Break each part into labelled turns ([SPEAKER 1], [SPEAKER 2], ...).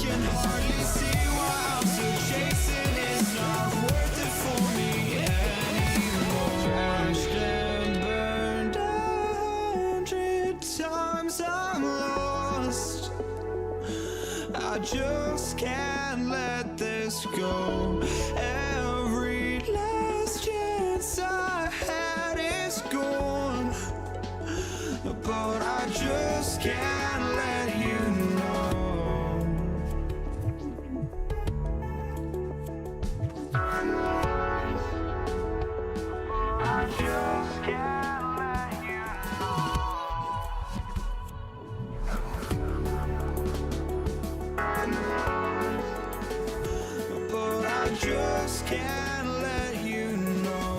[SPEAKER 1] can hardly see why I'm still chasing. It's not worth it for me anymore. Crashed and burned 100 times, I'm lost. I just can't let this go. Every last chance I had is gone, but I just can't let you know. I just can't let you know.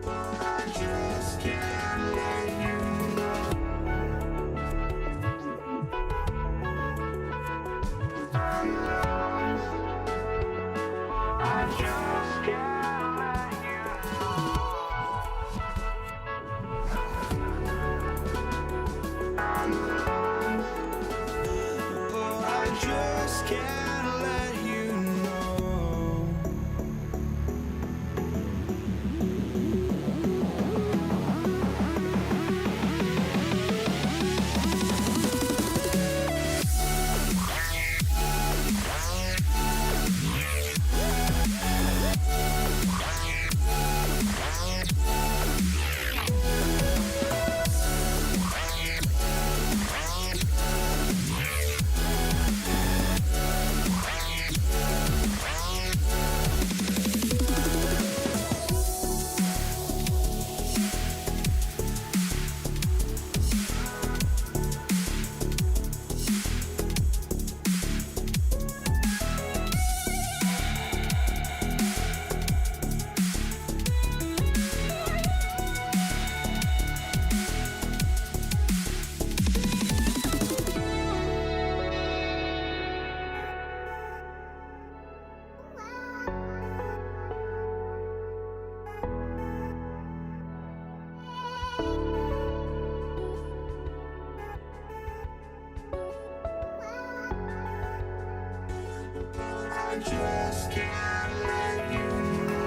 [SPEAKER 1] But I just can't let you know. I just can't let you know.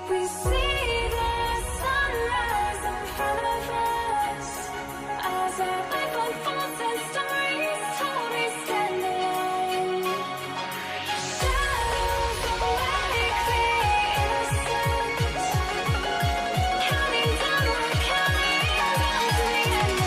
[SPEAKER 2] We see the sunrise in front of us as our life unfolds and stories told we stand alone. Shadows awake the innocent, counting down, we're counting down to the end.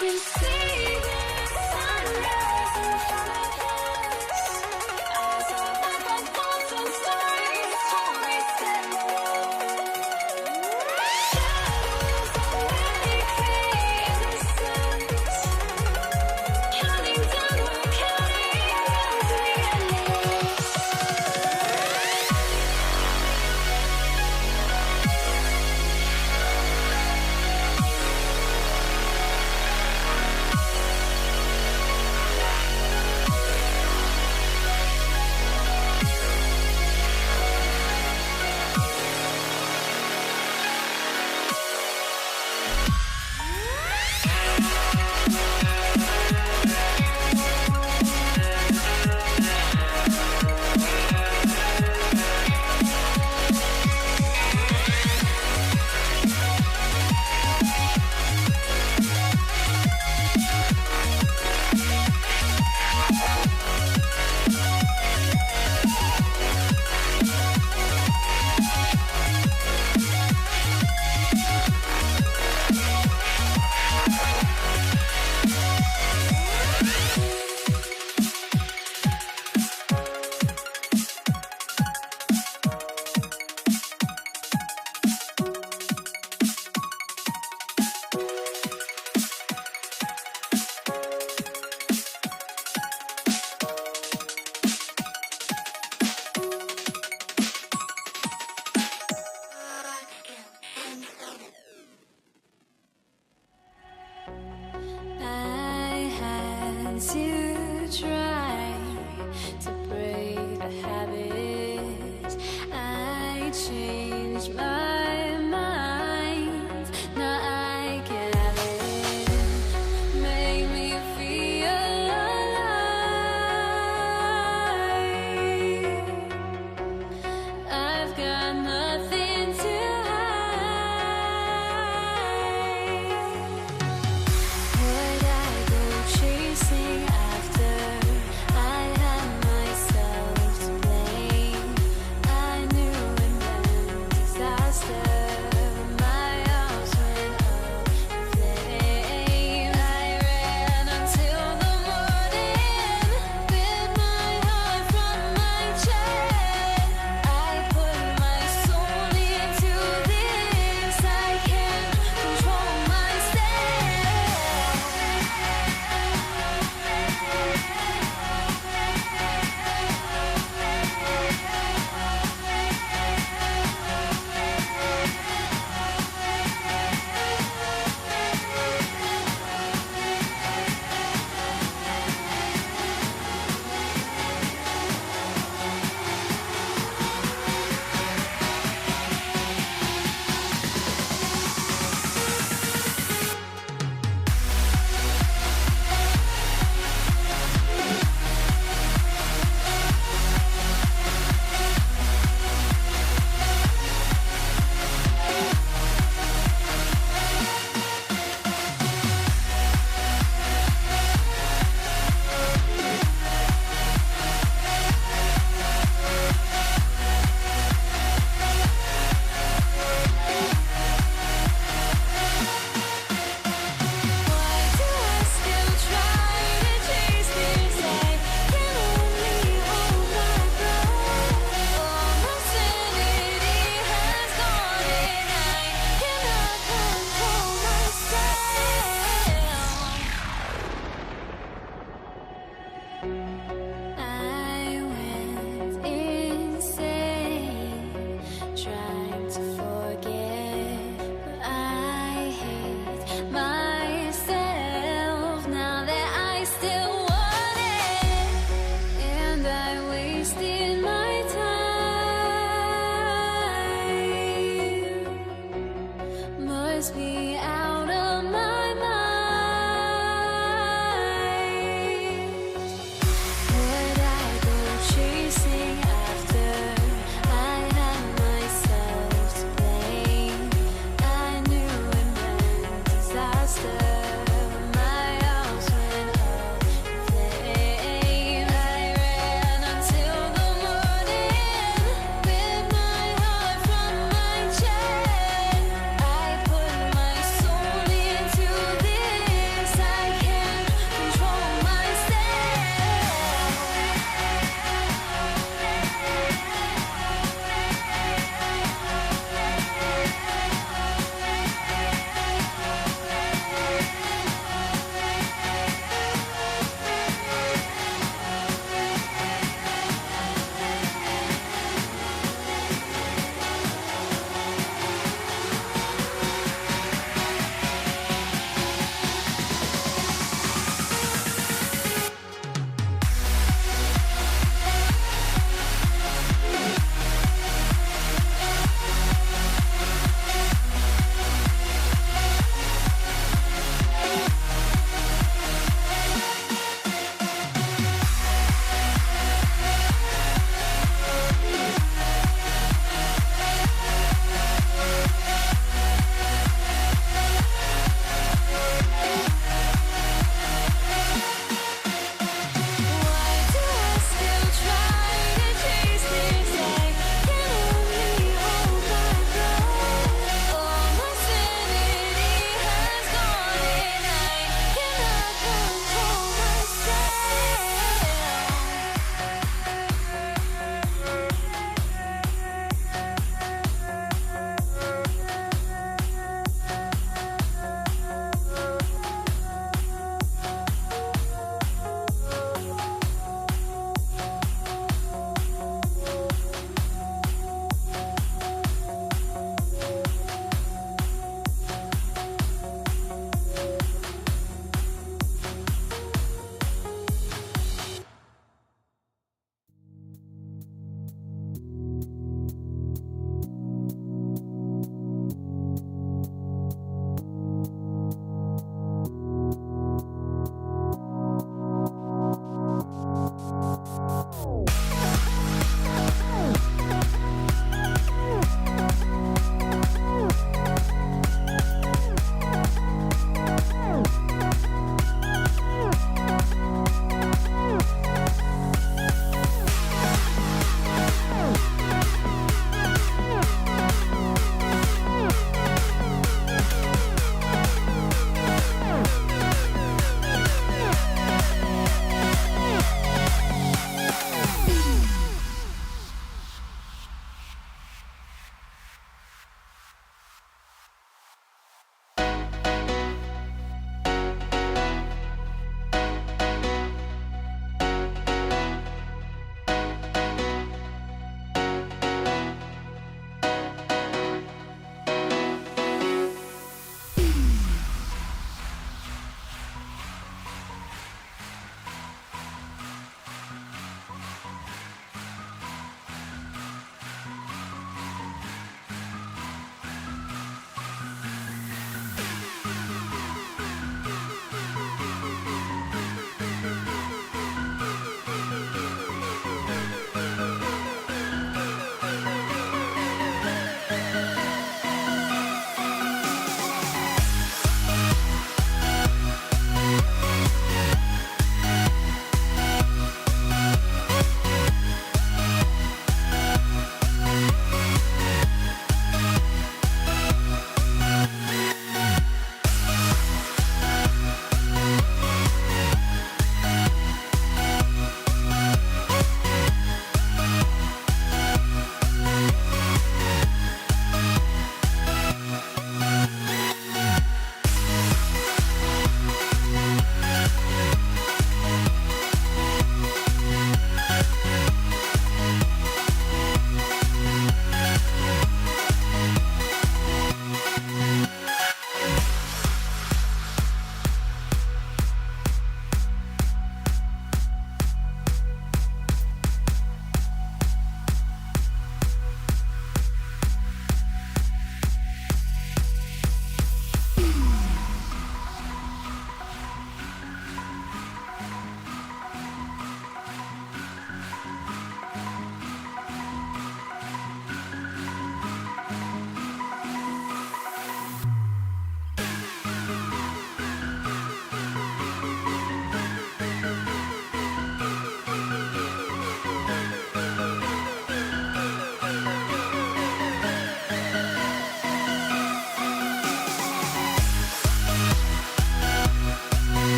[SPEAKER 2] We see the sunrise in front of us as our life unfolds and stories told we stand alone. Shadows awake the innocent, counting down, we're counting down to the endless.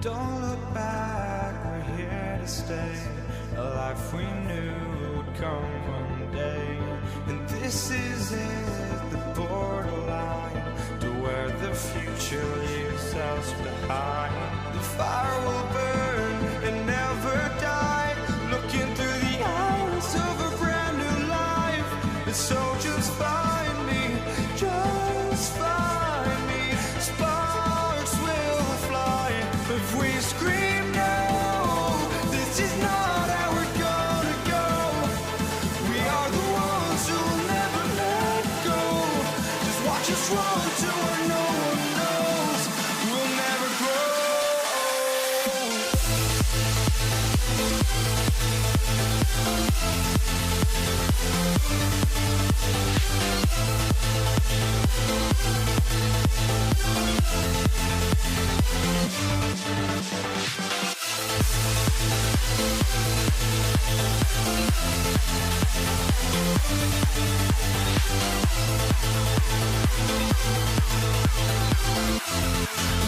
[SPEAKER 1] Don't look back, we're here to stay. A life we knew would come one day. And this is it, the borderline to where the future leaves us behind. The fire will burn and never die, looking through the eyes of a brand new life. And so just find me, just find me. Sparks will fly if we scream no. This is not how we're gonna go. We are the ones who will never let go. Just watch us run to where no one knows. We'll never grow.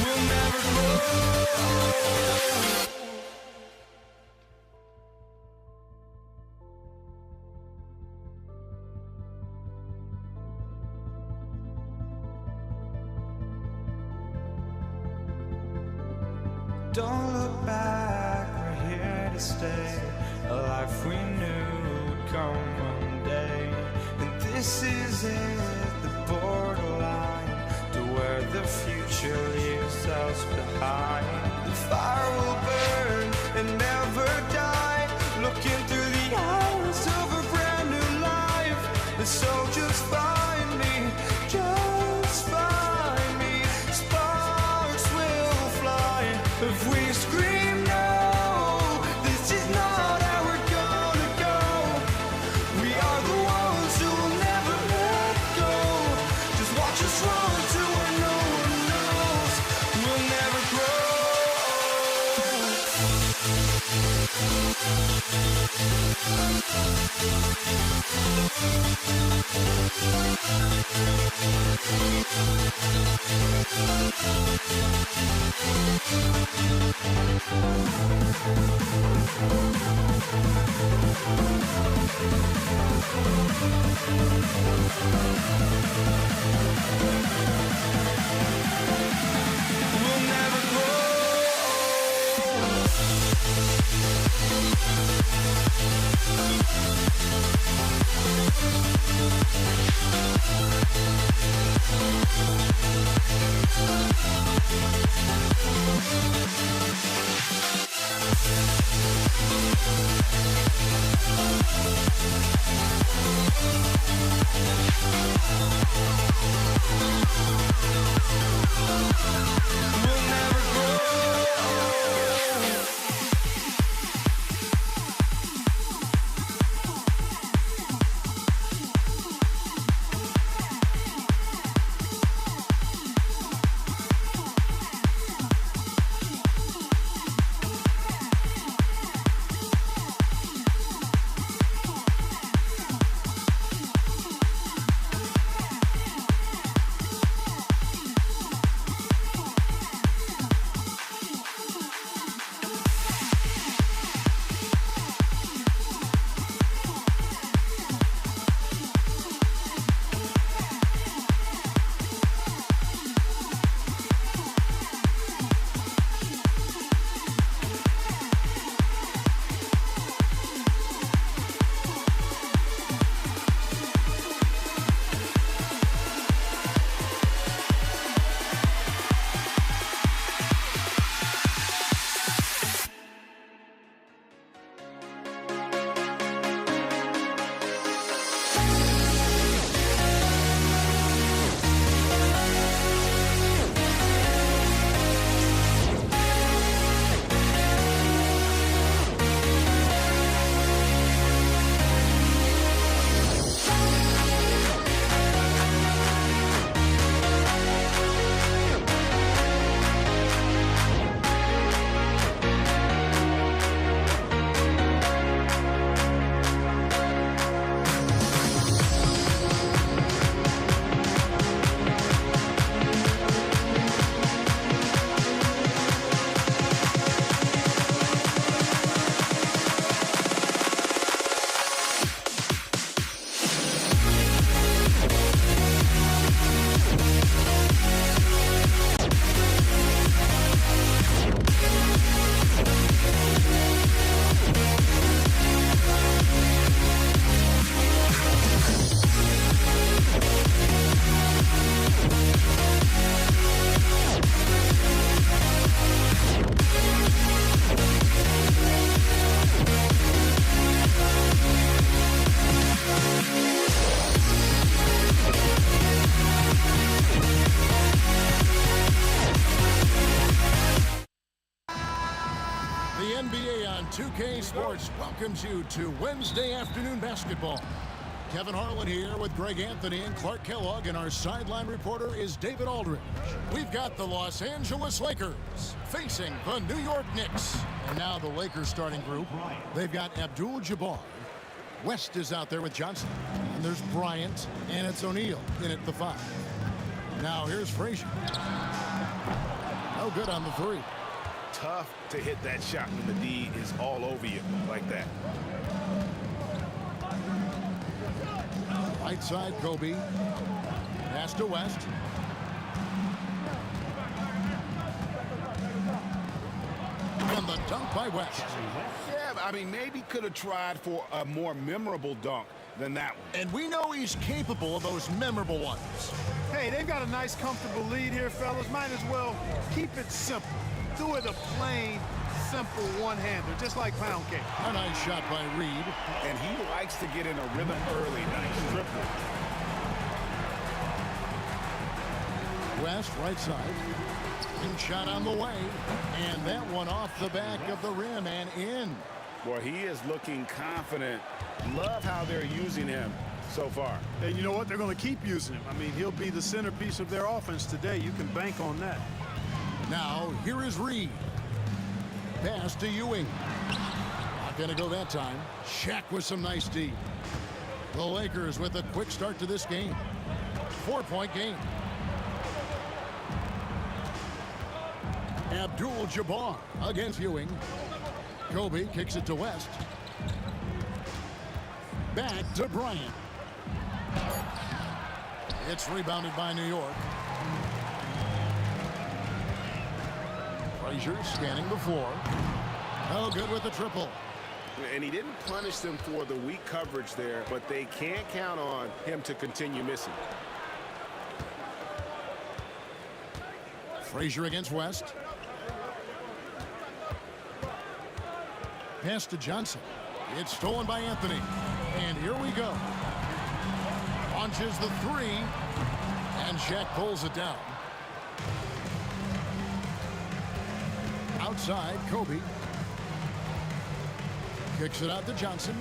[SPEAKER 1] We'll never grow. Don't look back, we're here to stay. A life we knew would come one day. And this is it, the borderline to where the future leaves us behind. The fire will burn and never die, looking through the eyes of a brand new life. And so just find me, just find me. Sparks will fly if we scream no. This is not how we're gonna go. We are the ones who will never let go. Just watch us run to where no one knows. We'll never grow. We'll never grow. We'll never grow.
[SPEAKER 3] Sports welcomes you to Wednesday afternoon basketball. Kevin Harlan here with Greg Anthony and Clark Kellogg, and our sideline reporter is David Aldridge. We've got the Los Angeles Lakers facing the New York Knicks. And now the Lakers starting group. They've got Abdul-Jabbar. West is out there with Johnson. And there's Bryant, and it's O'Neal in at the 5. Now here's Frazier. No good on the 3.
[SPEAKER 4] Tough to hit that shot when the D is all over you like that.
[SPEAKER 3] Right side, Kobe. Pass to West. And the dunk by West.
[SPEAKER 4] Yeah, I mean, maybe could have tried for a more memorable dunk than that one.
[SPEAKER 3] And we know he's capable of those memorable ones.
[SPEAKER 5] Hey, they've got a nice, comfortable lead here, fellas. Might as well keep it simple. Do it a plain, simple one-hander, just like pound cake.
[SPEAKER 3] A nice shot by Reed.
[SPEAKER 4] And he likes to get in a rhythm early. Nice triple.
[SPEAKER 3] West, right side. And shot on the way. And that one off the back of the rim and in.
[SPEAKER 4] Boy, he is looking confident. Love how they're using him so far.
[SPEAKER 5] And you know what? They're going to keep using him. I mean, he'll be the centerpiece of their offense today. You can bank on that.
[SPEAKER 3] Now, here is Reed. Pass to Ewing. Not going to go that time. Shaq with some nice D. The Lakers with a quick start to this game. 4-point game. Abdul-Jabbar against Ewing. Kobe kicks it to West. Back to Bryant. It's rebounded by New York. Frazier scanning the floor. Oh, good with the triple.
[SPEAKER 4] And he didn't punish them for the weak coverage there, but they can't count on him to continue missing.
[SPEAKER 3] Frazier against West. Pass to Johnson. It's stolen by Anthony. And here we go. Launches the 3. And Shaq pulls it down. Outside, Kobe. Kicks it out to Johnson.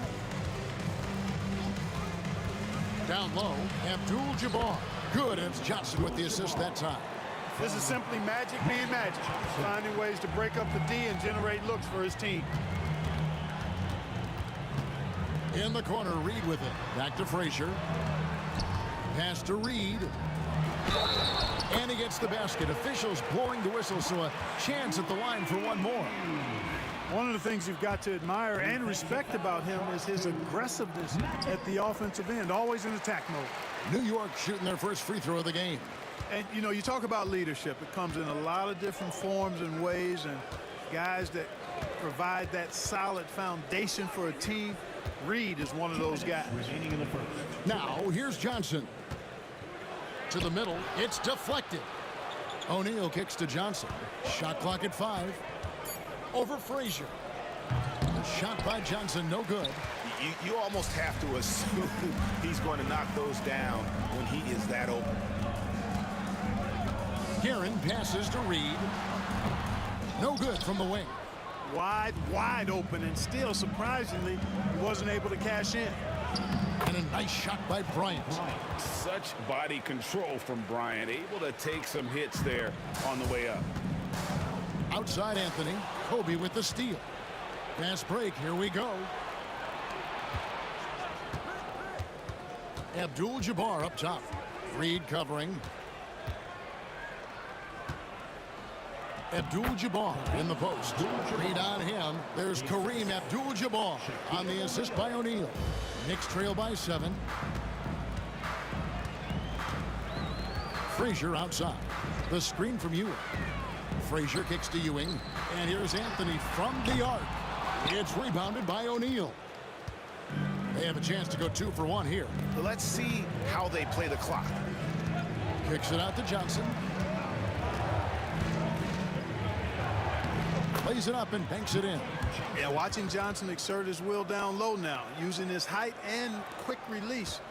[SPEAKER 3] Down low, Abdul-Jabbar. Good, and it's Johnson with the assist that time.
[SPEAKER 5] This is simply magic being magic. Finding ways to break up the D and generate looks for his team.
[SPEAKER 3] In the corner, Reed with it. Back to Frazier. Pass to Reed. And he gets the basket. Officials blowing the whistle, so a chance at the line for one more.
[SPEAKER 5] One of the things you've got to admire and respect about him is his aggressiveness at the offensive end, always in attack mode.
[SPEAKER 3] New York shooting their first free throw of the game.
[SPEAKER 5] And, you know, you talk about leadership. It comes in a lot of different forms and ways, and guys that provide that solid foundation for a team. Reed is one of those guys.
[SPEAKER 3] Now, here's Johnson. To the middle, it's deflected. O'Neal kicks to Johnson. Shot clock at 5. Over Frazier. The shot by Johnson, no good.
[SPEAKER 4] You almost have to assume he's going to knock those down when he is that open.
[SPEAKER 3] Guerin passes to Reed. No good from the wing.
[SPEAKER 5] Wide open, and still, surprisingly, he wasn't able to cash in.
[SPEAKER 3] And a nice shot by Bryant.
[SPEAKER 4] Such body control from Bryant, able to take some hits there on the way up.
[SPEAKER 3] Outside Anthony, Kobe with the steal. Fast break, here we go. Abdul-Jabbar up top. Reed covering. Abdul-Jabbar in the post. Reed on him. There's Kareem Abdul-Jabbar on the assist by O'Neal. Knicks trail by 7. Frazier outside. The screen from Ewing. Frazier kicks to Ewing. And here's Anthony from the arc. It's rebounded by O'Neal. They have a chance to go 2 for 1 here.
[SPEAKER 4] Let's see how they play the clock.
[SPEAKER 3] Kicks it out to Johnson. Plays it up and banks it in.
[SPEAKER 5] Yeah, watching Johnson exert his will down low now, using his height and quick release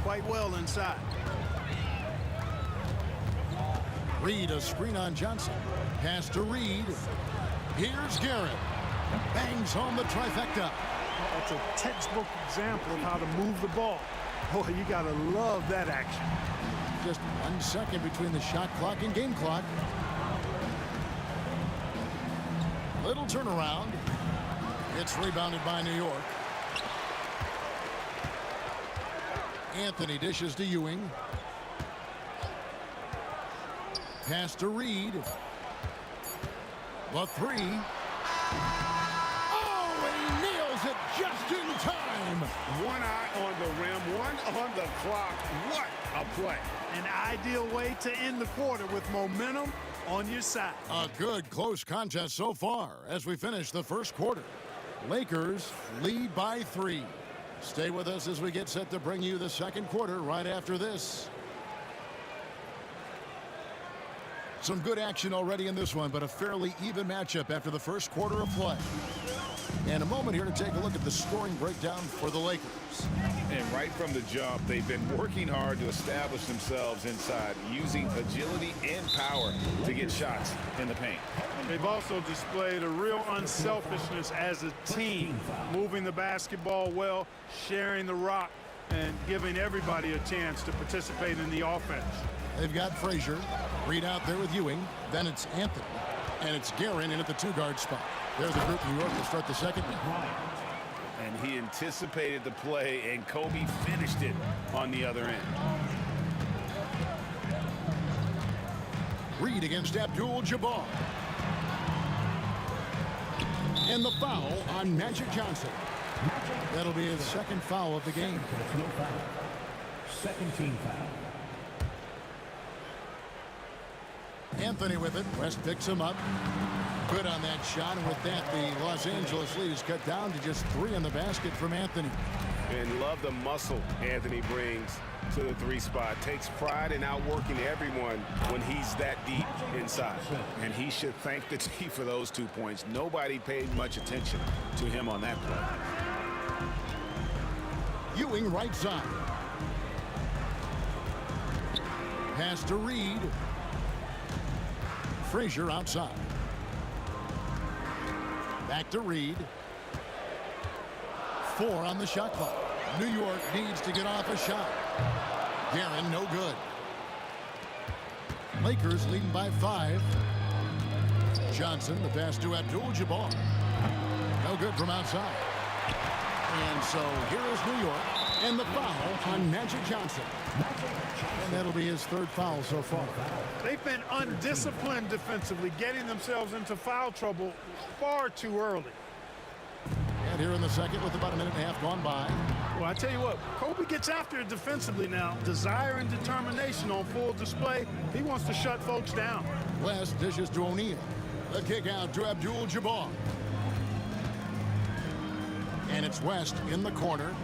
[SPEAKER 5] quite well inside.
[SPEAKER 3] Reed, a screen on Johnson. Pass to Reed. Here's Garrett. Bangs home the trifecta.
[SPEAKER 5] That's a textbook example of how to move the ball. Boy, you got to love that action.
[SPEAKER 3] Just 1 second between the shot clock and game clock. Little turnaround. It's rebounded by New York. Anthony dishes to Ewing. Pass to Reed. The three. Oh, and he nails it just in time.
[SPEAKER 4] One eye on the rim, one on the clock. What a play.
[SPEAKER 5] An ideal way to end the quarter with momentum on your side.
[SPEAKER 3] A good close contest so far as we finish the first quarter. Lakers lead by 3. Stay with us as we get set to bring you the second quarter right after this. Some good action already in this one, but a fairly even matchup after the first quarter of play. And a moment here to take a look at the scoring breakdown for the Lakers.
[SPEAKER 4] And right from the jump, they've been working hard to establish themselves inside, using agility and power to get shots in the paint.
[SPEAKER 5] They've also displayed a real unselfishness as a team, moving the basketball well, sharing the rock, and giving everybody a chance to participate in the offense.
[SPEAKER 3] They've got Frazier. Reed out there with Ewing. Then it's Anthony. And it's Guerin in at the 2-guard spot. There's the group. New York will start the second half.
[SPEAKER 4] And he anticipated the play, and Kobe finished it on the other end.
[SPEAKER 3] Reed against Abdul-Jabbar. And the foul on Magic Johnson. That'll be his second foul of the game.
[SPEAKER 6] Second team foul.
[SPEAKER 3] Anthony with it. West picks him up. Good on that shot. And with that, the Los Angeles lead is cut down to just 3 in the basket from Anthony.
[SPEAKER 4] And love the muscle Anthony brings to the 3 spot. Takes pride in outworking everyone when he's that deep inside. And he should thank the team for those 2 points. Nobody paid much attention to him on that play.
[SPEAKER 3] Ewing right side. Pass to Reed. Frazier outside. Back to Reed. 4 on the shot clock. New York needs to get off a shot. Guerin, no good. Lakers leading by 5. Johnson, the pass to Abdul-Jabbar. No good from outside. And so here is New York. And the foul on Magic Johnson. And that'll be his 3rd foul so far.
[SPEAKER 5] They've been undisciplined defensively, getting themselves into foul trouble far too early.
[SPEAKER 3] And here in the second with about a minute and a half gone by.
[SPEAKER 5] Well, I tell you what, Kobe gets after it defensively now. Desire and determination on full display. He wants to shut folks down.
[SPEAKER 3] West dishes to O'Neal. The kick out to Abdul-Jabbar. And it's West in the corner.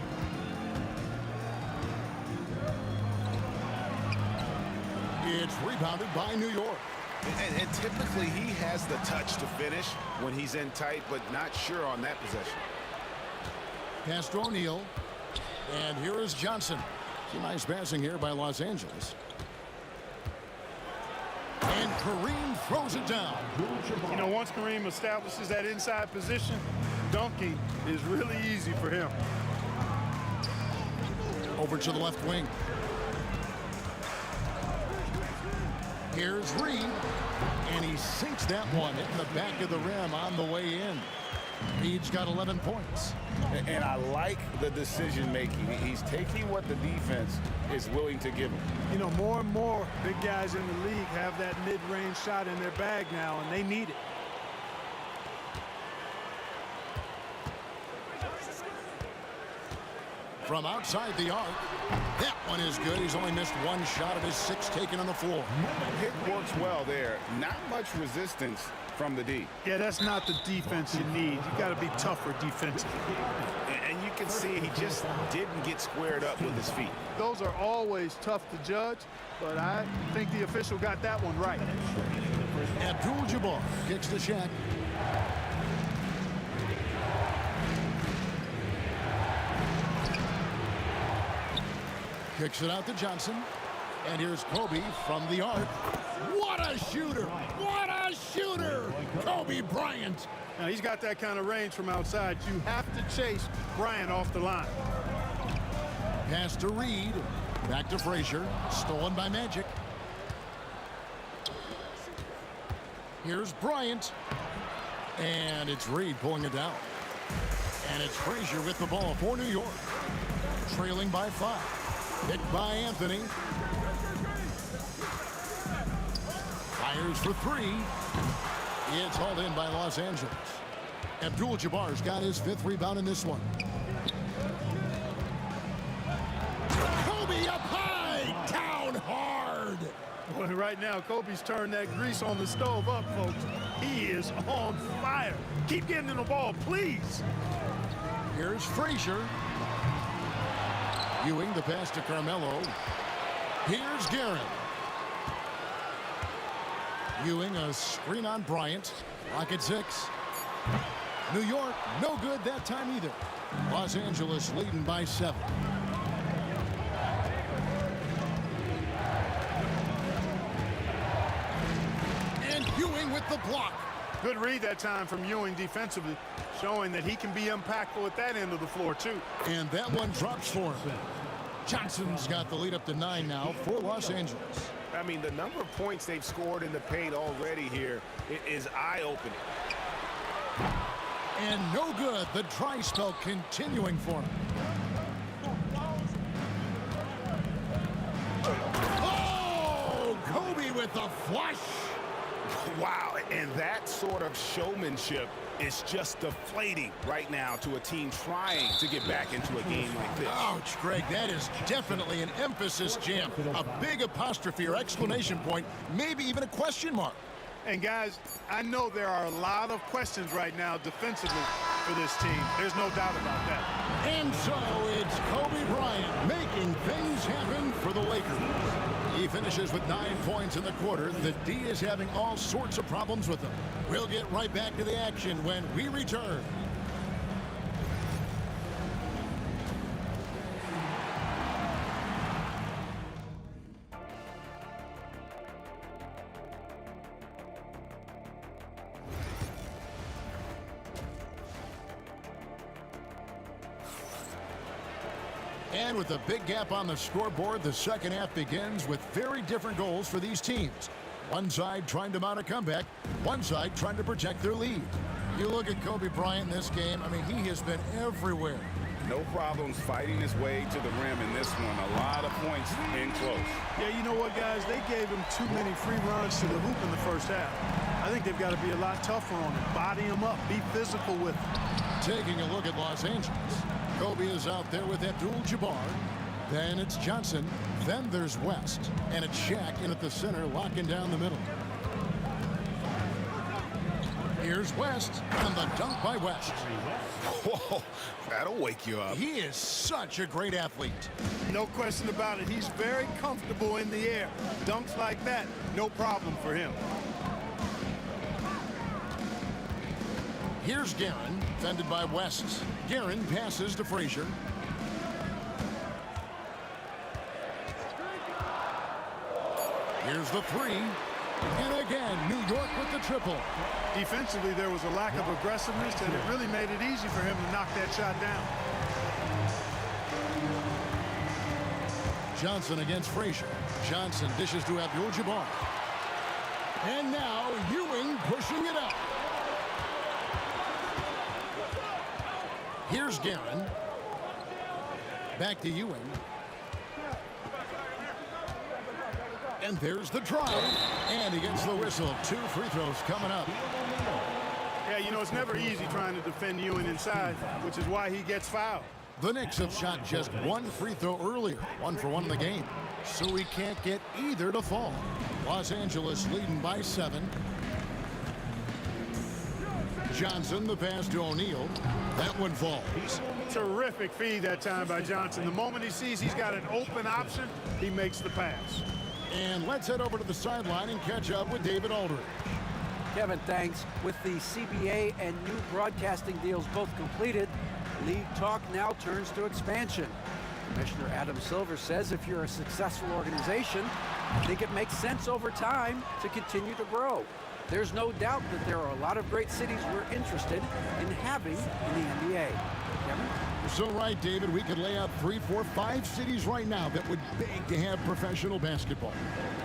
[SPEAKER 3] It's rebounded by New York.
[SPEAKER 4] And typically he has the touch to finish when he's in tight, but not sure on that possession.
[SPEAKER 3] Pass to O'Neal. And here is Johnson. Some nice passing here by Los Angeles. And Kareem throws it down.
[SPEAKER 5] You know, once Kareem establishes that inside position, dunking is really easy for him.
[SPEAKER 3] Over to the left wing. Here's Reed, and he sinks that one in the back of the rim on the way in. Reed's got 11 points.
[SPEAKER 4] And I like the decision making. He's taking what the defense is willing to give him.
[SPEAKER 5] You know, more and more big guys in the league have that mid-range shot in their bag now, and they need it.
[SPEAKER 3] From outside the arc, that one is good. He's only missed 1 shot of his 6 taken on the floor.
[SPEAKER 4] Hit works well there. Not much resistance from the D.
[SPEAKER 5] Yeah, that's not the defense you need. You got to be tougher defensively.
[SPEAKER 4] And you can see he just didn't get squared up with his feet.
[SPEAKER 5] Those are always tough to judge, but I think the official got that one right.
[SPEAKER 3] Abdul-Jabbar kicks to Shaq. Kicks it out to Johnson. And here's Kobe from the arc. What a shooter! What a shooter! Kobe Bryant.
[SPEAKER 5] Now, he's got that kind of range from outside. You have to chase Bryant off the line.
[SPEAKER 3] Pass to Reed. Back to Frazier. Stolen by Magic. Here's Bryant. And it's Reed pulling it down. And it's Frazier with the ball for New York. Trailing by 5. Picked by Anthony. Fires for 3. It's hauled in by Los Angeles. Abdul-Jabbar's got his 5th rebound in this one. Kobe up high, down hard.
[SPEAKER 5] Boy, right now, Kobe's turned that grease on the stove up, folks. He is on fire. Keep getting in the ball, please.
[SPEAKER 3] Here's Frazier. Ewing the pass to Carmelo. Here's Guerin. Ewing a screen on Bryant. Lock at 6. New York, no good that time either. Los Angeles leading by 7. And Ewing with the block.
[SPEAKER 5] Good read that time from Ewing defensively, showing that he can be impactful at that end of the floor, too.
[SPEAKER 3] And that one drops for him. Johnson's got the lead up to 9 now for Los Angeles.
[SPEAKER 4] I mean, the number of points they've scored in the paint already here is eye-opening.
[SPEAKER 3] And no good. The dry spell continuing for him. Oh, Kobe with the flush.
[SPEAKER 4] Wow, and that sort of showmanship is just deflating right now to a team trying to get back into a game like this.
[SPEAKER 3] Ouch, Greg, that is definitely an emphasis jam. A big apostrophe or exclamation point, maybe even a question mark.
[SPEAKER 5] And guys, I know there are a lot of questions right now defensively for this team. There's no doubt about that.
[SPEAKER 3] And so it's Kobe Bryant making things happen for the Lakers. He finishes with 9 points in the quarter. The D is having all sorts of problems with him. We'll get right back to the action when we return. And with a big gap on the scoreboard, the second half begins with very different goals for these teams. One side trying to mount a comeback, one side trying to protect their lead. You look at Kobe Bryant in this game, I mean, he has been everywhere.
[SPEAKER 4] No problems fighting his way to the rim in this one. A lot of points in close.
[SPEAKER 5] Yeah, you know what, guys? They gave him too many free runs to the hoop in the first half. I think they've got to be a lot tougher on him. Body him up. Be physical with him.
[SPEAKER 3] Taking a look at Los Angeles. Kobe is out there with Abdul-Jabbar. Then it's Johnson. Then there's West. And it's Shaq in at the center, locking down the middle. Here's West, and the dunk by West.
[SPEAKER 4] Whoa, that'll wake you up.
[SPEAKER 3] He is such a great athlete.
[SPEAKER 5] No question about it. He's very comfortable in the air. Dunks like that, no problem for him.
[SPEAKER 3] Here's Guerin, defended by West. Guerin passes to Frazier. Here's the 3. And again, New York with the triple.
[SPEAKER 5] Defensively, there was a lack of aggressiveness, and it really made it easy for him to knock that shot down.
[SPEAKER 3] Johnson against Frazier. Johnson dishes to Abdul-Jabbar. And now Ewing pushing it up. Here's Guerin. Back to Ewing. And there's the drive. And he gets the whistle. 2 free throws coming up.
[SPEAKER 5] Yeah, you know, it's never easy trying to defend Ewing inside, which is why he gets fouled.
[SPEAKER 3] The Knicks have shot just 1 free throw earlier. 1 for 1 in the game. So we can't get either to fall. Los Angeles leading by 7. Johnson, the pass to O'Neal. That one falls.
[SPEAKER 5] Terrific feed that time by Johnson. The moment he sees he's got an open option, he makes the pass.
[SPEAKER 3] And let's head over to the sideline and catch up with David Aldridge.
[SPEAKER 6] Kevin, thanks. With the CBA and new broadcasting deals both completed, league talk now turns to expansion. Commissioner Adam Silver says if you're a successful organization, I think it makes sense over time to continue to grow. There's no doubt that there are a lot of great cities we're interested in having in the NBA. Kevin?
[SPEAKER 3] You're so right, David. We could lay out 3, 4, 5 cities right now that would beg to have professional basketball.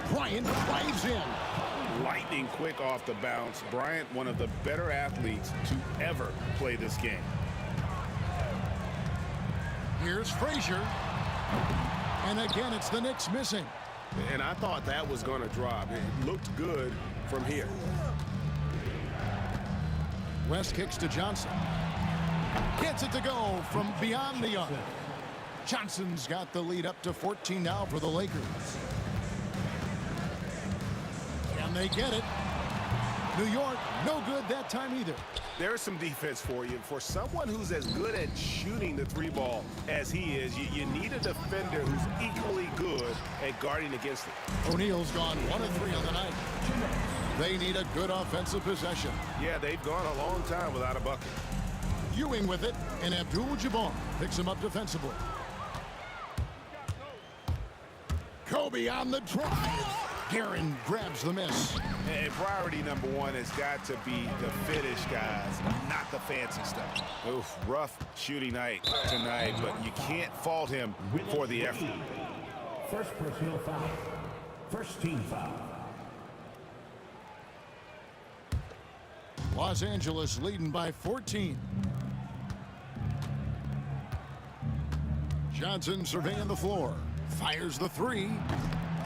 [SPEAKER 3] Bryant drives in.
[SPEAKER 4] Lightning quick off the bounce. Bryant, one of the better athletes to ever play this game.
[SPEAKER 3] Here's Frazier. And again, it's the Knicks missing.
[SPEAKER 4] And I thought that was going to drop. It looked good from here.
[SPEAKER 3] West kicks to Johnson. Gets it to go from beyond the arc. Johnson's got the lead up to 14 now for the Lakers. And they get it. New York, no good that time either.
[SPEAKER 4] There's some defense for you. For someone who's as good at shooting the three ball as he is, you need a defender who's equally good at guarding against it.
[SPEAKER 3] O'Neal's gone 1 of 3 on the night. They need a good offensive possession.
[SPEAKER 4] Yeah, they've gone a long time without a bucket.
[SPEAKER 3] Ewing with it, and Abdul-Jabbar picks him up defensively. Kobe on the drive. Guerin grabs the miss.
[SPEAKER 4] And priority number 1 has got to be the finish, guys, not the fancy stuff. Oof, rough shooting night tonight, but you can't fault him for the effort.
[SPEAKER 7] First personal foul. First team foul.
[SPEAKER 3] Los Angeles leading by 14. Johnson surveying the floor. Fires the 3.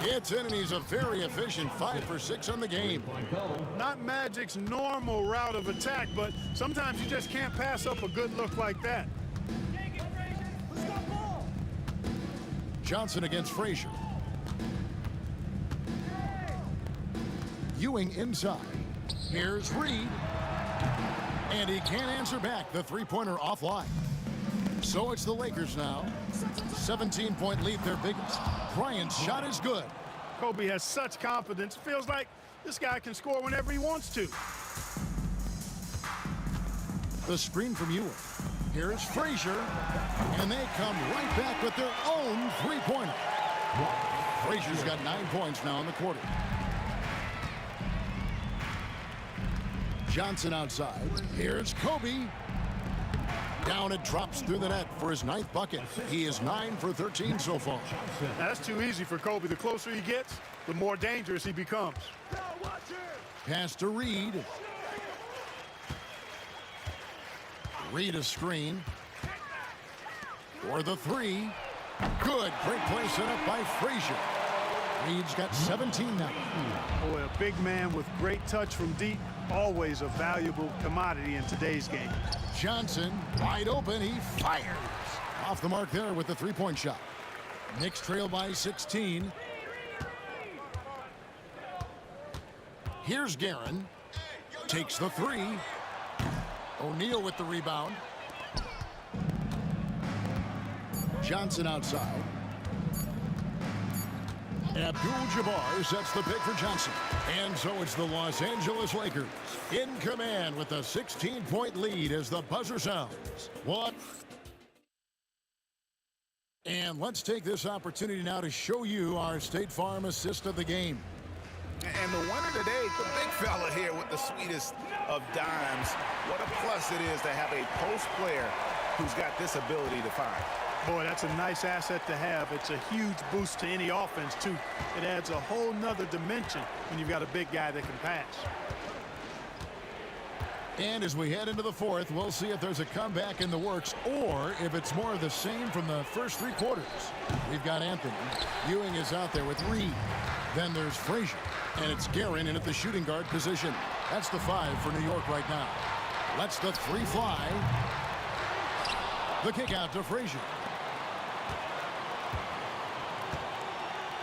[SPEAKER 3] It's in, and he's a very efficient 5 for 6 on the game.
[SPEAKER 5] Not Magic's normal route of attack, but sometimes you just can't pass up a good look like that.
[SPEAKER 3] Johnson against Frazier. Ewing inside. Here's Reed. And he can't answer back. The three-pointer offline. So it's the Lakers now. 17-point lead, their biggest. Bryant's shot is good.
[SPEAKER 5] Kobe has such confidence. Feels like this guy can score whenever he wants to.
[SPEAKER 3] The screen from Ewing. Here's Frazier. And they come right back with their own three-pointer. Frazier's got 9 points now in the quarter. Johnson outside. Here's Kobe. Down it drops through the net for his 9th bucket. He is 9 for 13 so far.
[SPEAKER 5] Now, that's too easy for Kobe. The closer he gets, the more dangerous he becomes.
[SPEAKER 3] Pass to Reed. Reed a screen. For the 3. Good. Great play set up by Frazier. Reed's got 17 now.
[SPEAKER 5] Boy, a big man with great touch from deep. Always a valuable commodity in today's game.
[SPEAKER 3] Johnson wide open. He fires. Off the mark there with the three-point shot. Knicks trail by 16. Here's Guerin. Takes the 3. O'Neal with the rebound. Johnson outside. Abdul-Jabbar sets the pick for Johnson. And so it's the Los Angeles Lakers in command with a 16-point lead as the buzzer sounds. And let's take this opportunity now to show you our State Farm assist of the game.
[SPEAKER 4] And the winner today, the big fella here with the sweetest of dimes. What a plus it is to have a post player who's got this ability to fire.
[SPEAKER 5] Boy, that's a nice asset to have. It's a huge boost to any offense, too. It adds a whole nother dimension when you've got a big guy that can pass.
[SPEAKER 3] And as we head into the 4th, we'll see if there's a comeback in the works or if it's more of the same from the first 3 quarters. We've got Anthony. Ewing is out there with Reed. Then there's Frazier. And it's Guerin in at the shooting guard position. That's the 5 for New York right now. Lets the 3 fly. The kick out to Frazier.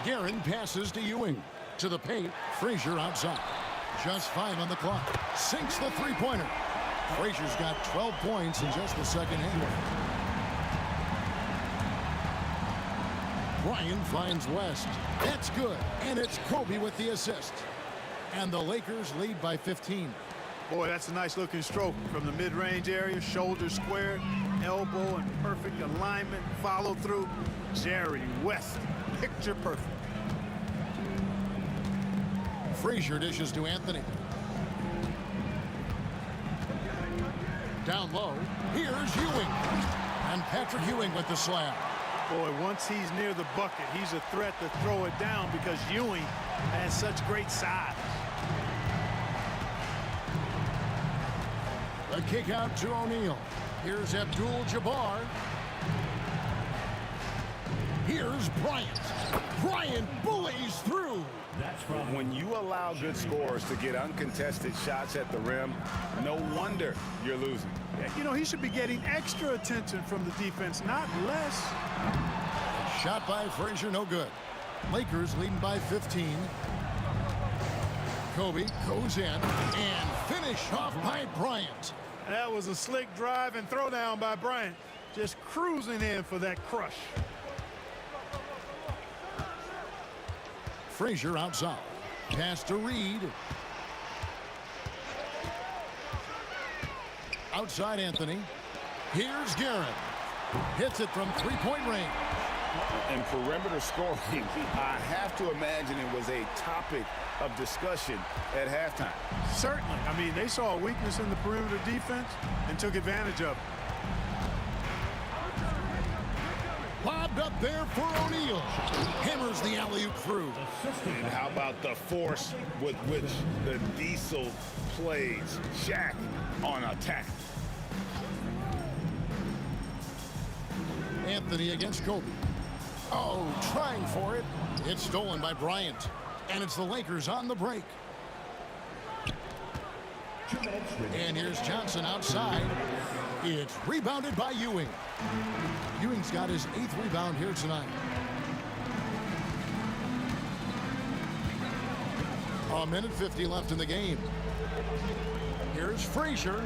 [SPEAKER 3] Guerin passes to Ewing. To the paint, Frazier outside. Just 5 on the clock. Sinks the three-pointer. Frazier's got 12 points in just the second half. Bryant finds West. That's good. And it's Kobe with the assist. And the Lakers lead by 15.
[SPEAKER 5] Boy, that's a nice looking stroke from the mid-range area. Shoulder squared, elbow in perfect alignment, follow through. Jerry West, picture perfect.
[SPEAKER 3] Frazier dishes to Anthony. Down low, here's Ewing. And Patrick Ewing with the slam.
[SPEAKER 5] Boy, once he's near the bucket, he's a threat to throw it down because Ewing has such great size.
[SPEAKER 3] The kick out to O'Neal. Here's Abdul-Jabbar. Here's Bryant. Bryant bullies through.
[SPEAKER 7] That's from
[SPEAKER 4] When you allow good scorers to get uncontested shots at the rim, no wonder you're losing.
[SPEAKER 5] You know, he should be getting extra attention from the defense, not less.
[SPEAKER 3] Shot by Frazier, no good. Lakers leading by 15. Kobe goes in and finish off by Bryant.
[SPEAKER 5] That was a slick drive and throwdown by Bryant. Just cruising in for that crush.
[SPEAKER 3] Frazier outside. Pass to Reed. Outside Anthony. Here's Garrett. Hits it from three-point range.
[SPEAKER 4] And perimeter scoring, I have to imagine it was a topic of discussion at halftime.
[SPEAKER 5] Certainly. I mean, they saw a weakness in the perimeter defense and took advantage of it.
[SPEAKER 3] Lobbed up there for O'Neal. Hammers the alley-oop through.
[SPEAKER 4] And how about the force with which the Diesel plays Shaq on attack?
[SPEAKER 3] Anthony against Kobe. Oh, trying for it. It's stolen by Bryant. And it's the Lakers on the break. And here's Johnson outside. It's rebounded by Ewing. Ewing's got his 8th rebound here tonight. A minute 50 left in the game. Here's Frazier.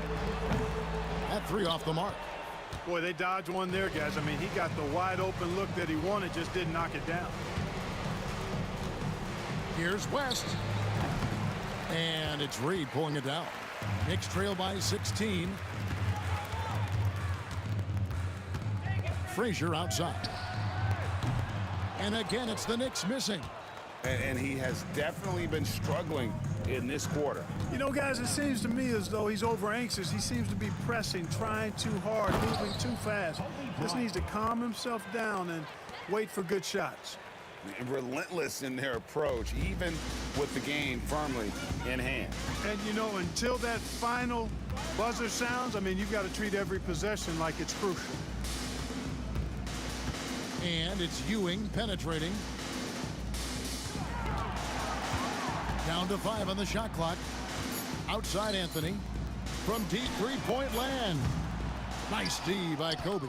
[SPEAKER 3] That three off the mark.
[SPEAKER 5] Boy, they dodged one there, guys. I mean, he got the wide open look that he wanted, just didn't knock it down.
[SPEAKER 3] Here's West. And it's Reed pulling it down. Knicks trail by 16. Frazier outside. And again, it's the Knicks missing.
[SPEAKER 4] And he has definitely been struggling in this quarter.
[SPEAKER 5] You know, guys, it seems to me as though he's over anxious. He seems to be pressing, trying too hard, moving too fast. Just needs to calm himself down and wait for good shots.
[SPEAKER 4] Relentless in their approach, even with the game firmly in hand.
[SPEAKER 5] And, you know, until that final buzzer sounds, I mean, you've got to treat every possession like it's crucial.
[SPEAKER 3] And it's Ewing penetrating. Down to 5 on the shot clock. Outside Anthony. From deep three-point land. Nice D by Kobe.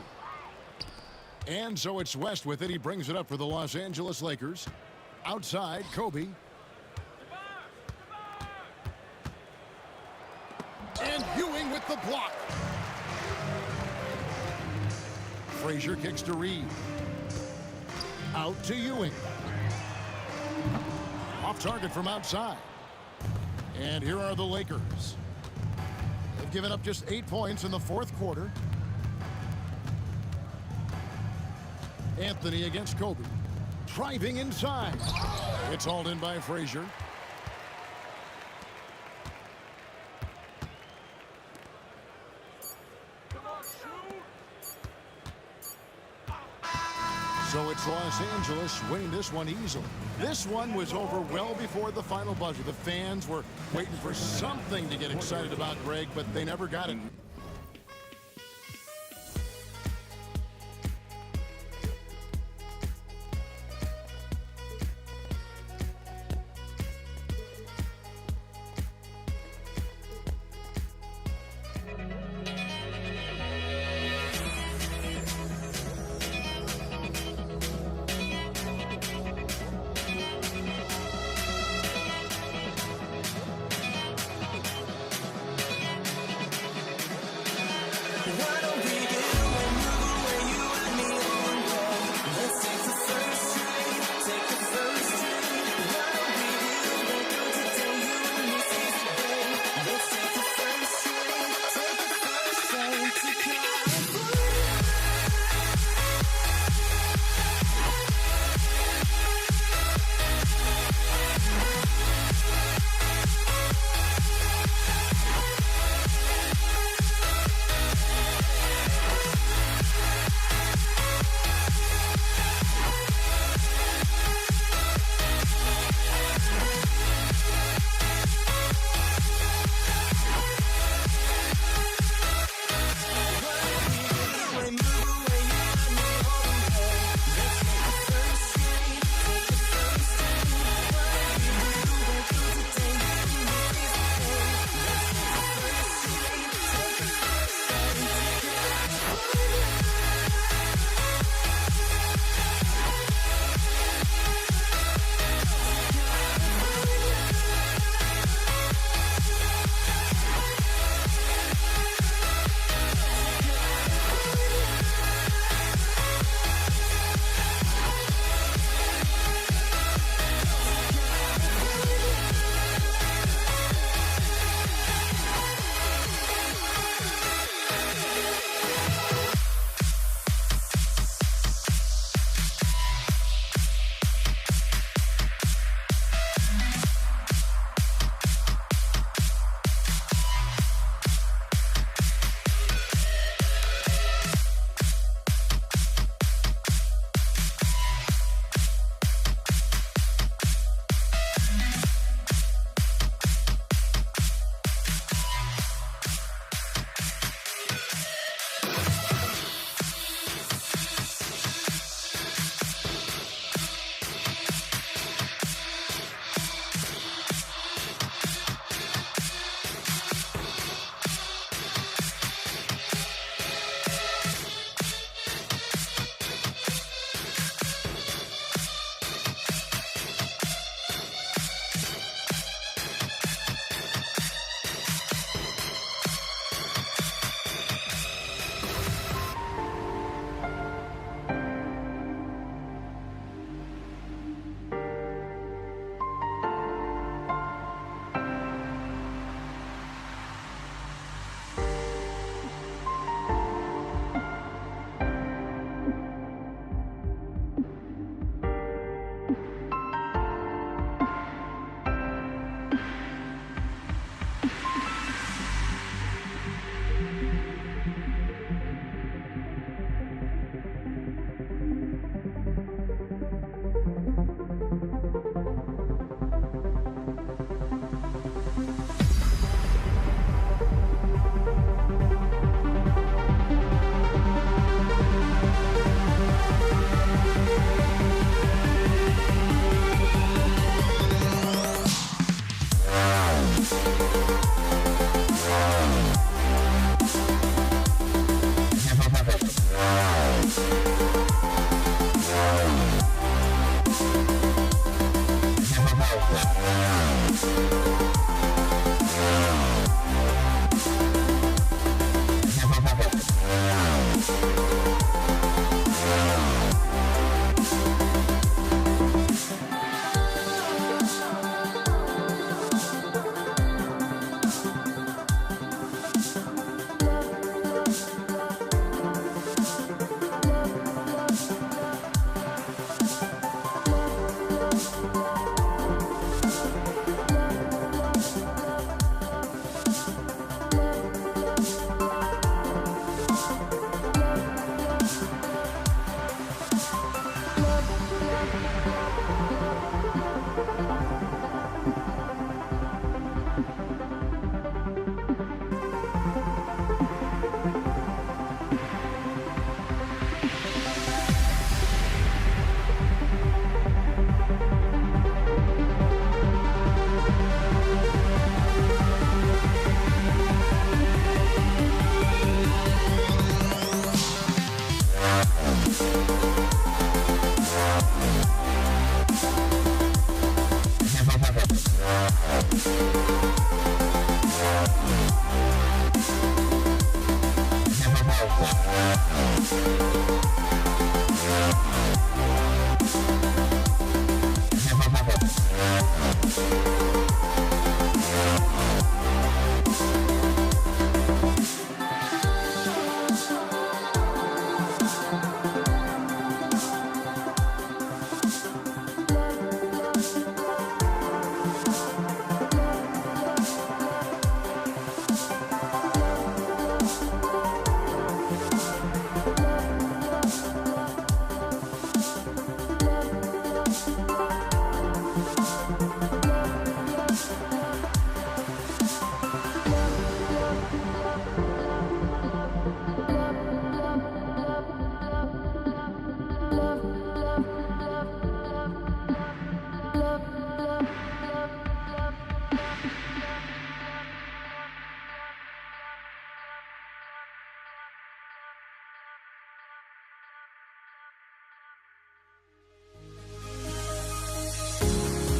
[SPEAKER 3] And so it's West with it. He brings it up for the Los Angeles Lakers. Outside, Kobe. And Ewing with the block. Frazier kicks to Reed. Out to Ewing. Off target from outside. And here are the Lakers. They've given up just 8 points in the fourth quarter. Anthony against Kobe. Driving inside. It's hauled in by Frazier. So it's Los Angeles winning this one easily. This one was over well before the final buzzer. The fans were waiting for something to get excited about, Greg, but they never got it.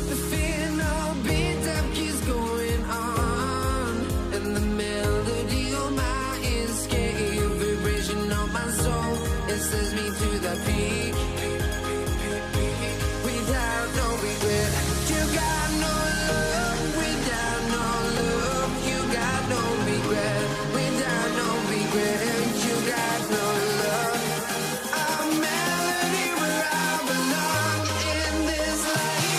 [SPEAKER 8] The fear no beat-up keeps going on, and the melody on my escape, vibration on my soul, it sends me to the peak. Without no regret, you got no love. Without no love, you got no regret. Without no regret, you got no love. A melody where I belong in this life.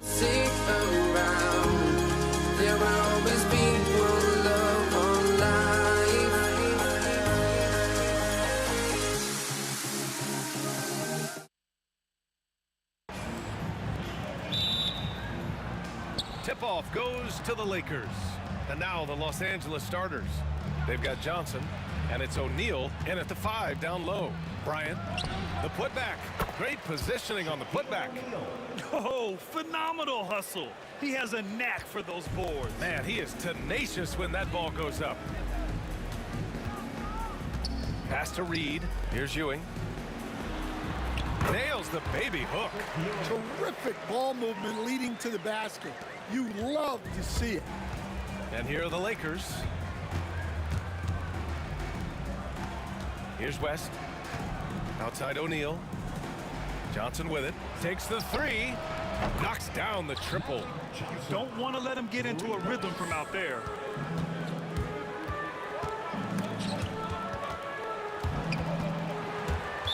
[SPEAKER 8] Stick around. There will always be one love on life.
[SPEAKER 9] Tip-off goes to the Lakers. And now the Los Angeles starters. They've got Johnson, and it's O'Neal in at the 5 down low. Bryant, the putback. Great positioning on the putback.
[SPEAKER 10] Oh, phenomenal hustle. He has a knack for those boards.
[SPEAKER 9] Man, he is tenacious when that ball goes up. Pass to Reed. Here's Ewing. Nails the baby hook.
[SPEAKER 11] Terrific ball movement leading to the basket. You love to see it.
[SPEAKER 9] And here are the Lakers. Here's West. Outside O'Neal. Johnson with it. Takes the 3. Knocks down the triple.
[SPEAKER 10] Don't want to let him get into a rhythm from out there.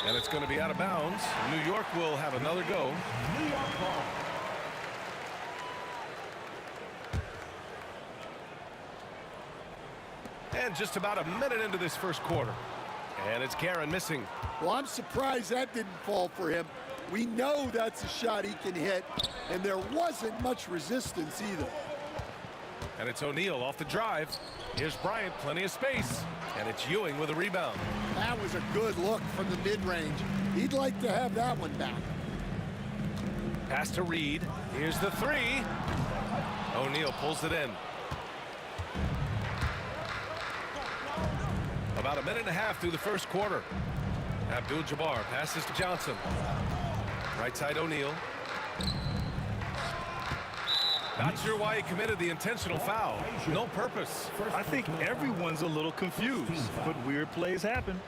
[SPEAKER 9] And it's going to be out of bounds. New York will have another go.
[SPEAKER 7] New York ball.
[SPEAKER 9] And just about a minute into this first quarter. And it's Karen missing.
[SPEAKER 11] Well, I'm surprised that didn't fall for him. We know that's a shot he can hit, and there wasn't much resistance either.
[SPEAKER 9] And it's O'Neal off the drive. Here's Bryant, plenty of space. And it's Ewing with a rebound.
[SPEAKER 11] That was a good look from the mid-range. He'd like to have that one back.
[SPEAKER 9] Pass to Reed. Here's the three. O'Neal pulls it in. About a minute and a half through the first quarter. Abdul-Jabbar passes to Johnson. Right side O'Neal. Not sure why he committed the intentional foul. No purpose.
[SPEAKER 10] I think everyone's a little confused, but weird plays happen.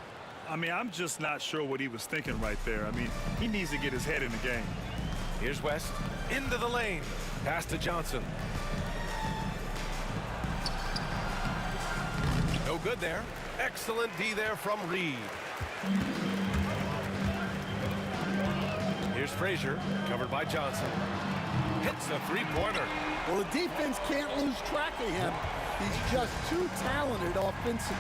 [SPEAKER 10] I mean, I'm just not sure what he was thinking right there. I mean, he needs to get his head in the game.
[SPEAKER 9] Here's West. Into the lane. Pass to Johnson. No good there. Excellent D there from Reed. Here's Frazier, covered by Johnson. Hits a three-pointer.
[SPEAKER 11] Well, the defense can't lose track of him. He's just too talented offensively.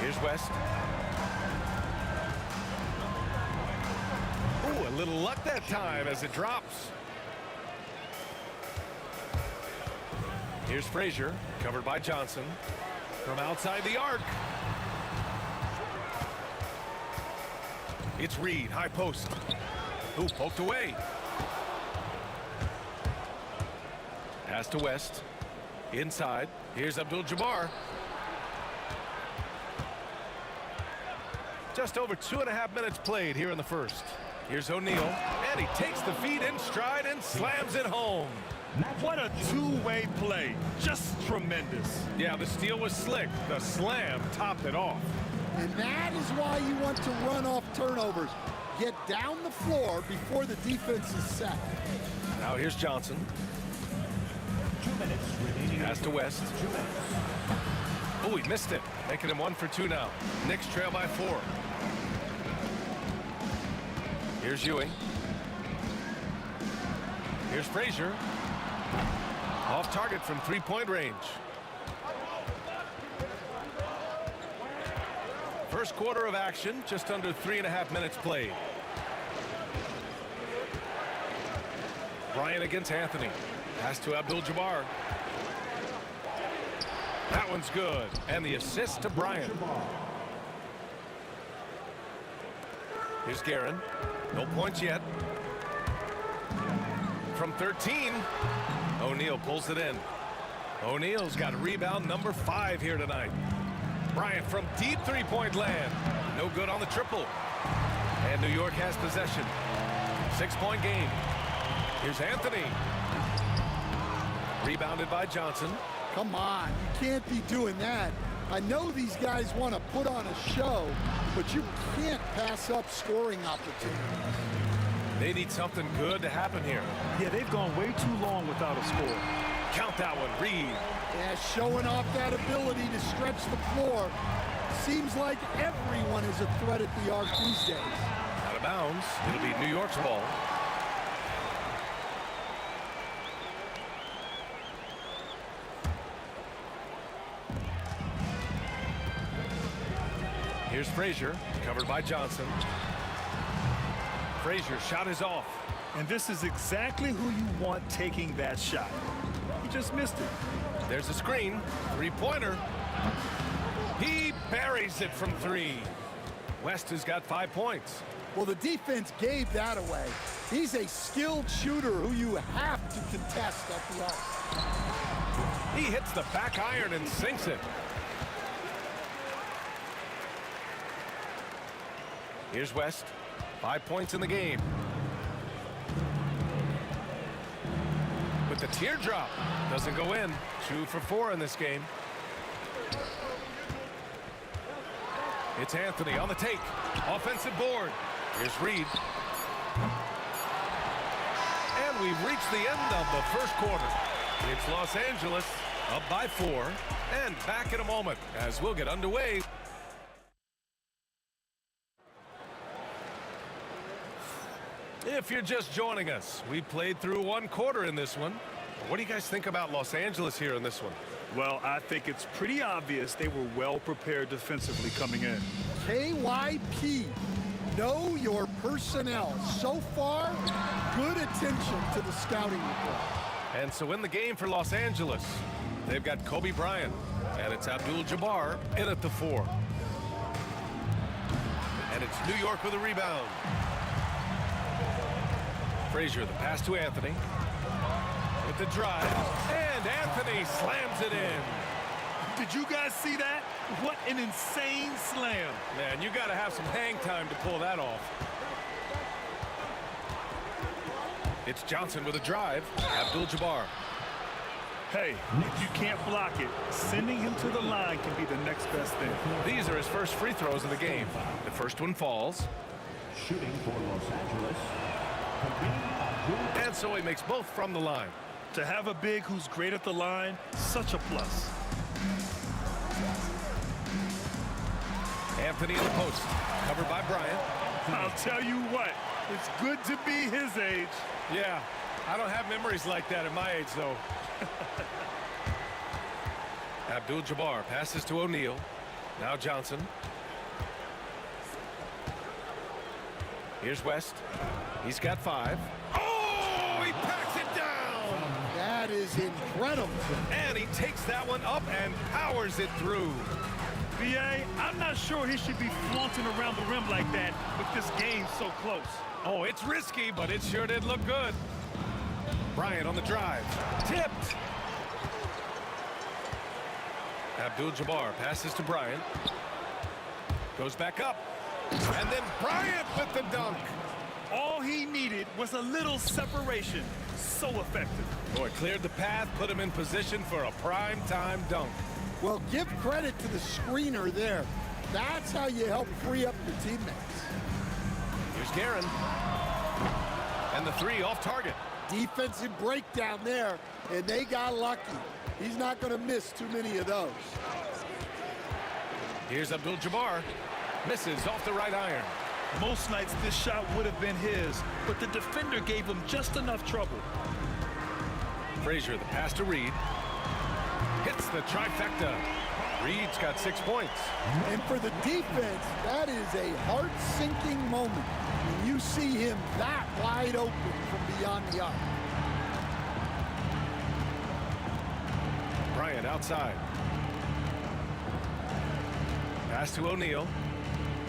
[SPEAKER 9] Here's West. Ooh, a little luck that time as it drops. Here's Frazier, covered by Johnson. From outside the arc. It's Reed, high post. Ooh, poked away. Pass to West. Inside. Here's Abdul-Jabbar. Just over 2.5 minutes played here in the first. Here's O'Neal, and he takes the feed in stride and slams it home.
[SPEAKER 10] What a two-way play. Just tremendous.
[SPEAKER 9] Yeah, the steal was slick. The slam topped it off.
[SPEAKER 11] And that is why you want to run off turnovers. Get down the floor before the defense is set.
[SPEAKER 9] Now here's Johnson.
[SPEAKER 7] 2 minutes remaining.
[SPEAKER 9] Pass to West.
[SPEAKER 7] 2 minutes.
[SPEAKER 9] Oh, he missed it. Making him 1 for 2 now. Knicks trail by 4. Here's Ewing. Here's Frazier. Off target from three-point range. First quarter of action, just under 3.5 minutes played. Bryant against Anthony. Pass to Abdul-Jabbar. That one's good. And the assist to Bryant. Here's Guerin. No points yet. From 13, O'Neal pulls it in. O'Neal's got rebound number 5 here tonight. Bryant from deep three-point land. No good on the triple. And New York has possession. 6-point game. Here's Anthony. Rebounded by Johnson.
[SPEAKER 11] Come on, you can't be doing that. I know these guys want to put on a show, but you can't pass up scoring opportunities.
[SPEAKER 9] They need something good to happen here.
[SPEAKER 10] Yeah, they've gone way too long without a score.
[SPEAKER 9] Count that one, Reed.
[SPEAKER 11] Yeah, showing off that ability to stretch the floor. Seems like everyone is a threat at the arc these days.
[SPEAKER 9] Out of bounds. It'll be New York's ball. Here's Frazier, covered by Johnson. Frazier shot is off.
[SPEAKER 10] And this is exactly who you want taking that shot. He just missed it.
[SPEAKER 9] There's a screen. Three-pointer. He buries it from 3. West has got 5 points.
[SPEAKER 11] Well, the defense gave that away. He's a skilled shooter who you have to contest at the arc.
[SPEAKER 9] He hits the back iron and sinks it. Here's West. 5 points in the game. But the teardrop doesn't go in. 2 for 4 in this game. It's Anthony on the take. Offensive board. Here's Reed. And we've reached the end of the first quarter. It's Los Angeles up by 4. And back in a moment as we'll get underway. If you're just joining us, we played through 1 quarter in this one. What do you guys think about Los Angeles here in this one?
[SPEAKER 10] Well, I think it's pretty obvious they were well prepared defensively coming in.
[SPEAKER 11] KYP, know your personnel. So far, good attention to the scouting report.
[SPEAKER 9] And so in the game for Los Angeles, they've got Kobe Bryant, and it's Abdul-Jabbar in at the 4. And And it's New York with a rebound. Frazier, the pass to Anthony. With the drive. And Anthony slams it in.
[SPEAKER 10] Did you guys see that? What an insane slam.
[SPEAKER 9] Man, you got to have some hang time to pull that off. It's Johnson with a drive. Abdul-Jabbar.
[SPEAKER 10] Hey, if you can't block it, sending him to the line can be the next best thing.
[SPEAKER 9] These are his first free throws of the game. The first one falls.
[SPEAKER 7] Shooting for Los Angeles.
[SPEAKER 9] And so he makes both from the line.
[SPEAKER 10] To have a big who's great at the line, such a plus.
[SPEAKER 9] Anthony in the post, covered by Bryant.
[SPEAKER 10] I'll tell you what, it's good to be his age.
[SPEAKER 9] Yeah, I don't have memories like that at my age, though. Abdul-Jabbar passes to O'Neal. Now Johnson. Here's West. He's got 5. Oh, he packs it down!
[SPEAKER 11] That is incredible.
[SPEAKER 9] And he takes that one up and powers it through.
[SPEAKER 10] B.A., I'm not sure he should be flaunting around the rim like that with this game so close.
[SPEAKER 9] Oh, it's risky, but it sure did look good. Bryant on the drive. Tipped. Abdul-Jabbar passes to Bryant. Goes back up. And then Bryant with the dunk.
[SPEAKER 10] All he needed was a little separation. So effective.
[SPEAKER 9] Boy, cleared the path, put him in position for a prime-time dunk.
[SPEAKER 11] Well, give credit to the screener there. That's how you help free up your teammates.
[SPEAKER 9] Here's Guerin. And the 3 off target.
[SPEAKER 11] Defensive breakdown there, and they got lucky. He's not going to miss too many of those.
[SPEAKER 9] Here's Abdul-Jabbar. Misses off the right iron.
[SPEAKER 10] Most nights this shot would have been his, but the defender gave him just enough trouble.
[SPEAKER 9] Frazier, the pass to Reed. Hits the trifecta. Reed's got 6 points.
[SPEAKER 11] And for the defense, that is a heart-sinking moment when you see him that wide open from beyond the arc.
[SPEAKER 9] Bryant outside. Pass to O'Neal.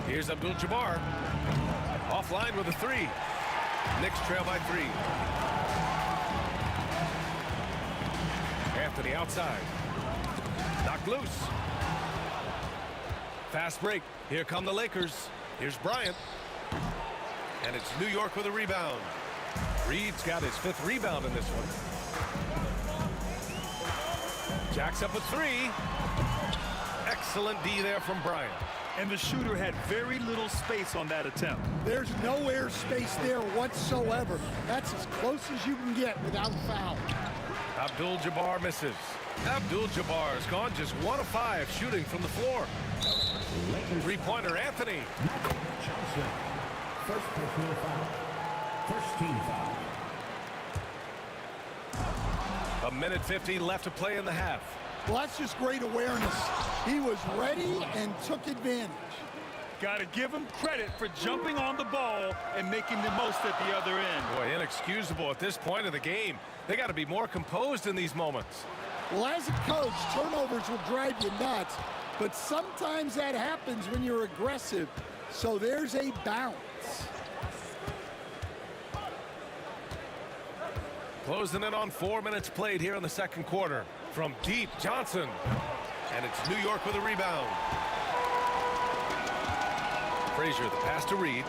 [SPEAKER 9] Here's Abdul-Jabbar. Offline with a 3. Knicks trail by 3. Anthony outside. Knocked loose. Fast break. Here come the Lakers. Here's Bryant. And it's New York with a rebound. Reed's got his 5th rebound in this one. Jacks up a 3. Excellent D there from Bryant.
[SPEAKER 10] And the shooter had very little space on that attempt.
[SPEAKER 11] There's no air space there whatsoever. That's as close as you can get without foul.
[SPEAKER 9] Abdul-Jabbar misses. Abdul-Jabbar's gone just 1 of 5 shooting from the floor. 3-pointer Anthony.
[SPEAKER 7] Johnson. First personal foul. First team foul.
[SPEAKER 9] 1:50 left to play in the half.
[SPEAKER 11] Well, that's just great awareness. He was ready and took advantage.
[SPEAKER 10] Got to give him credit for jumping on the ball and making the most at the other end.
[SPEAKER 9] Boy, inexcusable at this point of the game. They got to be more composed in these moments.
[SPEAKER 11] Well, as a coach, turnovers will drive you nuts, but sometimes that happens when you're aggressive. So there's a bounce.
[SPEAKER 9] Closing in on 4 minutes played here in the second quarter. From deep, Johnson. And it's New York with a rebound. Frazier, the pass to Reed.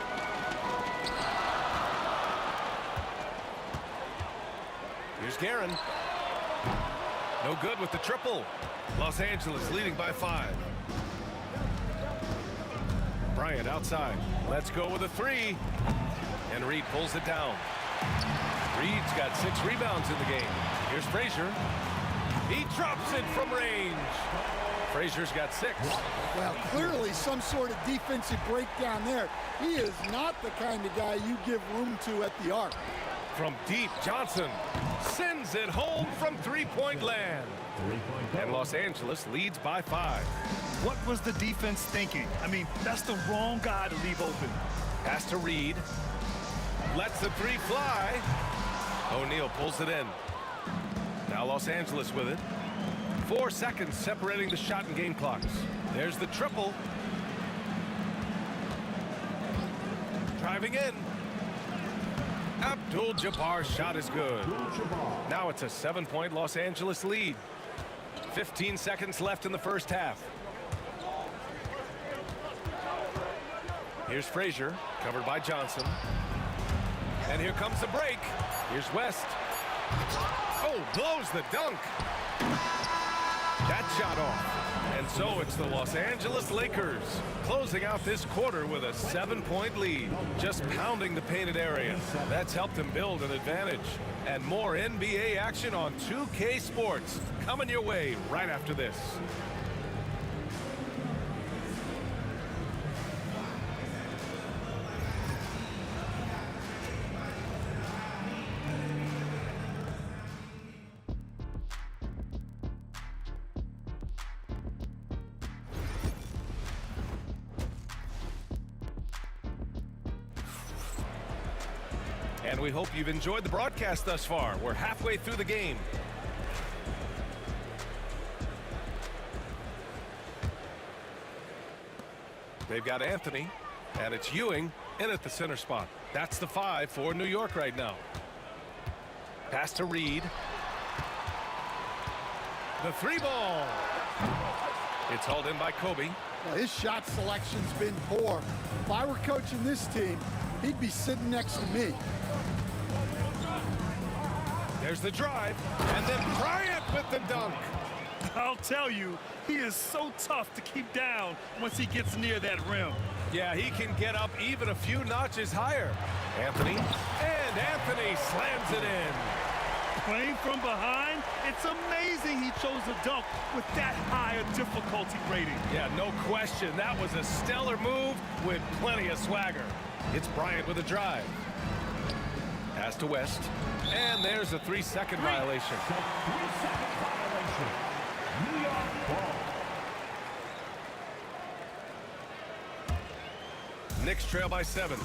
[SPEAKER 9] Here's Guerin. No good with the triple. Los Angeles leading by 5. Bryant outside. Let's go with a 3. And Reed pulls it down. Reed's got 6 rebounds in the game. Here's Frazier. He drops it from range. Frazier's got 6.
[SPEAKER 11] Well, clearly some sort of defensive breakdown there. He is not the kind of guy you give room to at the arc.
[SPEAKER 9] From deep, Johnson sends it home from 3-point land. And Los Angeles leads by 5.
[SPEAKER 10] What was the defense thinking? I mean, that's the wrong guy to leave open.
[SPEAKER 9] Pass to Reed. Lets the 3 fly. O'Neal pulls it in. Now Los Angeles with it. 4 seconds separating the shot and game clocks. There's the triple. driving in. Abdul-Jabbar's shot is good. Now it's a 7-point Los Angeles lead. 15 seconds left in the first half. Here's Frazier, covered by Johnson. And here comes the break. Here's West. Oh, blows the dunk. That shot off. And so it's the Los Angeles Lakers closing out this quarter with a 7-point lead, just pounding the painted area. That's helped them build an advantage. And more NBA action on 2K Sports coming your way right after this. And we hope you've enjoyed the broadcast thus far. We're halfway through the game. They've got Anthony, and it's Ewing in at the center spot. That's the 5 for New York right now. Pass to Reed. The 3 ball. It's hauled in by Kobe.
[SPEAKER 11] Well, his shot selection's been poor. If I were coaching this team, he'd be sitting next to me.
[SPEAKER 9] There's the drive, and then Bryant with the dunk.
[SPEAKER 10] I'll tell you, he is so tough to keep down once he gets near that rim.
[SPEAKER 9] Yeah, he can get up even a few notches higher. Anthony, and Anthony slams it in.
[SPEAKER 10] Playing from behind, it's amazing he chose a dunk with that high a difficulty rating.
[SPEAKER 9] Yeah, no question. That was a stellar move with plenty of swagger. It's Bryant with a drive. Pass to West. And there's a 3-second violation.
[SPEAKER 7] 3-second violation. New York ball.
[SPEAKER 9] Knicks trail by 7.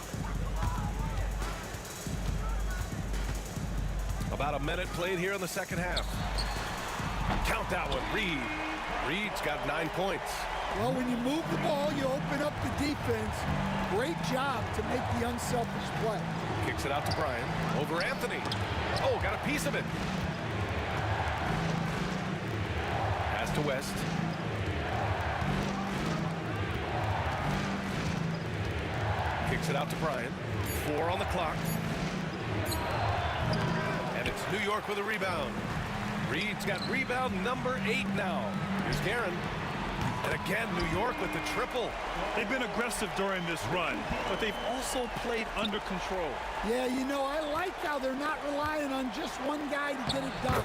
[SPEAKER 9] About a minute played here in the second half. Count that one, Reed. Reed's got 9 points.
[SPEAKER 11] Well, when you move the ball, you open up the defense. Great job to make the unselfish play.
[SPEAKER 9] Kicks it out to Brian. Over Anthony. Oh, got a piece of it. Pass to West. Kicks it out to Brian. 4 on the clock. And it's New York with a rebound. Reed's got rebound number 8 now. Here's Guerin. And again, New York with the triple.
[SPEAKER 10] They've been aggressive during this run, but they've also played under control.
[SPEAKER 11] Yeah, you know, I like how they're not relying on just one guy to get it done.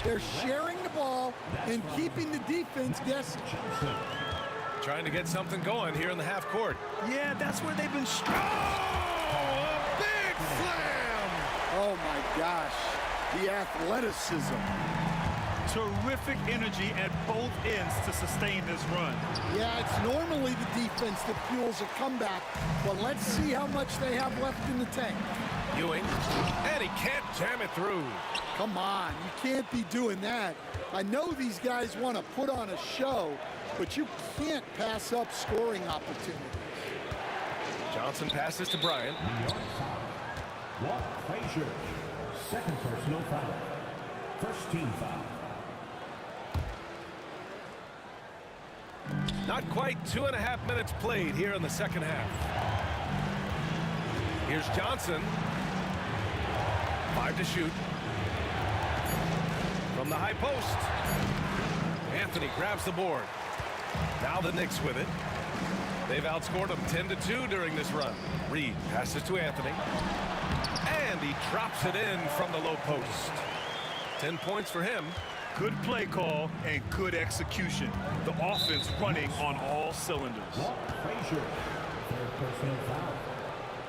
[SPEAKER 11] They're sharing the ball and keeping the defense guessing.
[SPEAKER 9] Trying to get something going here in the half court.
[SPEAKER 10] Yeah, that's where they've been strong.
[SPEAKER 9] Oh, a big slam!
[SPEAKER 11] Oh my gosh, the athleticism.
[SPEAKER 10] Terrific energy at both ends to sustain this run.
[SPEAKER 11] Yeah, it's normally the defense that fuels a comeback, but let's see how much they have left in the tank.
[SPEAKER 9] Ewing, and he can't jam it through.
[SPEAKER 11] Come on, you can't be doing that. I know these guys want to put on a show, but you can't pass up scoring opportunities.
[SPEAKER 9] Johnson passes to Bryant.
[SPEAKER 7] New York foul. Walt Frazier. Second personal foul. First team foul.
[SPEAKER 9] Not quite 2.5 minutes played here in the second half. Here's Johnson. 5 to shoot. From the high post. Anthony grabs the board. Now the Knicks with it. They've outscored them 10-2 during this run. Reed passes to Anthony. And he drops it in from the low post. 10 points for him.
[SPEAKER 10] Good play call and good execution. The offense running on all cylinders.
[SPEAKER 7] Walt Frazier. Third personal foul.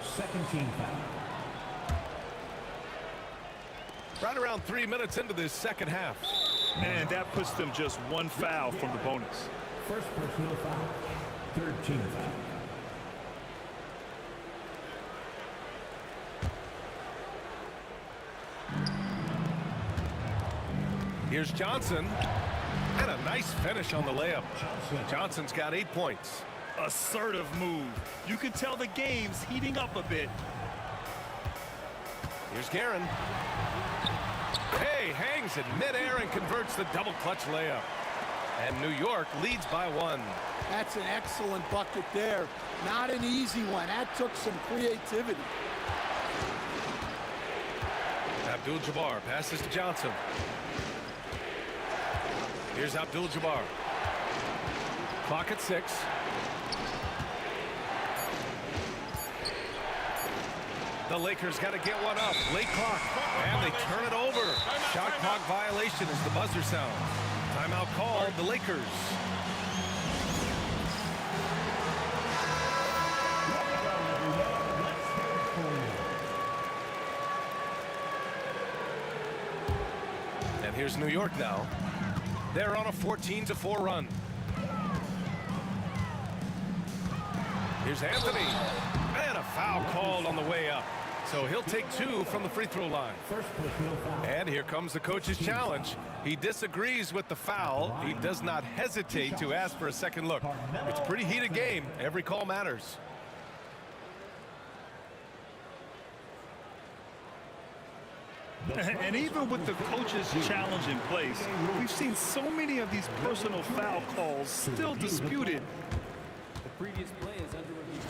[SPEAKER 7] Second team foul.
[SPEAKER 9] Right around 3 minutes into this second half.
[SPEAKER 10] And that puts them just one foul from the bonus.
[SPEAKER 7] First personal foul. Third team foul.
[SPEAKER 9] Here's Johnson. And a nice finish on the layup. Johnson's got 8 points.
[SPEAKER 10] assertive move. You can tell the game's heating up a bit.
[SPEAKER 9] Here's Guerin. Hey, hangs in midair and converts the double clutch layup. And New York leads by 1.
[SPEAKER 11] That's an excellent bucket there. Not an easy one. That took some creativity.
[SPEAKER 9] Abdul-Jabbar passes to Johnson. Here's Abdul-Jabbar. Clock at 6. The Lakers got to get one up. Late clock. And they turn it over. Shot clock violation as the buzzer sounds. Timeout called. The Lakers. And here's New York now. They're on a 14-4 run. Here's Anthony. And a foul called on the way up. So he'll take 2 from the free throw line. And here comes the coach's challenge. He disagrees with the foul. He does not hesitate to ask for a second look. It's a pretty heated game. Every call matters.
[SPEAKER 10] And even with the coach's challenge in place, we've seen so many of these personal foul calls still disputed.
[SPEAKER 12] The previous play is under review.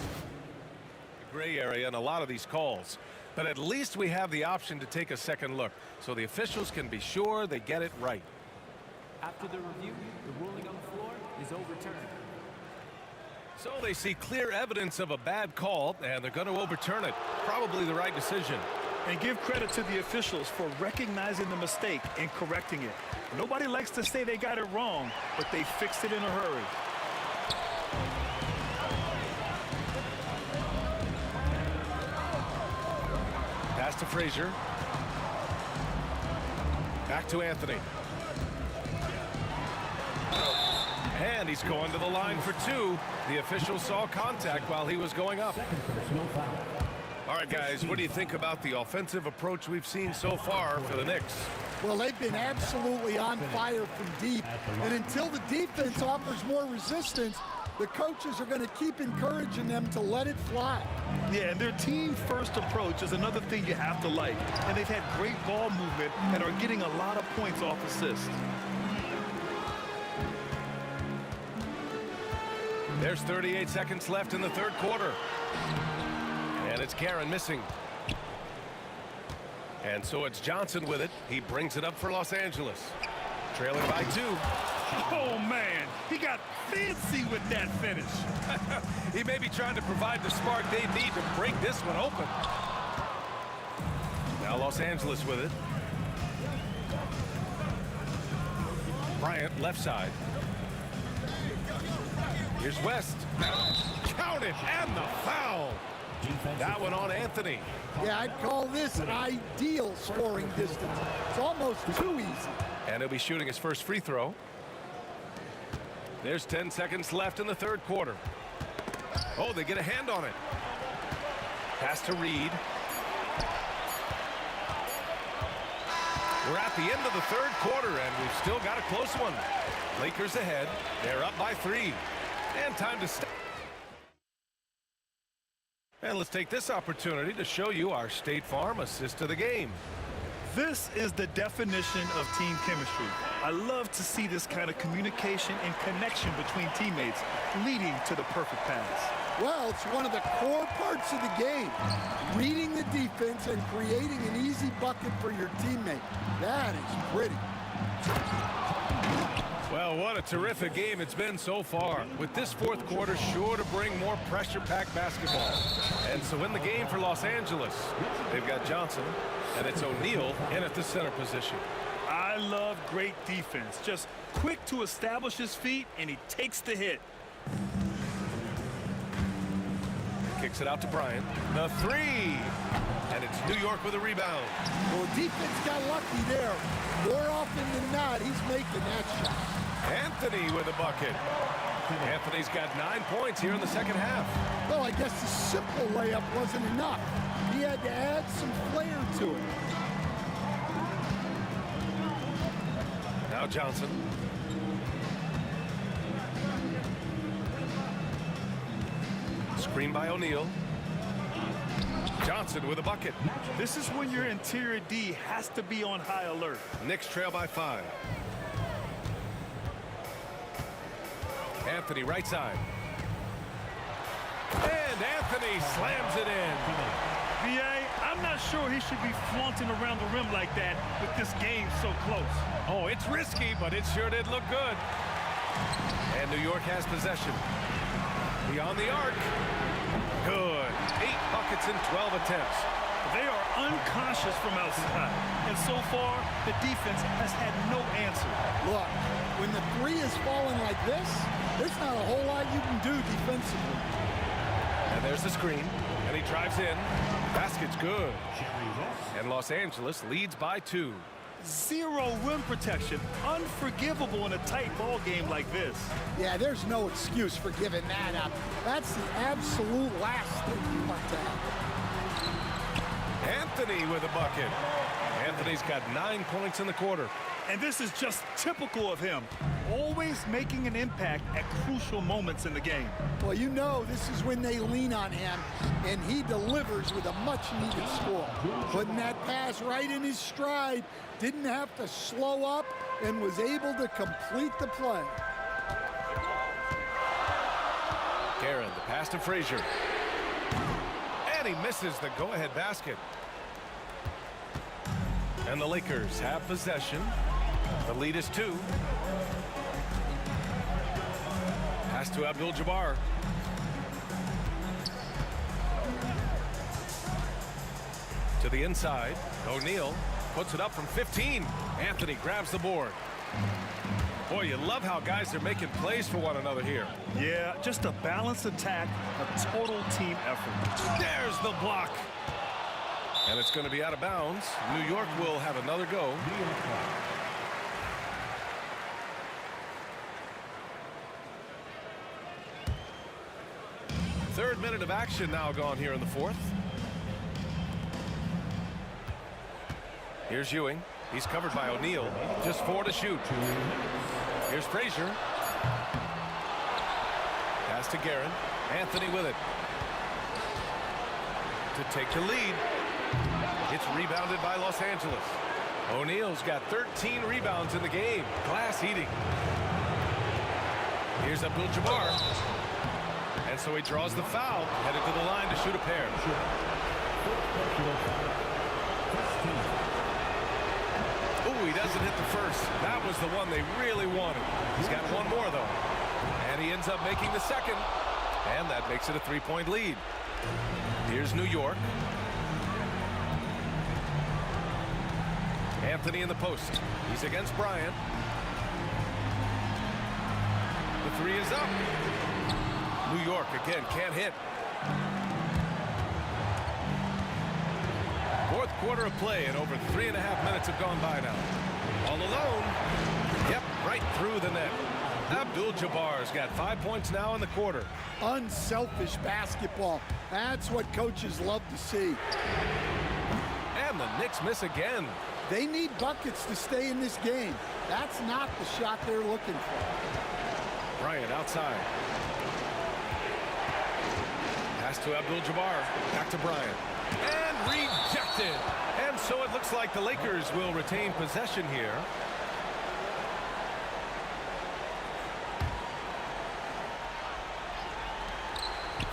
[SPEAKER 9] Gray area in a lot of these calls, but at least we have the option to take a second look so the officials can be sure they get it right.
[SPEAKER 12] After the review, the ruling on the floor is overturned.
[SPEAKER 9] So they see clear evidence of a bad call and they're going to overturn it. Probably the right decision.
[SPEAKER 10] And give credit to the officials for recognizing the mistake and correcting it. Nobody likes to say they got it wrong, but they fixed it in a hurry.
[SPEAKER 9] Pass to Frazier. Back to Anthony. And he's going to the line for 2. The official saw contact while he was going up. All right, guys, what do you think about the offensive approach we've seen so far for the Knicks?
[SPEAKER 11] Well, they've been absolutely on fire from deep. And until the defense offers more resistance, the coaches are going to keep encouraging them to let it fly.
[SPEAKER 10] Yeah, and their team-first approach is another thing you have to like. And they've had great ball movement and are getting a lot of points off assists.
[SPEAKER 9] There's 38 seconds left in the third quarter. And it's Guerin missing. And so it's Johnson with it. He brings it up for Los Angeles. Trailing by 2.
[SPEAKER 10] Oh, man. He got fancy with that finish.
[SPEAKER 9] He may be trying to provide the spark they need to break this one open. Now Los Angeles with it. Bryant left side. Here's West. Count it, and the foul. That one on Anthony.
[SPEAKER 11] Yeah, I'd call this an ideal scoring distance. It's almost too easy.
[SPEAKER 9] And he'll be shooting his first free throw. There's 10 seconds left in the third quarter. Oh, they get a hand on it. Pass to Reed. We're at the end of the third quarter, and we've still got a close one. Lakers ahead. They're up by 3. And time to stop. And let's take this opportunity to show you our State Farm assist of the game.
[SPEAKER 10] This is the definition of team chemistry. I love to see this kind of communication and connection between teammates leading to the perfect pass.
[SPEAKER 11] Well, it's one of the core parts of the game. Reading the defense and creating an easy bucket for your teammate. That is pretty.
[SPEAKER 9] Well, what a terrific game it's been so far. With this fourth quarter sure to bring more pressure-packed basketball. And so in the game for Los Angeles, they've got Johnson, and it's O'Neal in at the center position.
[SPEAKER 10] I love great defense. Just quick to establish his feet, and he takes the hit.
[SPEAKER 9] Kicks it out to Bryant. The 3. And it's New York with a rebound.
[SPEAKER 11] Well, defense got lucky there. More often than not, he's making that shot.
[SPEAKER 9] Anthony with a bucket. Anthony's got 9 points here in the second half.
[SPEAKER 11] Well, I guess the simple layup wasn't enough. He had to add some flair to it.
[SPEAKER 9] Now Johnson. Screen by O'Neal. Johnson with a bucket.
[SPEAKER 10] This is when your interior D has to be on high alert.
[SPEAKER 9] Knicks trail by 5. Anthony right side. And Anthony slams it in.
[SPEAKER 10] VA, I'm not sure he should be flaunting around the rim like that with this game so close.
[SPEAKER 9] Oh, it's risky, but it sure did look good. And New York has possession. Beyond the arc. Good. 8 buckets in 12 attempts.
[SPEAKER 10] They are unconscious from outside. And so far, the defense has had no answer.
[SPEAKER 11] Look, when the three is falling like this, there's not a whole lot you can do defensively.
[SPEAKER 9] And there's the screen. And he drives in. Basket's good. And Los Angeles leads by 2.
[SPEAKER 10] Zero rim protection. Unforgivable in a tight ball game like this.
[SPEAKER 11] Yeah, there's no excuse for giving that up. That's the absolute last thing you want to have.
[SPEAKER 9] Anthony with a bucket. Anthony's got 9 points in the quarter.
[SPEAKER 10] And this is just typical of him. Always making an impact at crucial moments in the game.
[SPEAKER 11] Well, you know this is when they lean on him, and he delivers with a much-needed score. Putting that pass right in his stride, didn't have to slow up, and was able to complete the play.
[SPEAKER 9] Guerin, the pass to Frazier. And he misses the go-ahead basket. And the Lakers have possession. The lead is 2. Pass to Abdul-Jabbar. To the inside. O'Neal puts it up from 15. Anthony grabs the board. Boy, you love how guys are making plays for one another here.
[SPEAKER 10] Yeah, just a balanced attack, a total team effort.
[SPEAKER 9] There's the block. And it's going to be out of bounds. New York will have another go. Third minute of action now gone here in the 4th. Here's Ewing. He's covered by O'Neal. Just 4 to shoot. Here's Frazier. Pass to Guerin. Anthony with it. To take the lead. It's rebounded by Los Angeles. O'Neal's got 13 rebounds in the game. Glass eating. Here's Abdul-Jabbar. And so he draws the foul, headed to the line to shoot a pair. Ooh, he doesn't hit the first. That was the one they really wanted. He's got one more, though. And he ends up making the second. And that makes it a 3-point lead. Here's New York. Anthony in the post. He's against Bryant. The 3 is up. New York again can't hit. 4th quarter of play, and over 3.5 minutes have gone by now. All alone. Yep, right through the net. Abdul-Jabbar's got 5 points now in the quarter.
[SPEAKER 11] Unselfish basketball. That's what coaches love to see.
[SPEAKER 9] And the Knicks miss again.
[SPEAKER 11] They need buckets to stay in this game. That's not the shot they're looking for.
[SPEAKER 9] Bryant outside. Pass to Abdul-Jabbar. Back to Bryant. And rejected. And so it looks like the Lakers will retain possession here.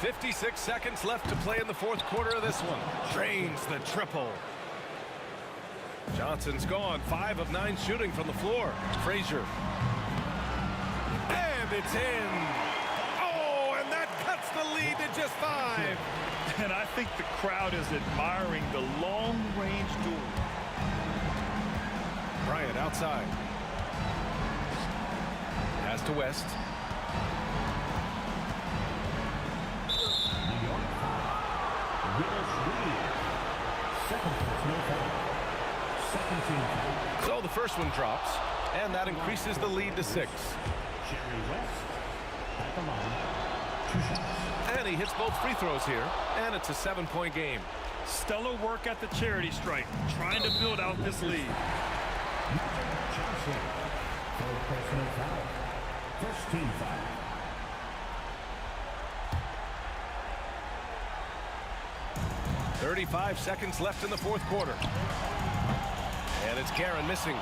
[SPEAKER 9] .56 seconds left to play in the 4th quarter of this one. Drains the triple. Johnson's gone. 5 of 9 shooting from the floor. Frazier. And it's in. Oh, and that cuts the lead to just 5.
[SPEAKER 10] And I think the crowd is admiring the long-range duel.
[SPEAKER 9] Bryant outside. Pass to West. So the first one drops, and that increases the lead to 6. And he hits both free throws here, and it's a 7-point game.
[SPEAKER 10] Stellar work at the charity stripe, trying to build out this lead.
[SPEAKER 7] First team foul.
[SPEAKER 9] 35 seconds left in the fourth quarter. And it's Guerin missing.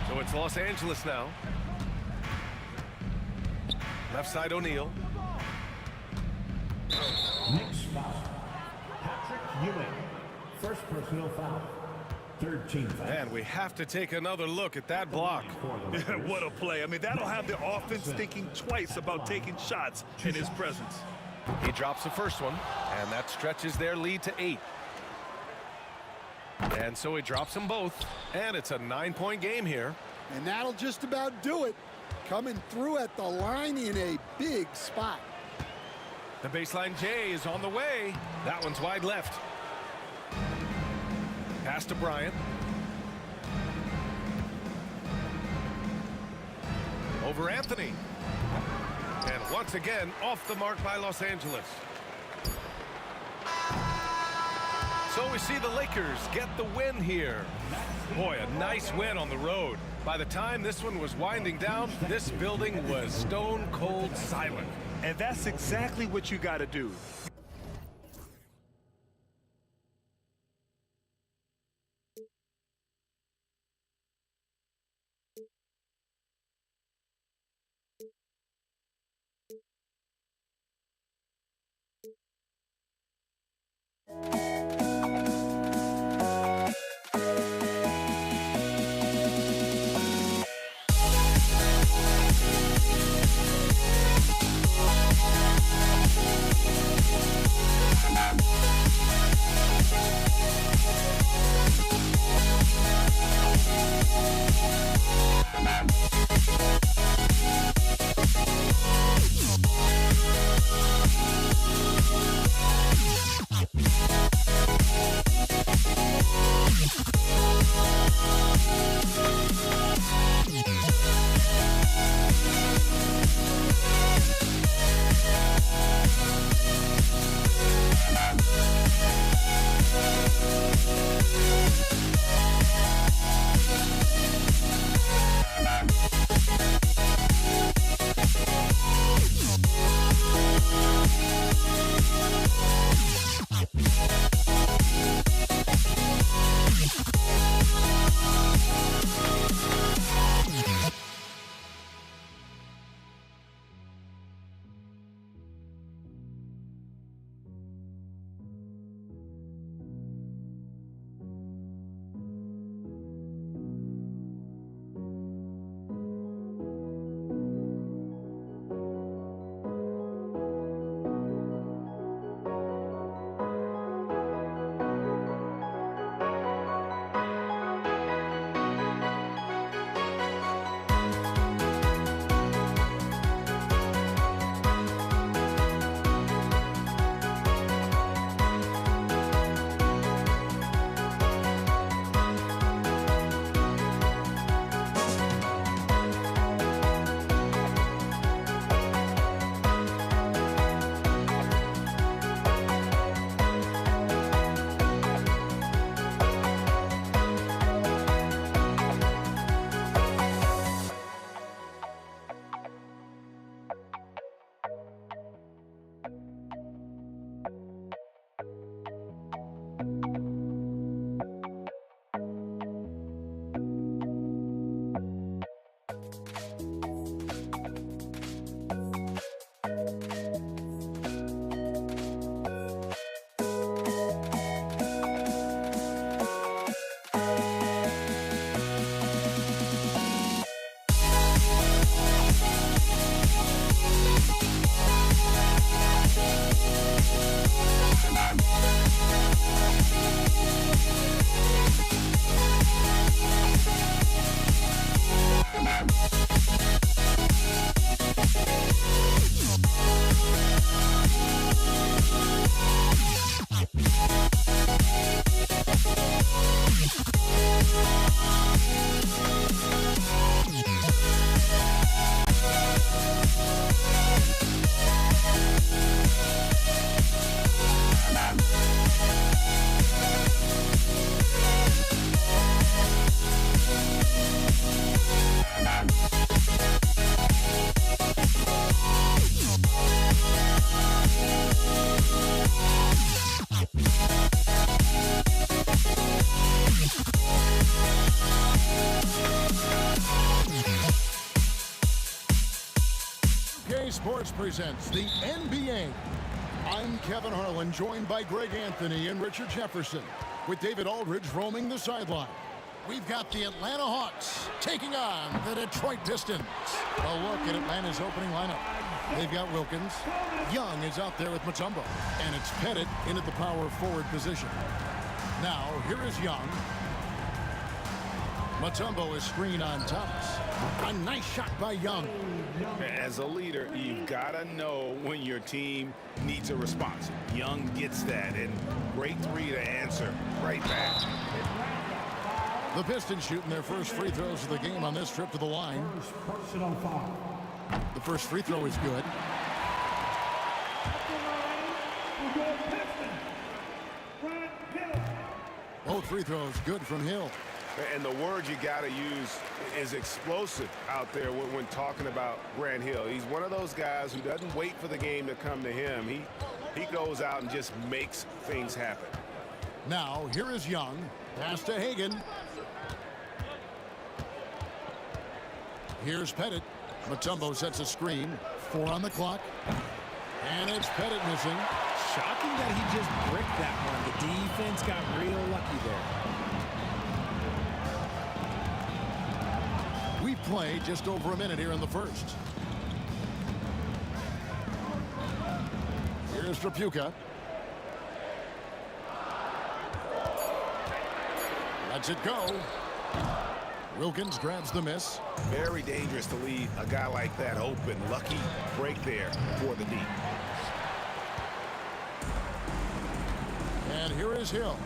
[SPEAKER 9] So it's Los Angeles now. Left side O'Neal.
[SPEAKER 7] Next foul. Patrick Ewing. First personal foul. Third team foul.
[SPEAKER 9] And we have to take another look at that block.
[SPEAKER 10] Yeah, what a play. I mean, that'll have the offense thinking twice about taking shots in his presence.
[SPEAKER 9] He drops the first one, and that stretches their lead to 8. And so he drops them both, and it's a 9-point game here.
[SPEAKER 11] And that'll just about do it. Coming through at the line in a big spot.
[SPEAKER 9] The baseline J is on the way. That one's wide left. Pass to Bryant. Over Anthony. And once again, off the mark by Los Angeles. So we see the Lakers get the win here. Boy, a nice win on the road. By the time this one was winding down, this building was stone cold silent.
[SPEAKER 10] And that's exactly what you got to do.
[SPEAKER 3] Sports presents the NBA. I'm Kevin Harlan, joined by Greg Anthony and Richard Jefferson, with David Aldridge roaming the sideline. We've got the Atlanta Hawks taking on the Detroit Pistons. A look at Atlanta's opening lineup. They've got Wilkins. Young is out there with Mutombo. And it's Pettit in at the power forward position. Now, here is Young. Mutombo is screen on Thomas. A nice shot by Young.
[SPEAKER 4] As a leader, you've got to know when your team needs a response. Young gets that, and great three to answer right back.
[SPEAKER 3] The Pistons shooting their first free throws of the game on this trip to the line.
[SPEAKER 7] Personal foul.
[SPEAKER 3] The first free throw is good. Both free throws good from Hill.
[SPEAKER 4] And the word you got to use is explosive out there when talking about Grant Hill. He's one of those guys who doesn't wait for the game to come to him. He goes out and just makes things happen.
[SPEAKER 3] Now, here is Young. Pass to Hagan. Here's Pettit. Mutombo sets a screen. 4 on the clock. And it's Pettit missing.
[SPEAKER 13] Shocking that he just bricked that one. The defense got real lucky there.
[SPEAKER 3] We play just over a minute here in the first. Here's Trapuka. Lets it go. Wilkins grabs the miss.
[SPEAKER 4] Very dangerous to leave a guy like that open. Lucky break there for the deep.
[SPEAKER 3] And here is Hill.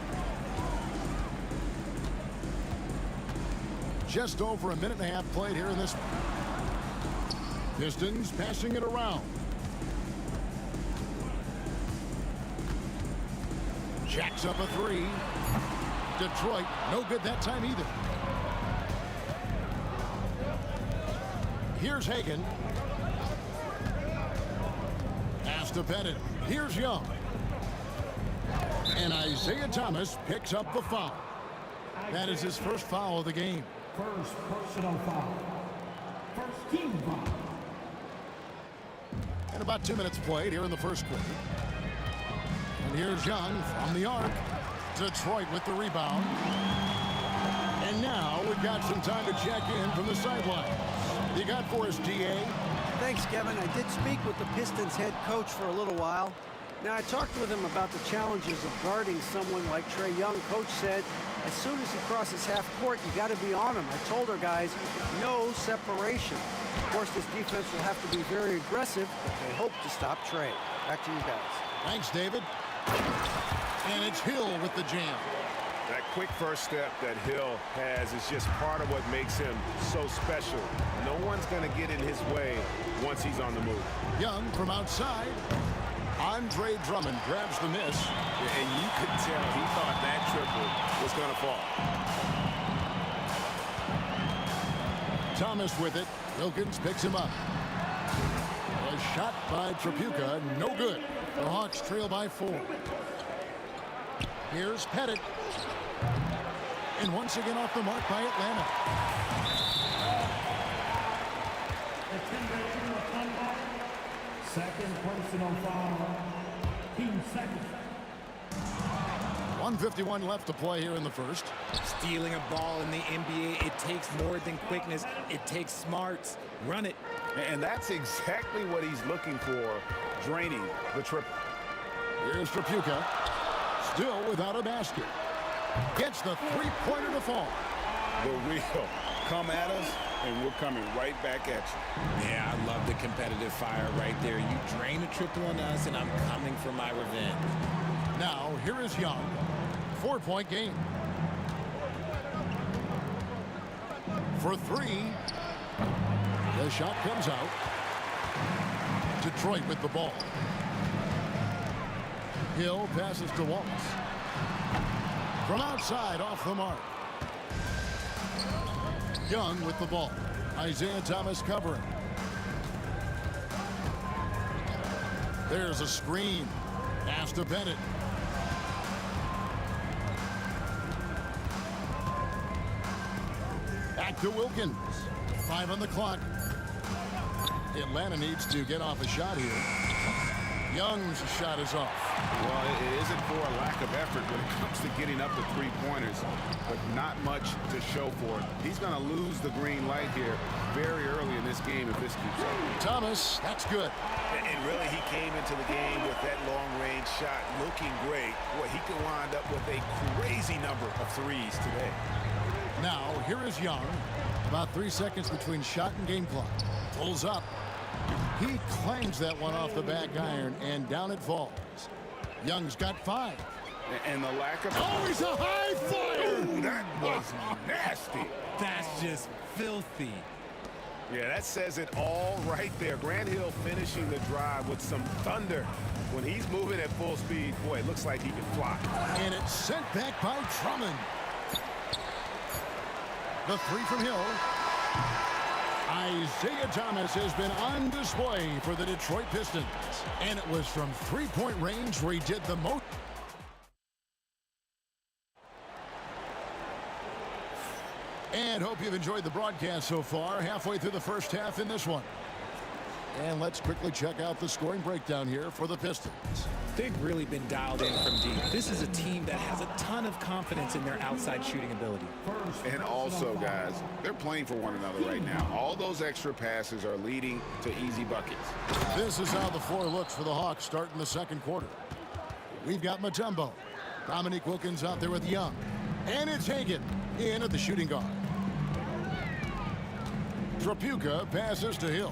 [SPEAKER 3] Just over a minute and a half played here in this. Pistons passing it around. Jacks up a three. Detroit, no good that time either. Here's Hagan. Pass to Pettit. Here's Young. And Isaiah Thomas picks up the foul. That is his first foul of the game.
[SPEAKER 7] First personal foul. First team foul.
[SPEAKER 3] And about 2 minutes played here in the first quarter. And here's Young from the arc. Detroit with the rebound. And now we've got some time to check in from the sideline. You got for us, DA?
[SPEAKER 6] Thanks, Kevin. I did speak with the Pistons head coach for a little while. Now, I talked with him about the challenges of guarding someone like Trae Young. Coach said, as soon as he crosses half court, you got to be on him. I told our guys, no separation. Of course, this defense will have to be very aggressive, but they hope to stop Trae. Back to you guys.
[SPEAKER 3] Thanks, David. And it's Hill with the jam.
[SPEAKER 4] That quick first step that Hill has is just part of what makes him so special. No one's going to get in his way once he's on the move.
[SPEAKER 3] Young from outside. Andre Drummond grabs the miss.
[SPEAKER 4] And you could tell he thought that triple was going to fall.
[SPEAKER 3] Thomas with it. Wilkins picks him up. A shot by Trapuka, no good. The Hawks trail by 4. Here's Pettit. And once again off the mark by Atlanta.
[SPEAKER 7] Second personal foul. Team second.
[SPEAKER 3] 1:51 left to play here in the first.
[SPEAKER 13] Stealing a ball in the NBA, it takes more than quickness. It takes smarts. Run it.
[SPEAKER 4] And that's exactly what he's looking for, draining the triple.
[SPEAKER 3] Here's Trapuka. Still without a basket. Gets the three-pointer to fall.
[SPEAKER 4] The real come at us, and we're coming right back at you.
[SPEAKER 13] Yeah, I love the competitive fire right there. You drain a triple on us, and I'm coming for my revenge.
[SPEAKER 3] Now, here is Young. 4-point game. For 3. The shot comes out. Detroit with the ball. Hill passes to Wallace. From outside, off the mark. Young with the ball. Isaiah Thomas covering. There's a screen. Pass to Bennett. Back to Wilkins. 5 on the clock. Atlanta needs to get off a shot here. Young's shot is off.
[SPEAKER 4] Well, it isn't for a lack of effort when it comes to getting up to three-pointers, but not much to show for it. He's going to lose the green light here very early in this game if this keeps up.
[SPEAKER 3] Thomas, that's good.
[SPEAKER 4] And really, he came into the game with that long-range shot looking great. Boy, he can wind up with a crazy number of threes today.
[SPEAKER 3] Now, here is Young. About 3 seconds between shot and game clock. Pulls up. He clangs that one off the back iron, and down it falls. Young's got 5.
[SPEAKER 4] And the lack of...
[SPEAKER 3] Oh, he's a high flyer!
[SPEAKER 4] Ooh, that was nasty.
[SPEAKER 13] That's just filthy.
[SPEAKER 4] Yeah, that says it all right there. Grant Hill finishing the drive with some thunder. When he's moving at full speed, boy, it looks like he can fly.
[SPEAKER 3] And it's sent back by Drummond. The 3 from Hill. Isaiah Thomas has been on display for the Detroit Pistons. And it was from three-point range where he did the most. And hope you've enjoyed the broadcast so far. Halfway through the first half in this one. And let's quickly check out the scoring breakdown here for the Pistons.
[SPEAKER 13] They've really been dialed in from deep. This is a team that has a ton of confidence in their outside shooting ability.
[SPEAKER 4] And also, guys, they're playing for one another right now. All those extra passes are leading to easy buckets.
[SPEAKER 3] This is how the floor looks for the Hawks starting the second quarter. We've got Mutombo. Dominique Wilkins out there with Young. And it's Hagan in at the shooting guard. Trapuka passes to Hill.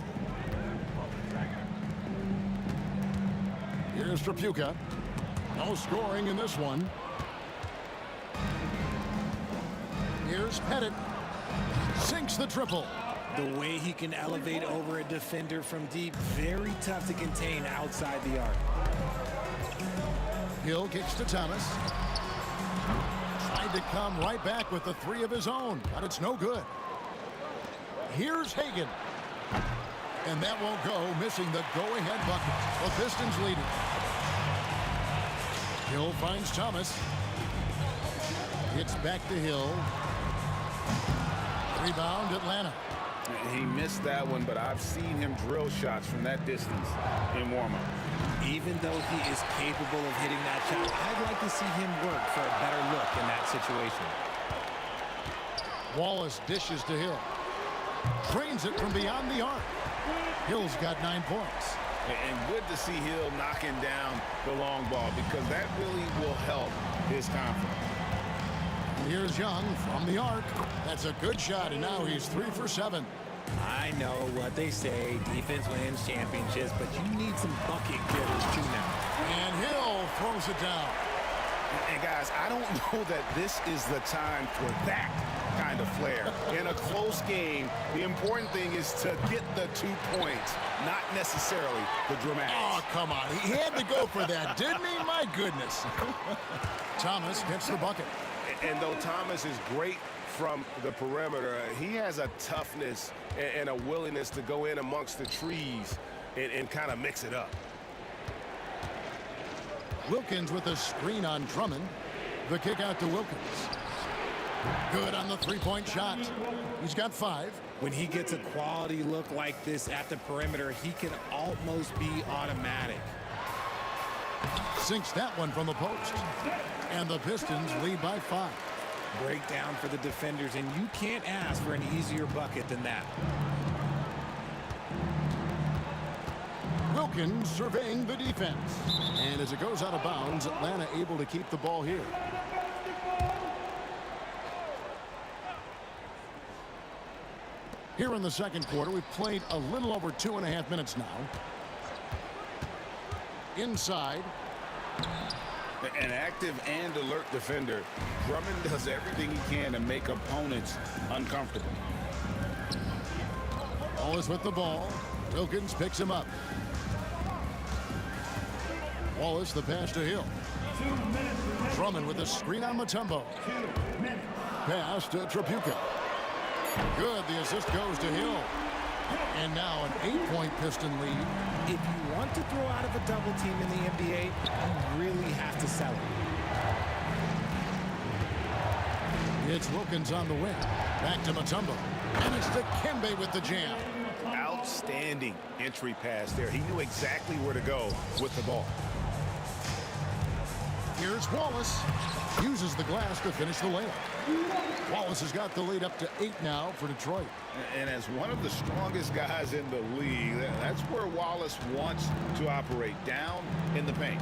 [SPEAKER 3] Here's Trapuka. No scoring in this one. Here's Pettit. Sinks the triple.
[SPEAKER 13] The way he can elevate over a defender from deep, very tough to contain outside the arc.
[SPEAKER 3] Hill kicks to Thomas. Tried to come right back with the 3 of his own, but it's no good. Here's Hagan. And that won't go, missing the go-ahead bucket. The Pistons leading. Hill finds Thomas. It's back to Hill. Rebound, Atlanta.
[SPEAKER 4] He missed that one, but I've seen him drill shots from that distance in warm-up.
[SPEAKER 13] Even though he is capable of hitting that shot, I'd like to see him work for a better look in that situation.
[SPEAKER 3] Wallace dishes to Hill. Drains it from beyond the arc. Hill's got 9 points.
[SPEAKER 4] And good to see Hill knocking down the long ball because that really will help his confidence.
[SPEAKER 3] And here's Young from the arc. That's a good shot, and now he's 3 for 7.
[SPEAKER 13] I know what they say, defense wins championships, but you need some bucket getters too now.
[SPEAKER 3] And Hill throws it down.
[SPEAKER 4] And guys, I don't know that this is the time for that kind of flair. In a close game, the important thing is to get the 2 points, not necessarily the dramatics.
[SPEAKER 3] Oh, come on. He had to go for that, didn't he? My goodness. Thomas gets the bucket.
[SPEAKER 4] And though Thomas is great from the perimeter, he has a toughness and a willingness to go in amongst the trees and kind of mix it up.
[SPEAKER 3] Wilkins with a screen on Drummond. The kick out to Wilkins. Good on the three-point shot. He's got 5.
[SPEAKER 13] When he gets a quality look like this at the perimeter, he can almost be automatic.
[SPEAKER 3] Sinks that one from the post. And the Pistons lead by 5.
[SPEAKER 13] Breakdown for the defenders, and you can't ask for an easier bucket than that.
[SPEAKER 3] Wilkins surveying the defense. And as it goes out of bounds, Atlanta able to keep the ball here. Here in the second quarter, we've played a little over 2.5 minutes now. Inside.
[SPEAKER 4] An active and alert defender. Drummond does everything he can to make opponents uncomfortable.
[SPEAKER 3] Wallace with the ball. Wilkins picks him up. Wallace the pass to Hill. Drummond with a screen on Mutombo. Pass to Trapuka. Good. The assist goes to Hill. And now an 8-point Piston lead.
[SPEAKER 13] If you want to throw out of a double team in the NBA, you really have to sell it.
[SPEAKER 3] It's Wilkins on the wing. Back to Mutombo. And it's Dikembe with the jam.
[SPEAKER 4] Outstanding entry pass there. He knew exactly where to go with the ball.
[SPEAKER 3] Here's Wallace. Uses the glass to finish the layup. Wallace has got the lead up to 8 now for Detroit.
[SPEAKER 4] And as one of the strongest guys in the league, that's where Wallace wants to operate, down in the paint.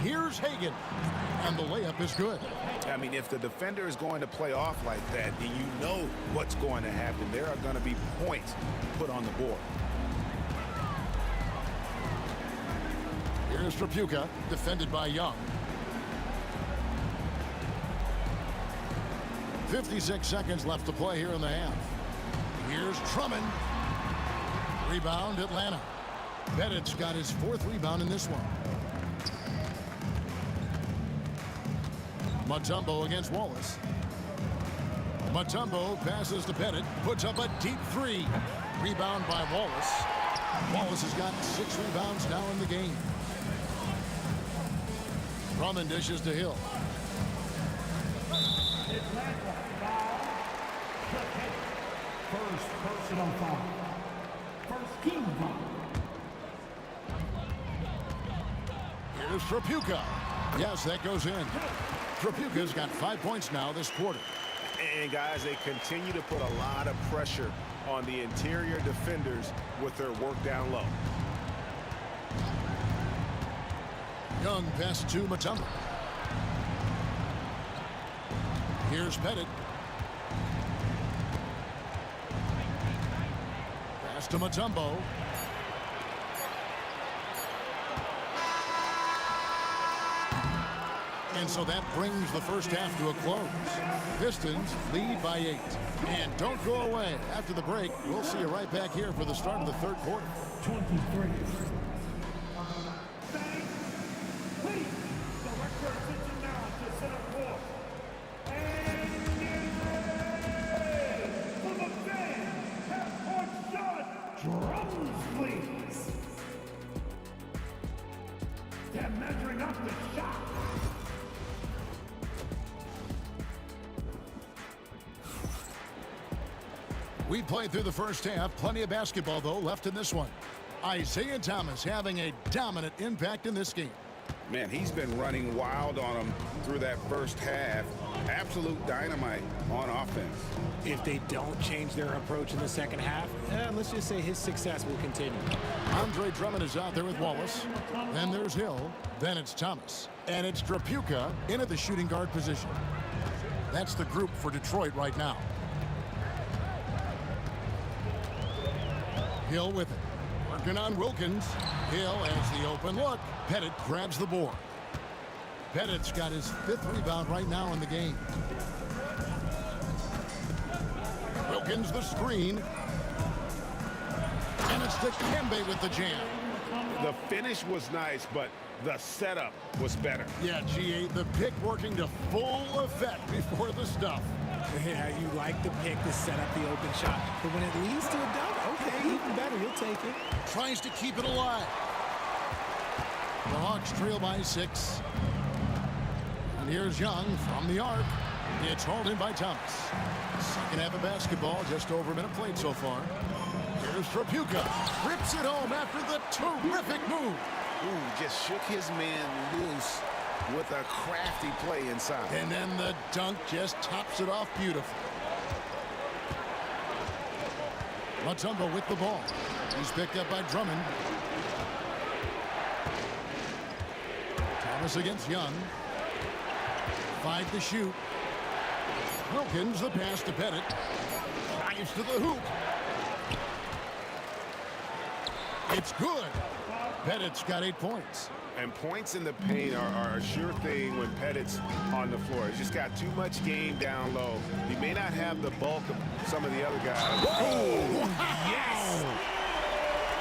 [SPEAKER 3] Here's Hagan. And the layup is good.
[SPEAKER 4] I mean, if the defender is going to play off like that, then you know what's going to happen. There are going to be points put on the board.
[SPEAKER 3] Here's Trapuka, defended by Young. 56 seconds left to play here in the half. Here's Drummond. Rebound, Atlanta. Pettit's got his 4th rebound in this one. Mutombo against Wallace. Mutombo passes to Pettit, puts up a deep 3. Rebound by Wallace. Wallace has got 6 rebounds now in the game. Drummond dishes to Hill.
[SPEAKER 7] First personal foul. First team foul.
[SPEAKER 3] Here's Trapuka. Yes, that goes in. Trapuka's got 5 points now this quarter.
[SPEAKER 4] And guys, they continue to put a lot of pressure on the interior defenders with their work down low.
[SPEAKER 3] Young pass to Mutombo. Here's Pettit. Pass to Mutombo. And so that brings the first half to a close. Pistons lead by 8. And don't go away. After the break, we'll see you right back here for the start of the 3rd quarter.
[SPEAKER 7] 23. Drums, please. They're measuring up the shot.
[SPEAKER 3] We played through the first half. Plenty of basketball, though, left in this one. Isaiah Thomas having a dominant impact in this game.
[SPEAKER 4] Man, he's been running wild on them through that first half. Absolute dynamite on offense.
[SPEAKER 13] If they don't change their approach in the second half, let's just say his success will continue.
[SPEAKER 3] Andre Drummond is out there with Wallace. Then there's Hill. Then it's Thomas. And it's Trapuka into the shooting guard position. That's the group for Detroit right now. Hill with it. Working on Wilkins. Hill has the open look. Pettit grabs the board. Pettit's got his 5th rebound right now in the game. Wilkins the screen. And it's Dikembe with the jam.
[SPEAKER 4] The finish was nice, but the setup was better.
[SPEAKER 3] Yeah, GA, the pick working to full effect before the stuff.
[SPEAKER 13] Yeah, you like the pick to set up the open shot. But when it leads to a dunk, okay, even better, you'll take it.
[SPEAKER 3] Tries to keep it alive. The Hawks trail by 6. And here's Young from the arc. It's hauled in by Thomas. Second half of basketball, just over a minute played so far. Here's Trapuka. Rips it home after the terrific move.
[SPEAKER 4] Ooh, just shook his man loose with a crafty play inside.
[SPEAKER 3] And then the dunk just tops it off beautifully. Mutombo with the ball. He's picked up by Drummond. Thomas against Young. 5 to shoot. Wilkins the pass to Pettit. Drives to the hoop. It's good. Pettit's got 8 points.
[SPEAKER 4] And points in the paint are a sure thing when Pettit's on the floor. He's just got too much game down low. He may not have the bulk of some of the other guys.
[SPEAKER 3] Oh, wow.
[SPEAKER 4] Yes!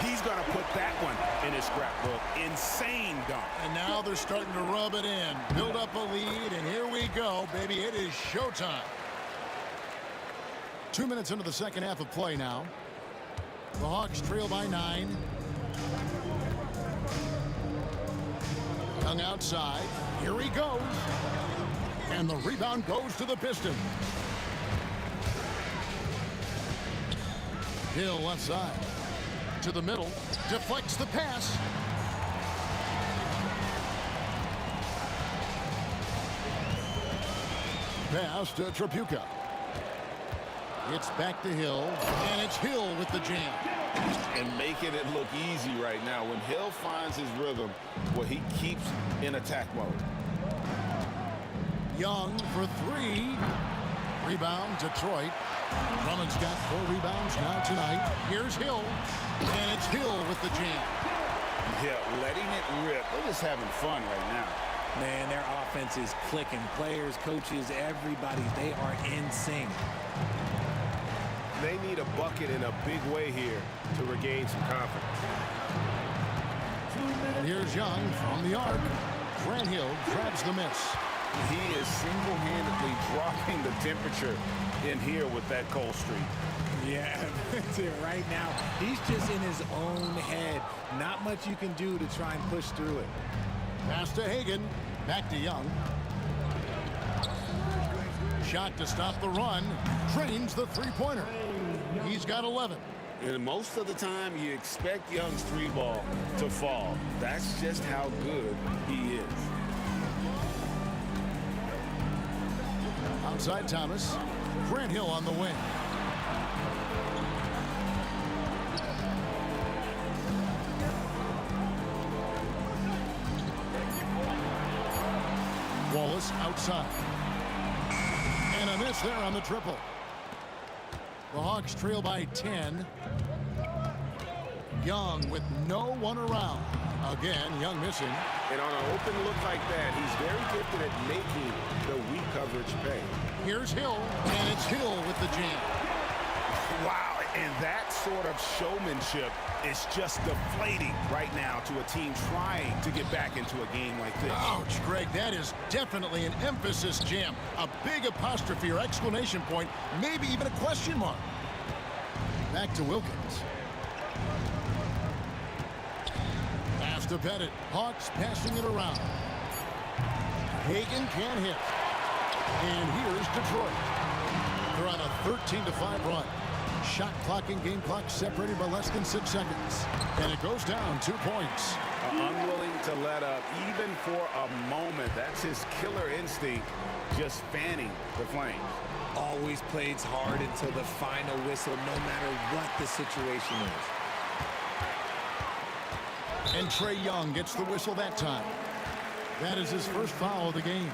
[SPEAKER 4] He's going to put that one in his scrapbook. Insane dunk.
[SPEAKER 3] And now they're starting to rub it in. Build up a lead, and here we go, baby. It is showtime. 2 minutes into the second half of play now. The Hawks trail by 9. Young outside. Here he goes. And the rebound goes to the Pistons. Hill left side. To the middle. Deflects the pass. Pass to Tripucka. It's back to Hill, and it's Hill with the jam.
[SPEAKER 4] And making it look easy right now. When Hill finds his rhythm, well, he keeps in attack mode.
[SPEAKER 3] Young for three. Rebound, Detroit. Drummond's got 4 rebounds now tonight. Here's Hill, and it's Hill with the jam.
[SPEAKER 4] Yeah, letting it rip. They're just having fun right now.
[SPEAKER 13] Man, their offense is clicking. Players, coaches, everybody, they are in sync.
[SPEAKER 4] They need a bucket in a big way here to regain some confidence.
[SPEAKER 3] And here's Young from the arc. Grant Hill grabs the miss.
[SPEAKER 4] He is single-handedly dropping the temperature in here with that cold streak.
[SPEAKER 13] Yeah, that's it right now. He's just in his own head. Not much you can do to try and push through it.
[SPEAKER 3] Pass to Hagan. Back to Young. Shot to stop the run. Drains the three-pointer. He's got 11.
[SPEAKER 4] And most of the time, you expect Young's three ball to fall. That's just how good he is.
[SPEAKER 3] Outside Thomas. Grant Hill on the wing. Wallace outside. And a miss there on the triple. The Hawks trail by 10. Young with no one around. Again, Young missing.
[SPEAKER 4] And on an open look like that, he's very gifted at making the weak coverage pay.
[SPEAKER 3] Here's Hill, and it's Hill with the jam.
[SPEAKER 4] Wow, and that sort of showmanship is just deflating right now to a team trying to get back into a game like this.
[SPEAKER 3] Ouch, Greg, that is definitely an emphasis jam. A big apostrophe or exclamation point, maybe even a question mark. Back to Wilkins. Pass to Pettit. Hawks passing it around. Hagan can't hit. And here's Detroit. They're on a 13-5 run. Shot clock and game clock separated by less than 6 seconds. And it goes down 2 points.
[SPEAKER 4] Unwilling to let up even for a moment. That's his killer instinct, just fanning the flames.
[SPEAKER 13] Always plays hard until the final whistle, no matter what the situation is.
[SPEAKER 3] And Trey Young gets the whistle that time. That is his first foul of the game.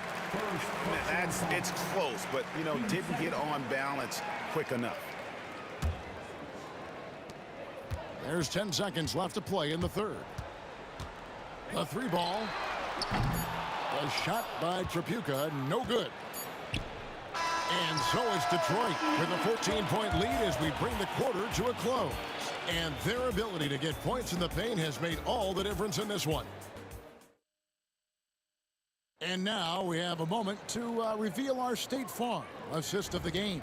[SPEAKER 4] It's close, but, you know, didn't get on balance quick enough.
[SPEAKER 3] There's 10 seconds left to play in the third. The three ball. A shot by Tripucka, no good. And so is Detroit with a 14-point lead as we bring the quarter to a close. And their ability to get points in the paint has made all the difference in this one. And now we have a moment to reveal our State Farm assist of the game.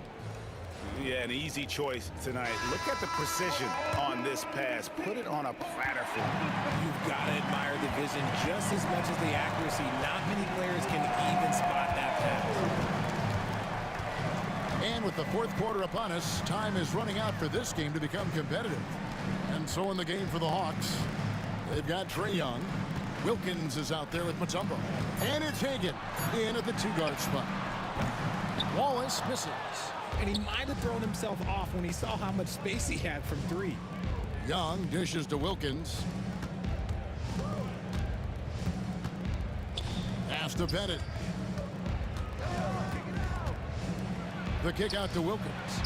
[SPEAKER 4] Yeah, an easy choice tonight. Look at the precision on this pass. Put it on a platter for him.
[SPEAKER 13] You've got to admire the vision just as much as the accuracy. Not many players can even spot that pass.
[SPEAKER 3] And with the fourth quarter upon us, time is running out for this game to become competitive. And so in the game for the Hawks, they've got Trey Young. Wilkins is out there with Mutombo. And it's Hagan in at the two-guard spot. Wallace misses.
[SPEAKER 13] And he might have thrown himself off when he saw how much space he had from three.
[SPEAKER 3] Young dishes to Wilkins. Pass to Pettit. The kick out to Wilkins.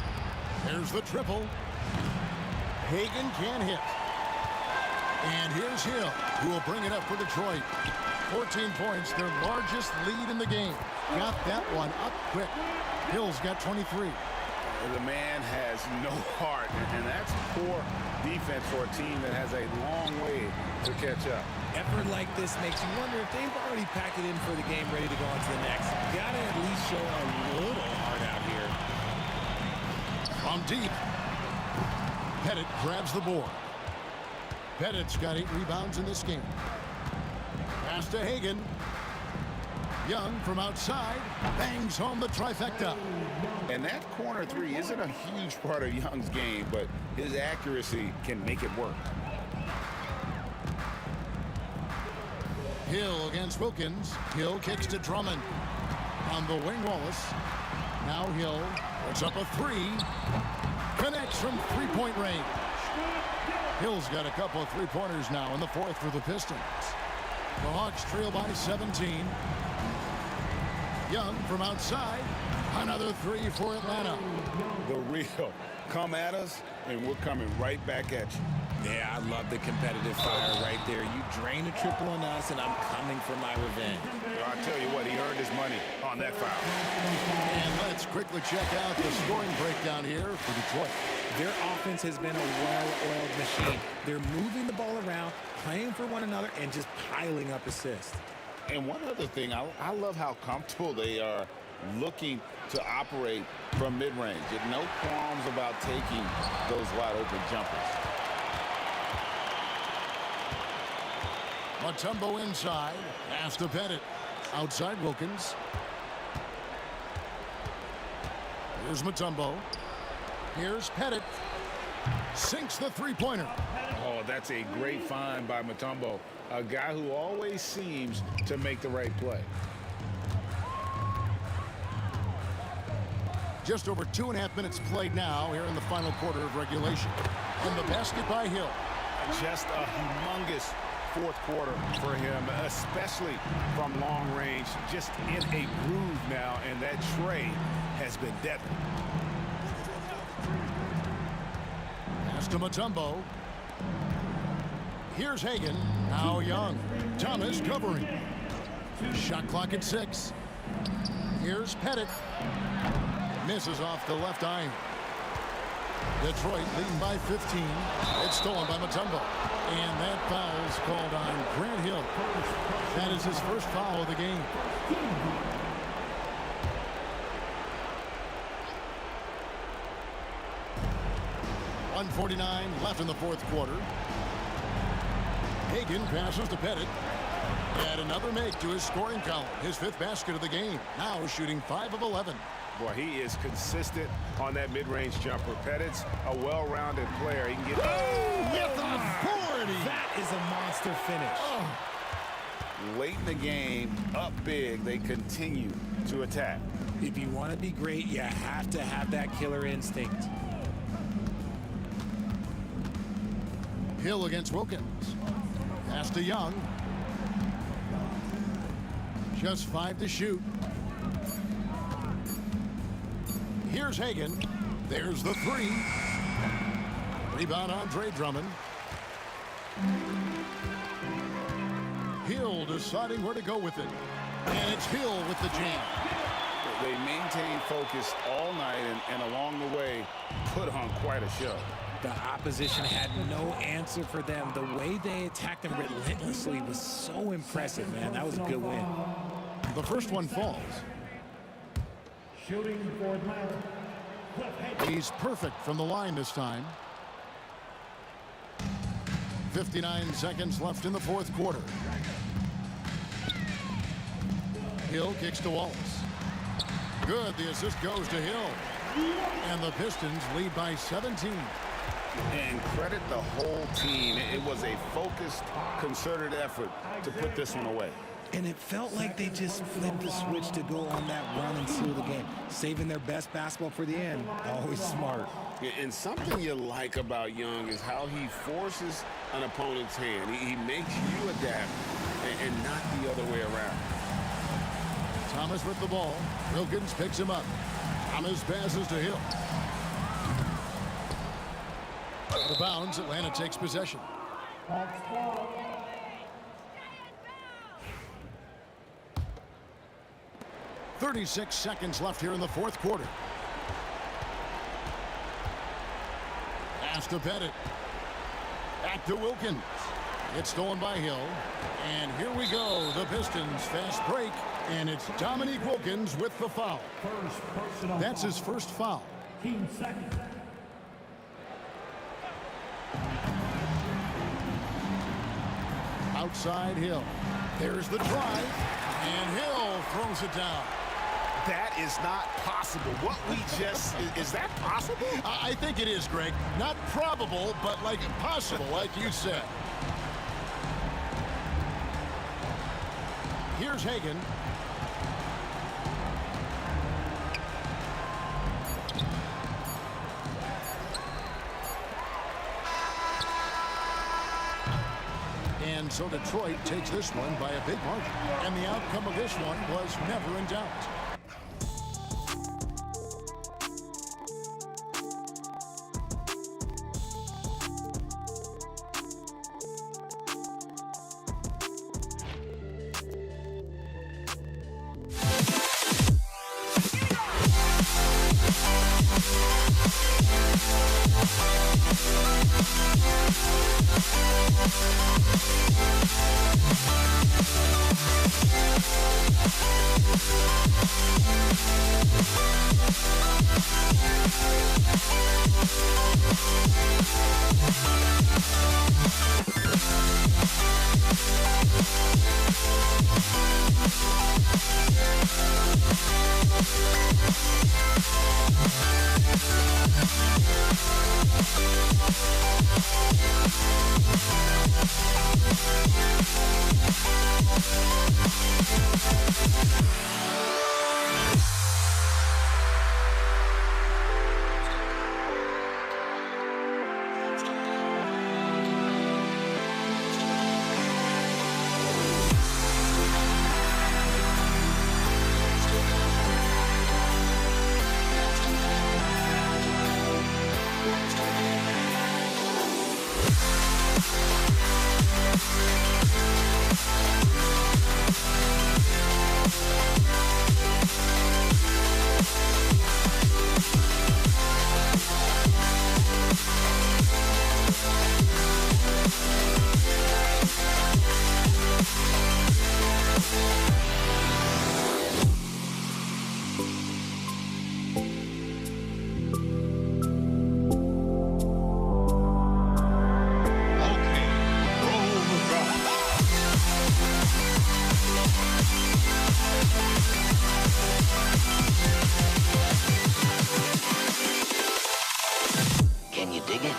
[SPEAKER 3] There's the triple. Hagan can't hit. And here's Hill, who will bring it up for Detroit. 14 points, their largest lead in the game. Got that one up quick. Hill's got 23.
[SPEAKER 4] The man has no heart, and that's poor defense for a team that has a long way to catch up.
[SPEAKER 13] Effort like this makes you wonder if they've already packed it in for the game, ready to go on to the next. Gotta at least show a little heart out here.
[SPEAKER 3] From deep, Pettit grabs the board. Pettit's got 8 rebounds in this game. Pass to Hagan. Young from outside bangs home the trifecta.
[SPEAKER 4] And that corner three isn't a huge part of Young's game, but his accuracy can make it work.
[SPEAKER 3] Hill against Wilkins. Hill kicks to Drummond. On the wing, Wallace. Now Hill puts up a three. Connects from three-point range. Hill's got a couple of three-pointers now in the fourth for the Pistons. The Hawks trail by 17. Young from outside. Another three for Atlanta.
[SPEAKER 4] The real. Come at us, and we're coming right back at you.
[SPEAKER 13] Yeah, I love the competitive fire right there. You drain a triple on us, and I'm coming for my revenge.
[SPEAKER 4] I'll tell you what, he earned his money on that foul.
[SPEAKER 3] And let's quickly check out the scoring breakdown here for Detroit.
[SPEAKER 13] Their offense has been a well-oiled machine. They're moving the ball around, playing for one another, and just piling up assists.
[SPEAKER 4] And one other thing, I love how comfortable they are looking to operate from mid-range. No qualms about taking those wide-open jumpers.
[SPEAKER 3] Mutombo inside. Pass to Pettit. Outside Wilkins. Here's Mutombo. Here's Pettit. Sinks the three-pointer.
[SPEAKER 4] Oh, that's a great find by Mutombo. A guy who always seems to make the right play.
[SPEAKER 3] Just over 2.5 minutes played now here in the final quarter of regulation. And the basket by Hill.
[SPEAKER 4] Just a humongous fourth quarter for him, especially from long range. Just in a groove now, and that trade has been deadly.
[SPEAKER 3] Pass to Mutombo. Here's Hagan. Now Young. Thomas covering. Shot clock at 6. Here's Pettit. Misses off the left iron. Detroit leading by 15. It's stolen by Mutombo. And that foul is called on Grant Hill. That is his first foul of the game. .149 left in the fourth quarter. Hagan passes to Pettit. And another make to his scoring column. His 5th basket of the game. Now shooting 5 of 11.
[SPEAKER 4] Boy, he is consistent on that mid-range jumper. Pettit's a well-rounded player. He can get...
[SPEAKER 3] Oh, with authority!
[SPEAKER 13] That is a monster finish.
[SPEAKER 3] Oh.
[SPEAKER 4] Late in the game, up big, they continue to attack.
[SPEAKER 13] If you want to be great, you have to have that killer instinct.
[SPEAKER 3] Hill against Wilkins. Pass to Young. Just 5 to shoot. Here's Hagan. There's the 3. Rebound Andre Drummond. Hill deciding where to go with it. And it's Hill with the jam.
[SPEAKER 4] They maintained focus all night and along the way put on quite a show.
[SPEAKER 13] The opposition had no answer for them. The way they attacked them relentlessly was so impressive, man. That was a good win.
[SPEAKER 3] The first one falls.
[SPEAKER 7] Shooting for Atlanta.
[SPEAKER 3] He's perfect from the line this time. 59 seconds left in the fourth quarter. Hill kicks to Wallace. Good. The assist goes to Hill. And the Pistons lead by 17.
[SPEAKER 4] And credit the whole team. It was a focused, concerted effort to put this one away.
[SPEAKER 13] And it felt like they just flipped the switch to go on that run and seal the game. Saving their best basketball for the end. Always smart.
[SPEAKER 4] And something you like about Young is how he forces an opponent's hand. He makes you adapt and not the other way around.
[SPEAKER 3] Thomas with the ball. Wilkins picks him up. Thomas passes to Hill. Out of bounds, Atlanta takes possession. 36 seconds left here in the fourth quarter. Pass to Pettit. Back to Wilkins. It's stolen by Hill. And here we go. The Pistons fast break. And it's Dominique Wilkins with the foul. That's his first foul.
[SPEAKER 7] 15 seconds.
[SPEAKER 3] Outside Hill. There's the drive. And Hill throws it down.
[SPEAKER 4] That is not possible. What we just, is that possible?
[SPEAKER 3] I think it is, Greg. Not probable, but like possible, like you said. Here's Hagan. And so Detroit takes this one by a big margin. And the outcome of this one was never in doubt.
[SPEAKER 14] Can you dig it?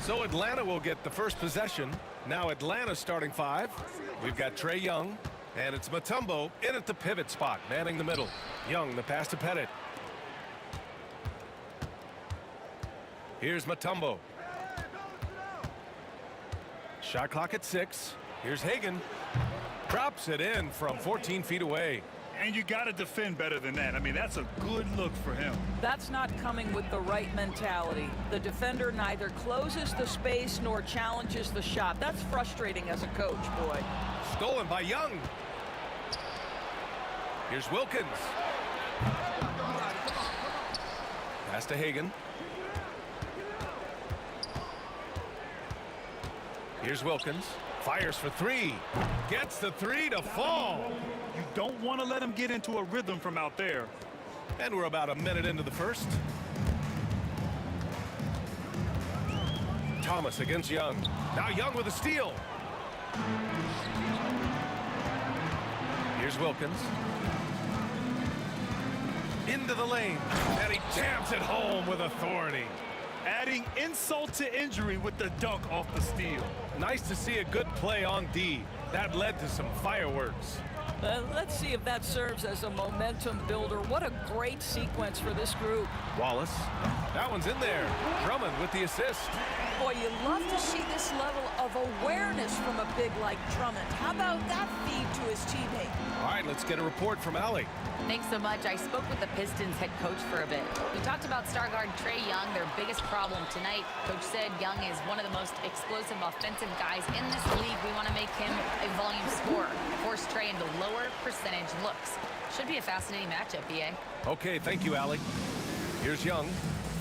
[SPEAKER 9] So Atlanta will get the first possession. Now Atlanta starting 5. We've got Trae Young, and it's Mutombo in at the pivot spot, manning the middle. Young, the pass to Pettit. Here's Mutombo. Shot clock at 6. Here's Hagan. Drops it in from 14 feet away.
[SPEAKER 10] And you got to defend better than that. I mean, that's a good look for him.
[SPEAKER 15] That's not coming with the right mentality. The defender neither closes the space nor challenges the shot. That's frustrating as a coach, boy.
[SPEAKER 9] Stolen by Young. Here's Wilkins. Pass to Hagan. Here's Wilkins. Fires for 3. Gets the 3 to fall.
[SPEAKER 10] You don't want to let him get into a rhythm from out there.
[SPEAKER 9] And we're about a minute into the first. Thomas against Young. Now Young with a steal. Here's Wilkins. Into the lane. And he jams it home with authority.
[SPEAKER 10] Adding insult to injury with the dunk off the steal.
[SPEAKER 9] Nice to see a good play on D. That led to some fireworks.
[SPEAKER 15] Let's see if that serves as a momentum builder. What a great sequence for this group.
[SPEAKER 9] Wallace. That one's in there. Drummond with the assist.
[SPEAKER 15] Boy, you love to see this level of awareness from a big like Drummond. How about that feed to his teammate?
[SPEAKER 9] All right, let's get a report from Allie.
[SPEAKER 16] Thanks so much. I spoke with the Pistons head coach for a bit. We talked about star guard Trae Young, their biggest problem tonight. Coach said Young is one of the most explosive offensive guys in this league. We want to make him a volume scorer. Force Trae into lower percentage looks. Should be a fascinating matchup, BA.
[SPEAKER 9] Okay, thank you, Allie. Here's Young,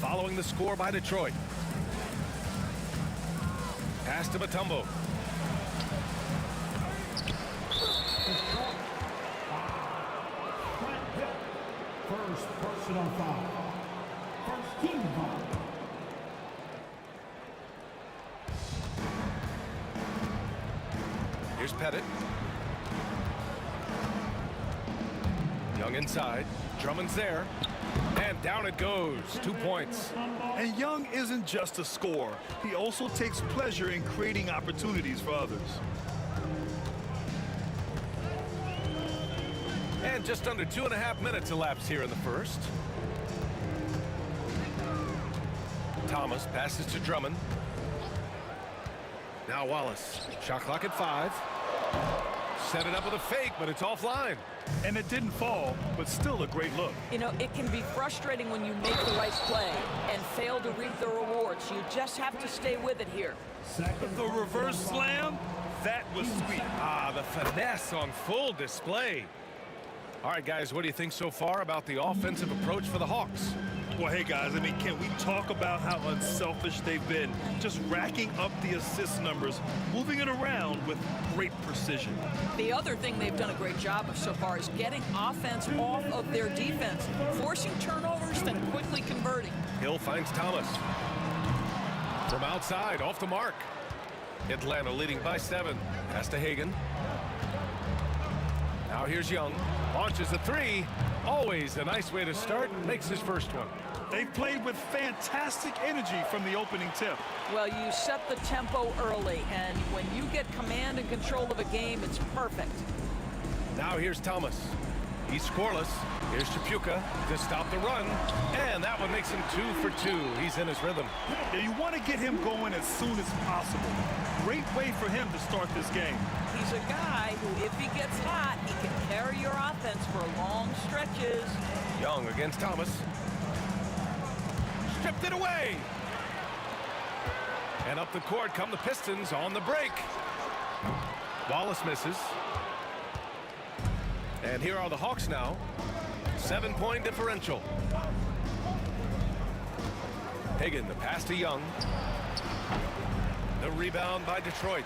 [SPEAKER 9] following the score by Detroit. Pass to Mutombo.
[SPEAKER 7] First personal foul. First team foul.
[SPEAKER 9] Here's Pettit. Young inside. Drummond's there. And down it goes. 2 points.
[SPEAKER 10] And Young isn't just a scorer. He also takes pleasure in creating opportunities for others.
[SPEAKER 9] And just under 2.5 minutes elapsed here in the first. Thomas passes to Drummond. Now Wallace. Shot clock at 5. Set it up with a fake, but it's offline.
[SPEAKER 10] And it didn't fall, but still a great look.
[SPEAKER 15] You know, it can be frustrating when you make the right play and fail to reap the rewards. You just have to stay with it here.
[SPEAKER 10] The reverse slam, that was sweet.
[SPEAKER 9] Ah, the finesse on full display. All right, guys, what do you think so far about the offensive approach for the Hawks?
[SPEAKER 10] Well, hey, guys, I mean, can we talk about how unselfish they've been? Just racking up the assist numbers, moving it around with great precision.
[SPEAKER 15] The other thing they've done a great job of so far is getting offense off of their defense, forcing turnovers, then quickly converting.
[SPEAKER 9] Hill finds Thomas. From outside, off the mark. Atlanta leading by 7. Pass to Hagan. Now here's Young. Launches a 3. Always a nice way to start. Makes his first one.
[SPEAKER 10] They've played with fantastic energy from the opening tip.
[SPEAKER 15] Well, you set the tempo early, and when you get command and control of a game, it's perfect.
[SPEAKER 9] Now here's Thomas. He's scoreless. Here's Chapuka to stop the run, and that one makes him 2 for 2. He's in his rhythm.
[SPEAKER 10] Yeah, you want to get him going as soon as possible. Great way for him to start this game.
[SPEAKER 15] He's a guy who, if he gets hot, he can carry your offense for long stretches.
[SPEAKER 9] Young against Thomas. Stripped it away. And up the court come the Pistons on the break. Wallace misses. And here are the Hawks now. 7-point differential. Hagan, the pass to Young. The rebound by Detroit.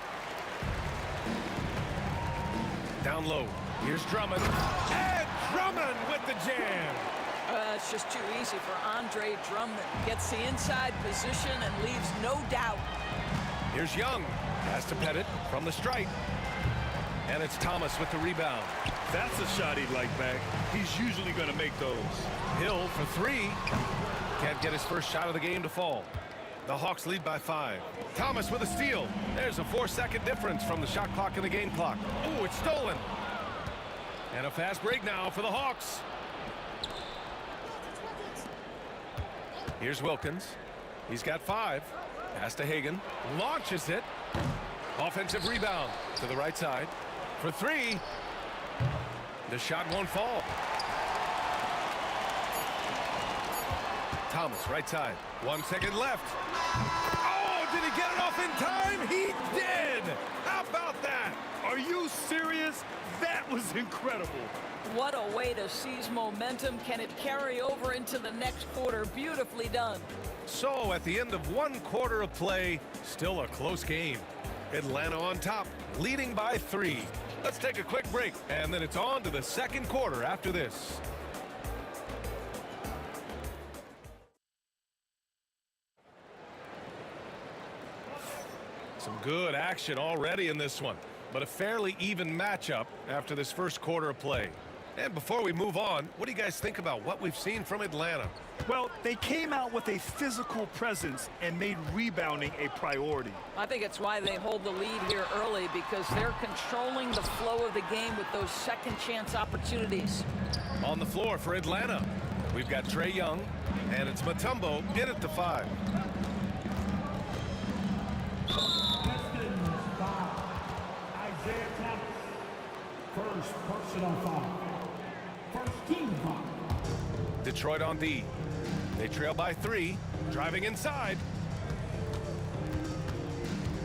[SPEAKER 9] Down low. Here's Drummond. And Drummond with the jam.
[SPEAKER 15] It's just too easy for Andre Drummond. Gets the inside position and leaves no doubt.
[SPEAKER 9] Here's Young. Pass to Pettit from the stripe. And it's Thomas with the rebound.
[SPEAKER 10] That's a shot he'd like back. He's usually going to make those.
[SPEAKER 9] Hill for 3. Can't get his first shot of the game to fall. The Hawks lead by 5. Thomas with a steal. There's a 4-second difference from the shot clock and the game clock. Oh, it's stolen. And a fast break now for the Hawks. Here's Wilkins. He's got 5. Pass to Hagan. Launches it. Offensive rebound to the right side. For 3. The shot won't fall. Thomas, right side. 1 second left. Oh, did he get it off in time? He did. How about that?
[SPEAKER 10] Are you serious? That was incredible.
[SPEAKER 15] What a way to seize momentum. Can it carry over into the next quarter? Beautifully done.
[SPEAKER 9] So at the end of 1 quarter of play, still a close game. Atlanta on top, leading by 3. Let's take a quick break, and then it's on to the second quarter after this. Some good action already in this one, but a fairly even matchup after this first quarter of play. And before we move on, what do you guys think about what we've seen from Atlanta?
[SPEAKER 10] Well, they came out with a physical presence and made rebounding a priority.
[SPEAKER 15] I think it's why they hold the lead here early, because they're controlling the flow of the game with those second chance opportunities.
[SPEAKER 9] On the floor for Atlanta, we've got Trae Young, and it's Mutombo in at the 5.
[SPEAKER 7] First personal foul. First team foul.
[SPEAKER 9] Detroit on D. They trail by 3, driving inside.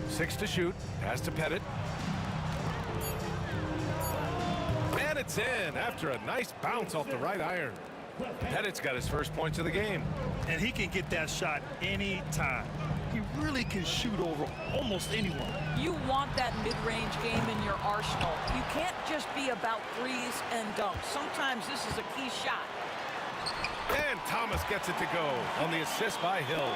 [SPEAKER 9] 6 to shoot. Pass to Pettit. And it's in after a nice bounce off the right iron. Pettit's got his first points of the game.
[SPEAKER 10] And he can get that shot anytime. He really can shoot over almost anyone.
[SPEAKER 15] You want that mid-range game in your arsenal. You can't just be about threes and dunks. Sometimes this is a key shot.
[SPEAKER 9] And Thomas gets it to go on the assist by Hill.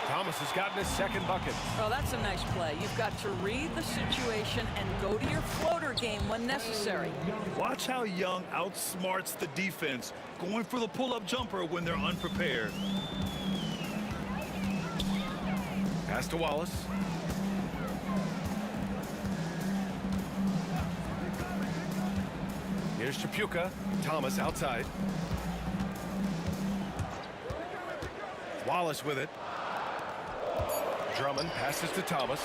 [SPEAKER 9] Thomas has gotten his second bucket.
[SPEAKER 15] Oh, that's a nice play. You've got to read the situation and go to your floater game when necessary.
[SPEAKER 10] Watch how Young outsmarts the defense, going for the pull-up jumper when they're unprepared.
[SPEAKER 9] Pass to Wallace. Here's Chapuka. Thomas outside. Wallace with it. Drummond passes to Thomas.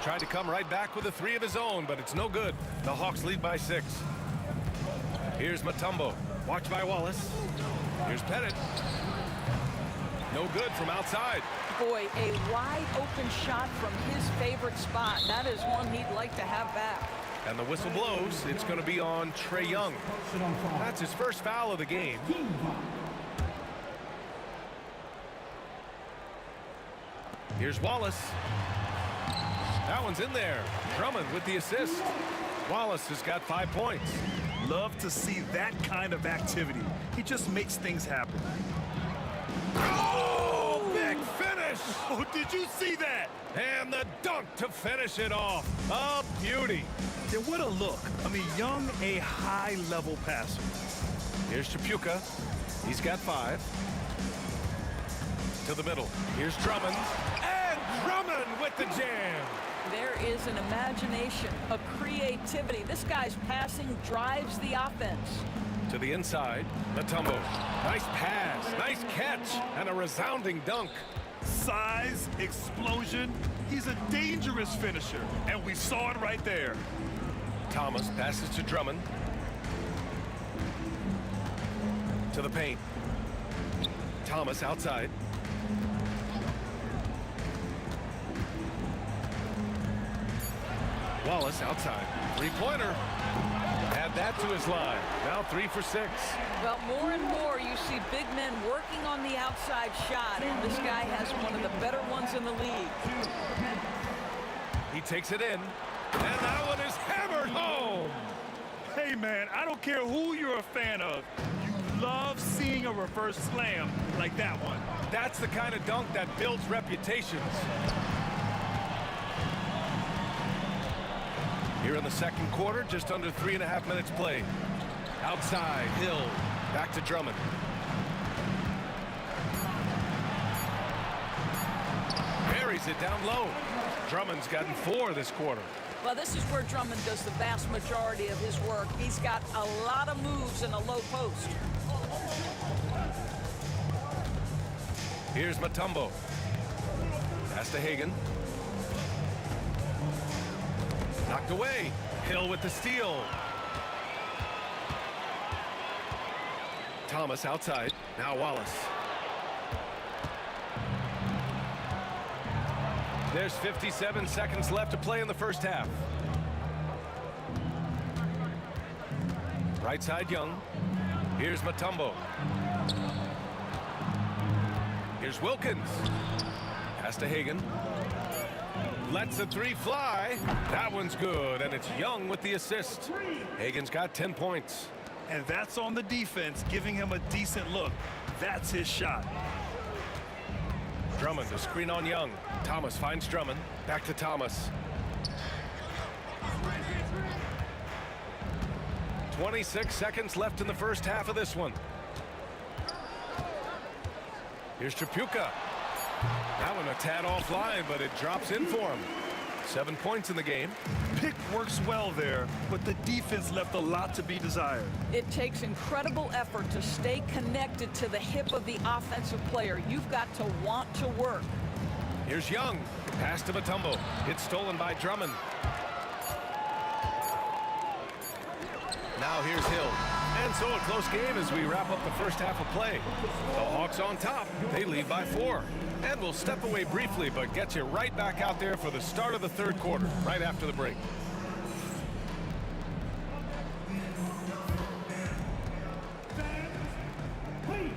[SPEAKER 9] Tried to come right back with a 3 of his own, but it's no good. The Hawks lead by 6. Here's Mutombo. Watched by Wallace. Here's Pettit. No good from outside.
[SPEAKER 15] Boy, a wide open shot from his favorite spot. That is one he'd like to have back.
[SPEAKER 9] And the whistle blows. It's going to be on Trae Young. That's his first foul of the game. Here's Wallace. That one's in there. Drummond with the assist. Wallace has got 5 points.
[SPEAKER 10] Love to see that kind of activity. He just makes things happen.
[SPEAKER 9] Oh, big finish!
[SPEAKER 10] Oh, did you see that?
[SPEAKER 9] And the dunk to finish it off. A beauty.
[SPEAKER 10] Yeah, what a look. I mean, Young, a high-level passer.
[SPEAKER 9] Here's Chapuka. He's got 5. To the middle. Here's Drummond. And Drummond with the jam.
[SPEAKER 15] There is an imagination, a creativity. This guy's passing drives the offense.
[SPEAKER 9] To the inside, Mutombo. Nice pass, nice catch, and a resounding dunk.
[SPEAKER 10] Size, explosion. He's a dangerous finisher, and we saw it right there.
[SPEAKER 9] Thomas passes to Drummond. To the paint. Thomas outside. Wallace outside. Three-pointer. Add that to his line. Now 3 for 6.
[SPEAKER 15] Well, more and more you see big men working on the outside shot, and this guy has one of the better ones in the league.
[SPEAKER 9] He takes it in, and that one is hammered home.
[SPEAKER 10] Hey, man, I don't care who you're a fan of. You love seeing a reverse slam like that one.
[SPEAKER 9] That's the kind of dunk that builds reputations. Here in the second quarter, just under 3.5 minutes played. Outside, Hill, back to Drummond. Buries it down low. Drummond's gotten 4 this quarter.
[SPEAKER 15] Well, this is where Drummond does the vast majority of his work. He's got a lot of moves in a low post.
[SPEAKER 9] Here's Mutombo. Pass to Hagan. Knocked away. Hill with the steal. Thomas outside. Now Wallace. There's 57 seconds left to play in the first half. Right side Young. Here's Mutombo. Here's Wilkins. Pass to Hagan. Lets the 3 fly. That one's good, and it's Young with the assist. Hagan's got 10 points.
[SPEAKER 10] And that's on the defense, giving him a decent look. That's his shot.
[SPEAKER 9] Drummond, a screen on Young. Thomas finds Drummond. Back to Thomas. 26 seconds left in the first half of this one. Here's Chapuka. That one a tad offline, but it drops in for him. 7 points in the game.
[SPEAKER 10] Pick works well there, but the defense left a lot to be desired.
[SPEAKER 15] It takes incredible effort to stay connected to the hip of the offensive player. You've got to want to work.
[SPEAKER 9] Here's Young. Pass to Mutombo. It's stolen by Drummond. Now here's Hill. And so a close game as we wrap up the first half of play. The Hawks on top. They lead by 4. And we'll step away briefly, but get you right back out there for the start of the third quarter, right after the break.
[SPEAKER 7] Please,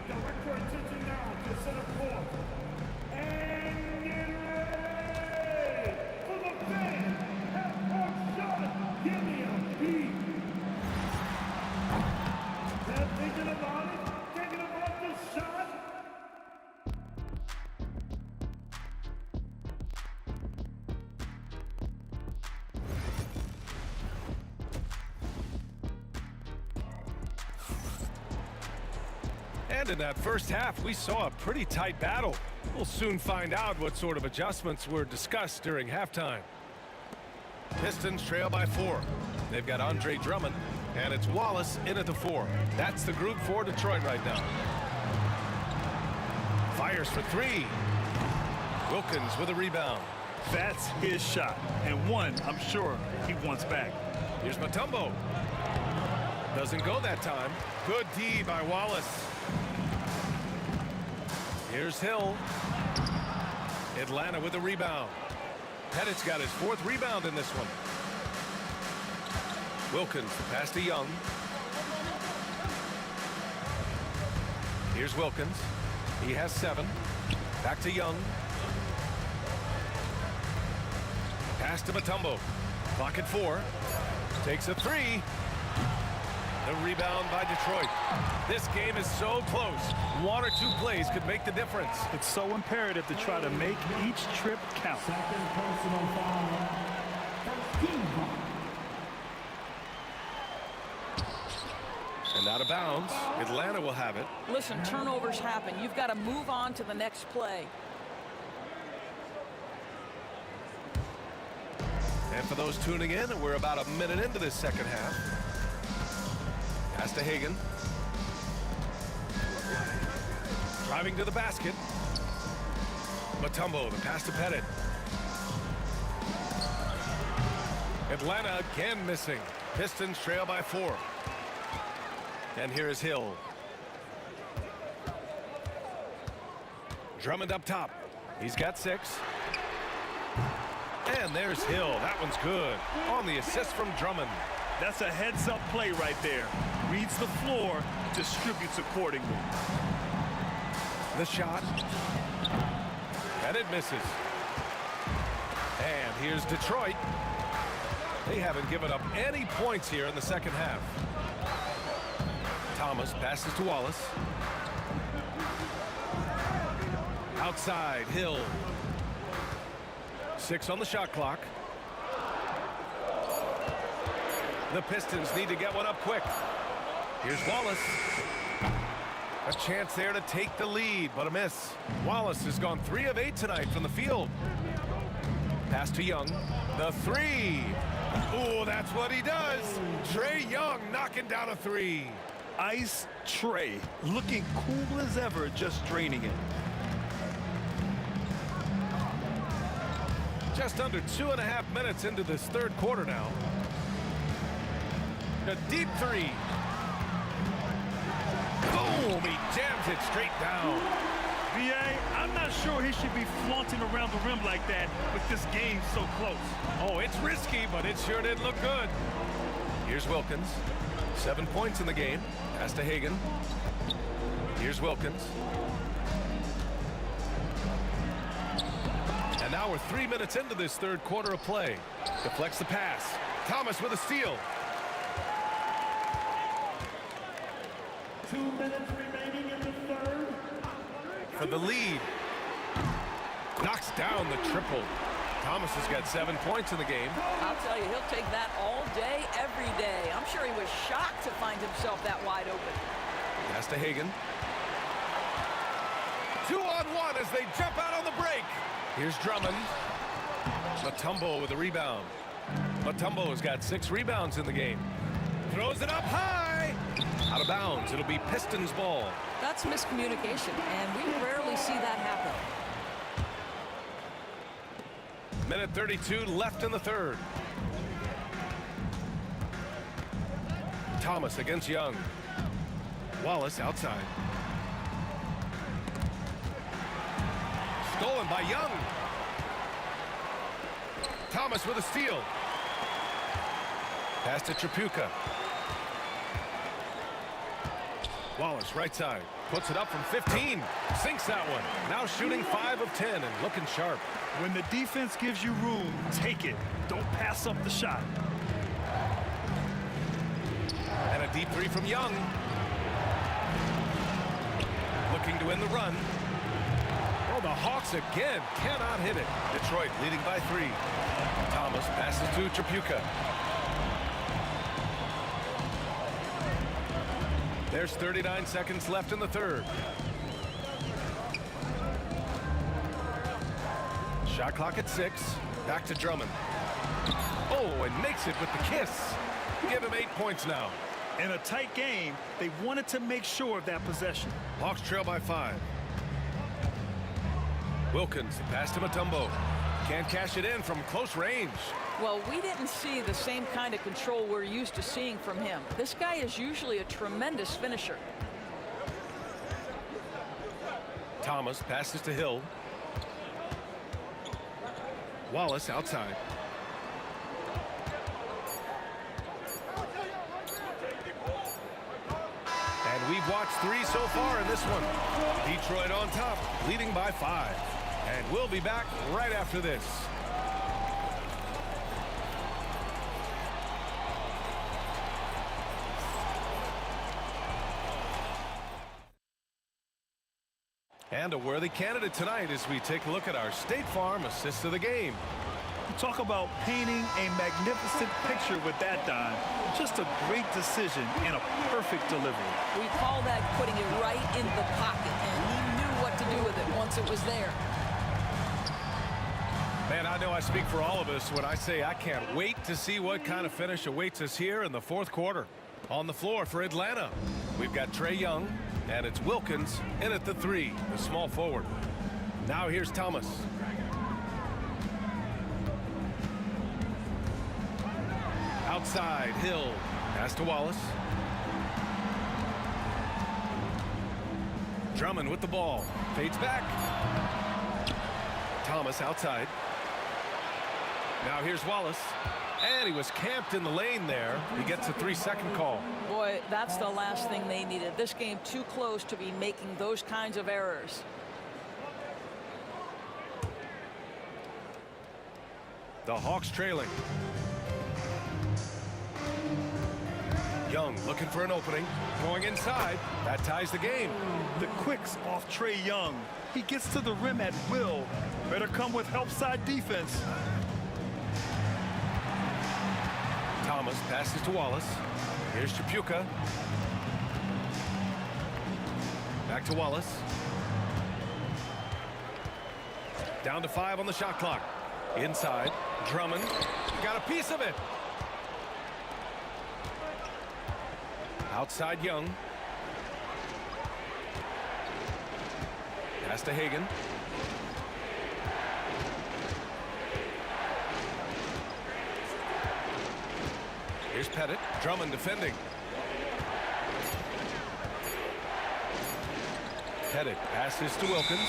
[SPEAKER 7] direct your attention now to center court. And get ready for the big half-court shot. Give me a beat. They're thinking about the shot.
[SPEAKER 9] And in that first half, we saw a pretty tight battle. We'll soon find out what sort of adjustments were discussed during halftime. Pistons trail by 4. They've got Andre Drummond, and it's Wallace in at the 4. That's the group for Detroit right now. Fires for 3. Wilkins with a rebound.
[SPEAKER 10] That's his shot, and one I'm sure he wants back.
[SPEAKER 9] Here's Mutombo. Doesn't go that time. Good D by Wallace. Here's Hill. Atlanta with a rebound. Pettit's got his 4th rebound in this one. Wilkins, pass to Young. Here's Wilkins. He has 7. Back to Young. Pass to Mutombo. Clock at 4. Takes a 3. The rebound by Detroit. This game is so close. 1 or 2 plays could make the difference.
[SPEAKER 10] It's so imperative to try to make each trip count.
[SPEAKER 7] Second personal foul. First team foul.
[SPEAKER 9] And out of bounds. Atlanta will have it.
[SPEAKER 15] Listen, turnovers happen. You've got to move on to the next play.
[SPEAKER 9] And for those tuning in, we're about a minute into this second half. Pass to Hagan. Driving to the basket. Mutombo, the pass to Pettit. Atlanta again missing. Pistons trail by 4. And here is Hill. Drummond up top. He's got 6. And there's Hill. That one's good. On the assist from Drummond.
[SPEAKER 10] That's a heads-up play right there. Reads the floor, distributes accordingly.
[SPEAKER 9] The shot. And it misses. And here's Detroit. They haven't given up any points here in the second half. Thomas passes to Wallace. Outside, Hill. 6 on the shot clock. The Pistons need to get one up quick. Here's Wallace. A chance there to take the lead, but a miss. Wallace has gone 3 of 8 tonight from the field. Pass to Young. The 3. Oh, that's what he does. Trae Young knocking down a 3.
[SPEAKER 10] Ice Trae, looking cool as ever, just draining it.
[SPEAKER 9] Just under 2.5 minutes into this third quarter now. A deep 3. Boom! He jams it straight down.
[SPEAKER 10] VA, I'm not sure he should be flaunting around the rim like that with this game so close.
[SPEAKER 9] Oh, it's risky, but it sure did look good. Here's Wilkins. 7 points in the game. Pass to Hagan. Here's Wilkins. And now we're 3 minutes into this third quarter of play. Deflects the pass. Thomas with a steal.
[SPEAKER 7] 2 minutes remaining in the third.
[SPEAKER 9] For the lead. Knocks down the triple. Thomas has got 7 points in the game.
[SPEAKER 15] I'll tell you, he'll take that all day, every day. I'm sure he was shocked to find himself that wide open.
[SPEAKER 9] Pass to Hagan. 2-on-1 as they jump out on the break. Here's Drummond. Mutombo with a rebound. Mutombo has got 6 rebounds in the game. Throws it up high. Out of bounds. It'll be Pistons ball.
[SPEAKER 15] That's miscommunication, and we rarely see that happen.
[SPEAKER 9] Minute 32 left in the third. Thomas against Young. Wallace outside. Stolen by Young. Thomas with a steal. Pass to Tripucka. Wallace right side. Puts it up from 15. Sinks that one. Now shooting 5 of 10 and looking sharp.
[SPEAKER 10] When the defense gives you room, take it. Don't pass up the shot.
[SPEAKER 9] And a deep 3 from Young. Looking to win the run. Oh, the Hawks again cannot hit it. Detroit leading by 3. Thomas passes to Tripucka. There's 39 seconds left in the third. Shot clock at 6. Back to Drummond. Oh, and makes it with the kiss. Give him 8 points now.
[SPEAKER 10] In a tight game, they wanted to make sure of that possession.
[SPEAKER 9] Hawks trail by 5. Wilkins, pass to Mutombo. Can't cash it in from close range.
[SPEAKER 15] Well, we didn't see the same kind of control we're used to seeing from him. This guy is usually a tremendous finisher.
[SPEAKER 9] Thomas passes to Hill. Wallace outside. And we've watched 3 so far in this one. Detroit on top, leading by 5. And we'll be back right after this. And a worthy candidate tonight as we take a look at our State Farm assist of the game.
[SPEAKER 10] You talk about painting a magnificent picture with that, Don. Just a great decision and a perfect delivery.
[SPEAKER 15] We call that putting it right in the pocket, and he knew what to do with it once it was there.
[SPEAKER 9] Man, I know I speak for all of us when I say I can't wait to see what kind of finish awaits us here in the 4th quarter. On the floor for Atlanta, we've got Trae Young, and it's Wilkins in at the 3, the small forward. Now here's Thomas. Outside, Hill. Pass to Wallace. Drummond with the ball. Fades back. Thomas outside. Now here's Wallace. And he was camped in the lane there. He gets a 3-second call.
[SPEAKER 15] Boy, that's the last thing they needed. This game too close to be making those kinds of errors.
[SPEAKER 9] The Hawks trailing. Young looking for an opening. Going inside. That ties the game.
[SPEAKER 10] The quicks off Trae Young. He gets to the rim at will. Better come with help side defense.
[SPEAKER 9] Thomas passes to Wallace. Here's Chapuka. Back to Wallace. Down to 5 on the shot clock. Inside. Drummond. Got a piece of it. Outside Young. Pass to Hagan. Here's Pettit. Drummond defending. Pettit passes to Wilkins.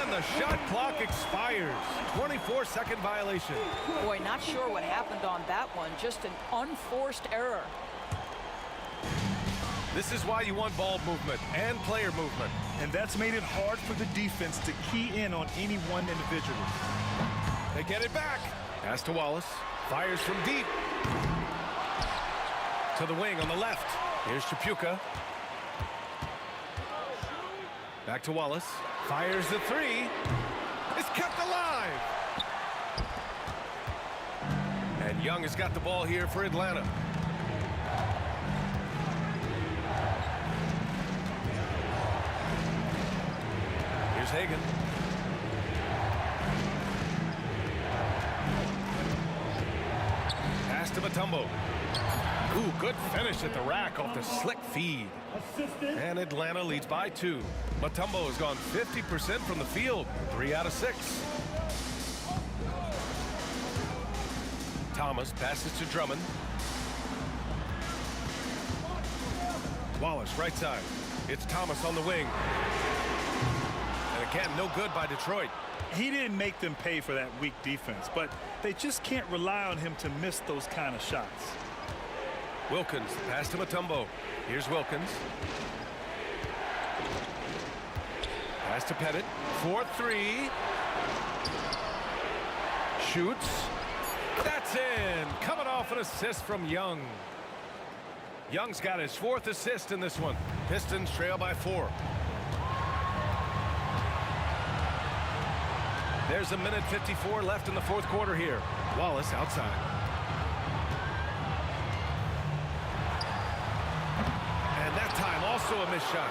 [SPEAKER 9] And the shot clock expires. 24-second violation.
[SPEAKER 15] Boy, not sure what happened on that one. Just an unforced error.
[SPEAKER 9] This is why you want ball movement and player movement.
[SPEAKER 10] And that's made it hard for the defense to key in on any one individual.
[SPEAKER 9] They get it back. Pass to Wallace. Fires from deep. To the wing on the left. Here's Chapuka. Back to Wallace. Fires the 3. It's kept alive. And Young has got the ball here for Atlanta. Here's Hagan. Pass to Mutombo. Ooh, good finish at the rack off the slick feed. And Atlanta leads by 2. Mutombo has gone 50% from the field, 3 out of 6. Thomas passes to Drummond. Wallace right side. It's Thomas on the wing. And again, no good by Detroit.
[SPEAKER 10] He didn't make them pay for that weak defense, but they just can't rely on him to miss those kind of shots.
[SPEAKER 9] Wilkins, pass to Mutombo. Here's Wilkins. Pass to Pettit. 4-3. Shoots. That's in. Coming off an assist from Young. Young's got his 4th assist in this one. Pistons trail by 4. There's 1:54 left in the 4th quarter here. Wallace outside. And that time also a missed shot.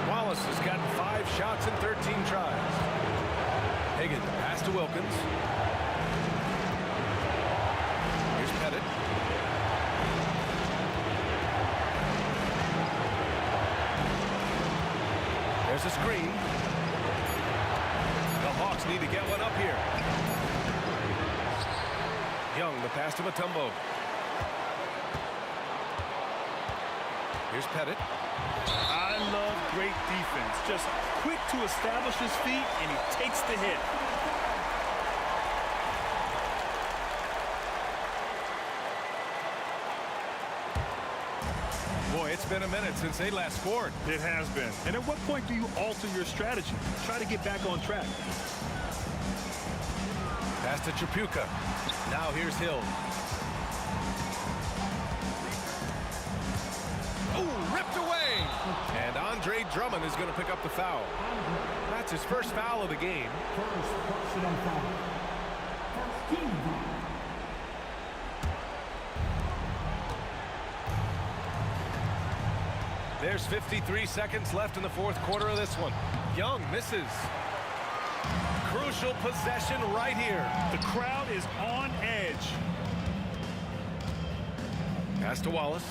[SPEAKER 9] Wallace has gotten 5 shots in 13 tries. Hagan pass to Wilkins. Here's Pettit. There's a screen. The Hawks need to get one up here. Young, the pass to Mutombo. Here's Pettit.
[SPEAKER 10] I love great defense. Just quick to establish his feet, and he takes the hit.
[SPEAKER 9] Boy, it's been a minute since they last scored.
[SPEAKER 10] It has been. And at what point do you alter your strategy? Try to get back on track.
[SPEAKER 9] Pass to Tripucka. Now here's Hill. Oh, ripped away. And Andre Drummond is going to pick up the foul. That's his first foul of the game. There's 53 seconds left in the fourth quarter of this one. Young misses. Crucial possession right here.
[SPEAKER 10] The crowd is on edge.
[SPEAKER 9] Pass to Wallace.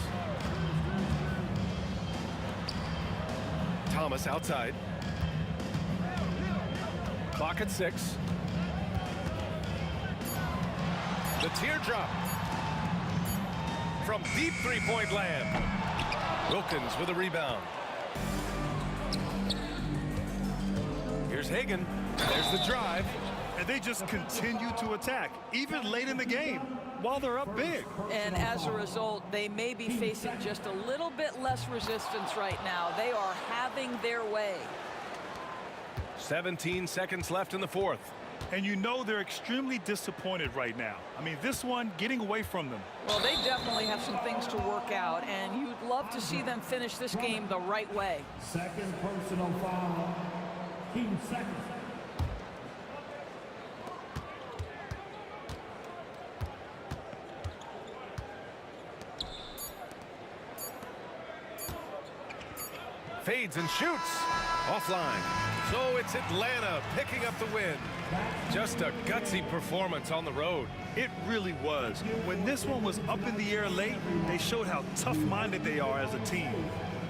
[SPEAKER 9] Thomas outside. Clock at 6. The teardrop from deep three-point land. Wilkins with a rebound. Here's Hagan. There's the drive.
[SPEAKER 10] And they just continue to attack, even late in the game, while they're up big.
[SPEAKER 15] And as a result, they may be facing just a little bit less resistance right now. They are having their way.
[SPEAKER 9] 17 seconds left in the fourth.
[SPEAKER 10] And you know they're extremely disappointed right now. I mean, this one getting away from them.
[SPEAKER 15] Well, they definitely have some things to work out, and you'd love to see them finish this game the right way.
[SPEAKER 7] Second personal foul. Team second.
[SPEAKER 9] Fades and shoots. Offline. So it's Atlanta picking up the win. Just a gutsy performance on the road.
[SPEAKER 10] It really was. When this one was up in the air late, they showed how tough-minded they are as a team.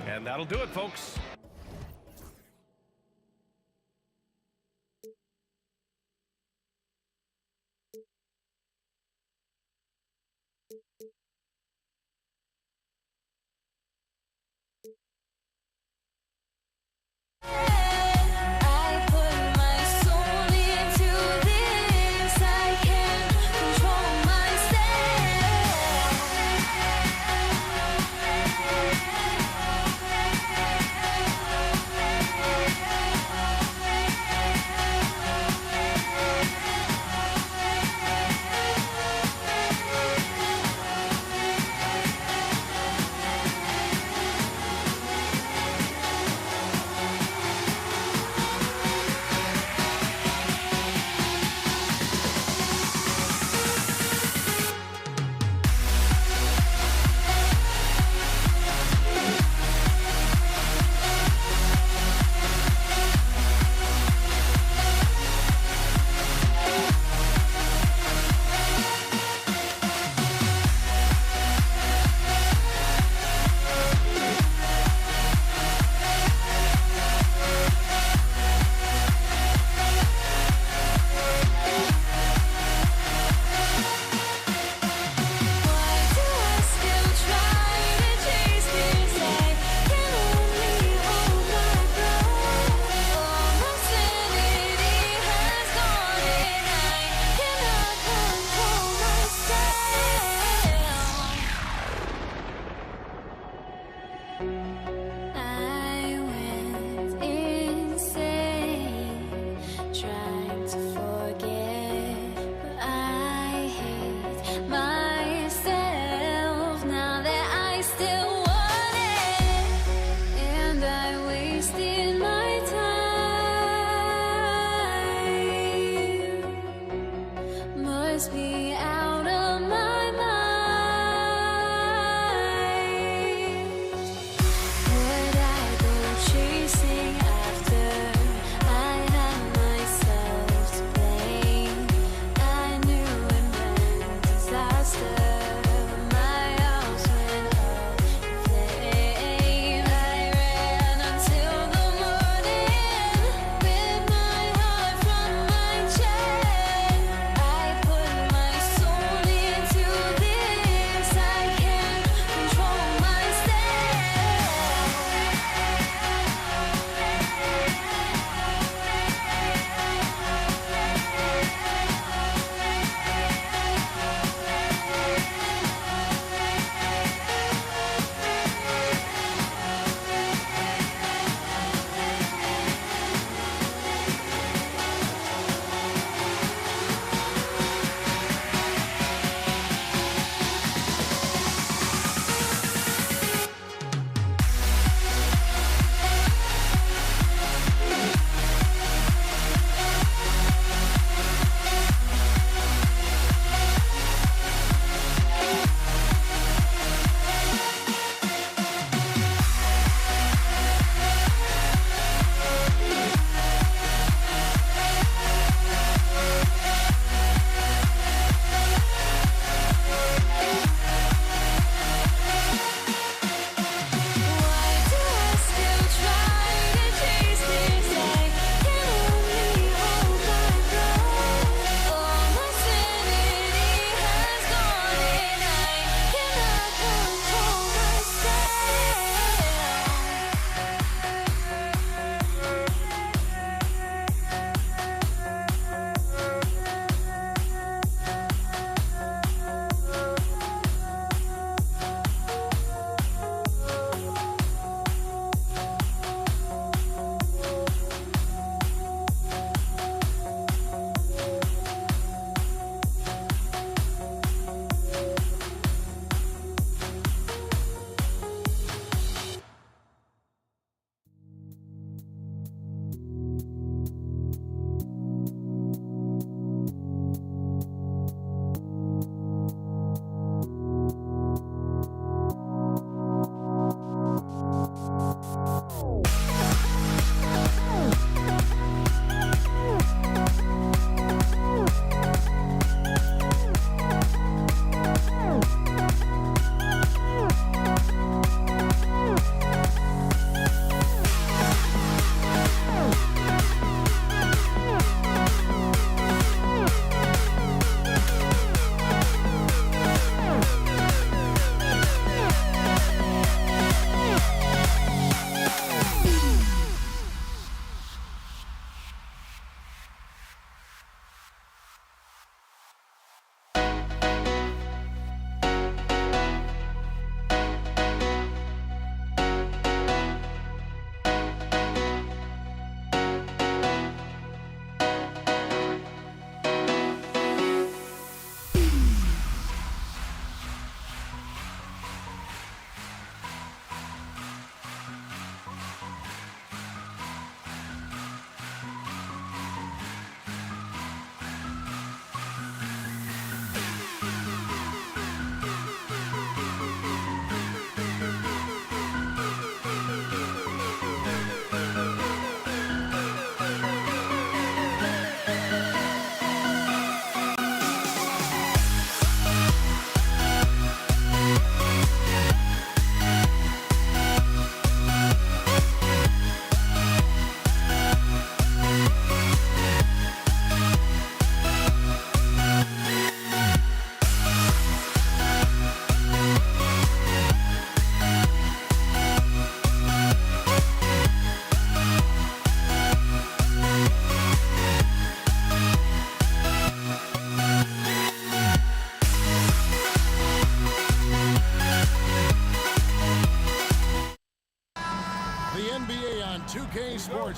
[SPEAKER 9] And that'll do it, folks.
[SPEAKER 2] I put my soul into this. I can't control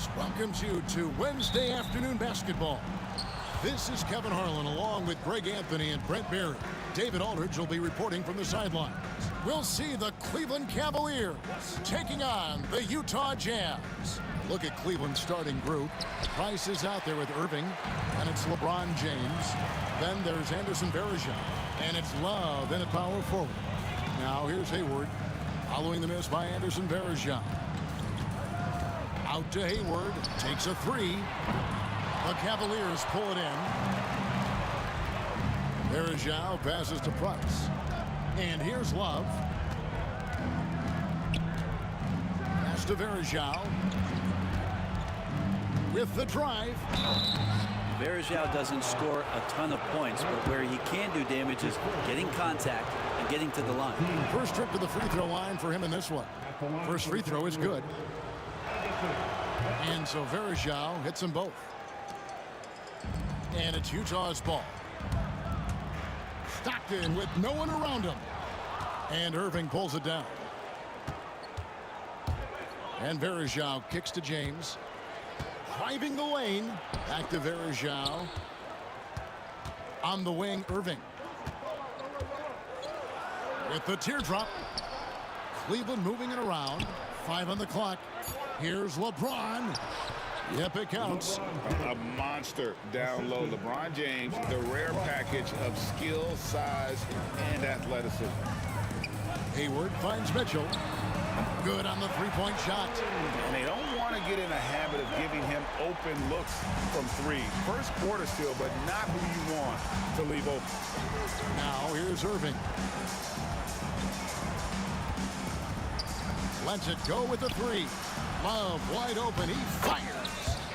[SPEAKER 3] Sports welcomes you to Wednesday afternoon basketball. This is Kevin Harlan along with Greg Anthony and Brent Barry. David Aldridge will be reporting from the sidelines. We'll see the Cleveland Cavaliers taking on the Utah Jazz. Look at Cleveland's starting group. Price is out there with Irving, and it's LeBron James. Then there's Anderson Varejao, and it's Love in at power forward. Now here's Hayward, following the miss by Anderson Varejao. Out to Hayward, takes a three. The Cavaliers pull it in. Varejao passes to Price. And here's Love. Pass to Varejao. With the drive.
[SPEAKER 17] Varejao doesn't score a ton of points, but where he can do damage is getting contact and getting to the line.
[SPEAKER 3] First trip to the free throw line for him in this one. First free throw is good. And so Varejao hits them both. And it's Utah's ball. Stockton with no one around him. And Irving pulls it down. And Varejao kicks to James. Driving the lane. Back to Varejao. On the wing, Irving. With the teardrop. Cleveland moving it around. 5 on the clock. Here's LeBron. Yep, it counts.
[SPEAKER 4] A monster down low. LeBron James, the rare package of skill, size, and athleticism.
[SPEAKER 3] Hayward finds Mitchell. Good on the three-point shot.
[SPEAKER 4] And they don't want to get in a habit of giving him open looks from three. First quarter still, but not who you want to leave open.
[SPEAKER 3] Now here's Irving. Lets it go with the three. Love wide open. He fires.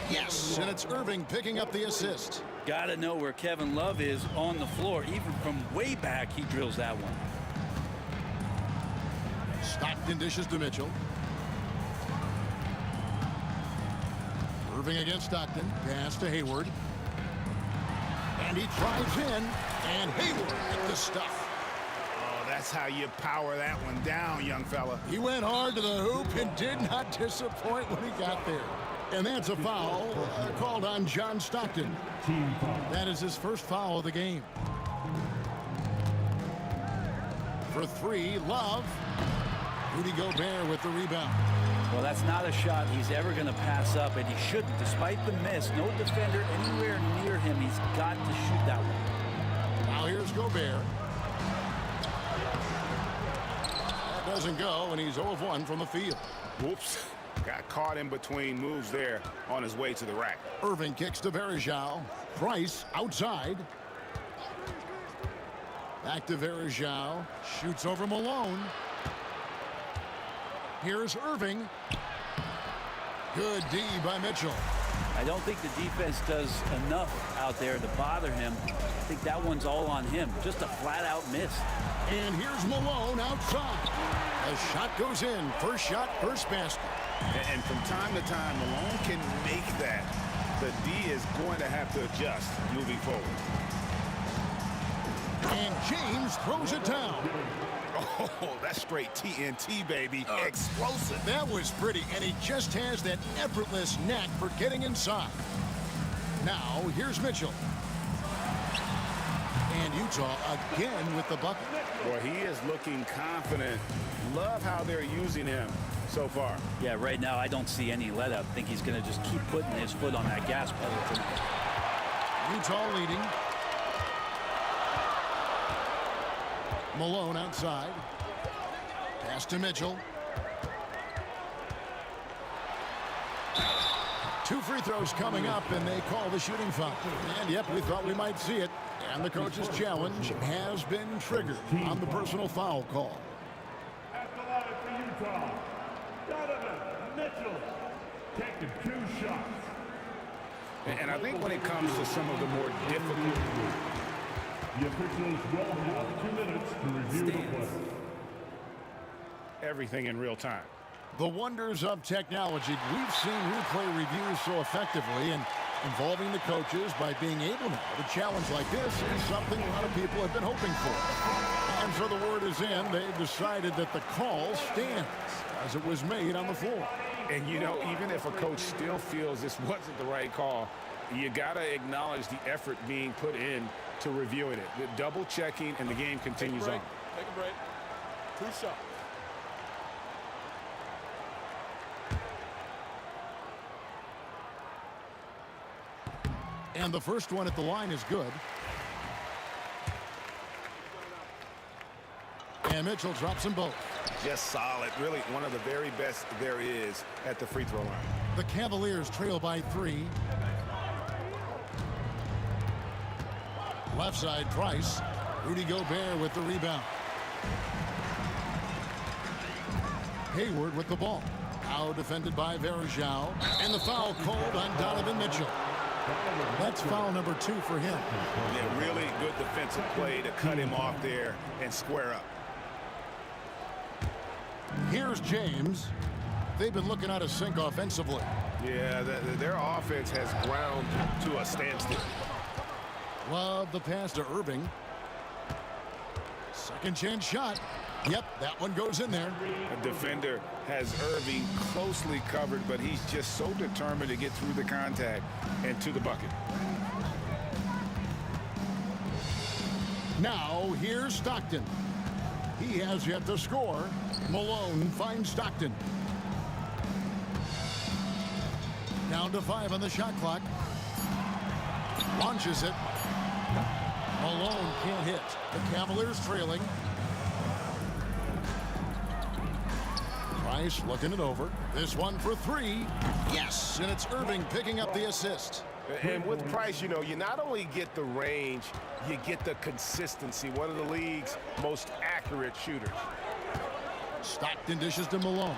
[SPEAKER 3] Yes, and it's Irving picking up the assist.
[SPEAKER 17] Gotta know where Kevin Love is on the floor. Even from way back, he drills that one.
[SPEAKER 3] Stockton dishes to Mitchell. Irving against Stockton. Pass to Hayward. And he drives in. And Hayward with the stuff.
[SPEAKER 4] Oh, that's how you power that one down, young fella.
[SPEAKER 3] He went hard to the hoop and did not disappoint when he got there. And that's a foul called on John Stockton. That is his first foul of the game. For three, Love. Rudy Gobert with the rebound.
[SPEAKER 17] Well, that's not a shot he's ever going to pass up, and he shouldn't. Despite the miss, no defender anywhere near him. He's got to shoot that one.
[SPEAKER 3] Now here's Gobert. That doesn't go, and he's 0 of 1 from the field.
[SPEAKER 4] Whoops. Got caught in between moves there on his way to the rack.
[SPEAKER 3] Irving kicks to Varejao. Price outside. Back to Varejao. Shoots over Malone. Here's Irving. Good D by Mitchell.
[SPEAKER 17] I don't think the defense does enough out there to bother him. I think that one's all on him. Just a flat-out miss.
[SPEAKER 3] And here's Malone outside. The shot goes in. First shot, first basket.
[SPEAKER 4] And from time to time, Malone can make that. The D is going to have to adjust moving forward.
[SPEAKER 3] And James throws it down.
[SPEAKER 4] Oh, that's straight TNT, baby. Explosive.
[SPEAKER 3] That was pretty, and he just has that effortless knack for getting inside. Now, here's Mitchell. And Utah again with the bucket.
[SPEAKER 4] Boy, he is looking confident. Love how they're using him so far.
[SPEAKER 17] Yeah, right now I don't see any let up. I think he's going to just keep putting his foot on that gas pedal tonight.
[SPEAKER 3] Utah leading. Malone outside. Pass to Mitchell. 2 free throws coming up, and they call the shooting foul. And yep, we thought we might see it. And the coach's challenge has been triggered on the personal foul call.
[SPEAKER 7] At the line for Utah, Donovan Mitchell taking 2 shots.
[SPEAKER 4] And I think when it comes to some of the more difficult,
[SPEAKER 7] the officials will have 2 minutes to review the play.
[SPEAKER 4] everything in real time.
[SPEAKER 3] The wonders of technology. We've seen replay reviews so effectively, and involving the coaches by being able now to challenge like this is something a lot of people have been hoping for. And so the word is in. They've decided that the call stands as it was made on the floor.
[SPEAKER 4] And, you know, even if a coach still feels this wasn't the right call, you got to acknowledge the effort being put in to reviewing it. The double checking, and the game continues on.
[SPEAKER 13] Take a break. 2 shots.
[SPEAKER 3] And the first one at the line is good. And Mitchell drops them both.
[SPEAKER 4] Just solid. Really one of the very best there is at the free throw line.
[SPEAKER 3] The Cavaliers trail by 3. Left side, Price. Rudy Gobert with the rebound. Hayward with the ball. Now defended by Varejao. And the foul called on Donovan Mitchell. That's foul number 2 for him.
[SPEAKER 4] Yeah, really good defensive play to cut him off there and square up.
[SPEAKER 3] Here's James. They've been looking out of sync offensively.
[SPEAKER 4] Yeah, their offense has ground to a standstill.
[SPEAKER 3] Love the pass to Irving. Second chance shot. Yep, that one goes in there.
[SPEAKER 4] The defender has Irving closely covered, but he's just so determined to get through the contact and to the bucket.
[SPEAKER 3] Now here's Stockton. He has yet to score. Malone finds Stockton. Down to 5 on the shot clock. Launches it. Malone can't hit. The Cavaliers trailing. Price looking it over. This one for 3. Yes, and it's Irving picking up the assist.
[SPEAKER 4] And with Price, you know, you not only get the range, you get the consistency. One of the league's most accurate shooters.
[SPEAKER 3] Stockton dishes to Malone.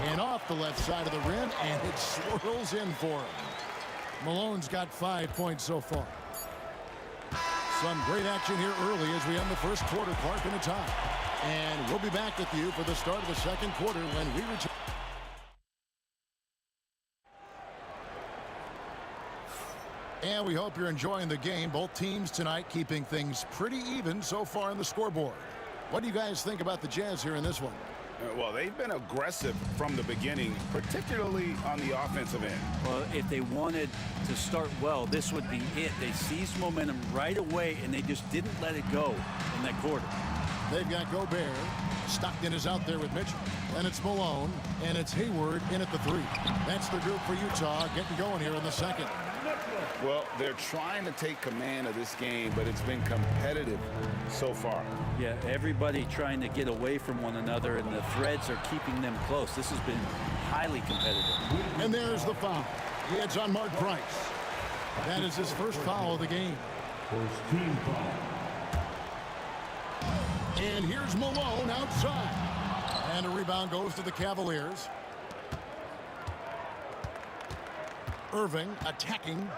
[SPEAKER 3] And off the left side of the rim, and it swirls in for him. Malone's got 5 points so far. Some great action here early as we end the first quarter, Clark, in a tie. And we'll be back with you for the start of the second quarter when we return. And we hope you're enjoying the game. Both teams tonight keeping things pretty even so far on the scoreboard. What do you guys think about the Jazz here in this one?
[SPEAKER 4] Well, they've been aggressive from the beginning, particularly on the offensive end.
[SPEAKER 17] Well, if they wanted to start well, this would be it. They seized momentum right away, and they just didn't let it go in that quarter.
[SPEAKER 3] They've got Gobert. Stockton is out there with Mitchell. And it's Malone, and it's Hayward in at the 3. That's the group for Utah getting going here in the second.
[SPEAKER 4] Well, they're trying to take command of this game, but it's been competitive so far.
[SPEAKER 17] Yeah, everybody trying to get away from one another, and the threads are keeping them close. This has been highly competitive.
[SPEAKER 3] And there's the foul. It's on Mark Price. That is his first foul of the game.
[SPEAKER 7] First team foul.
[SPEAKER 3] And here's Malone outside. And a rebound goes to the Cavaliers. Irving attacking.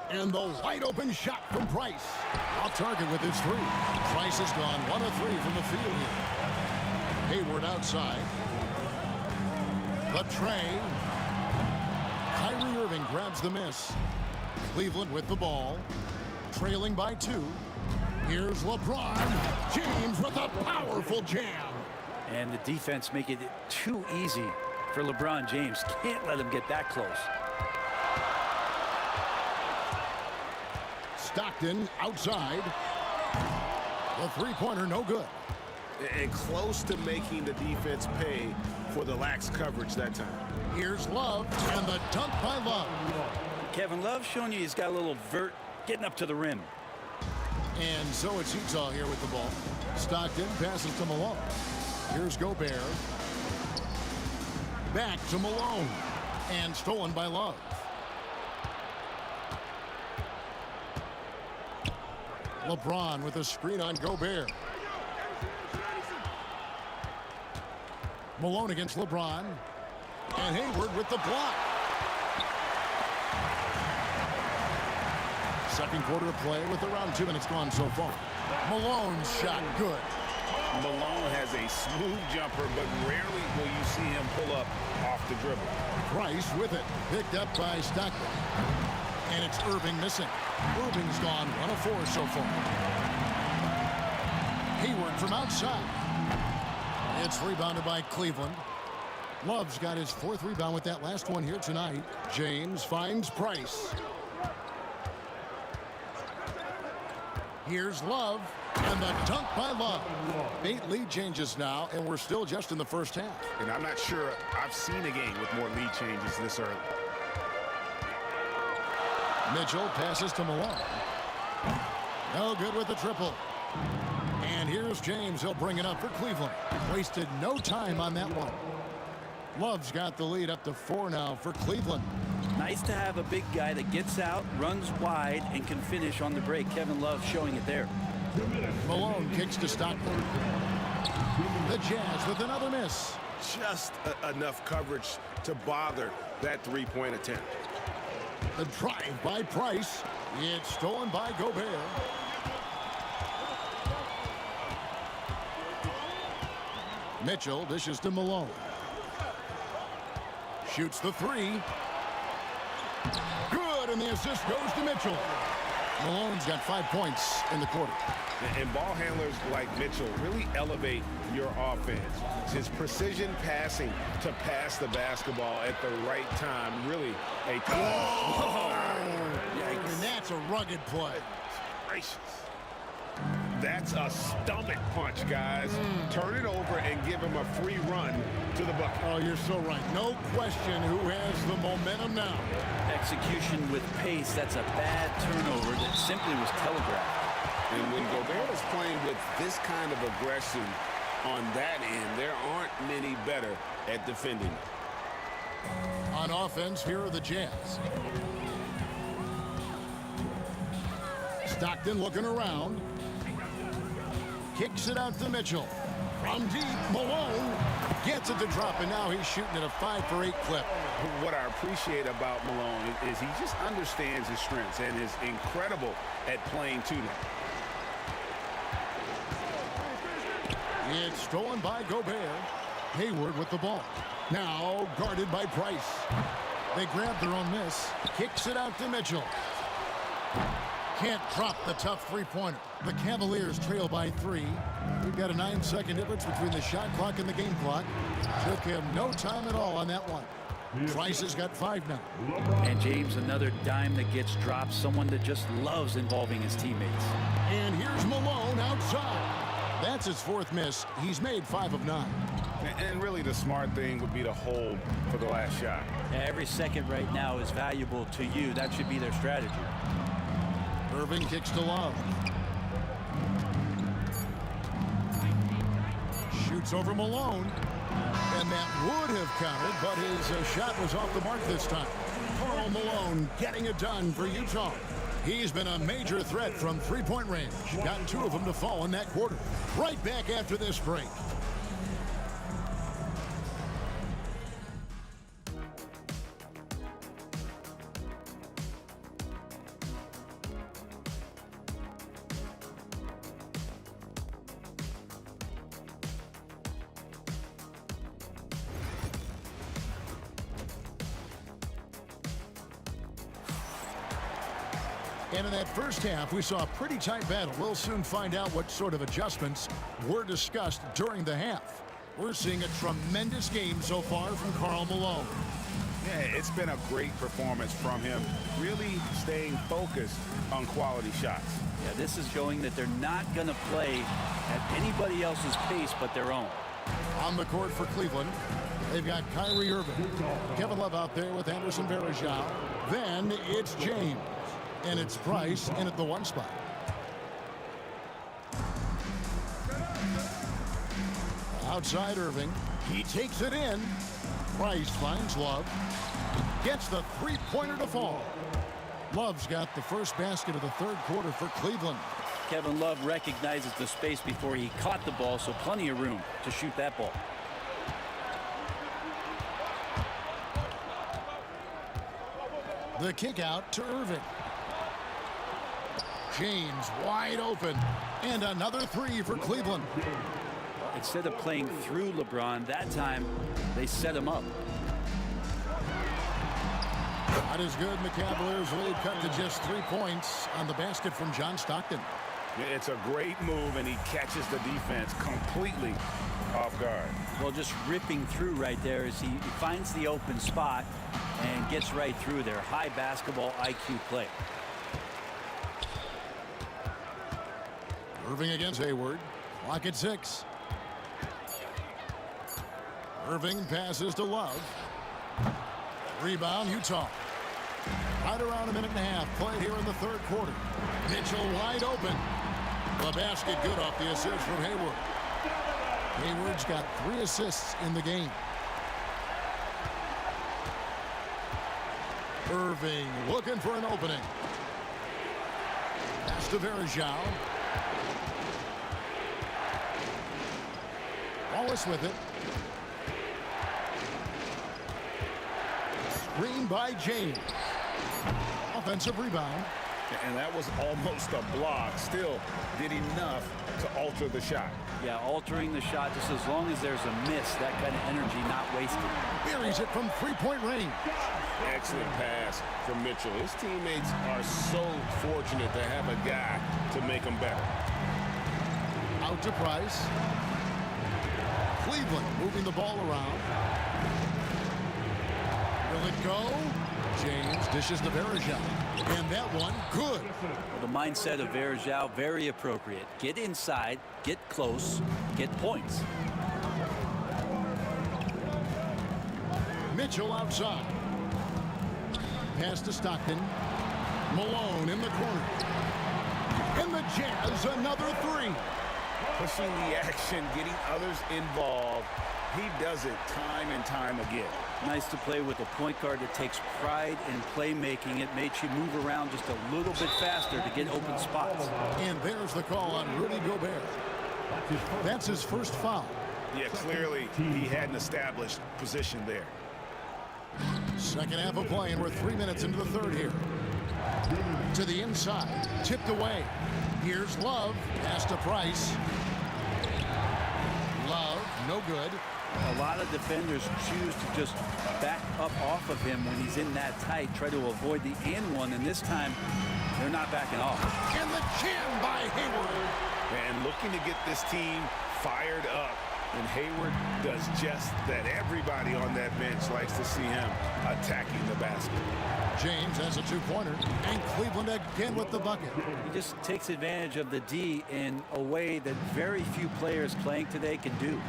[SPEAKER 3] And the wide open shot from Price. Off target with his 3. Price has gone 1 of 3 from the field here. Hayward outside. The tray. Kyrie Irving grabs the miss. Cleveland with the ball. Trailing by 2. Here's LeBron James with a powerful jam.
[SPEAKER 17] And the defense making it too easy for LeBron James. Can't let him get that close.
[SPEAKER 3] Stockton outside. The three-pointer no good.
[SPEAKER 4] And close to making the defense pay for the lax coverage that time.
[SPEAKER 3] Here's Love and the dunk by Love.
[SPEAKER 17] Kevin Love showing you he's got a little vert getting up to the rim.
[SPEAKER 3] And so it's Utah here with the ball. Stockton passes to Malone. Here's Gobert. Back to Malone. And stolen by Love. LeBron with a screen on Gobert. Malone against LeBron. And Hayward with the block. Second quarter of play with around 2 minutes gone so far. Malone's shot good.
[SPEAKER 4] Malone has a smooth jumper, but rarely will you see him pull up off the dribble.
[SPEAKER 3] Price with it. Picked up by Stockton. And it's Irving missing. Irving's gone 1 of 4 so far. Hayward from outside. It's rebounded by Cleveland. Love's got his 4th rebound with that last one here tonight. James finds Price. Here's Love, and the dunk by Love. 8 lead changes now, and we're still just in the first half.
[SPEAKER 4] And I'm not sure I've seen a game with more lead changes this early.
[SPEAKER 3] Mitchell passes to Malone. No good with the triple. And here's James. He'll bring it up for Cleveland. Wasted no time on that one. Love's got the lead up to 4 now for Cleveland.
[SPEAKER 17] Nice to have a big guy that gets out, runs wide, and can finish on the break. Kevin Love showing it there.
[SPEAKER 3] Malone kicks to Stockton. The Jazz with another miss.
[SPEAKER 4] Just enough coverage to bother that three-point attempt.
[SPEAKER 3] The drive by Price. It's stolen by Gobert. Mitchell dishes to Malone. Shoots the 3. Good, and the assist goes to Mitchell. Malone's got 5 points in the quarter.
[SPEAKER 4] And ball handlers like Mitchell really elevate your offense. His precision passing to pass the basketball at the right time, really a
[SPEAKER 3] And that's a rugged play.
[SPEAKER 4] Gracious. That's a stomach punch, guys. Turn it over and give him a free run to the bucket.
[SPEAKER 3] Oh, you're so right. No question who has the momentum now.
[SPEAKER 17] Execution with pace. That's a bad turnover that simply was telegraphed.
[SPEAKER 4] And when Gobert is playing with this kind of aggression on that end, there aren't many better at defending.
[SPEAKER 3] On offense, here are the Jazz. Stockton looking around. Kicks it out to Mitchell. From deep, Malone gets it to drop, and now he's shooting at a 5-for-8 clip.
[SPEAKER 4] What I appreciate about Malone is he just understands his strengths and is incredible at playing to them.
[SPEAKER 3] It's stolen by Gobert. Hayward with the ball. Now guarded by Price. They grab their own miss. Kicks it out to Mitchell. Can't drop the tough three-pointer. The Cavaliers trail by 3. We've got a 9-second difference between the shot clock and the game clock. Took him no time at all on that one. Price has got 5 now.
[SPEAKER 17] And James, another dime that gets dropped. Someone that just loves involving his teammates.
[SPEAKER 3] And here's Malone outside. That's his 4th miss. He's made 5 of 9.
[SPEAKER 4] And really the smart thing would be to hold for the last shot.
[SPEAKER 17] Every second right now is valuable to you. That should be their strategy.
[SPEAKER 3] Irving kicks to Love. Shoots over Malone. And that would have counted, but his shot was off the mark this time. Karl Malone getting it done for Utah. He's been a major threat from three-point range. Got 2 of them to fall in that quarter. Right back after this break. And in that first half, we saw a pretty tight battle. We'll soon find out what sort of adjustments were discussed during the half. We're seeing a tremendous game so far from Karl Malone.
[SPEAKER 4] Yeah, it's been a great performance from him, really staying focused on quality shots.
[SPEAKER 17] Yeah, this is showing that they're not going to play at anybody else's pace but their own.
[SPEAKER 3] On the court for Cleveland, they've got Kyrie Irving. Kevin Love out there with Anderson Varejao. Then it's James. And it's Price in at the 1 spot. Outside Irving. He takes it in. Price finds Love. Gets the three-pointer to fall. Love's got the first basket of the 3rd quarter for Cleveland.
[SPEAKER 17] Kevin Love recognizes the space before he caught the ball, so plenty of room to shoot that ball.
[SPEAKER 3] The kick out to Irving. James wide open. And another 3 for Cleveland.
[SPEAKER 17] Instead of playing through LeBron, that time they set him up.
[SPEAKER 3] Not as good. The Cavaliers lead cut to just 3 points on the basket from John Stockton.
[SPEAKER 4] It's a great move, and he catches the defense completely off guard.
[SPEAKER 17] Well, just ripping through right there as he finds the open spot and gets right through there. High basketball IQ play.
[SPEAKER 3] Irving against Hayward. Clock at 6. Irving passes to Love. Rebound, Utah. Right around a minute and a half played here in the third quarter. Mitchell wide open. The basket good off the assist from Hayward. Hayward's got 3 assists in the game. Irving looking for an opening. Pass to Varejao. Wallace with it. Screen by James. Offensive rebound.
[SPEAKER 4] And that was almost a block. Still did enough to alter the shot.
[SPEAKER 17] Yeah, altering the shot just as long as there's a miss. That kind of energy not wasted.
[SPEAKER 3] Buries it from three-point range.
[SPEAKER 4] Excellent pass from Mitchell. His teammates are so fortunate to have a guy to make them better.
[SPEAKER 3] Out to Price. Cleveland moving the ball around. Will it go? James dishes to Varejao. And that one, good.
[SPEAKER 17] Well, the mindset of Varejao, very appropriate. Get inside, get close, get points.
[SPEAKER 3] Mitchell outside. Pass to Stockton. Malone in the corner. And the Jazz, another 3.
[SPEAKER 4] Pushing the action, getting others involved. He does it time and time again.
[SPEAKER 17] Nice to play with a point guard that takes pride in playmaking. It makes you move around just a little bit faster to get open spots.
[SPEAKER 3] And there's the call on Rudy Gobert. That's his first foul.
[SPEAKER 4] Yeah, clearly he had an established position there.
[SPEAKER 3] Second half of play, and we're 3 minutes into the third here. To the inside, tipped away. Here's Love, pass to Price. Love, no good.
[SPEAKER 17] A lot of defenders choose to just back up off of him when he's in that tight, try to avoid the and one, and this time they're not backing off.
[SPEAKER 3] And the jam by Hayward.
[SPEAKER 4] And looking to get this team fired up. And Hayward does just that. Everybody on that bench likes to see him attacking the basket.
[SPEAKER 3] James has a 2-pointer, and Cleveland again with the bucket.
[SPEAKER 17] He just takes advantage of the D in a way that very few players playing today can do.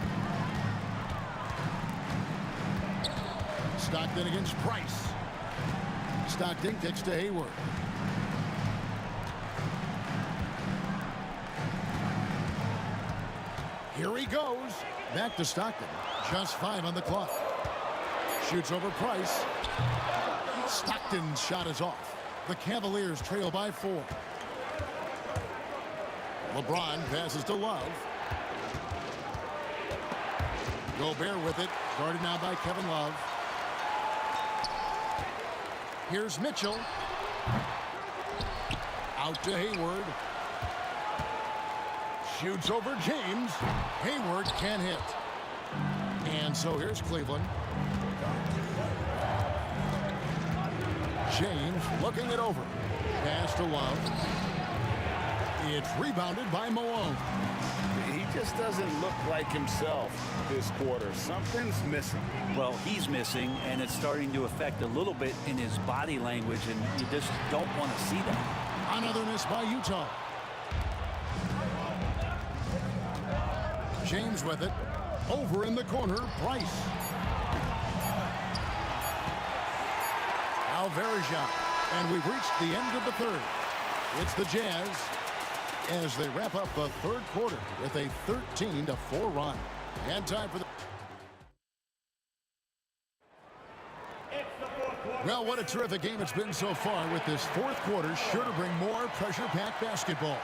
[SPEAKER 3] Stockton against Price. Stockton kicks to Hayward. Here he goes. Back to Stockton. Just 5 on the clock. Shoots over Price. Stockton's shot is off. The Cavaliers trail by 4. LeBron passes to Love. Gobert with it. Guarded now by Kevin Love. Here's Mitchell. Out to Hayward. Shoots over James. Hayward can't hit. And so here's Cleveland. James looking it over. Pass to Love. It's rebounded by Malone.
[SPEAKER 4] He just doesn't look like himself this quarter. Something's missing.
[SPEAKER 17] Well, he's missing, and it's starting to affect a little bit in his body language, and you just don't want to see that.
[SPEAKER 3] Another miss by Utah. James with it. Over in the corner, Price. Now Varejao. And we've reached the end of the third. It's the Jazz as they wrap up the third quarter with a 13-4 run. And time for the... Well, what a terrific game it's been so far, with this fourth quarter sure to bring more pressure-packed basketball.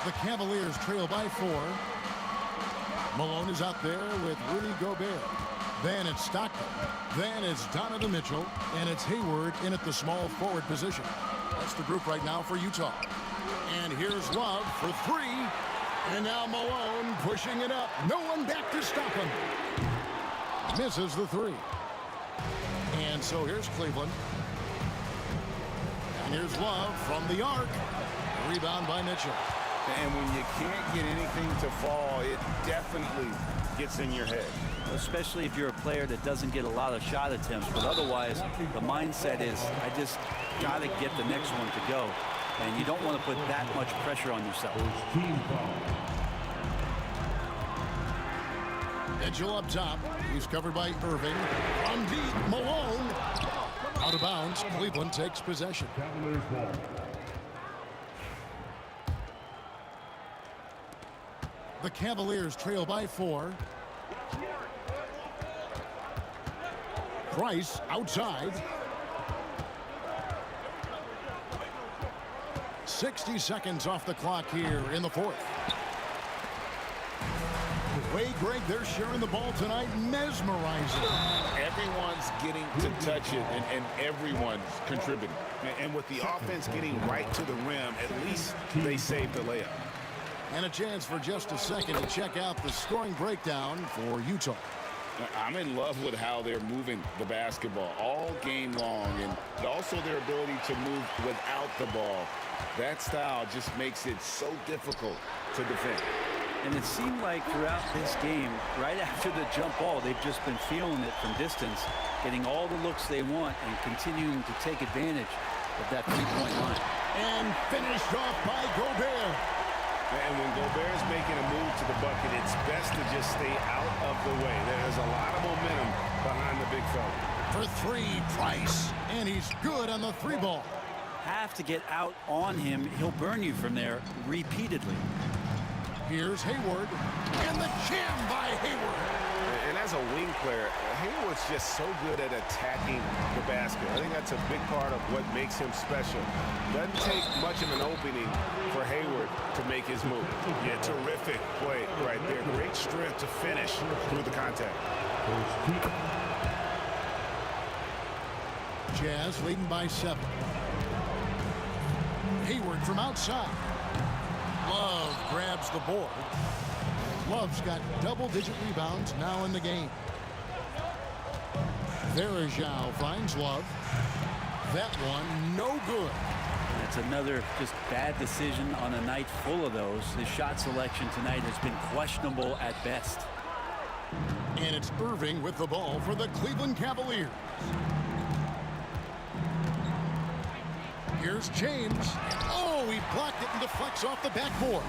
[SPEAKER 3] The Cavaliers trail by 4. Malone is out there with Rudy Gobert. Then it's Stockton. Then it's Donovan Mitchell. And it's Hayward in at the small forward position. That's the group right now for Utah. And here's Love for 3. And now Malone pushing it up. No one back to stop him. Misses the 3. And so here's Cleveland. And here's Love from the arc. Rebound by Mitchell.
[SPEAKER 4] And when you can't get anything to fall, it definitely gets in your head.
[SPEAKER 17] Especially if you're a player that doesn't get a lot of shot attempts. But otherwise, the mindset is, I just got to get the next one to go. And you don't want to put that much pressure on yourself.
[SPEAKER 3] Mitchell up top. He's covered by Irving. On deep, Malone. Out of bounds. Cleveland takes possession. The Cavaliers trail by 4. Price outside. 60 seconds off the clock here in the 4th. Way, Greg, they're sharing the ball tonight. Mesmerizing.
[SPEAKER 4] Everyone's getting to touch it, and everyone's contributing. And with the offense getting right to the rim, at least they saved the layup.
[SPEAKER 3] And a chance for just a second to check out the scoring breakdown for Utah.
[SPEAKER 4] I'm in love with how they're moving the basketball all game long, and also their ability to move without the ball. That style just makes it so difficult to defend.
[SPEAKER 17] And it seemed like throughout this game, right after the jump ball, they've just been feeling it from distance, getting all the looks they want and continuing to take advantage of that three-point line.
[SPEAKER 3] And finished off by Gobert.
[SPEAKER 4] And when Gobert's making a move to the bucket, it's best to just stay out of the way. There's a lot of momentum behind the big fella.
[SPEAKER 3] For 3, Price. And he's good on the 3 ball.
[SPEAKER 17] Have to get out on him. He'll burn you from there repeatedly.
[SPEAKER 3] Here's Hayward. And the jam by Hayward.
[SPEAKER 4] And as a wing player, Hayward's just so good at attacking the basket. I think that's a big part of what makes him special. Doesn't take much of an opening for Hayward to make his move. Yeah, terrific play right there. Great strength to finish through the contact.
[SPEAKER 3] Jazz leading by 7. Hayward from outside. Love grabs the board. Love's got double-digit rebounds now in the game. Verajao finds Love. That one, no good.
[SPEAKER 17] It's another just bad decision on a night full of those. His shot selection tonight has been questionable at best.
[SPEAKER 3] And it's Irving with the ball for the Cleveland Cavaliers. Here's James. Oh, he blocked it and deflects off the backboard.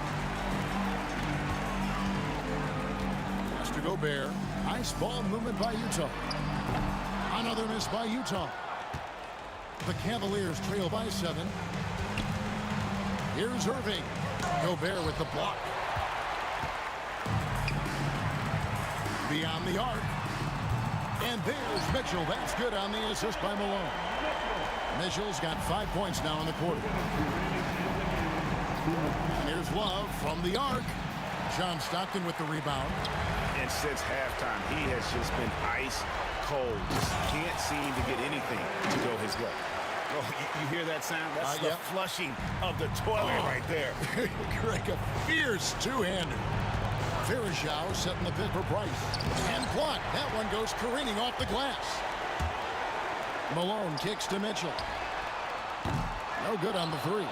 [SPEAKER 3] Pass to Gobert. Nice ball movement by Utah. Another miss by Utah. The Cavaliers trail by 7. Here's Irving. Gobert with the block. Beyond the arc. And there's Mitchell. That's good on the assist by Malone. Mitchell's got 5 points now in the quarter. And here's Love from the arc. John Stockton with the rebound.
[SPEAKER 4] And since halftime, he has just been ice cold. Just can't seem to get anything to go his way. Oh, you hear that sound? That's the flushing of the toilet right there.
[SPEAKER 3] Greg, a fierce two-hander. Verajao setting the pit for Price. And blocked. That one goes careening off the glass. Malone kicks to Mitchell. No good on the 3.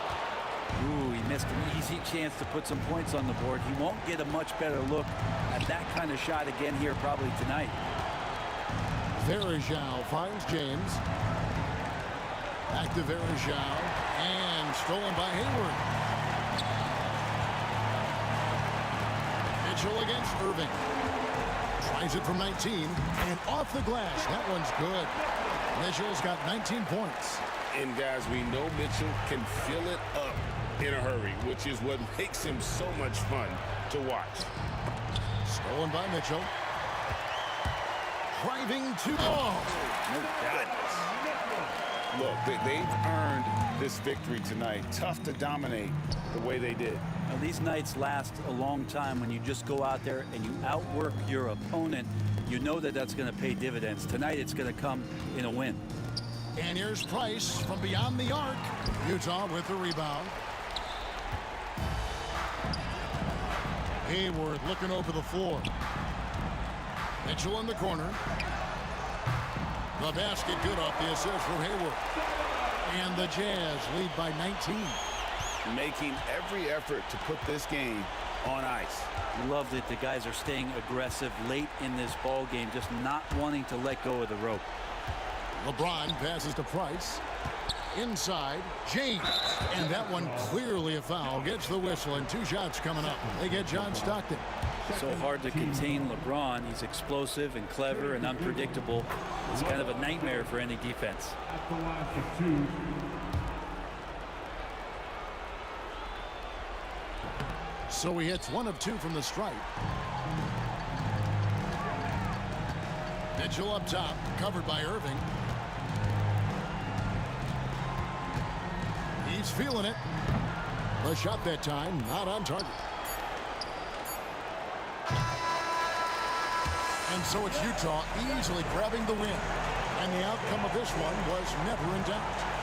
[SPEAKER 17] Ooh, he missed an easy chance to put some points on the board. He won't get a much better look at that kind of shot again here probably tonight.
[SPEAKER 3] Verajao finds James. Back to Verajao. And stolen by Hayward. Mitchell against Irving. Tries it from 19. And off the glass. That one's good. Mitchell's got 19 points.
[SPEAKER 4] And guys, we know Mitchell can fill it up in a hurry, which is what makes him so much fun to watch.
[SPEAKER 3] Stolen by Mitchell. Driving to ball.
[SPEAKER 4] No goodness. Look, they've earned this victory tonight. Tough to dominate the way they did.
[SPEAKER 17] Now, these nights last a long time when you just go out there and you outwork your opponent. You know that that's going to pay dividends. Tonight it's going to come in a win.
[SPEAKER 3] And here's Price from beyond the arc. Utah with the rebound. Hayward looking over the floor. Mitchell in the corner. The basket good off the assist from Hayward. And the Jazz lead by 19.
[SPEAKER 4] Making every effort to put this game on ice.
[SPEAKER 17] Love that the guys are staying aggressive late in this ball game, just not wanting to let go of the rope.
[SPEAKER 3] LeBron passes to Price. Inside, James. And that one clearly a foul. Gets the whistle, and 2 shots coming up. They get John Stockton.
[SPEAKER 17] So hard to contain LeBron. He's explosive and clever and unpredictable. It's kind of a nightmare for any defense.
[SPEAKER 7] At the line for 2.
[SPEAKER 3] So he hits 1 of 2 from the stripe. Mitchell up top, covered by Irving. He's feeling it. The shot that time, not on target. And so it's Utah easily grabbing the win. And the outcome of this one was never in doubt.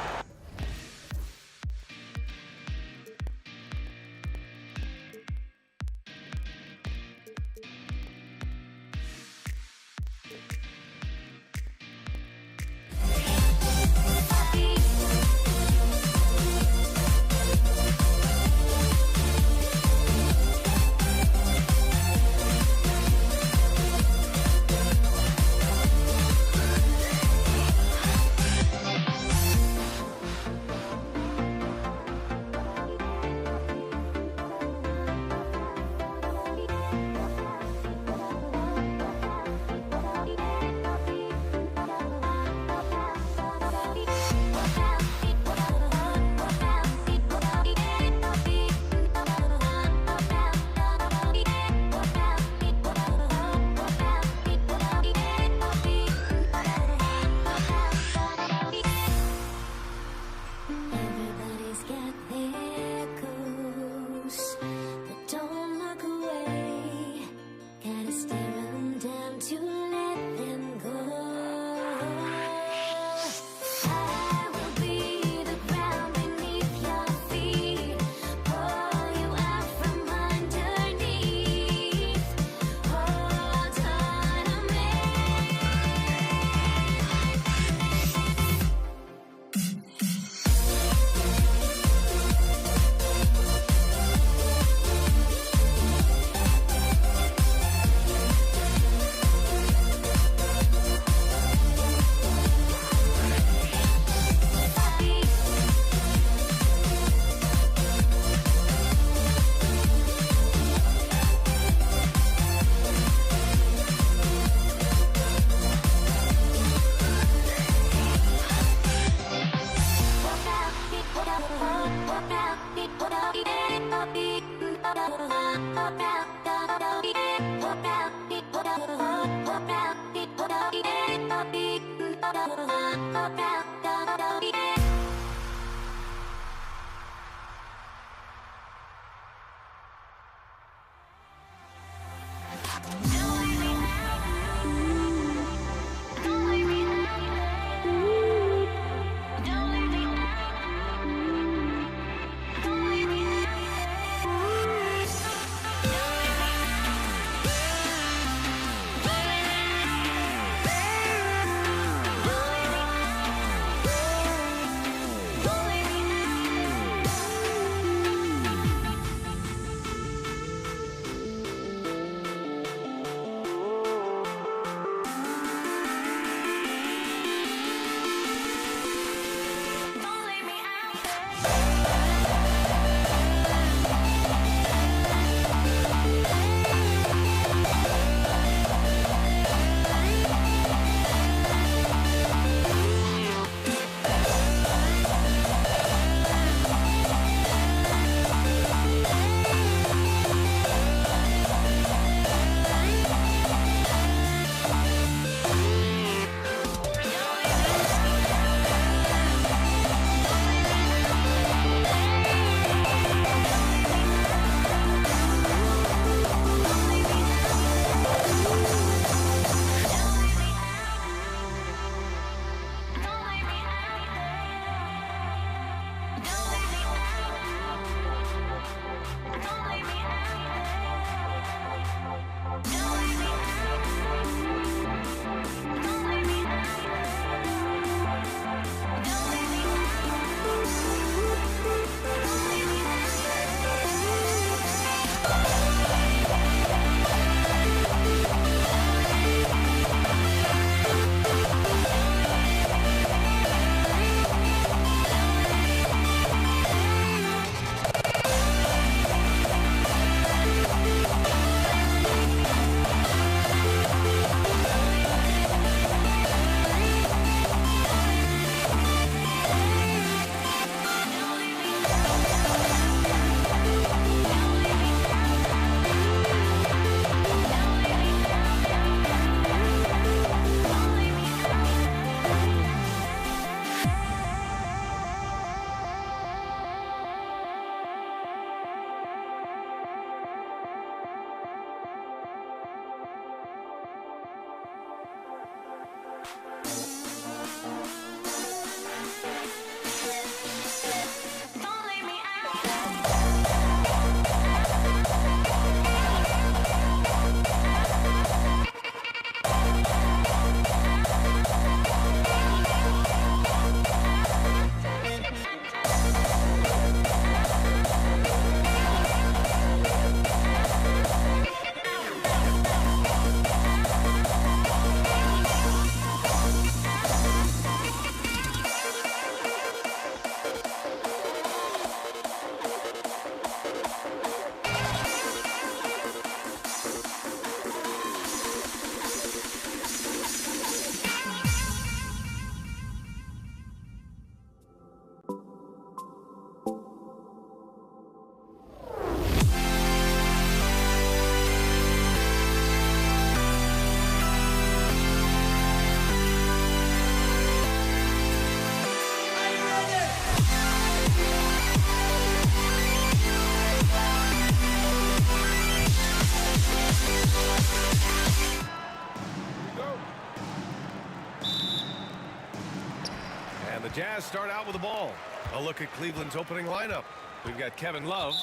[SPEAKER 9] And the Jazz start out with the ball. A look at Cleveland's opening lineup. We've got Kevin Love.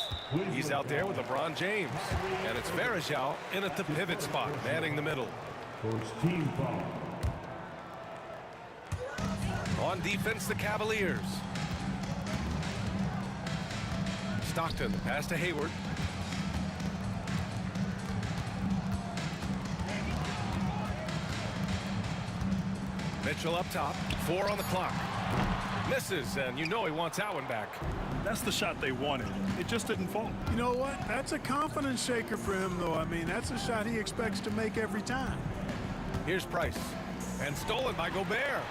[SPEAKER 9] He's out there with LeBron James. And it's Varejao in at the pivot spot, manning the middle.
[SPEAKER 7] Team foul.
[SPEAKER 9] On defense, the Cavaliers. Stockton, pass to Hayward. Mitchell up top, 4 on the clock. Misses, and you know he wants that one back.
[SPEAKER 10] That's the shot they wanted. It just didn't fall.
[SPEAKER 5] You know what? That's a confidence shaker for him, though. I mean, that's a shot he expects to make every time.
[SPEAKER 9] Here's Price, and stolen by Gobert.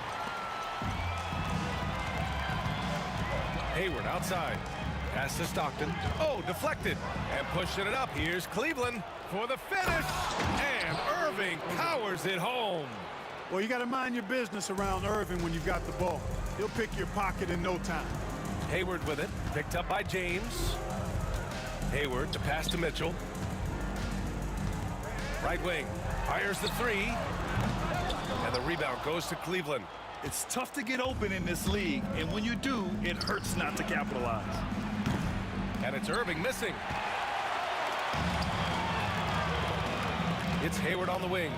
[SPEAKER 9] Hayward outside. Pass to Stockton. Oh, deflected. And pushing it up. Here's Cleveland for the finish. And Irving powers it home.
[SPEAKER 5] Well, you got to mind your business around Irving when you've got the ball. He'll pick your pocket in no time.
[SPEAKER 9] Hayward with it. Picked up by James. Hayward to pass to Mitchell. Right wing. Fires the 3. And the rebound goes to Cleveland.
[SPEAKER 10] It's tough to get open in this league, and when you do, it hurts not to capitalize.
[SPEAKER 9] And it's Irving missing. It's Hayward on the wing.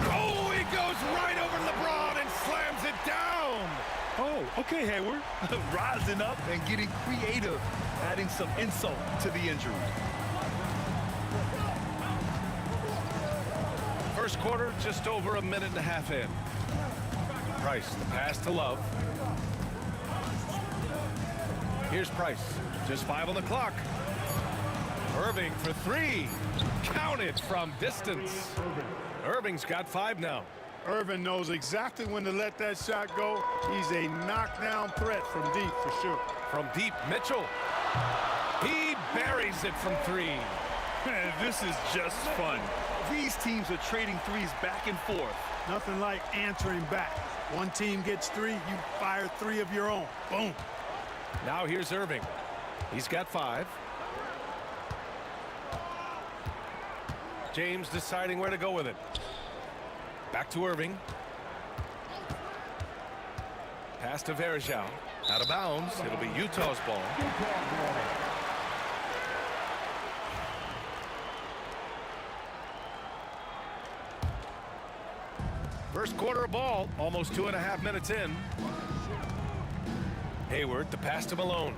[SPEAKER 9] Oh, he goes right over LeBron and slams it down.
[SPEAKER 10] Oh, okay, Hayward. Rising up and getting creative, adding some insult to the injury.
[SPEAKER 9] First quarter, just over a minute and a half in. Price, the pass to Love. Here's Price. Just 5 on the clock. Irving for 3. Counted from distance. Irving's got 5 now.
[SPEAKER 5] Irving knows exactly when to let that shot go. He's a knockdown threat from deep for sure.
[SPEAKER 9] From deep, Mitchell. He buries it from 3.
[SPEAKER 10] Man, this is just fun. These teams are trading threes back and forth.
[SPEAKER 5] Nothing like answering back. One team gets 3, you fire 3 of your own. Boom.
[SPEAKER 9] Now here's Irving. He's got 5. James deciding where to go with it. Back to Irving. Pass to Varejao. Out of bounds. It'll be Utah's ball. First quarter of ball, almost 2.5 minutes in. Hayward, the pass to Malone.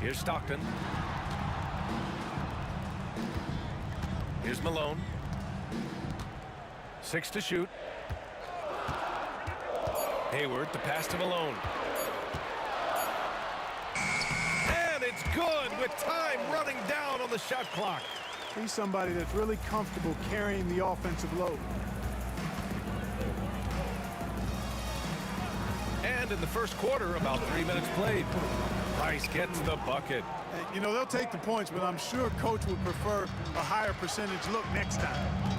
[SPEAKER 9] Here's Stockton. Here's Malone. 6 to shoot. Hayward, the pass to Malone. And it's good with time running down on the shot clock.
[SPEAKER 5] He's somebody that's really comfortable carrying the offensive load.
[SPEAKER 9] And in the first quarter, about 3 minutes played. Price gets the bucket.
[SPEAKER 5] You know, they'll take the points, but I'm sure coach would prefer a higher percentage look next time.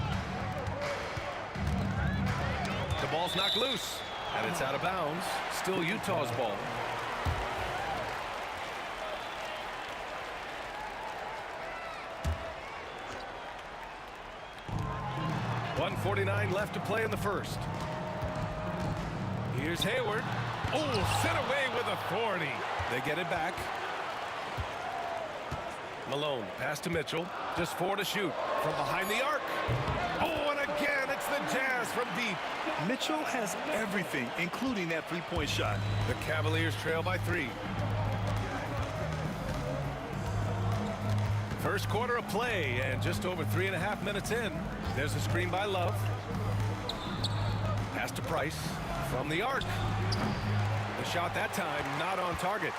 [SPEAKER 9] The ball's knocked loose, and it's out of bounds. Still Utah's ball. .149 left to play in the first. Here's Hayward. Oh, sent away with authority. They get it back. Malone, pass to Mitchell. Just 4 to shoot from behind the arc. Oh, and again, it's the Jazz from deep.
[SPEAKER 10] Mitchell has everything, including that three-point shot.
[SPEAKER 9] The Cavaliers trail by 3. First quarter of play, and just over 3.5 minutes in. There's a screen by Love. Pass to Price from the arc. The shot that time not on target.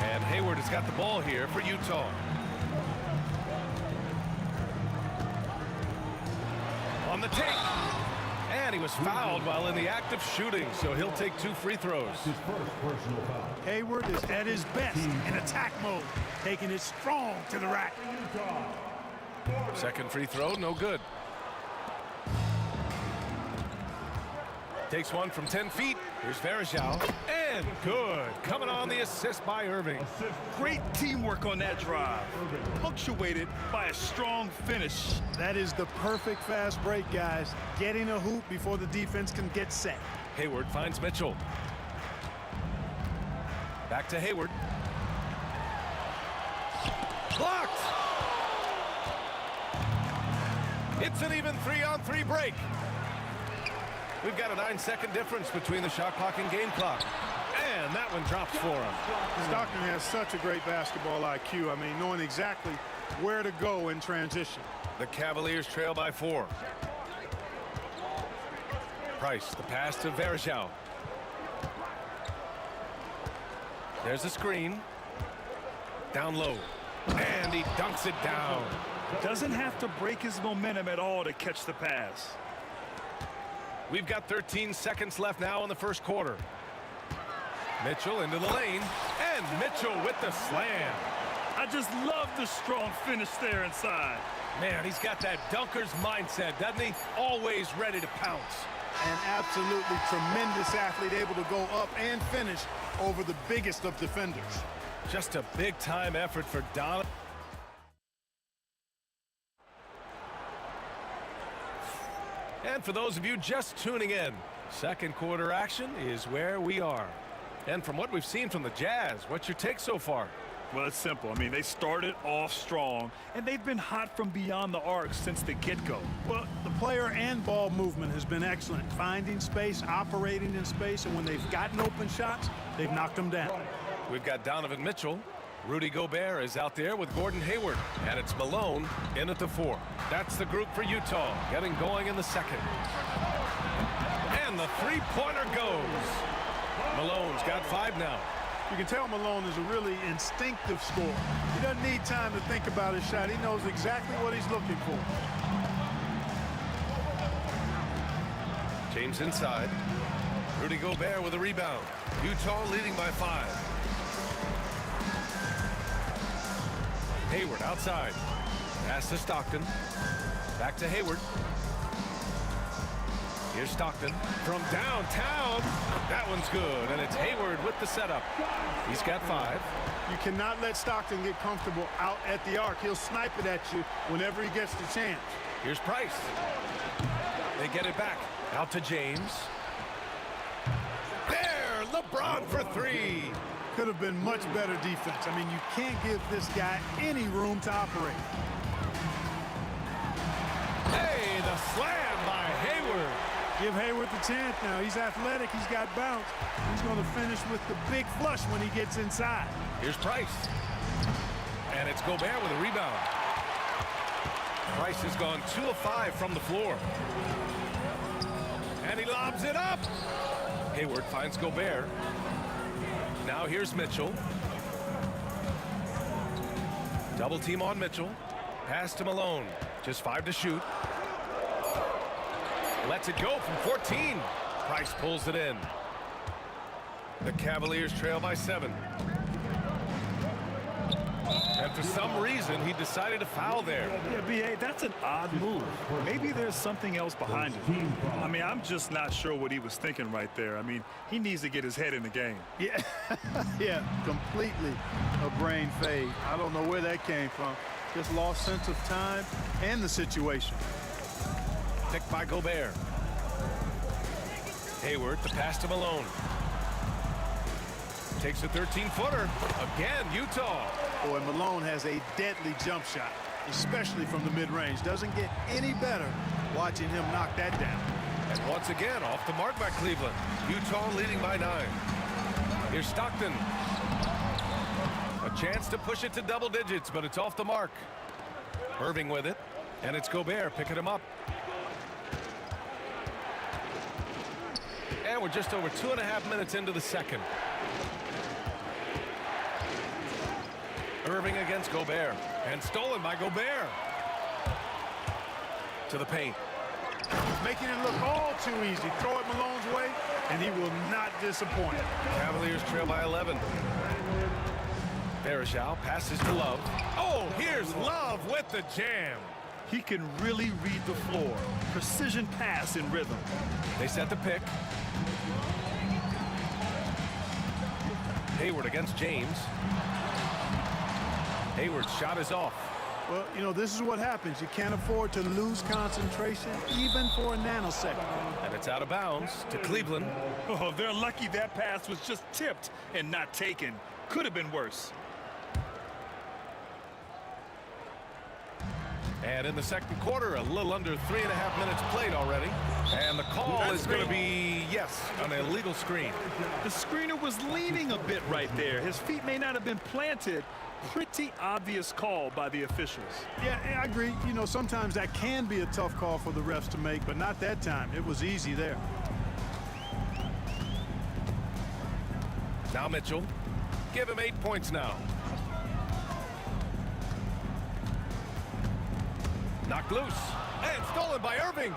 [SPEAKER 9] And Hayward has got the ball here for Utah. On the take. And he was fouled while in the act of shooting, so he'll take 2 free throws.
[SPEAKER 7] His first personal foul.
[SPEAKER 5] Hayward is at his best in attack mode, taking it strong to the rack.
[SPEAKER 9] Second free throw, no good. Takes one from 10 feet. Here's Varejao. And good. Coming on the assist by Irving.
[SPEAKER 10] Great teamwork on that drive. Punctuated by a strong finish.
[SPEAKER 5] That is the perfect fast break, guys. Getting a hoop before the defense can get set.
[SPEAKER 9] Hayward finds Mitchell. Back to Hayward. Blocked! It's an even 3-on-3 break. We've got a 9-second difference between the shot clock and game clock. And that one drops for him.
[SPEAKER 5] Stockton has such a great basketball IQ. I mean, knowing exactly where to go in transition.
[SPEAKER 9] The Cavaliers trail by 4. Price, the pass to Varejao. There's a screen. Down low. And he dunks it down.
[SPEAKER 10] Doesn't have to break his momentum at all to catch the pass.
[SPEAKER 9] We've got 13 seconds left now in the first quarter. Mitchell into the lane. And Mitchell with the slam.
[SPEAKER 10] I just love the strong finish there inside.
[SPEAKER 9] Man, he's got that dunker's mindset, doesn't he? Always ready to pounce.
[SPEAKER 5] An absolutely tremendous athlete, able to go up and finish over the biggest of defenders.
[SPEAKER 9] Just a big-time effort for Donovan. And for those of you just tuning in, second quarter action is where we are. And from what we've seen from the Jazz, what's your take so far?
[SPEAKER 10] Well, it's simple. I mean, they started off strong, and they've been hot from beyond the arc since the get-go.
[SPEAKER 5] Well, the player and ball movement has been excellent. Finding space, operating in space, and when they've gotten open shots, they've knocked them down.
[SPEAKER 9] We've got Donovan Mitchell. Rudy Gobert is out there with Gordon Hayward. And it's Malone in at the 4. That's the group for Utah, getting going in the second. And the three-pointer goes. Malone's got 5 now.
[SPEAKER 5] You can tell Malone is a really instinctive scorer. He doesn't need time to think about his shot. He knows exactly what he's looking for.
[SPEAKER 9] James inside. Rudy Gobert with a rebound. Utah leading by 5. Hayward outside. Pass to Stockton. Back to Hayward. Here's Stockton from downtown. That one's good, and it's Hayward with the setup. He's got 5.
[SPEAKER 5] You cannot let Stockton get comfortable out at the arc. He'll snipe it at you whenever he gets the chance.
[SPEAKER 9] Here's Price. They get it back. Out to James. There, LeBron for 3.
[SPEAKER 5] Could have been much better defense. I mean, you can't give this guy any room to operate.
[SPEAKER 9] Hey, the slam by Hayward.
[SPEAKER 5] Give Hayward the chance now. He's athletic. He's got bounce. He's going to finish with the big flush when he gets inside.
[SPEAKER 9] Here's Price. And it's Gobert with a rebound. Price has gone 2 of 5 from the floor. And he lobs it up. Hayward finds Gobert. Now here's Mitchell. Double team on Mitchell. Pass to Malone. Just 5 to shoot. Lets it go from 14. Price pulls it in. The Cavaliers trail by 7. And for some reason, he decided to foul there.
[SPEAKER 10] Yeah, B.A., that's an odd move. Maybe there's something else behind it. I mean, I'm just not sure what he was thinking right there. I mean, he needs to get his head in the game.
[SPEAKER 5] Yeah, yeah, completely a brain fade. I don't know where that came from. Just lost sense of time and the situation.
[SPEAKER 9] Picked by Gobert. Hayward, the pass to Malone. Takes a 13-footer. Again, Utah.
[SPEAKER 5] Boy, Malone has a deadly jump shot, especially from the mid-range. Doesn't get any better watching him knock that down.
[SPEAKER 9] And once again, off the mark by Cleveland. Utah leading by 9. Here's Stockton. A chance to push it to double digits, but it's off the mark. Irving with it, and it's Gobert picking him up. And we're just over 2.5 minutes into the second. Irving against Gobert, and stolen by Gobert. To the paint.
[SPEAKER 5] Making it look all too easy. Throw it Malone's way, and he will not disappoint.
[SPEAKER 9] Cavaliers trail by 11. Varejao passes to Love. Oh, here's Love with the jam.
[SPEAKER 10] He can really read the floor. Precision pass in rhythm.
[SPEAKER 9] They set the pick. Hayward against James. Hayward's shot is off.
[SPEAKER 5] Well, you know, this is what happens. You can't afford to lose concentration, even for a nanosecond.
[SPEAKER 9] And it's out of bounds to Cleveland.
[SPEAKER 10] Oh, they're lucky that pass was just tipped and not taken. Could have been worse.
[SPEAKER 9] And in the second quarter, a little under 3.5 minutes played already. And the call is going to be, yes, an illegal screen.
[SPEAKER 10] The screener was leaning a bit right there. His feet may not have been planted. Pretty obvious call by the officials.
[SPEAKER 5] Yeah, I agree. You know, sometimes that can be a tough call for the refs to make, but not that time. It was easy there.
[SPEAKER 9] Now Mitchell. Give him 8 points now. Knocked loose. And stolen by Irving.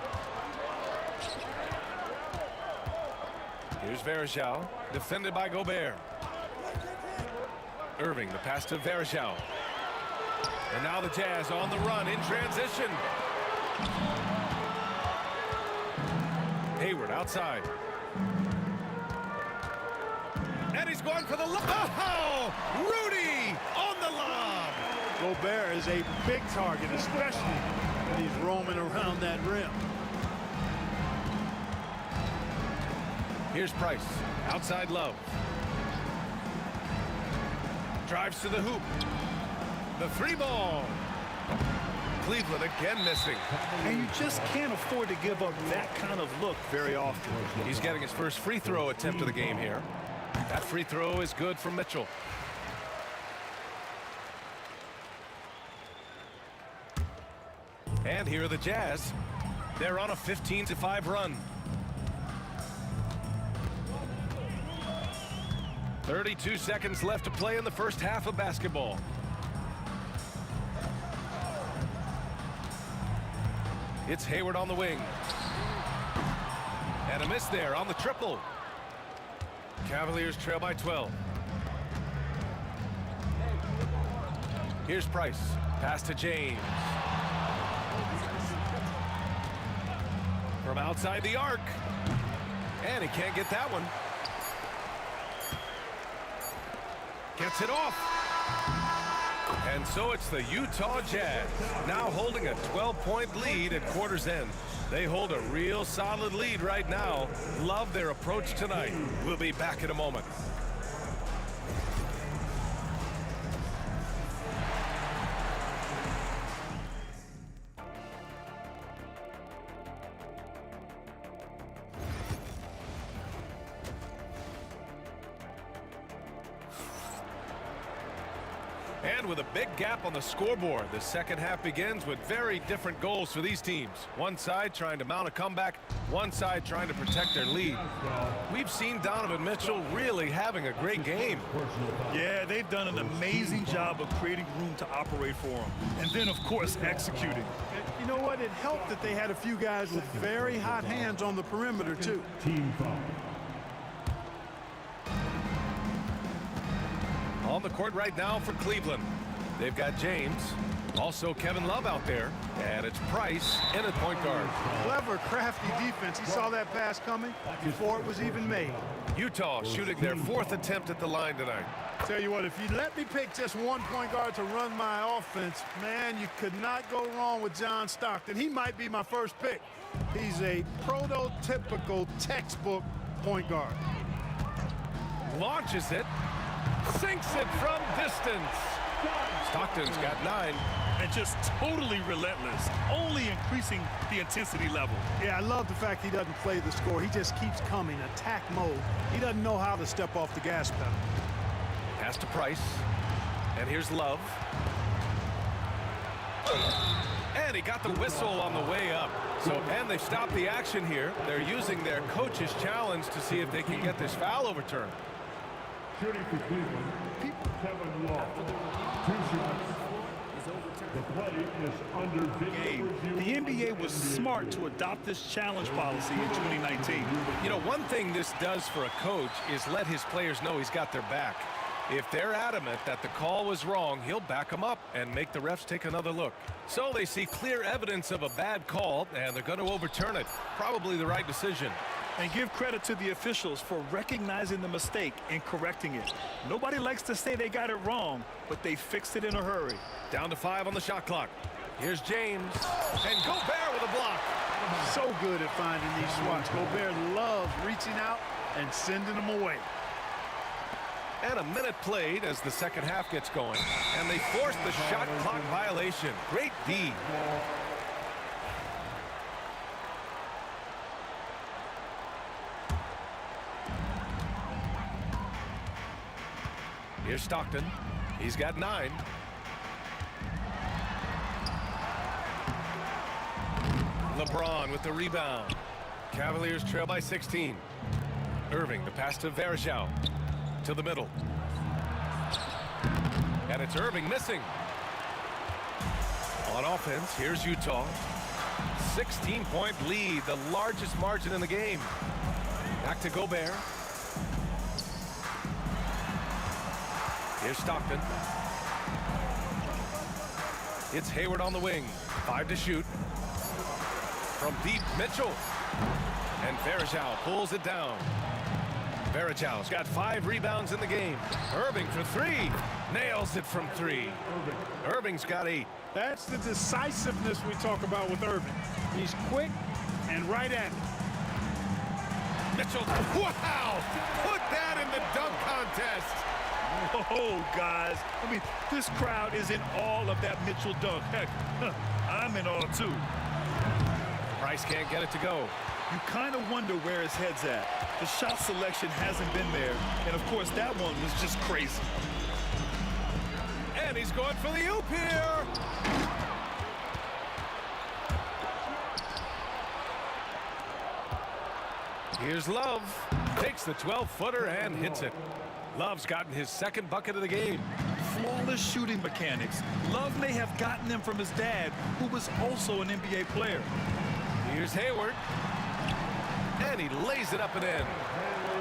[SPEAKER 9] Here's Varejao. Defended by Gobert. Irving, the pass to Varejao. And now the Jazz on the run in transition. Hayward outside. And he's going for the lob. Oh, Rudy on the lob.
[SPEAKER 5] Gobert is a big target, especially when he's roaming around that rim.
[SPEAKER 9] Here's Price. Outside Love. Drives to the hoop. The three ball. Cleveland again missing.
[SPEAKER 10] And you just can't afford to give up that kind of look very often.
[SPEAKER 9] He's getting his first free throw attempt of the game here. That free throw is good for Mitchell. And here are the Jazz. They're on a 15-5 run. 32 seconds left to play in the first half of basketball. It's Hayward on the wing. And a miss there on the triple. Cavaliers trail by 12. Here's Price. Pass to James. From outside the arc. And he can't get that one. Gets it off. And so it's the Utah Jazz now holding a 12-point lead at quarter's end. They hold a real solid lead right now. Love their approach tonight. We'll be back in a moment. And with a big gap on the scoreboard, the second half begins with very different goals for these teams. One side trying to mount a comeback, one side trying to protect their lead. We've seen Donovan Mitchell really having a great game.
[SPEAKER 10] Yeah, they've done an amazing job of creating room to operate for him. And then, of course, executing.
[SPEAKER 5] You know what? It helped that they had a few guys with very hot hands on the perimeter, too.
[SPEAKER 9] On the court right now for Cleveland. They've got James, also Kevin Love out there, and it's Price in at point guard.
[SPEAKER 5] Clever, crafty defense. He saw that pass coming before it was even made.
[SPEAKER 9] Utah shooting their fourth attempt at the line tonight.
[SPEAKER 5] Tell you what, if you let me pick just one point guard to run my offense, man, you could not go wrong with John Stockton. He might be my first pick. He's a prototypical textbook point guard.
[SPEAKER 9] Launches it. Sinks it from distance. Stockton's got 9.
[SPEAKER 10] And just totally relentless, only increasing the intensity level.
[SPEAKER 5] Yeah, I love the fact he doesn't play the score. He just keeps coming, attack mode. He doesn't know how to step off the gas pedal.
[SPEAKER 9] Pass to Price. And here's Love. And he got the whistle on the way up. And they've stopped the action here. They're using their coach's challenge to see if they can get this foul overturned.
[SPEAKER 7] Shooting for Cleveland, Kevin Love. 2 shots. The play is under video review.
[SPEAKER 10] The NBA was smart to adopt this challenge policy in 2019.
[SPEAKER 9] You know, one thing this does for a coach is let his players know he's got their back. If they're adamant that the call was wrong, he'll back them up and make the refs take another look. So they see clear evidence of a bad call, and they're going to overturn it. Probably the right decision.
[SPEAKER 10] And give credit to the officials for recognizing the mistake and correcting it. Nobody likes to say they got it wrong, but they fixed it in a hurry.
[SPEAKER 9] Down to 5 on the shot clock. Here's James. And Gobert with a block.
[SPEAKER 5] So good at finding these swats. Gobert loves reaching out and sending them away.
[SPEAKER 9] And a minute played as the second half gets going. And they force the shot clock violation. Great D. Here's Stockton. He's got 9. LeBron with the rebound. Cavaliers trail by 16. Irving, the pass to Varejao. To the middle. And it's Irving missing. On offense, here's Utah. 16-point lead, the largest margin in the game. Back to Gobert. Here's Stockton. It's Hayward on the wing. 5 to shoot. From deep, Mitchell. And Varejao pulls it down. Varejao's got 5 rebounds in the game. Irving for 3. Nails it from 3. Irving's got 8.
[SPEAKER 5] That's the decisiveness we talk about with Irving. He's quick and right at it.
[SPEAKER 9] Mitchell, wow! Put that in the dunk contest.
[SPEAKER 10] Oh, guys. I mean, this crowd is in awe of that Mitchell dunk. Heck, I'm in awe, too.
[SPEAKER 9] Price can't get it to go.
[SPEAKER 10] You kind of wonder where his head's at. The shot selection hasn't been there. And, of course, that one was just crazy.
[SPEAKER 9] And he's going for the oop here. Here's Love. Takes the 12-footer and hits it. Love's gotten his second bucket of the game.
[SPEAKER 10] Flawless shooting mechanics. Love may have gotten them from his dad, who was also an NBA player.
[SPEAKER 9] Here's Hayward. And he lays it up and in.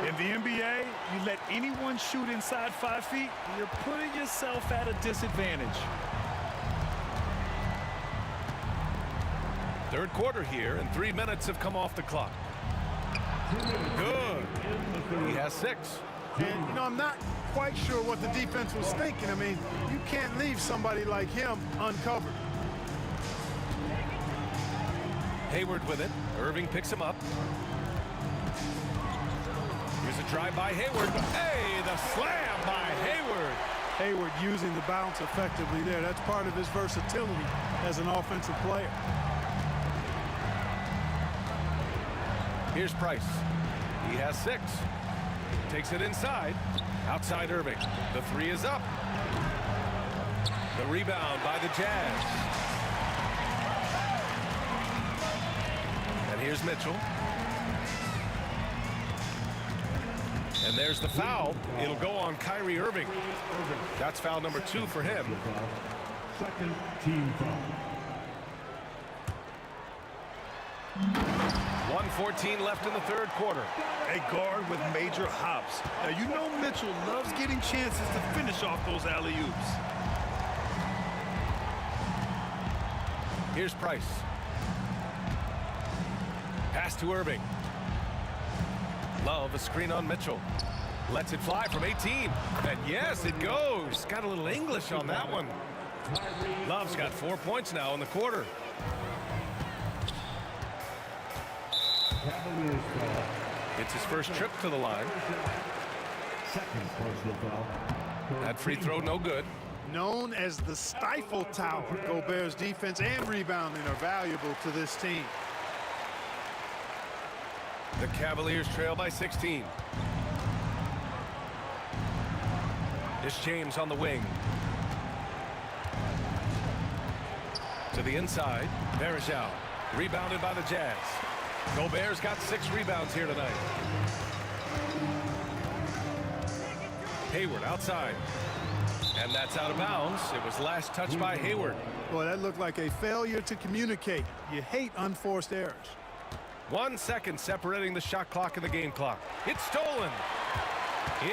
[SPEAKER 10] In the NBA, you let anyone shoot inside 5 feet, you're putting yourself at a disadvantage.
[SPEAKER 9] Third quarter here, and 3 minutes have come off the clock. Good. He has 6.
[SPEAKER 5] And, you know, I'm not quite sure what the defense was thinking. I mean, you can't leave somebody like him uncovered.
[SPEAKER 9] Hayward with it. Irving picks him up. Here's a drive by Hayward. Hey, the slam by Hayward.
[SPEAKER 5] Hayward using the bounce effectively there. That's part of his versatility as an offensive player.
[SPEAKER 9] Here's Price. He has 6. Takes it inside. Outside Irving. The 3 is up. The rebound by the Jazz. And here's Mitchell. And there's the foul. It'll go on Kyrie Irving. That's foul number 2 for him.
[SPEAKER 7] Second team foul.
[SPEAKER 9] 1:14 left in the third quarter.
[SPEAKER 10] A guard with major hops. Now, you know Mitchell loves getting chances to finish off those alley-oops.
[SPEAKER 9] Here's Price. Pass to Irving. Love, a screen on Mitchell. Lets it fly from 18. And yes, it goes. Got a little English on that one. Love's got 4 points now in the quarter. It's his first trip to the line.
[SPEAKER 7] Second personal foul.
[SPEAKER 9] That free throw no good.
[SPEAKER 5] Known as the stifle tower, Gobert's defense and rebounding are valuable to this team.
[SPEAKER 9] The Cavaliers trail by 16. It's James on the wing. To the inside, Varejao. Rebounded by the Jazz. Gobert's got 6 rebounds here tonight. Hayward outside. And that's out of bounds. It was last touched by Hayward.
[SPEAKER 5] Boy, that looked like a failure to communicate. You hate unforced errors.
[SPEAKER 9] 1 second separating the shot clock and the game clock. It's stolen.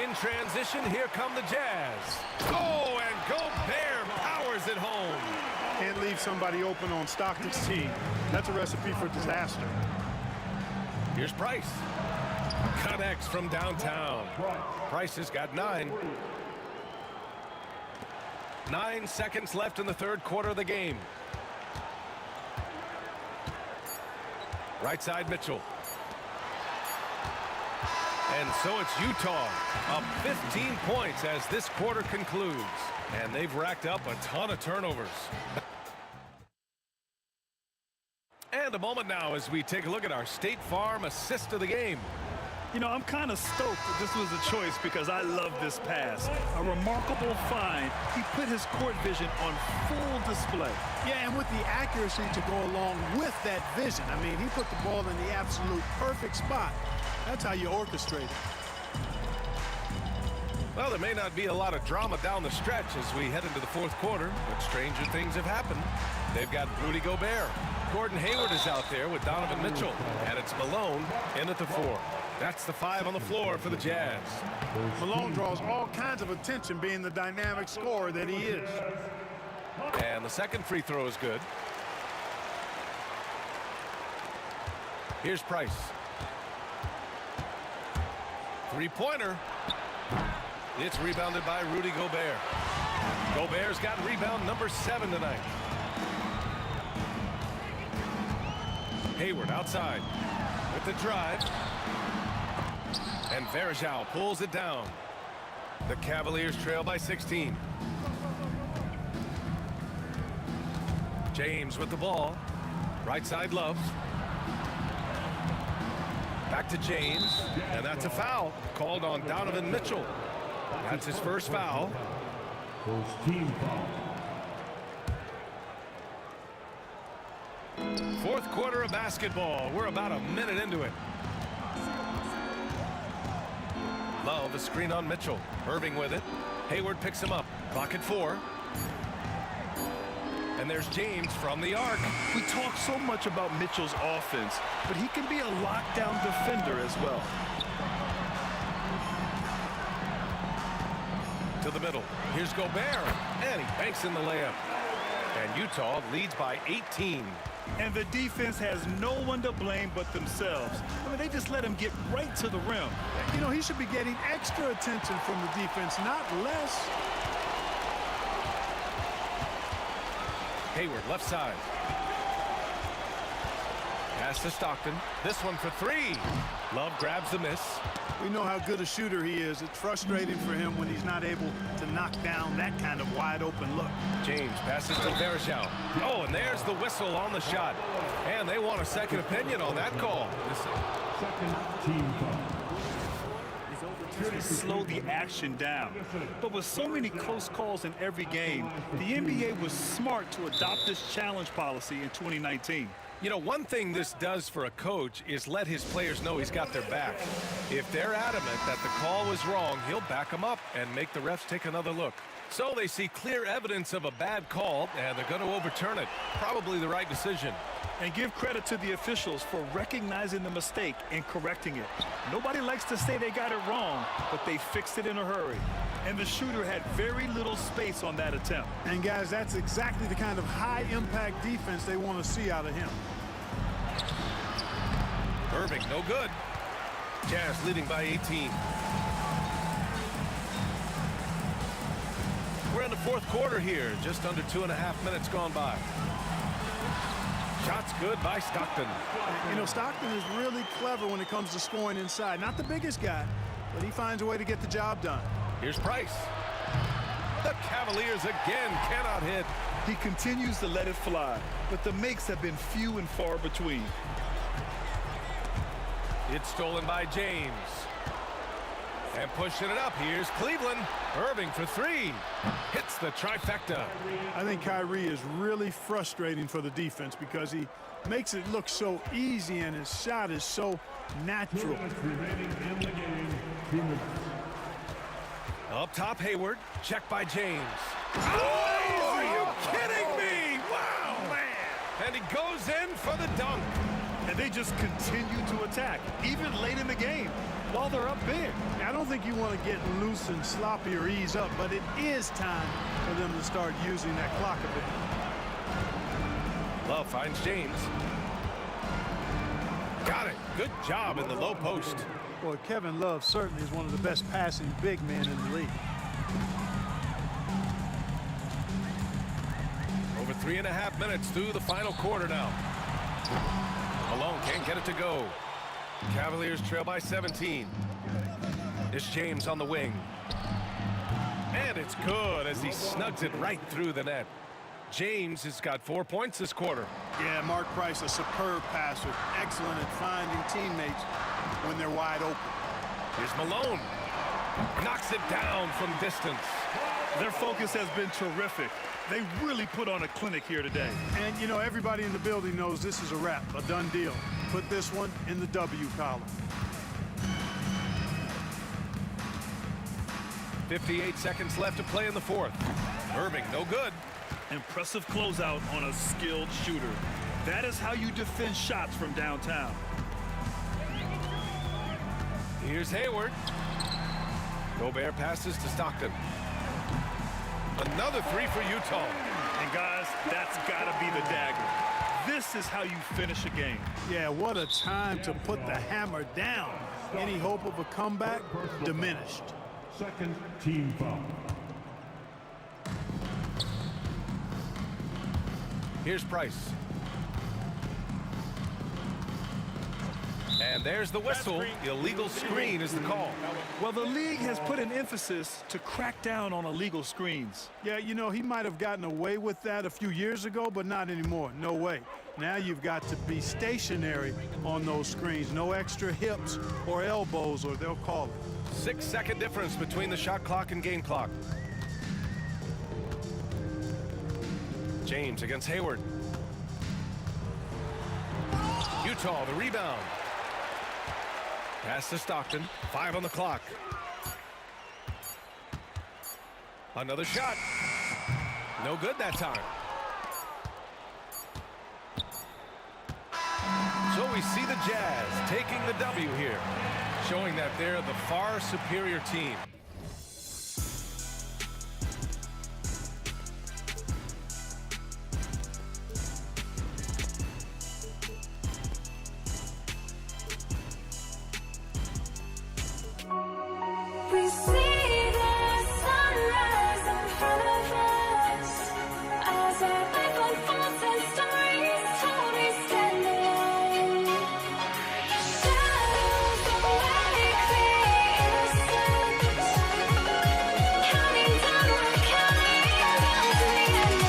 [SPEAKER 9] In transition, here come the Jazz. Oh, and Gobert powers it home.
[SPEAKER 5] Can't leave somebody open on Stockton's team. That's a recipe for disaster.
[SPEAKER 9] Here's Price. Connects from downtown. Price has got 9. 9 seconds left in the third quarter of the game. Right side, Mitchell. And so it's Utah up 15 points as this quarter concludes. And they've racked up a ton of turnovers. And a moment now as we take a look at our State Farm assist of the game.
[SPEAKER 10] You know, I'm kind of stoked that this was a choice because I love this pass. A remarkable find. He put his court vision on full display.
[SPEAKER 5] Yeah, and with the accuracy to go along with that vision. I mean, he put the ball in the absolute perfect spot. That's how you orchestrate it.
[SPEAKER 9] Well, there may not be a lot of drama down the stretch as we head into the fourth quarter, but stranger things have happened. They've got Rudy Gobert. Gordon Hayward is out there with Donovan Mitchell, and it's Malone in at the 4. That's the 5 on the floor for the Jazz.
[SPEAKER 5] Malone draws all kinds of attention being the dynamic scorer that he is.
[SPEAKER 9] And the second free throw is good. Here's Price. Three-pointer. It's rebounded by Rudy Gobert. Gobert's got rebound number 7 tonight. Hayward outside with the drive. And Varejao pulls it down. The Cavaliers trail by 16. James with the ball. Right side, Love. Back to James. And that's a foul called on Donovan Mitchell. That's his first foul.
[SPEAKER 7] First team foul.
[SPEAKER 9] Fourth quarter of basketball. We're about a minute into it. Love, a screen on Mitchell. Irving with it. Hayward picks him up. Clock at 4. And there's James from the arc.
[SPEAKER 10] We talk so much about Mitchell's offense, but he can be a lockdown defender as well.
[SPEAKER 9] To the middle. Here's Gobert. And he banks in the layup. And Utah leads by 18.
[SPEAKER 10] And the defense has no one to blame but themselves. I mean, they just let him get right to the rim.
[SPEAKER 5] You know, he should be getting extra attention from the defense, not less.
[SPEAKER 9] Hayward, left side. Pass to Stockton. This one for 3. Love grabs the miss.
[SPEAKER 5] We know how good a shooter he is. It's frustrating for him when he's not able to knock down that kind of wide open look.
[SPEAKER 9] James passes to Varejao. Oh, and there's the whistle on the shot. And they want a second opinion on that call.
[SPEAKER 7] Second team foul.
[SPEAKER 10] To slow the action down. But with so many close calls in every game, the NBA was smart to adopt this challenge policy in 2019.
[SPEAKER 9] You know, one thing this does for a coach is let his players know he's got their back. If they're adamant that the call was wrong, he'll back them up and make the refs take another look. So they see clear evidence of a bad call, and they're going to overturn it. Probably the right decision.
[SPEAKER 10] And give credit to the officials for recognizing the mistake and correcting it. Nobody likes to say they got it wrong, but they fixed it in a hurry. And the shooter had very little space on that attempt.
[SPEAKER 5] And guys, that's exactly the kind of high-impact defense they want to see out of him.
[SPEAKER 9] Irving, no good. Jazz leading by 18. We're in the fourth quarter here. Just under 2.5 minutes gone by. Shots good by Stockton.
[SPEAKER 5] You know, Stockton is really clever when it comes to scoring inside. Not the biggest guy, but he finds a way to get the job done.
[SPEAKER 9] Here's Price. The Cavaliers again cannot hit.
[SPEAKER 10] He continues to let it fly, but the makes have been few and far between.
[SPEAKER 9] It's stolen by James. And pushing it up, here's Cleveland. Irving for 3. Hits the trifecta.
[SPEAKER 5] I think Kyrie is really frustrating for the defense because he makes it look so easy and his shot is so natural.
[SPEAKER 7] Remaining in the game, 2 minutes.
[SPEAKER 9] Up top, Hayward. Checked by James. Oh, are you kidding me? Wow, man. And he goes in for the dunk.
[SPEAKER 10] And they just continue to attack, even late in the game, while they're up big.
[SPEAKER 5] I don't think you want to get loose and sloppy or ease up, but it is time for them to start using that clock a bit.
[SPEAKER 9] Love finds James. Got it. Good job in the low post.
[SPEAKER 5] Boy, Kevin Love certainly is one of the best passing big men in the league.
[SPEAKER 9] Over 3.5 minutes through the final quarter now. Malone can't get it to go. Cavaliers trail by 17. It's James on the wing. And it's good as he snugs it right through the net. James has got 4 points this quarter.
[SPEAKER 5] Yeah, Mark Price, a superb passer. Excellent at finding teammates when they're wide open.
[SPEAKER 9] Here's Malone. Knocks it down from distance.
[SPEAKER 10] Their focus has been terrific. They really put on a clinic here today.
[SPEAKER 5] And, you know, everybody in the building knows this is a wrap, a done deal. Put this one in the W column.
[SPEAKER 9] 58 seconds left to play in the fourth. Irving, no good.
[SPEAKER 10] Impressive closeout on a skilled shooter. That is how you defend shots from downtown.
[SPEAKER 9] Here's Hayward. Gobert passes to Stockton. Another three for Utah.
[SPEAKER 10] And guys, that's got to be the dagger. This is how you finish a game.
[SPEAKER 5] Yeah, what a time to put the hammer down. Any hope of a comeback diminished.
[SPEAKER 7] Second team foul.
[SPEAKER 9] Here's Price. And there's the whistle. Illegal screen is the call.
[SPEAKER 10] Well, the league has put an emphasis to crack down on illegal screens.
[SPEAKER 5] Yeah, you know, he might have gotten away with that a few years ago, but not anymore. No way. Now you've got to be stationary on those screens. No extra hips or elbows, or they'll call it.
[SPEAKER 9] 6 second difference between the shot clock and game clock. James against Hayward. Utah, the rebound. Pass to Stockton. 5 on the clock. Another shot. No good that time. So we see the Jazz taking the W here, showing that they're the far superior team.
[SPEAKER 2] We see the sunrise in front of us as our life unfolds and stories told we stand alone. Shadows awake the innocence, counting down, we're counting down to the end.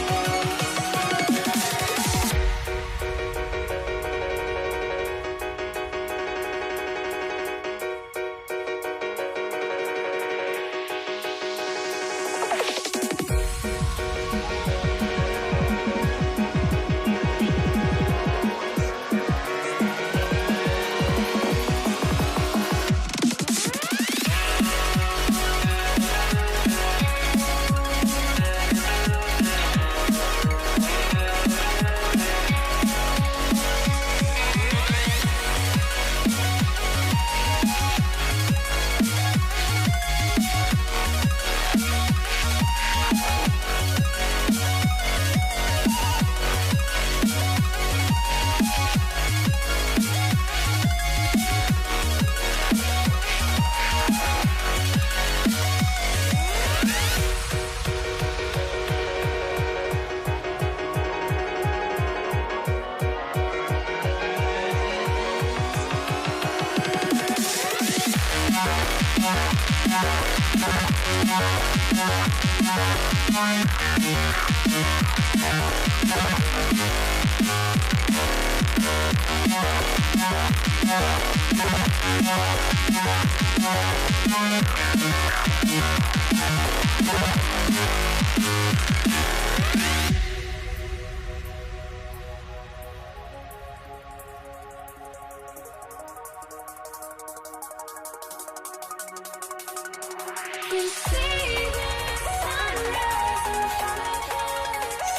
[SPEAKER 2] We see the sunrise in front of us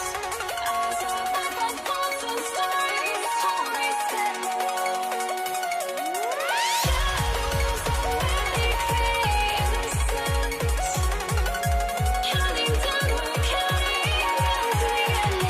[SPEAKER 2] as our life unfolds and stories told we stand alone. Shadows awake the innocence, counting down, we're counting down to the end.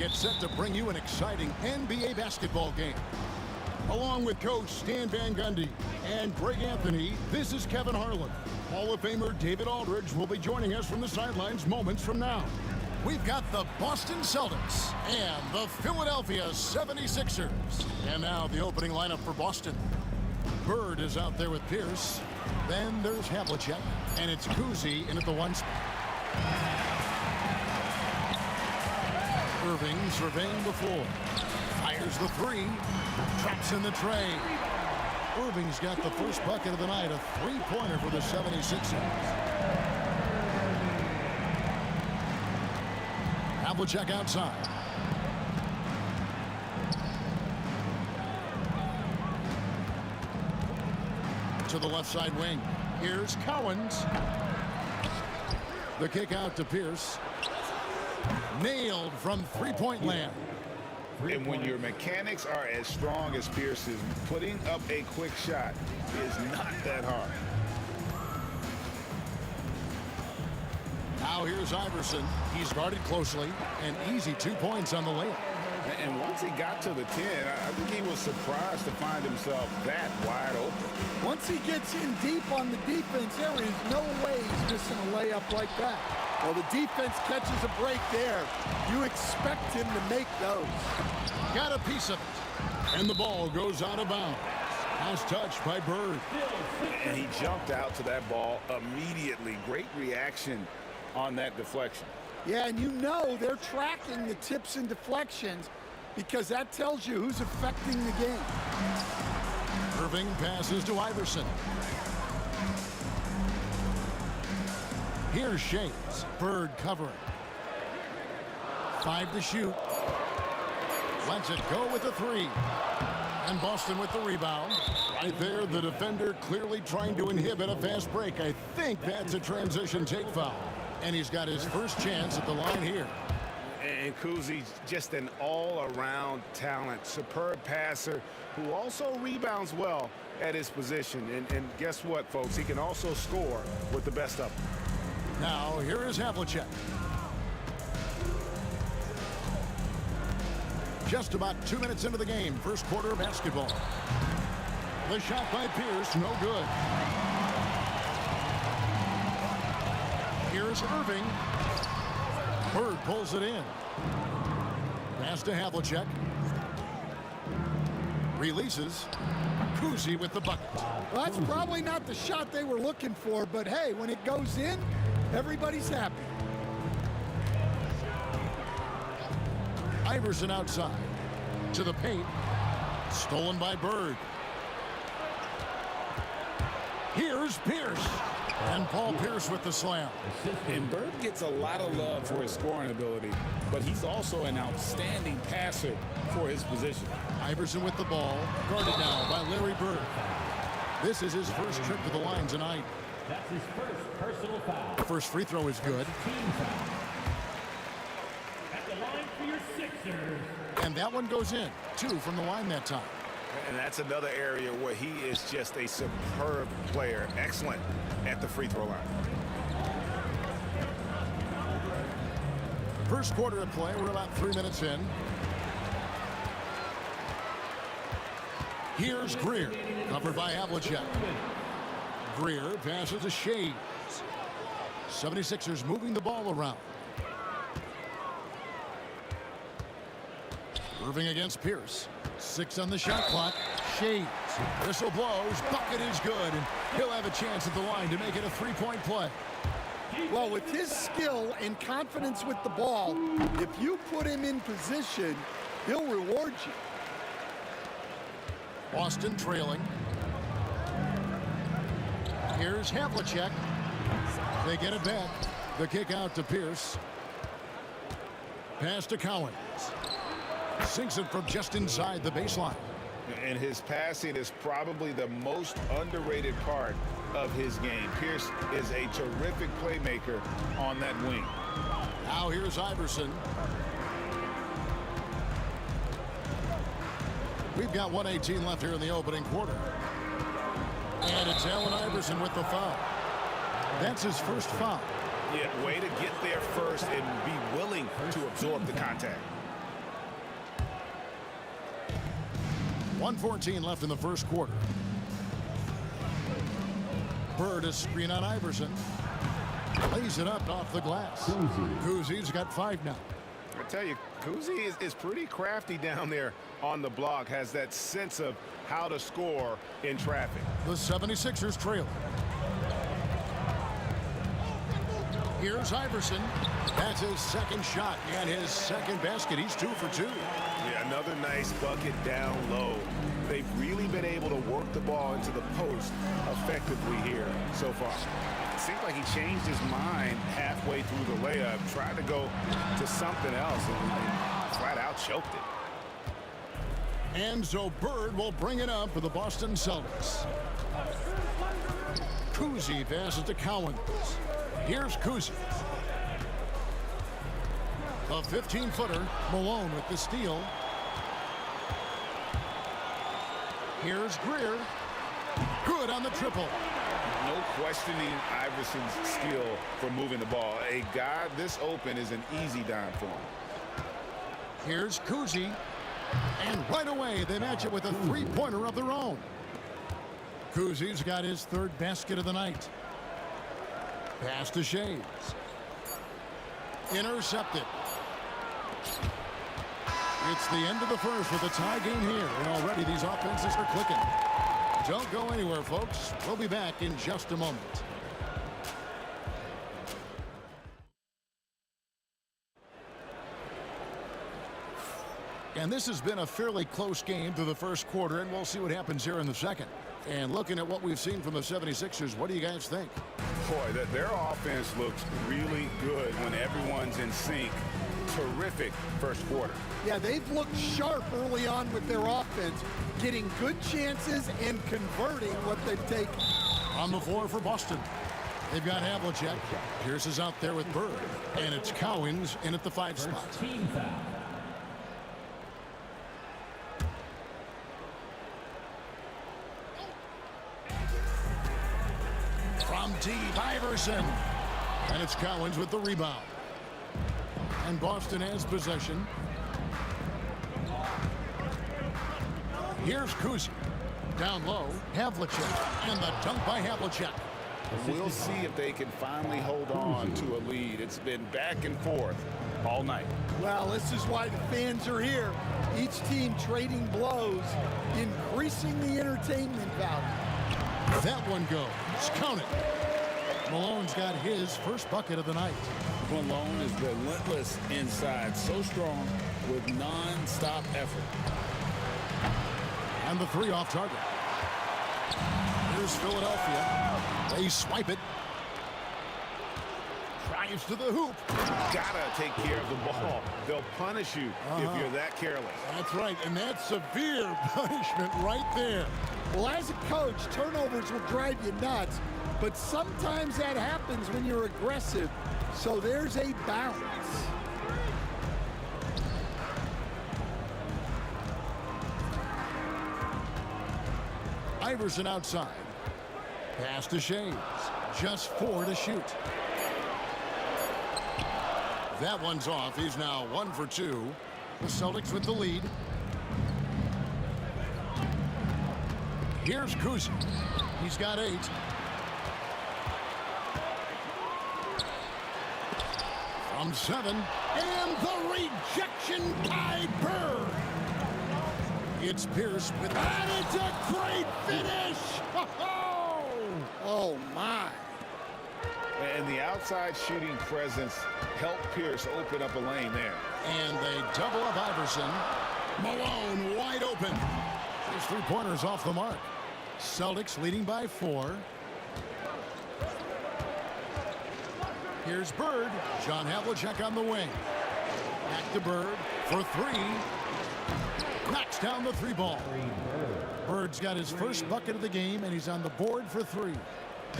[SPEAKER 3] get set to bring you an exciting NBA basketball game. Along with Coach Stan Van Gundy and Greg Anthony, this is Kevin Harlan. Hall of Famer David Aldridge will be joining us from the sidelines moments from now. We've got the Boston Celtics and the Philadelphia 76ers. And now the opening lineup for Boston. Bird is out there with Pierce. Then there's Havlicek, and it's Kuzi in at the 1 spot. Irving surveying the floor. Fires the 3. Traps in the tray. Irving's got the first bucket of the night, a 3-pointer for the 76ers. Havlicek outside. To the left side wing. Here's Cowens. The kick out to Pierce. Nailed from three-point land.
[SPEAKER 4] And when your mechanics are as strong as Pierce's, putting up a quick shot is not that hard.
[SPEAKER 3] Now here's Iverson. He's guarded closely. An easy 2 points on the layup.
[SPEAKER 4] And once he got to the 10, I think he was surprised to find himself that wide open.
[SPEAKER 11] Once he gets in deep on the defense, there is no way he's missing a layup like that. Well, the defense catches a break there. You expect him to make those.
[SPEAKER 3] Got a piece of it. And the ball goes out of bounds. Nice touch by Bird.
[SPEAKER 4] And he jumped out to that ball immediately. Great reaction on that deflection.
[SPEAKER 11] Yeah, and you know they're tracking the tips and deflections because that tells you who's affecting the game.
[SPEAKER 3] Irving passes to Iverson. Here's Shades. Bird covering. 5 to shoot. Lets it go with the 3. And Boston with the rebound. Right there, the defender clearly trying to inhibit a fast break. I think that's a transition take foul. And he's got his first chance at the line here.
[SPEAKER 4] And Kuzi's just an all-around talent, superb passer who also rebounds well at his position. And guess what, folks? He can also score with the best of them.
[SPEAKER 3] Now, here is Havlicek. Just about 2 minutes into the game, first quarter of basketball. The shot by Pierce, no good. Here's Irving. Bird pulls it in. Pass to Havlicek. Releases. Kuzi with the bucket.
[SPEAKER 11] Well, that's probably not the shot they were looking for, but hey, when it goes in, everybody's happy.
[SPEAKER 3] Iverson outside. To the paint. Stolen by Bird. Here's Pierce. And Paul Pierce with the slam.
[SPEAKER 4] And Bird gets a lot of love for his scoring ability, but he's also an outstanding passer for his position.
[SPEAKER 3] Iverson with the ball. Guarded now by Larry Bird. This is his first trip to the line tonight.
[SPEAKER 12] That's his first personal foul.
[SPEAKER 3] The first free throw is good.
[SPEAKER 12] Team foul. At the line for your Sixers.
[SPEAKER 3] And that one goes in. 2 from the line that time.
[SPEAKER 4] And that's another area where he is just a superb player. Excellent at the free throw line.
[SPEAKER 3] First quarter of play. We're about 3 minutes in. Here's Greer. Covered by Havlicek. Greer passes to Shades. 76ers moving the ball around. Irving against Pierce. 6 on the shot clock. Shades. Whistle blows. Bucket is good. And he'll have a chance at the line to make it a 3-point play.
[SPEAKER 11] Well, with his skill and confidence with the ball, if you put him in position, he'll reward you.
[SPEAKER 3] Boston trailing. Here's Havlicek. They get it back. The kick out to Pierce. Pass to Cowens. Sinks it from just inside the baseline.
[SPEAKER 4] And his passing is probably the most underrated part of his game. Pierce is a terrific playmaker on that wing.
[SPEAKER 3] Now here's Iverson. We've got 1:18 left here in the opening quarter. And it's Allen Iverson with the foul. That's his first foul.
[SPEAKER 4] Yeah, way to get there first and be willing to absorb the contact.
[SPEAKER 3] 1:14 left in the first quarter. Bird a screen on Iverson. Lays it up off the glass. Kuzi's got 5 now.
[SPEAKER 4] I tell you, Kuzi is pretty crafty down there on the block. Has that sense of how to score in traffic.
[SPEAKER 3] The 76ers trail. Here's Iverson. That's his second shot and his second basket. He's 2 for 2.
[SPEAKER 4] Yeah, another nice bucket down low. They've really been able to work the ball into the post effectively here so far. It seems like he changed his mind halfway through the layup, tried to go to something else, and flat out choked it.
[SPEAKER 3] And so Bird will bring it up for the Boston Celtics. Kuzi passes to Cowens. Here's Kuzi. A 15-footer. Malone with the steal. Here's Greer. Good on the triple.
[SPEAKER 4] No questioning Iverson's skill for moving the ball. A guy this open is an easy dime for him.
[SPEAKER 3] Here's Kuzi. And right away, they match it with a three-pointer of their own. Kuzi's got his 3rd basket of the night. Pass to Shades. Intercepted. It's the end of the first with a tie game here. And already these offenses are clicking. Don't go anywhere, folks. We'll be back in just a moment. And this has been a fairly close game through the first quarter, and we'll see what happens here in the second. And looking at what we've seen from the 76ers, what do you guys think?
[SPEAKER 4] Boy, their offense looks really good when everyone's in sync. Terrific first quarter.
[SPEAKER 11] Yeah, they've looked sharp early on with their offense, getting good chances and converting what they've taken.
[SPEAKER 3] On the floor for Boston, they've got Havlicek. Pierce is out there with Bird, and it's Cowens in at the 5 spot. From deep, Iverson. And it's Cowens with the rebound. And Boston has possession. Here's Kuzi. Down low, Havlicek. And the dunk by Havlicek.
[SPEAKER 4] We'll see if they can finally hold on to a lead. It's been back and forth all night.
[SPEAKER 11] Well, this is why the fans are here. Each team trading blows, increasing the entertainment value.
[SPEAKER 3] That one goes. Count it. Malone's got his first bucket of the night.
[SPEAKER 18] Malone is relentless inside, so strong with non-stop effort.
[SPEAKER 3] And the 3 off target. Here's Philadelphia. They swipe it. Drives to the hoop.
[SPEAKER 4] Gotta take care of the ball. They'll punish you if you're that careless.
[SPEAKER 3] That's right, and that's severe punishment right there.
[SPEAKER 11] Well, as a coach, turnovers will drive you nuts, but sometimes that happens when you're aggressive. So there's a balance.
[SPEAKER 3] Iverson outside. Pass to Shades. Just 4 to shoot. That one's off. He's now 1 for 2. The Celtics with the lead. Here's Kuzi. He's got 8. From 7. And the rejection by Bird. It's Pierce with that. It's a great finish.
[SPEAKER 11] Oh, my.
[SPEAKER 4] And the outside shooting presence helped Pierce open up a lane there.
[SPEAKER 3] And they double up Iverson. Malone wide open. His 3-pointers off the mark. Celtics leading by 4. Here's Bird. John Havlicek on the wing. Back to Bird for 3. Knocks down the 3 ball. Bird's got his first bucket of the game, and he's on the board for 3.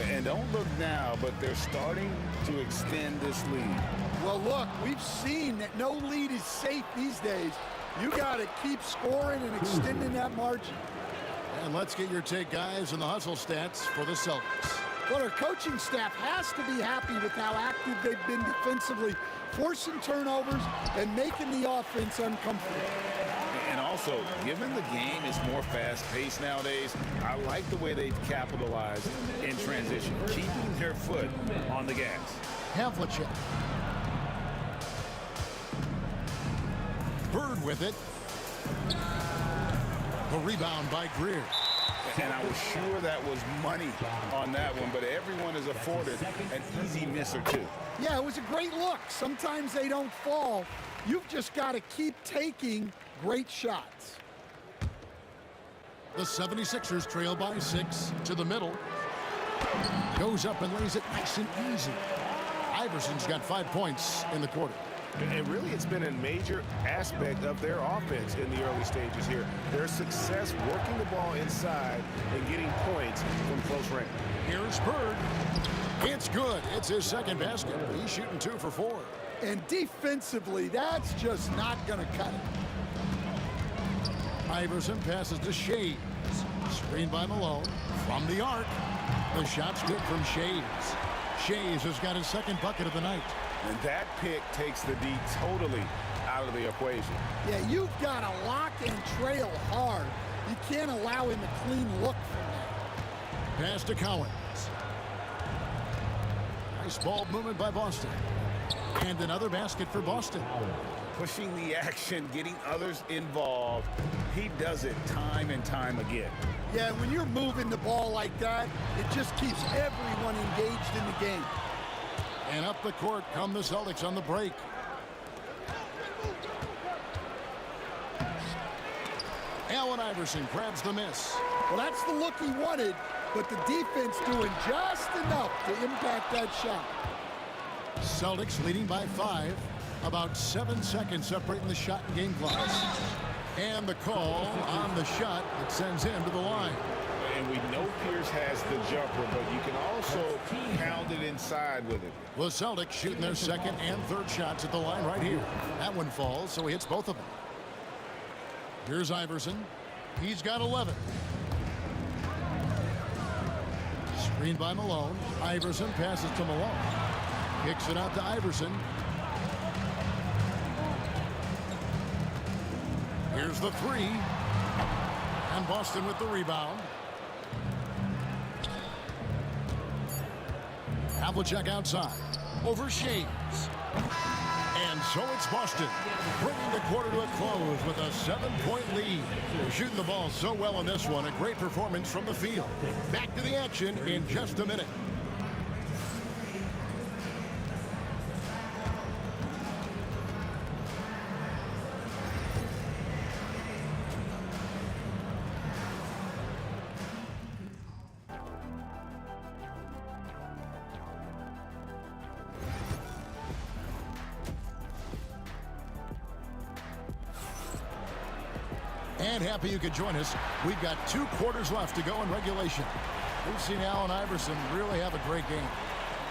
[SPEAKER 4] And don't look now, but they're starting to extend this lead.
[SPEAKER 11] Well, look, we've seen that no lead is safe these days. You got to keep scoring and extending that margin.
[SPEAKER 3] And let's get your take, guys, on the hustle stats for the Celtics.
[SPEAKER 11] Well, our coaching staff has to be happy with how active they've been defensively, forcing turnovers and making the offense uncomfortable.
[SPEAKER 4] And
[SPEAKER 18] also, given the game is more fast-paced nowadays, I like the way they've capitalized in transition, keeping their foot on the gas.
[SPEAKER 3] Havlicek. Bird with it. The rebound by Greer.
[SPEAKER 18] And I was sure that was money on that one, but everyone is afforded an easy miss or two.
[SPEAKER 11] Yeah, it was a great look. Sometimes they don't fall. You've just got to keep taking great shots.
[SPEAKER 3] The 76ers trail by 6 to the middle. Goes up and lays it nice and easy. Iverson's got 5 points in the quarter.
[SPEAKER 4] And really, it's been a major aspect of their offense in the early stages here. Their success working the ball inside and getting points from close range.
[SPEAKER 3] Here's Bird. It's good. It's his second basket. He's shooting 2 for 4.
[SPEAKER 11] And defensively, that's just not going to cut it.
[SPEAKER 3] Iverson passes to Shays. Screened by Malone. From the arc. The shot's good from Shays. Shays has got his second bucket of the night.
[SPEAKER 4] And that pick takes the D totally out of the equation.
[SPEAKER 11] Yeah, you've got to lock and trail hard. You can't allow him a clean look from that.
[SPEAKER 3] Pass to Collins. Nice ball movement by Boston. And another basket for Boston.
[SPEAKER 18] Pushing the action, getting others involved. He does it time and time again.
[SPEAKER 11] Yeah, when you're moving the ball like that, it just keeps everyone engaged in the game.
[SPEAKER 3] And up the court come the Celtics on the break. Allen Iverson grabs the miss.
[SPEAKER 11] Well, that's the look he wanted, but the defense doing just enough to impact that shot.
[SPEAKER 3] Celtics leading by 5. About 7 seconds separating the shot and game clock. And the call on the shot that sends him to the line.
[SPEAKER 4] And we know Pierce has the jumper, but you can also pound it inside with it.
[SPEAKER 3] The Celtics shooting their second and third shots at the line right here. That one falls, so he hits both of them. Here's Iverson. He's got 11. Screened by Malone. Iverson passes to Malone. Kicks it out to Iverson. Here's the 3. And Boston with the rebound. Havlicek outside. Over Shays. And so it's Boston, bringing the quarter to a close with a 7-point lead. They're shooting the ball so well in this one. A great performance from the field. Back to the action in just a minute. And happy you could join us. We've got 2 quarters left to go in regulation. We've seen Allen Iverson really have a great game.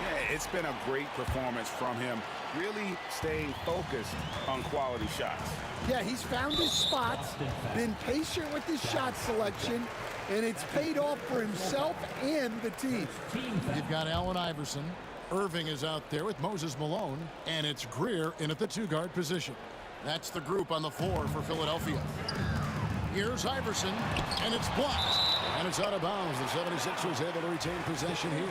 [SPEAKER 4] Yeah, it's been a great performance from him. Really staying focused on quality shots.
[SPEAKER 11] Yeah, he's found his spots, been patient with his shot selection, and it's paid off for himself and the team.
[SPEAKER 3] You've got Allen Iverson. Irving is out there with Moses Malone, and it's Greer in at the 2-guard position. That's the group on the floor for Philadelphia. Here's Iverson, and it's blocked. And it's out of bounds. The 76ers able to retain possession here.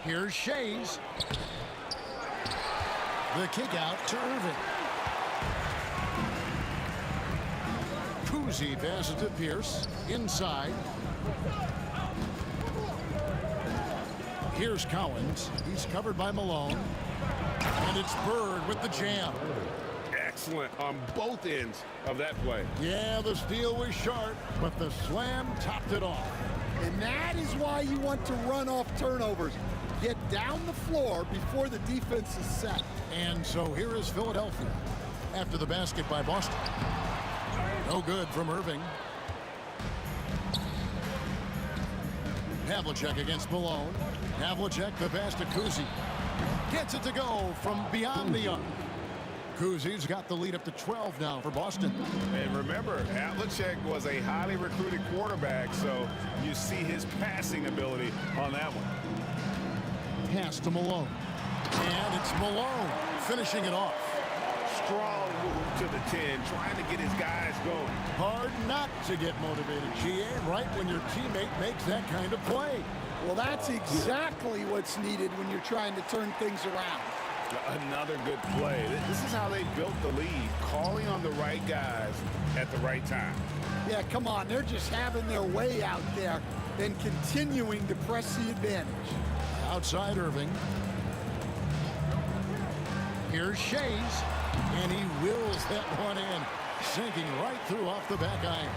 [SPEAKER 3] Here's Shays. The kick out to Irving. Kuzi passes to Pierce. Inside. Here's Collins. He's covered by Malone. And it's Bird with the jam.
[SPEAKER 4] Excellent on both ends of that play.
[SPEAKER 3] Yeah, the steal was sharp, but the slam topped it off.
[SPEAKER 11] And that is why you want to run off turnovers. Get down the floor before the defense is set.
[SPEAKER 3] And so here is Philadelphia after the basket by Boston. No good from Irving. Havlicek against Malone. Havlicek, the pass to Kuzi. Gets it to go from beyond the arc. Kuzi's got the lead up to 12 now for Boston.
[SPEAKER 4] And remember, Havlicek was a highly recruited quarterback, so you see his passing ability on that one.
[SPEAKER 3] Pass to Malone. And it's Malone finishing it off.
[SPEAKER 4] strong move to the 10, trying to get his guys going.
[SPEAKER 3] Hard not to get motivated, GA, right when your teammate makes that kind of play.
[SPEAKER 11] Well, that's exactly what's needed when you're trying to turn things around.
[SPEAKER 4] Another good play. This is how they built the lead, calling on the right guys at the right time.
[SPEAKER 11] Yeah, come on. They're just having their way out there and continuing to press the advantage.
[SPEAKER 3] Outside Irving. Here's Shays, and he wills that one in, sinking right through off the back iron.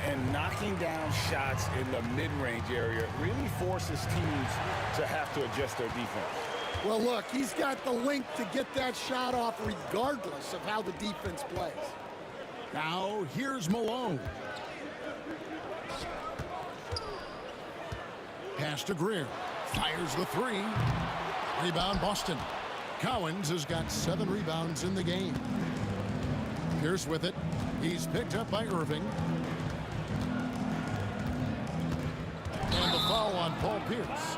[SPEAKER 18] And knocking down shots in the mid-range area really forces teams to have to adjust their defense.
[SPEAKER 11] Well, look, he's got the length to get that shot off regardless of how the defense plays.
[SPEAKER 3] Now, here's Malone. Pass to Greer. Fires the three. Rebound, Boston. Cowens has got 7 rebounds in the game. Pierce with it. He's picked up by Irving. And the foul on Paul Pierce.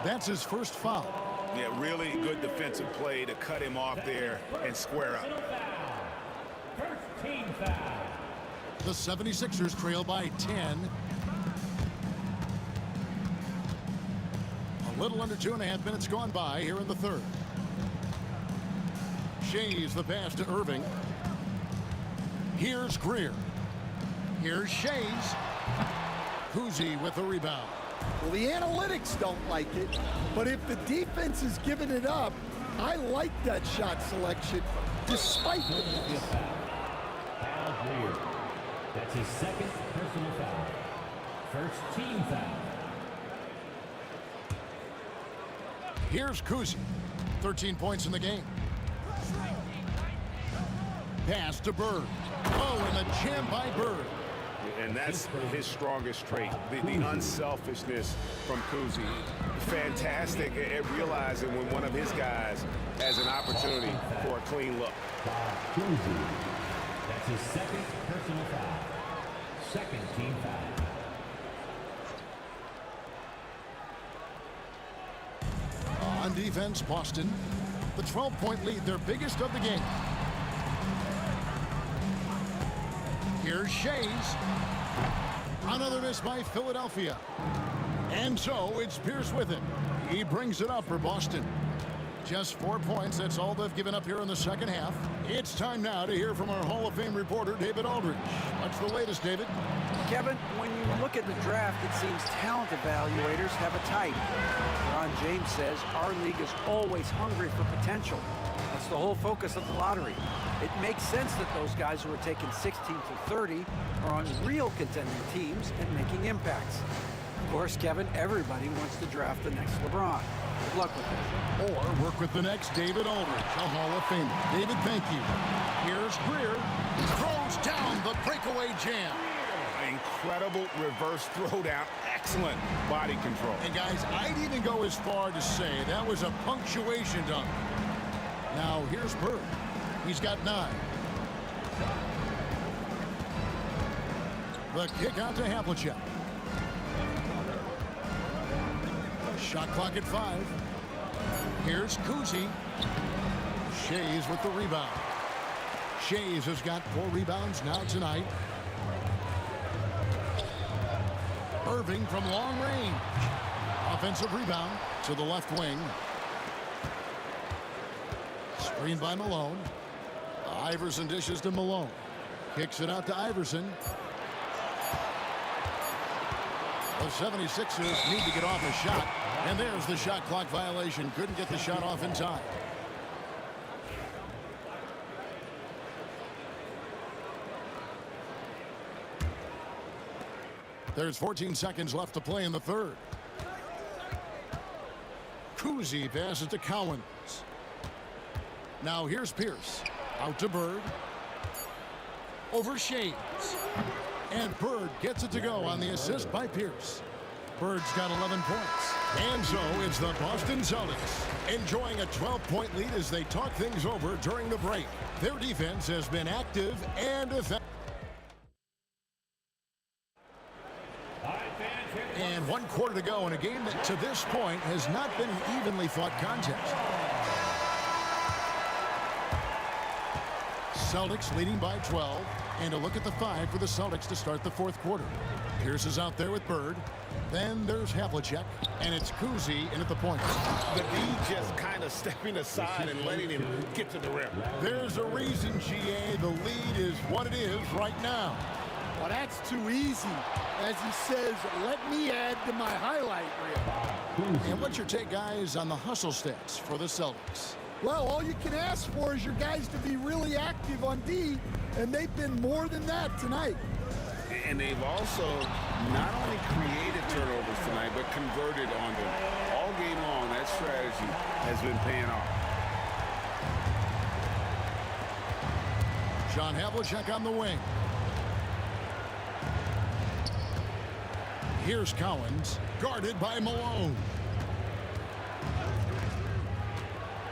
[SPEAKER 3] That's his first foul.
[SPEAKER 4] Yeah, really good defensive play to cut him off there and square up.
[SPEAKER 12] First team foul.
[SPEAKER 3] The 76ers trail by 10. A little under 2.5 minutes gone by here in the third. Shays the pass to Irving. Here's Greer. Here's Shays. Kuzi with the rebound.
[SPEAKER 11] Well, the analytics don't like it, but if the defense is giving it up, I like that shot selection despite the miss.
[SPEAKER 12] Al Greer. That's his second personal foul. First team foul.
[SPEAKER 3] Here's Kuzi. 13 points in the game. Pass to Bird. Oh, and a jam by Bird.
[SPEAKER 4] And that's his strongest trait, the unselfishness from Kuzi. Fantastic at realizing when one of his guys has an opportunity for a clean look.
[SPEAKER 12] Kuzi. That's his second personal foul. Second team foul.
[SPEAKER 3] On defense, Boston. The 12-point lead, their biggest of the game. Here's Shays. Another miss by Philadelphia. And so it's Pierce with it. He brings it up for Boston. Just 4 points. That's all they've given up here in the second half. It's time now to hear from our Hall of Fame reporter, David Aldridge. What's the latest, David?
[SPEAKER 6] Kevin, when you look at the draft, it seems talent evaluators have a type. Ron James says our league is always hungry for potential. That's the whole focus of the lottery. It makes sense that those guys who are taken 16 through 30 are on real contending teams and making impacts. Of course, Kevin, everybody wants to draft the next LeBron. Good luck with it.
[SPEAKER 3] Or work with the next David Aldridge, a Hall of Famer. David, thank you. Here's Greer. Throws down the breakaway jam.
[SPEAKER 4] Incredible reverse throwdown. Excellent body control.
[SPEAKER 3] And guys, I'd even go as far to say that was a punctuation dunk. Now here's Bird. He's got 9. The kick out to Havlicek. Shot clock at 5. Here's Kuzi. Shays with the rebound. Shays has got 4 rebounds now tonight. Irving from long range. Offensive rebound to the left wing. Screen by Malone. Iverson dishes to Malone. Kicks it out to Iverson. The 76ers need to get off a shot. And there's the shot clock violation. Couldn't get the shot off in time. There's 14 seconds left to play in the third. Kuzi passes to Cowens. Now here's Pierce. Out to Bird. Over Shays. And Bird gets it to go on the assist by Pierce. Bird's got 11 points. And so it's the Boston Celtics enjoying a 12-point lead as they talk things over during the break. Their defense has been active and effective. And 1 quarter to go in a game that to this point has not been an evenly fought contest. Celtics leading by 12. And a look at the 5 for the Celtics to start the fourth quarter. Pierce is out there with Bird. Then there's Havlicek, and it's Kuzi in at the point.
[SPEAKER 4] The D just kind of stepping aside and letting him get to the rim.
[SPEAKER 3] There's a reason, GA, the lead is what it is right now.
[SPEAKER 11] Well, that's too easy. As he says, let me add to my highlight reel.
[SPEAKER 3] And what's your take, guys, on the hustle stats for the Celtics?
[SPEAKER 11] Well, all you can ask for is your guys to be really active on D, and they've been more than that tonight.
[SPEAKER 4] And they've also not only created turnovers tonight, but converted on them. All game long, that strategy has been paying off.
[SPEAKER 3] John Havlicek on the wing. Here's Cowens, guarded by Malone.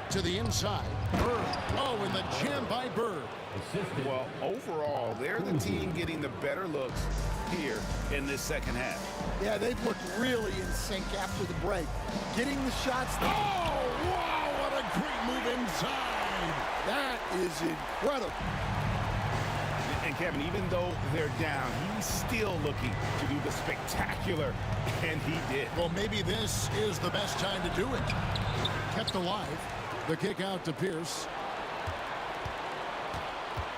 [SPEAKER 3] To the inside, Bird. Oh, and the jam by Bird.
[SPEAKER 4] Well, overall, they're the team getting the better looks here in this second half.
[SPEAKER 11] Yeah, they've looked really in sync after the break. Getting the shots.
[SPEAKER 3] Oh, wow, what a great move inside.
[SPEAKER 11] That is incredible.
[SPEAKER 4] And Kevin, even though they're down, he's still looking to do the spectacular, and he did.
[SPEAKER 3] Well, maybe this is the best time to do it. Kept alive. The kick out to Pierce.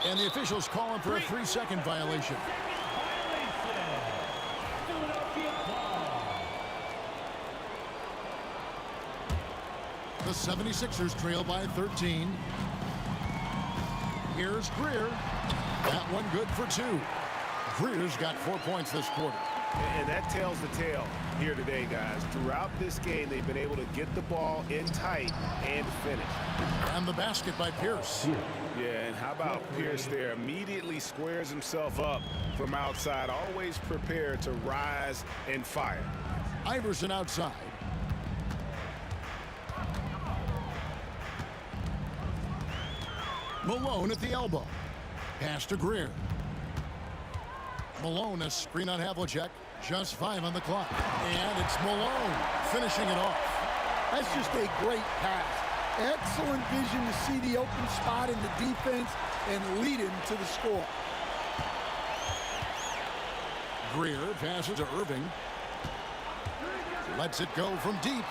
[SPEAKER 3] And the officials calling for a 3-second violation. The 76ers trail by 13. Here's Greer. That one good for 2. Greer's got 4 points this quarter.
[SPEAKER 4] And that tells the tale here today, guys. Throughout this game, they've been able to get the ball in tight and finish.
[SPEAKER 3] And the basket by Pierce.
[SPEAKER 4] Yeah, and how about Pierce there? Immediately squares himself up from outside, always prepared to rise and fire.
[SPEAKER 3] Iverson outside. Malone at the elbow. Pass to Greer. Malone, a screen on Havlicek. Just 5 on the clock. And it's Malone finishing it off.
[SPEAKER 11] That's just a great pass. Excellent vision to see the open spot in the defense and lead him to the score.
[SPEAKER 3] Greer passes to Irving. Lets it go from deep.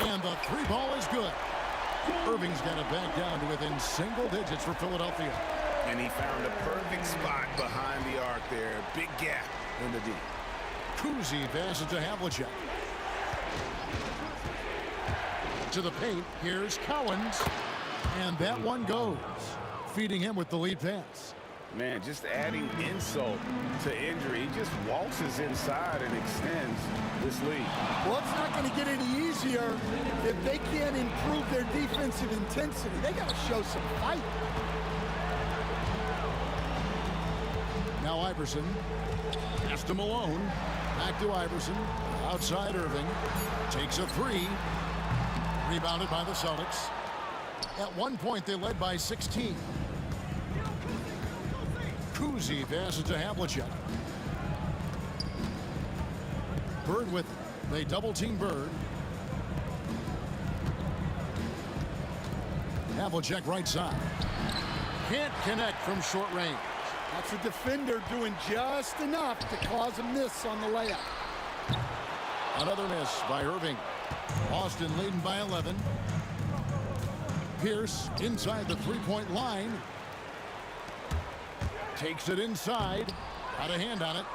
[SPEAKER 3] And the 3 ball is good. Irving's got it back down to within single digits for Philadelphia.
[SPEAKER 4] And he found a perfect spot behind the arc there. Big gap in the D.
[SPEAKER 3] Kuzi passes to Havlicek. To the paint, here's Cowens. And that one goes. Feeding him with the lead pass.
[SPEAKER 4] Man, just adding insult to injury. He just waltzes inside and extends this lead.
[SPEAKER 11] Well, it's not going to get any easier if they can't improve their defensive intensity. They got to show some fight.
[SPEAKER 3] Now Iverson. Pass to Malone. Back to Iverson. Outside Irving. Takes a 3. Rebounded by the Celtics. At one point, they led by 16. Kuzi passes to Havlicek. Bird with it. They double-team Bird. Havlicek right side. Can't connect from short range.
[SPEAKER 11] That's a defender doing just enough to cause a miss on the layup.
[SPEAKER 3] Another miss by Irving. Boston leading by 11. Pierce inside the three-point line. Takes it inside. Got a hand on it.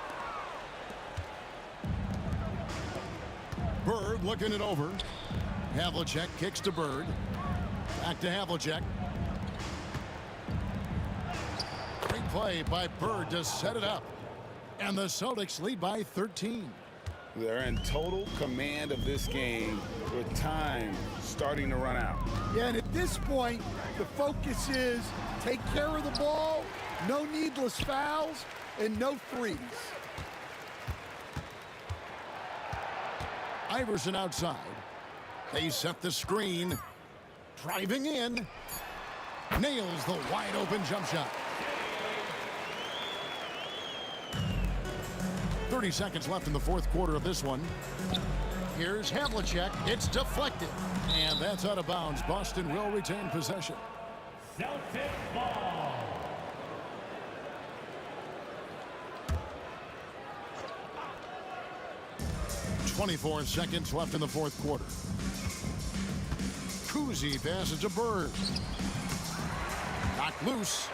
[SPEAKER 3] Bird looking it over. Havlicek kicks to Bird. Back to Havlicek. Great play by Bird to set it up. And the Celtics lead by 13.
[SPEAKER 4] They're in total command of this game with time starting to run out.
[SPEAKER 11] Yeah, and at this point, the focus is take care of the ball, no needless fouls, and no threes.
[SPEAKER 3] Iverson outside. They set the screen. Driving in. Nails the wide open jump shot. 30 seconds left in the fourth quarter of this one. Here's Havlicek. It's deflected. And that's out of bounds. Boston will retain possession.
[SPEAKER 12] Celtic ball.
[SPEAKER 3] 24 seconds left in the fourth quarter. Kuzi passes to Bird. Knocked loose.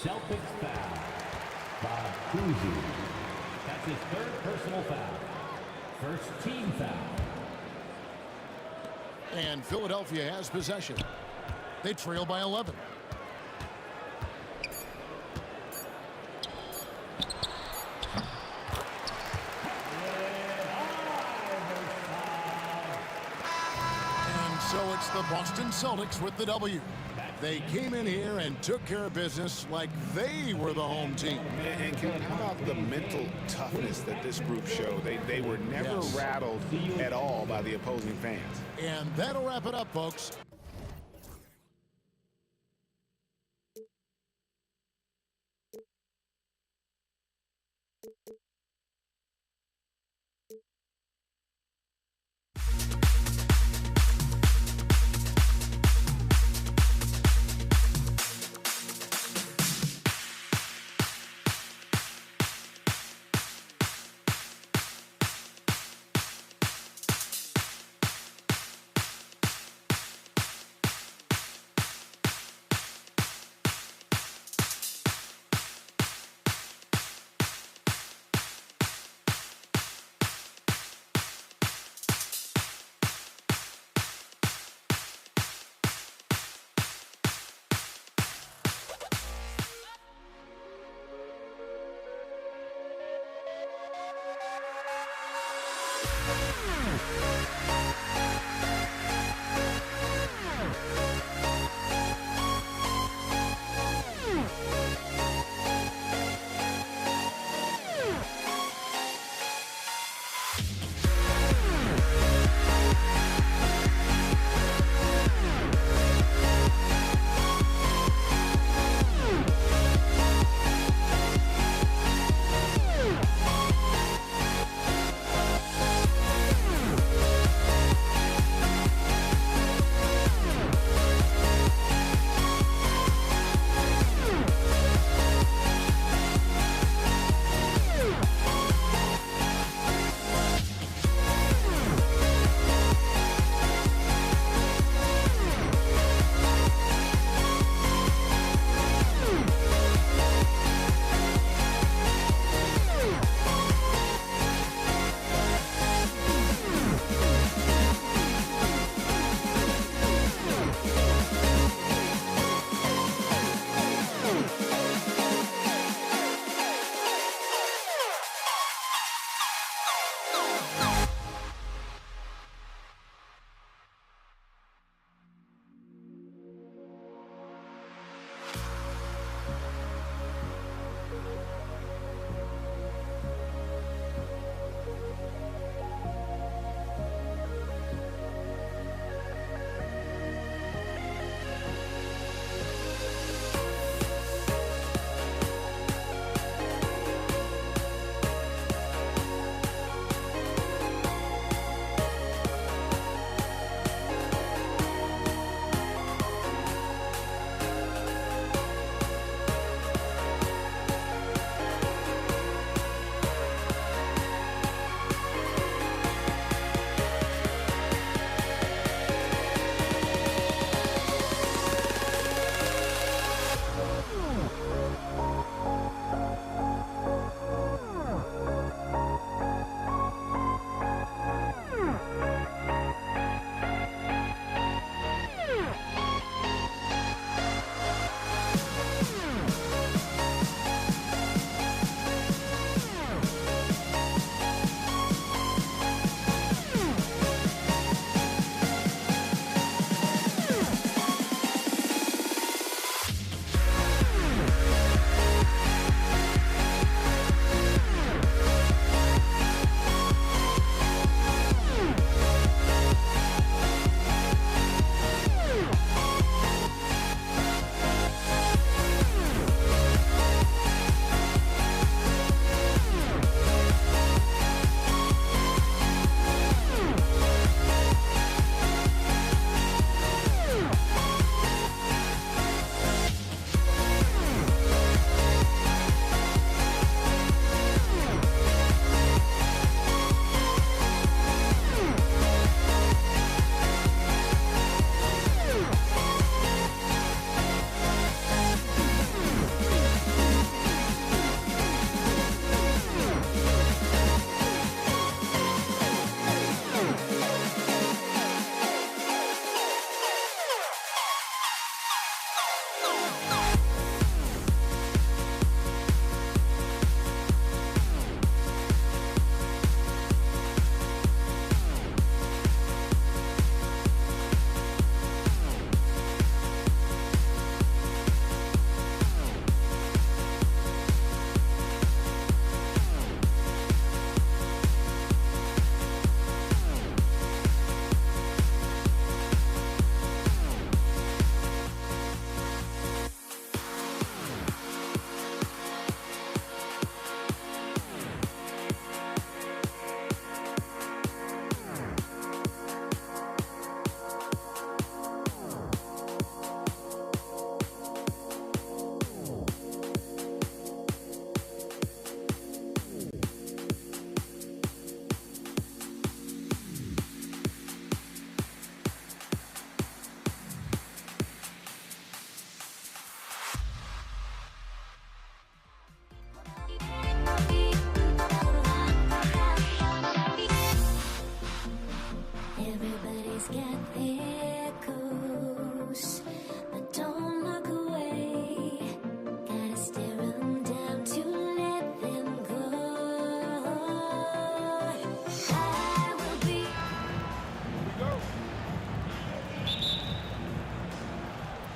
[SPEAKER 12] Celtics foul. Bob Cousy. That's his third personal foul. First team foul.
[SPEAKER 3] And Philadelphia has possession. They trail by 11. And so it's the Boston Celtics with the W. They came in here and took care of business like they were the home team.
[SPEAKER 4] And Kevin, how about the mental toughness that this group showed? They were never rattled at all by the opposing fans.
[SPEAKER 3] And that'll wrap it up, folks.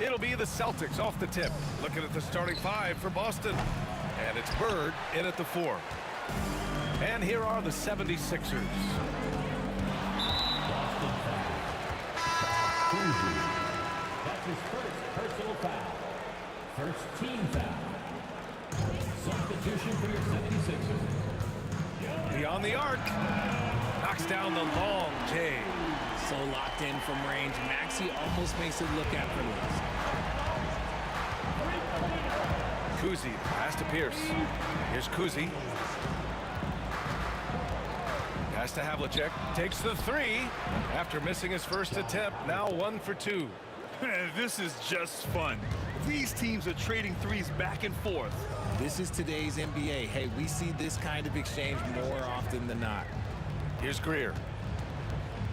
[SPEAKER 9] It'll be the Celtics off the tip. Looking at the starting 5 for Boston. And it's Bird in at the 4. And here are the 76ers.
[SPEAKER 12] That's his first personal foul. First team foul. Substitution for your 76ers.
[SPEAKER 9] Beyond the arc. Knocks down the long J.
[SPEAKER 13] So locked in from range. Maxey almost makes it look effortless.
[SPEAKER 9] Kuzi, pass to Pierce. Here's Kuzi. Pass to Havlicek. Takes the 3 after missing his first attempt. Now 1 for 2.
[SPEAKER 10] This is just fun. These teams are trading threes back and forth.
[SPEAKER 13] This is today's NBA. Hey, we see this kind of exchange more often than not.
[SPEAKER 9] Here's Greer.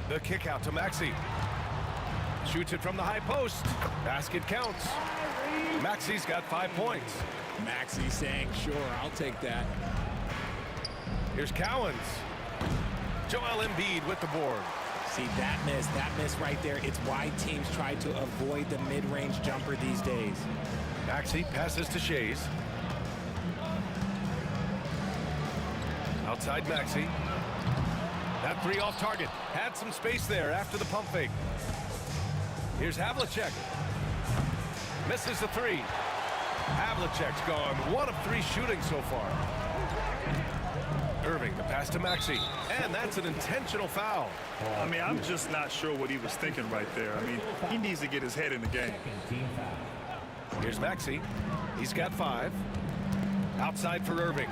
[SPEAKER 9] The kick out to Maxey. Shoots it from the high post. Basket counts. Maxey's got 5 points.
[SPEAKER 13] Maxey saying, sure, I'll take that.
[SPEAKER 9] Here's Cowens. Joel Embiid with the board.
[SPEAKER 13] See, that miss right there. It's why teams try to avoid the mid-range jumper these days.
[SPEAKER 9] Maxey passes to Shays. Outside Maxey. That 3 off target. Had some space there after the pump fake. Here's Havlicek. Misses the 3. Havlicek's gone 1 of 3 shooting so far. Irving, the pass to Maxey. And that's an intentional foul.
[SPEAKER 10] I mean, I'm just not sure what he was thinking right there. I mean, he needs to get his head in the game.
[SPEAKER 9] Here's Maxey. He's got 5. Outside for Irving.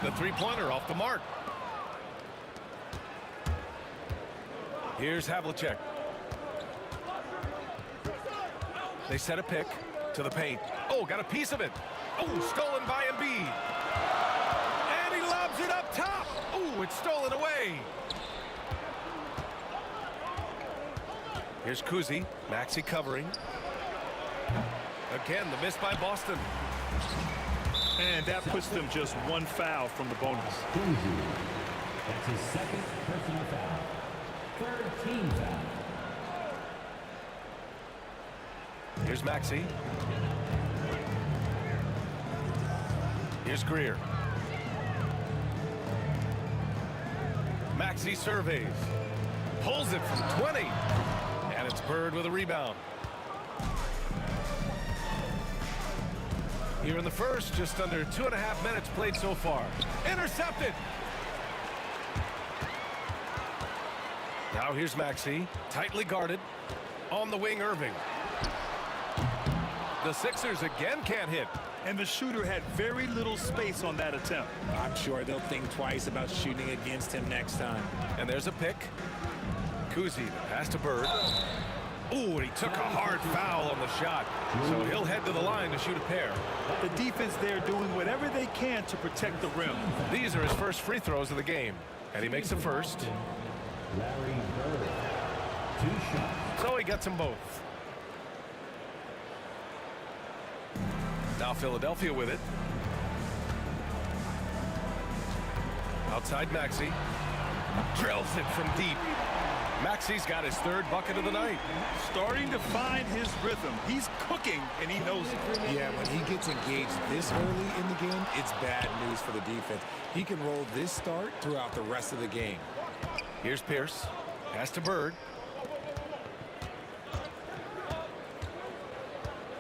[SPEAKER 9] The 3-pointer off the mark. Here's Havlicek. They set a pick to the paint. Oh, got a piece of it. Oh, stolen by Embiid. And he lobs it up top. Oh, it's stolen away. Here's Kuzi. Maxey covering. Again, the miss by Boston.
[SPEAKER 10] And that puts them just 1 foul from the bonus.
[SPEAKER 12] That's his second personal foul. Third team foul.
[SPEAKER 9] Here's Maxey. Here's Greer. Maxey surveys. Pulls it from 20. And it's Bird with a rebound. Here in the first, just under 2.5 minutes played so far. Intercepted. Now here's Maxey, tightly guarded. On the wing, Irving. The Sixers again can't hit.
[SPEAKER 10] And the shooter had very little space on that attempt.
[SPEAKER 13] I'm sure they'll think twice about shooting against him next time.
[SPEAKER 9] And there's a pick. Kuzi, the pass to Bird. Ooh, and he took a hard foul on the shot. So he'll head to the line to shoot a pair.
[SPEAKER 10] The defense there doing whatever they can to protect the rim.
[SPEAKER 9] These are his first free throws of the game. And he makes the first.
[SPEAKER 12] Larry Bird. 2 shots.
[SPEAKER 9] So he gets them both. Now Philadelphia with it. Outside Maxey. Drills it from deep. Maxey's got his 3rd bucket of the night.
[SPEAKER 10] Starting to find his rhythm. He's cooking, and he knows it.
[SPEAKER 13] Yeah, when he gets engaged this early in the game, it's bad news for the defense. He can roll this start throughout the rest of the game.
[SPEAKER 9] Here's Pierce. Pass to Bird.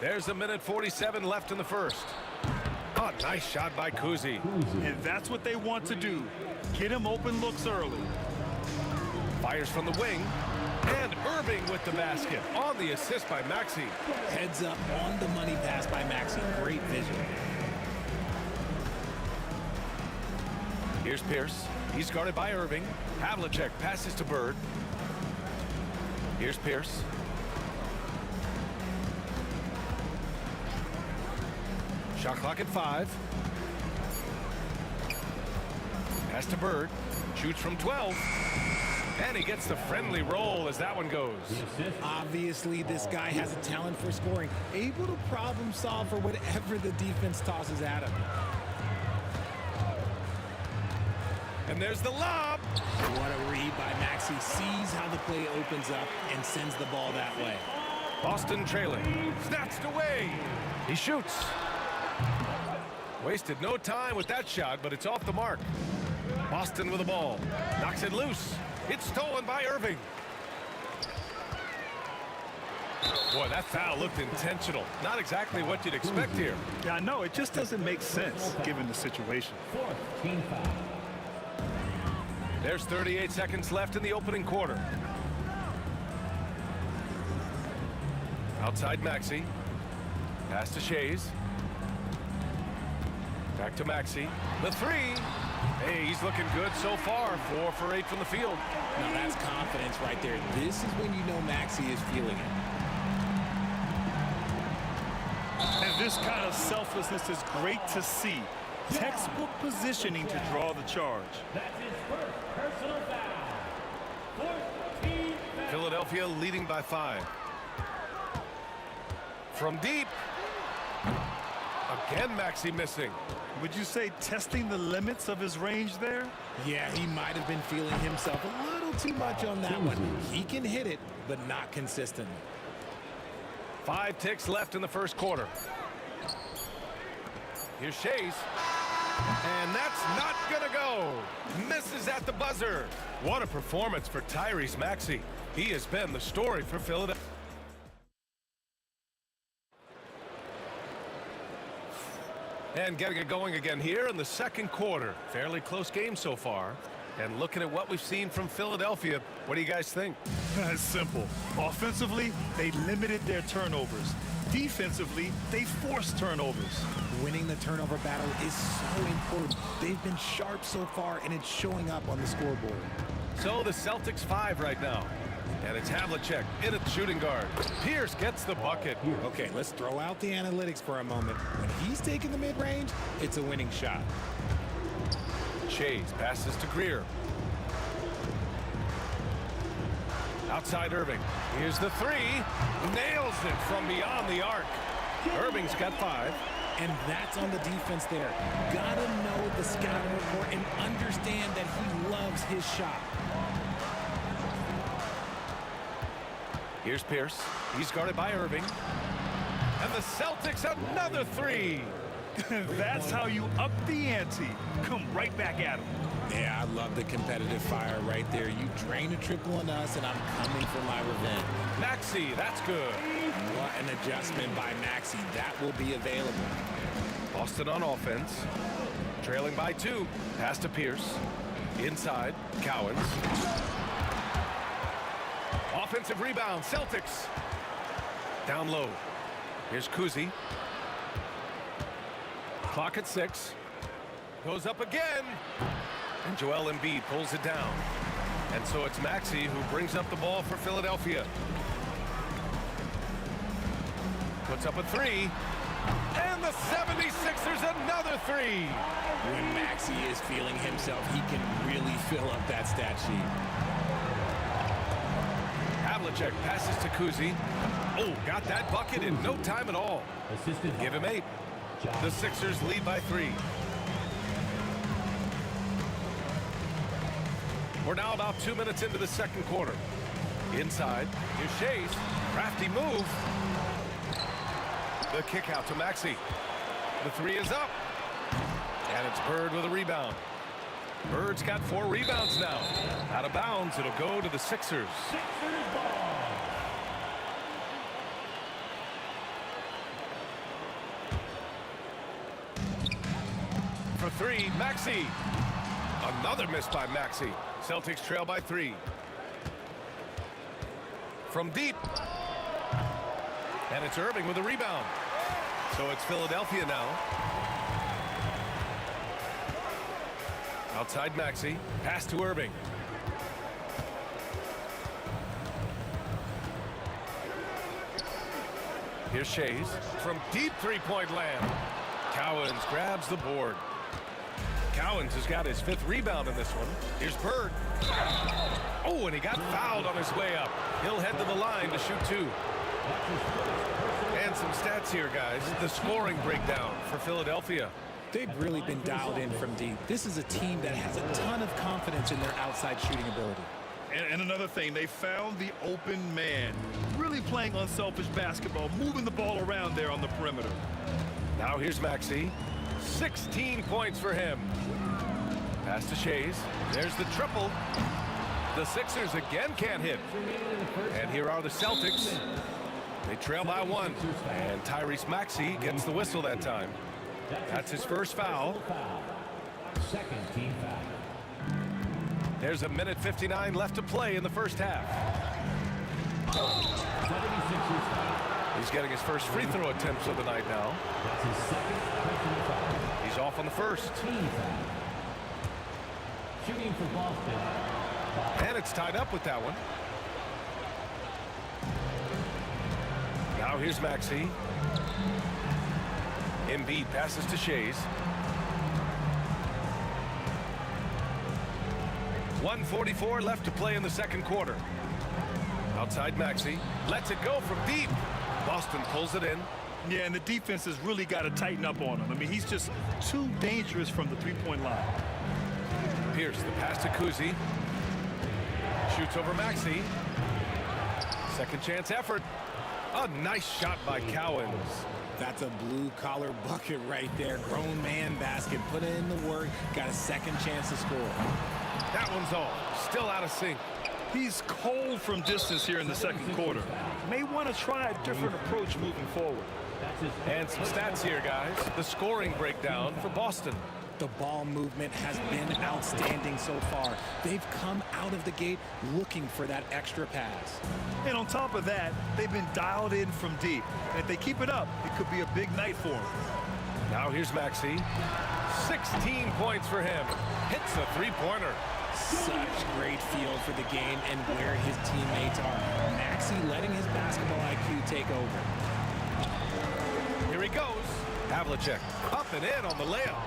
[SPEAKER 9] There's 1:47 left in the first. Oh, nice shot by Kuzi.
[SPEAKER 10] And that's what they want to do. Get him open looks early.
[SPEAKER 9] Fires from the wing. And Irving with the basket on the assist by Maxey.
[SPEAKER 13] Heads up on the money pass by Maxey. Great vision.
[SPEAKER 9] Here's Pierce. He's guarded by Irving. Havlicek passes to Bird. Here's Pierce. Shot clock at 5. Pass to Bird. Shoots from 12. And he gets the friendly roll as that one goes.
[SPEAKER 13] Obviously, this guy has a talent for scoring. Able to problem solve for whatever the defense tosses at him.
[SPEAKER 9] And there's the lob.
[SPEAKER 13] What a read by Maxey. Sees how the play opens up and sends the ball that way.
[SPEAKER 9] Boston trailing. Snatched away. He shoots. Wasted no time with that shot, but it's off the mark. Boston with the ball. Knocks it loose. It's stolen by Irving. Boy, that foul looked intentional. Not exactly what you'd expect here.
[SPEAKER 10] Yeah, I know. It just doesn't make sense given the situation.
[SPEAKER 12] Team foul.
[SPEAKER 9] There's 38 seconds left in the opening quarter. Outside Maxey. Pass to Shays. Back to Maxey. The three. Hey, he's looking good so far. 4 for 8 from the field.
[SPEAKER 13] Now that's confidence right there. This is when you know Maxey is feeling it.
[SPEAKER 10] And this kind of selflessness is great to see. Textbook positioning to draw the charge.
[SPEAKER 12] That's his first personal foul. 14 foul.
[SPEAKER 9] Philadelphia leading by 5. From deep. Again, Maxey missing.
[SPEAKER 10] Would you say testing the limits of his range there?
[SPEAKER 13] Yeah, he might have been feeling himself a little too much on that one. He can hit it, but not consistently.
[SPEAKER 9] 5 ticks left in the first quarter. Here's Shays. And that's not gonna go. Misses at the buzzer. What a performance for Tyrese Maxey. He has been the story for Philadelphia. And getting it going again here in the second quarter. Fairly close game so far. And looking at what we've seen from Philadelphia, what do you guys think?
[SPEAKER 10] It's simple. Offensively, they limited their turnovers. Defensively, they forced turnovers.
[SPEAKER 13] Winning the turnover battle is so important. They've been sharp so far, and it's showing up on the scoreboard.
[SPEAKER 9] So the Celtics 5 right now. And it's Havlicek in at the shooting guard. Pierce gets the bucket.
[SPEAKER 13] Okay, let's throw out the analytics for a moment. When he's taking the mid-range, it's a winning shot.
[SPEAKER 9] Shays passes to Greer. Outside Irving. Here's the three. Nails it from beyond the arc. Irving's got 5.
[SPEAKER 13] And that's on the defense there. Gotta know the scouting report and understand that he loves his shot.
[SPEAKER 9] Here's Pierce. He's guarded by Irving. And the Celtics another 3.
[SPEAKER 10] That's how you up the ante. Come right back at him.
[SPEAKER 13] Yeah, I love the competitive fire right there. You drain a triple on us, and I'm coming for my revenge.
[SPEAKER 9] Maxey, that's good.
[SPEAKER 13] What an adjustment by Maxey. That will be available.
[SPEAKER 9] Boston on offense. Trailing by 2. Pass to Pierce. Inside, Cowens. Offensive rebound, Celtics. Down low. Here's Kuzi. Clock at 6. Goes up again. And Joel Embiid pulls it down. And so it's Maxey who brings up the ball for Philadelphia. Puts up a 3. And the 76ers another 3.
[SPEAKER 13] When Maxey is feeling himself, he can really fill up that stat sheet.
[SPEAKER 9] Havlicek passes to Kuzi. Oh, got that bucket in no time at all. Give him 8. The Sixers lead by 3. We're now about 2 minutes into the second quarter. Inside, here's Shays. Crafty move. The kick out to Maxey. The 3 is up. And it's Bird with a rebound. Bird's got 4 rebounds now. Out of bounds, it'll go to the Sixers. For 3, Maxey. Another miss by Maxey. Celtics trail by 3. From deep. And it's Irving with a rebound. So it's Philadelphia now. Outside Maxey. Pass to Irving. Here's Shays. From deep three-point land. Cowens grabs the board. Cowens has got his 5th rebound in this one. Here's Bird. Oh, and he got fouled on his way up. He'll head to the line to shoot 2. And some stats here, guys. The scoring breakdown for Philadelphia.
[SPEAKER 13] They've really been dialed in from deep. This is a team that has a ton of confidence in their outside shooting ability.
[SPEAKER 10] And another thing, they found the open man. Really playing unselfish basketball, moving the ball around there on the perimeter.
[SPEAKER 9] Now here's Maxey. 16 points for him. Pass to Shays. There's the triple. The Sixers again can't hit. And here are the Celtics. They trail by 1. And Tyrese Maxey gets the whistle that time. That's his first foul.
[SPEAKER 12] Second team foul.
[SPEAKER 9] There's a minute 59 left to play in the first half.
[SPEAKER 12] 76ers foul.
[SPEAKER 9] He's getting his first free throw attempts of the night now.
[SPEAKER 12] That's his second personal foul.
[SPEAKER 9] He's off on the first.
[SPEAKER 12] Team foul. Shooting for Boston.
[SPEAKER 9] And it's tied up with that one. Now here's Maxey. Embiid passes to Shays. 1:44 left to play in the second quarter. Outside Maxey. Lets it go from deep. Boston pulls it in.
[SPEAKER 10] Yeah, and the defense has really got to tighten up on him. I mean, he's just too dangerous from the three-point line.
[SPEAKER 9] Pierce, the pass to Kuzi. Shoots over Maxey. Second chance effort. A nice shot by Cowens.
[SPEAKER 13] That's a blue-collar bucket right there. Grown man basket. Put in the work. Got a second chance to score.
[SPEAKER 9] That one's off. Still out of sync.
[SPEAKER 10] He's cold from distance here in the second quarter. May want to try a different approach moving forward.
[SPEAKER 9] And some stats here, guys. The scoring breakdown for Boston.
[SPEAKER 13] The ball movement has been outstanding so far. They've come out of the gate looking for that extra pass.
[SPEAKER 10] And on top of that, they've been dialed in from deep. And if they keep it up, it could be a big night for them.
[SPEAKER 9] Now here's Maxey. 16 points for him. Hits a three-pointer.
[SPEAKER 13] Such great feel for the game and where his teammates are. Maxey letting his basketball IQ take over.
[SPEAKER 9] Here he goes. Havlicek up and in on the layup.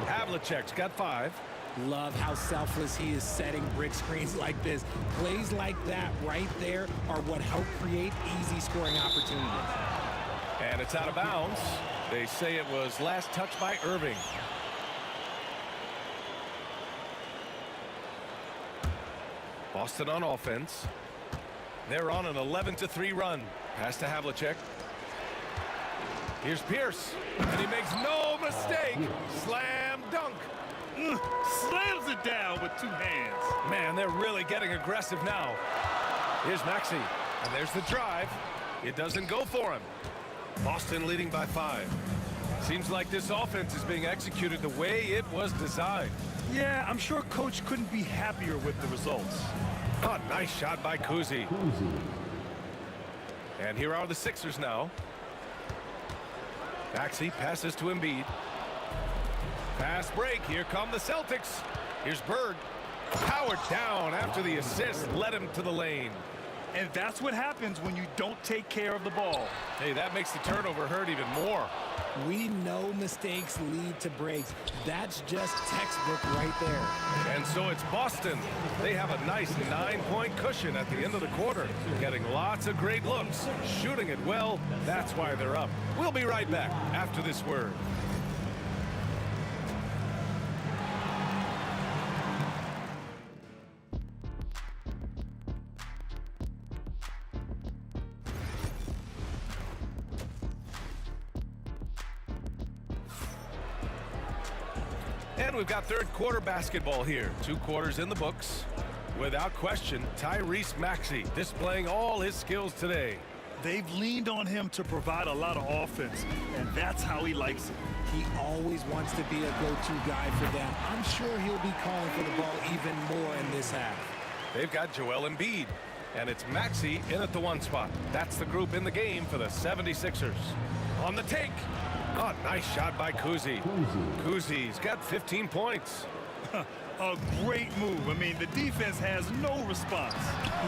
[SPEAKER 9] Havlicek's got 5.
[SPEAKER 13] Love how selfless he is setting brick screens like this. Plays like that right there are what help create easy scoring opportunities.
[SPEAKER 9] And it's out of bounds. They say it was last touched by Irving. Boston on offense. They're on an 11-3 run. Pass to Havlicek. Here's Pierce, and he makes no mistake. Slam dunk.
[SPEAKER 10] Slams it down with 2 hands.
[SPEAKER 9] Man, they're really getting aggressive now. Here's Maxey, and there's the drive. It doesn't go for him. Boston leading by 5. Seems like this offense is being executed the way it was designed.
[SPEAKER 10] Yeah, I'm sure Coach couldn't be happier with the results.
[SPEAKER 9] Oh, nice shot by Kuzi. And here are the Sixers now. Maxey passes to Embiid. Fast break. Here come the Celtics. Here's Bird. Powered down after the assist led him to the lane.
[SPEAKER 10] And that's what happens when you don't take care of the ball.
[SPEAKER 9] Hey, that makes the turnover hurt even more.
[SPEAKER 13] We know mistakes lead to breaks. That's just textbook right there.
[SPEAKER 9] And so it's Boston. They have a nice 9-point cushion at the end of the quarter. Getting lots of great looks. Shooting it well. That's why they're up. We'll be right back after this word. And we've got third quarter basketball here. 2 quarters in the books. Without question, Tyrese Maxey displaying all his skills today.
[SPEAKER 10] They've leaned on him to provide a lot of offense, and that's how he likes it.
[SPEAKER 13] He always wants to be a go-to guy for them. I'm sure he'll be calling for the ball even more in this half.
[SPEAKER 9] They've got Joel Embiid, and it's Maxey in at the 1 spot. That's the group in the game for the 76ers. On the take. Oh, nice shot by Kuzi. Kuzi's got 15 points.
[SPEAKER 10] A great move. I mean, the defense has no response.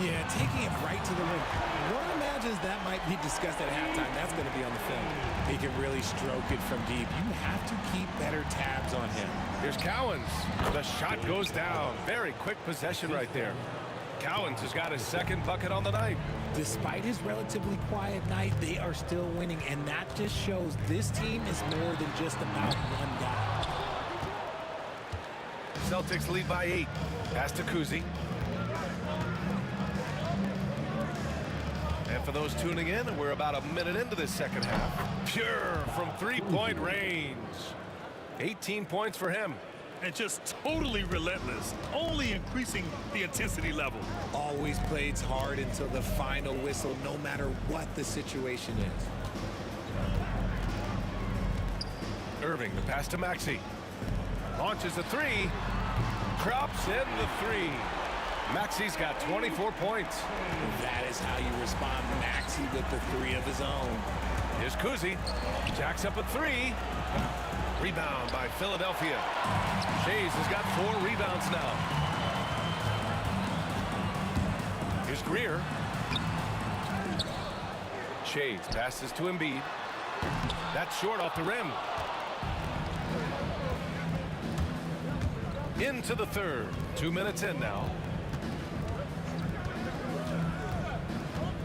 [SPEAKER 13] Yeah, taking it right to the rim. One imagines that might be discussed at halftime. That's going to be on the film. He can really stroke it from deep. You have to keep better tabs on him.
[SPEAKER 9] Here's Cowens. The shot goes down. Very quick possession right there. Cowens has got his second bucket on the night.
[SPEAKER 13] Despite his relatively quiet night, they are still winning, and that just shows this team is more than just about one guy.
[SPEAKER 9] Celtics lead by 8. Pass to Kuzi. And for those tuning in, and we're about a minute into this second half. Pure from three-point range. 18 points for him.
[SPEAKER 10] And just totally relentless, only increasing the intensity level.
[SPEAKER 13] Always plays hard until the final whistle, no matter what the situation is.
[SPEAKER 9] Irving, the pass to Maxey. Launches the three. Drops in the three. Maxey's got 24 points.
[SPEAKER 13] That is how you respond. Maxey with the three of his own.
[SPEAKER 9] Here's Kuzi. Jacks up a three. Rebound by Philadelphia. Shays has got 4 rebounds now. Here's Greer. Shays passes to Embiid. That's short off the rim. Into the third. 2 minutes in now.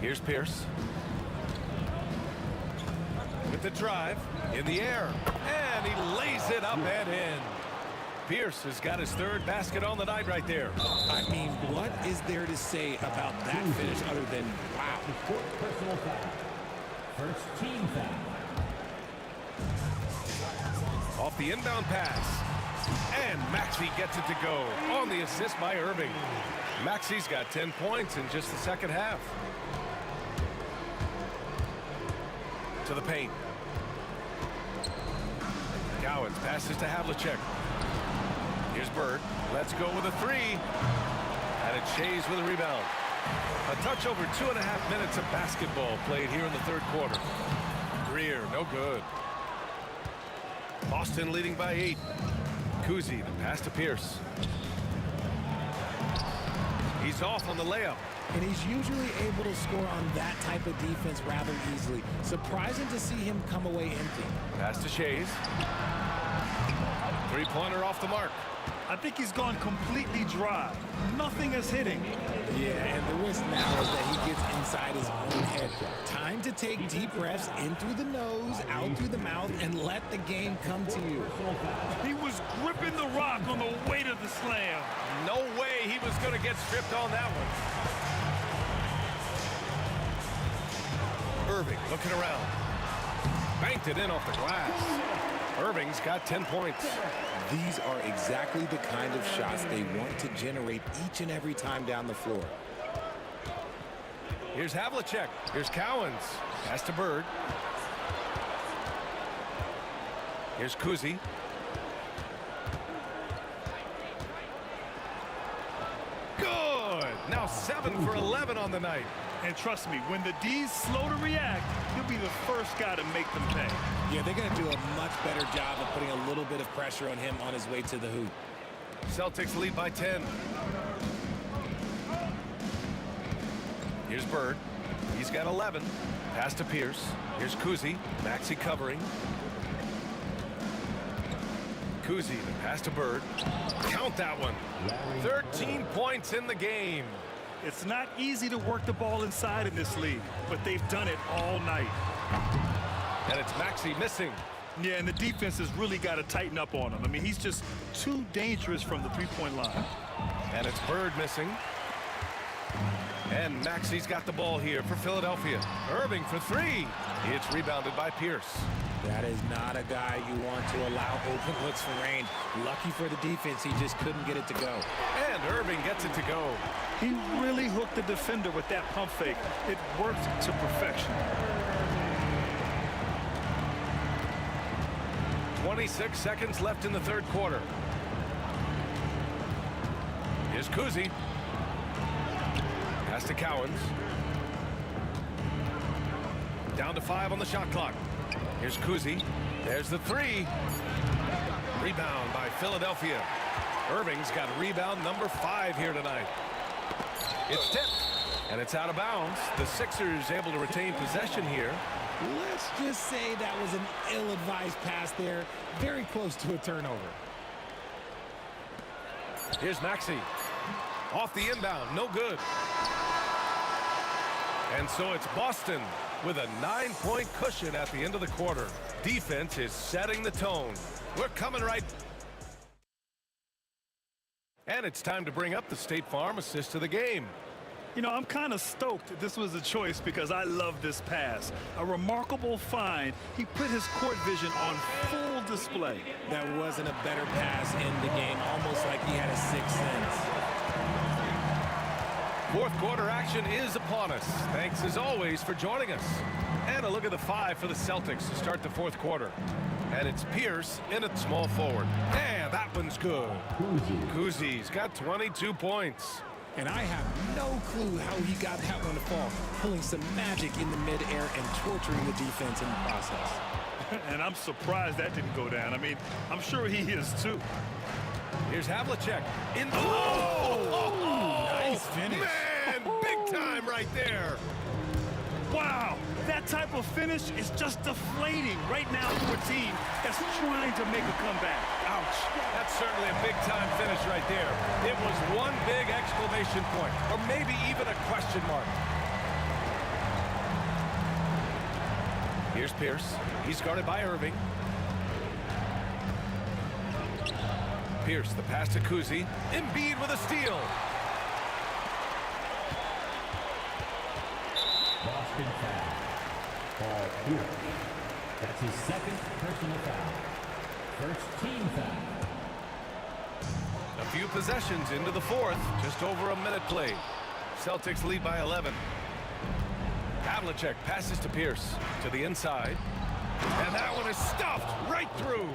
[SPEAKER 9] Here's Pierce. With the drive. In the air. And he lays it up and in. Pierce has got his 3rd basket on the night right there.
[SPEAKER 13] I mean, what is there to say about that finish other than, wow.
[SPEAKER 12] Personal foul. First team foul.
[SPEAKER 9] Off the inbound pass. And Maxey gets it to go on the assist by Irving. Maxey's got 10 points in just the second half. To the paint. Gowans passes to Havlicek. Here's Bird. Let's go with a three. And it's Shays with a rebound. A touch over 2.5 minutes of basketball played here in the third quarter. Greer, no good. Boston leading by 8. Kuzi, the pass to Pierce. He's off on the layup.
[SPEAKER 13] And he's usually able to score on that type of defense rather easily. Surprising to see him come away empty.
[SPEAKER 9] Pass to Shays. Three-pointer off the mark.
[SPEAKER 10] I think he's gone completely dry. Nothing is hitting.
[SPEAKER 13] Yeah, and the risk now is that he gets inside his own head. Time to take deep breaths in through the nose, out through the mouth, and let the game come to you.
[SPEAKER 10] He was gripping the rock on the weight of the slam.
[SPEAKER 9] No way he was going to get stripped on that one. Irving looking around. Banked it in off the glass. Irving's got 10 points.
[SPEAKER 13] These are exactly the kind of shots they want to generate each and every time down the floor.
[SPEAKER 9] Here's Havlicek. Here's Cowens. Pass to Bird. Here's Kuzi. Good. Now 7 for 11 on the night.
[SPEAKER 10] And trust me, when the D's slow to react, he'll be the first guy to make them pay.
[SPEAKER 13] Yeah, they're going to do a much better job of putting a little bit of pressure on him on his way to the hoop.
[SPEAKER 9] Celtics lead by 10. Here's Bird. He's got 11. Pass to Pierce. Here's Kuzi. Maxey covering. Kuzi, the pass to Bird. Count that one. 13 points in the game.
[SPEAKER 10] It's not easy to work the ball inside in this league, but they've done it all night.
[SPEAKER 9] And it's Maxey missing.
[SPEAKER 10] Yeah, and the defense has really got to tighten up on him. I mean, he's just too dangerous from the three-point line.
[SPEAKER 9] And it's Bird missing. And Maxey's got the ball here for Philadelphia. Irving for three. It's rebounded by Pierce.
[SPEAKER 13] That is not a guy you want to allow open looks for range. Lucky for the defense, he just couldn't get it to go.
[SPEAKER 9] And Irving gets it to go.
[SPEAKER 10] He really hooked the defender with that pump fake. It worked to perfection.
[SPEAKER 9] 26 seconds left in the third quarter. Here's Kuzi. Pass to Cowens. Down to 5 on the shot clock. Here's Kuzi. There's the three. Rebound by Philadelphia. Irving's got rebound number 5 here tonight. It's tipped, and it's out of bounds. The Sixers able to retain possession here.
[SPEAKER 13] Let's just say that was an ill-advised pass there. Very close to a turnover.
[SPEAKER 9] Here's Maxey. Off the inbound, no good. And so it's Boston with a 9-point cushion at the end of the quarter. Defense is setting the tone. We're coming right. And it's time to bring up the State Farm assist of the game.
[SPEAKER 10] You know, I'm kind of stoked this was a choice because I love this pass. A remarkable find. He put his court vision on full display.
[SPEAKER 13] That wasn't a better pass in the game, almost like he had a sixth sense.
[SPEAKER 9] Fourth quarter action is upon us. Thanks as always for joining us. And a look at the 5 for the Celtics to start the fourth quarter. And it's Pierce in at small forward. And that one's good. Kuzi's got 22 points.
[SPEAKER 13] And I have no clue how he got that one to fall, pulling some magic in the midair and torturing the defense in the process.
[SPEAKER 10] And I'm surprised that didn't go down. I mean, I'm sure he is too.
[SPEAKER 9] Here's Havlicek.
[SPEAKER 13] Nice finish.
[SPEAKER 9] Man, big time right there.
[SPEAKER 10] Wow, that type of finish is just deflating right now to a team that's trying to make a comeback. Ouch.
[SPEAKER 9] That's certainly a big-time finish right there. It was one big exclamation point, or maybe even a question mark. Here's Pierce. He's guarded by Irving. Pierce, the pass to Kuzi. Embiid with a steal.
[SPEAKER 12] Boston foul. Paul Pierce. That's his second personal foul. First team foul.
[SPEAKER 9] A few possessions into the fourth. Just over a minute played. Celtics lead by 11. Havlicek passes to Pierce to the inside. And that one is stuffed right through.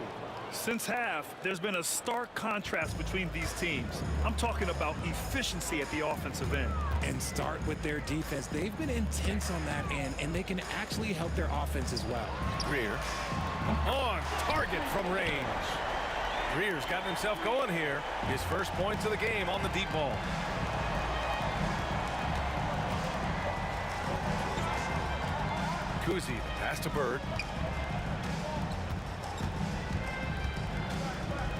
[SPEAKER 10] Since half, there's been a stark contrast between these teams. I'm talking about efficiency at the offensive end.
[SPEAKER 13] And start with their defense. They've been intense on that end, and they can actually help their offense as well.
[SPEAKER 9] Greer on target from range. Greer's gotten himself going here. His first points of the game on the deep ball. Kuzi, pass to Bird.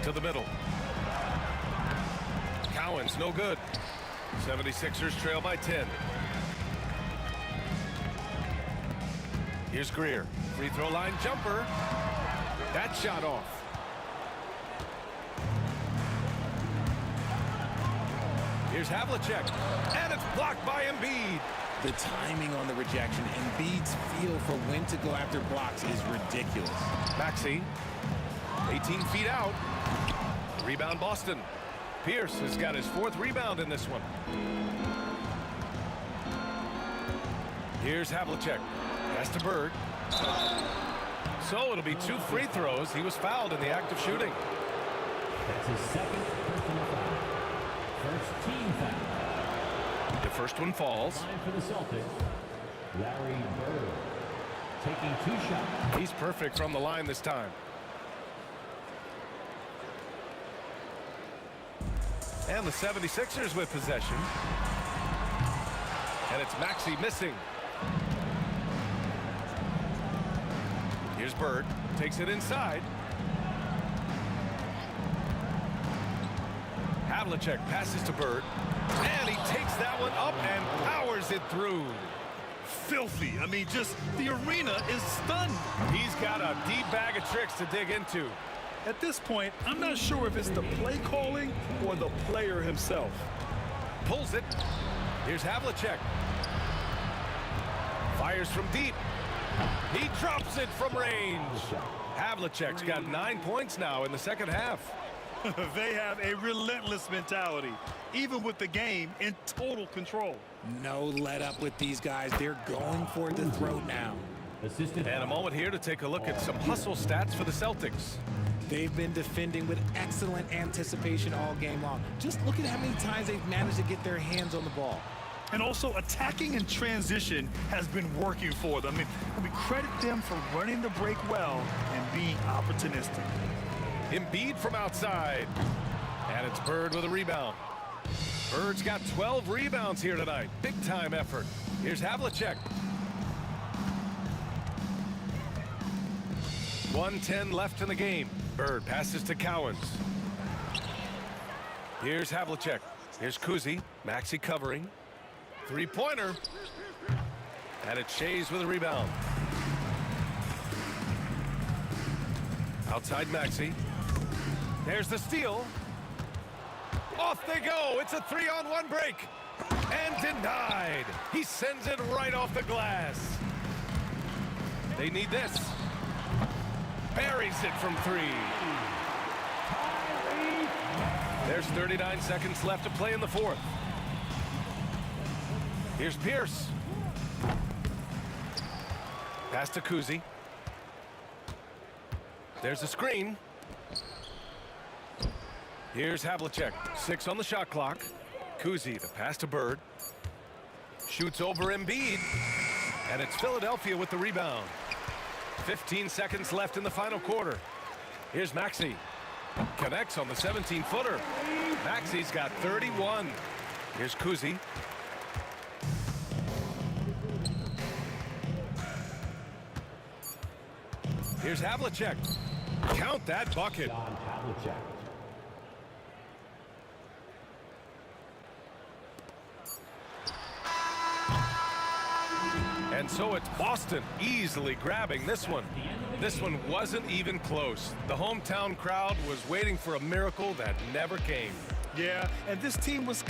[SPEAKER 9] To the middle. Cowan's no good. 76ers trail by 10. Here's Greer. Free throw line jumper. That shot off. Here's Havlicek. And it's blocked by Embiid.
[SPEAKER 13] The timing on the rejection, Embiid's feel for when to go after blocks is ridiculous.
[SPEAKER 9] Maxey. 18 feet out. Rebound Boston. Pierce has got his fourth rebound in this one. Here's Havlicek. Pass to Bird. So it'll be 2 free throws. He was fouled in the act of shooting.
[SPEAKER 12] That's his second personal foul. First team foul.
[SPEAKER 9] The first one falls.
[SPEAKER 12] Line for the Celtics. Larry Bird taking 2 shots.
[SPEAKER 9] He's perfect from the line this time. And the 76ers with possession. And it's Maxey missing. Here's Bird. Takes it inside. Havlicek passes to Bird. And he takes that one up and powers it through.
[SPEAKER 10] Filthy. I mean, just the arena is stunned.
[SPEAKER 9] He's got a deep bag of tricks to dig into.
[SPEAKER 10] At this point, I'm not sure if it's the play calling or the player himself.
[SPEAKER 9] Pulls it. Here's Havlicek. Fires from deep. He drops it from range. Havlicek's got 9 points now in the second half.
[SPEAKER 10] They have a relentless mentality, even with the game in total control.
[SPEAKER 13] No let up with these guys. They're going for the throat now.
[SPEAKER 9] And a moment here to take a look at some hustle stats for the Celtics.
[SPEAKER 13] They've been defending with excellent anticipation all game long. Just look at how many times they've managed to get their hands on the ball.
[SPEAKER 10] And also attacking in transition has been working for them. I mean, we credit them for running the break well and being opportunistic.
[SPEAKER 9] Embiid from outside. And it's Bird with a rebound. Bird's got 12 rebounds here tonight. Big time effort. Here's Havlicek. 1:10 left in the game. Bird passes to Cowens. Here's Havlicek. Here's Kuzi. Maxey covering. Three-pointer. And it's Shays with a rebound. Outside Maxey. There's the steal. Off they go. It's a 3-on-1 break. And denied. He sends it right off the glass. They need this. Buries it from 3. There's 39 seconds left to play in the 4th. Here's Pierce. Pass to Kuzi. There's a screen. Here's Havlicek. 6 on the shot clock. Kuzi, the pass to Bird. Shoots over Embiid. And it's Philadelphia with the rebound. 15 seconds left in the final quarter. Here's Maxey. Connects on the 17-footer. Maxey's got 31. Here's Kuzi. Here's Havlicek. Count that bucket. And so it's Boston easily grabbing this one. This one wasn't even close. The hometown crowd was waiting for a miracle that never came.
[SPEAKER 10] Yeah, and this team was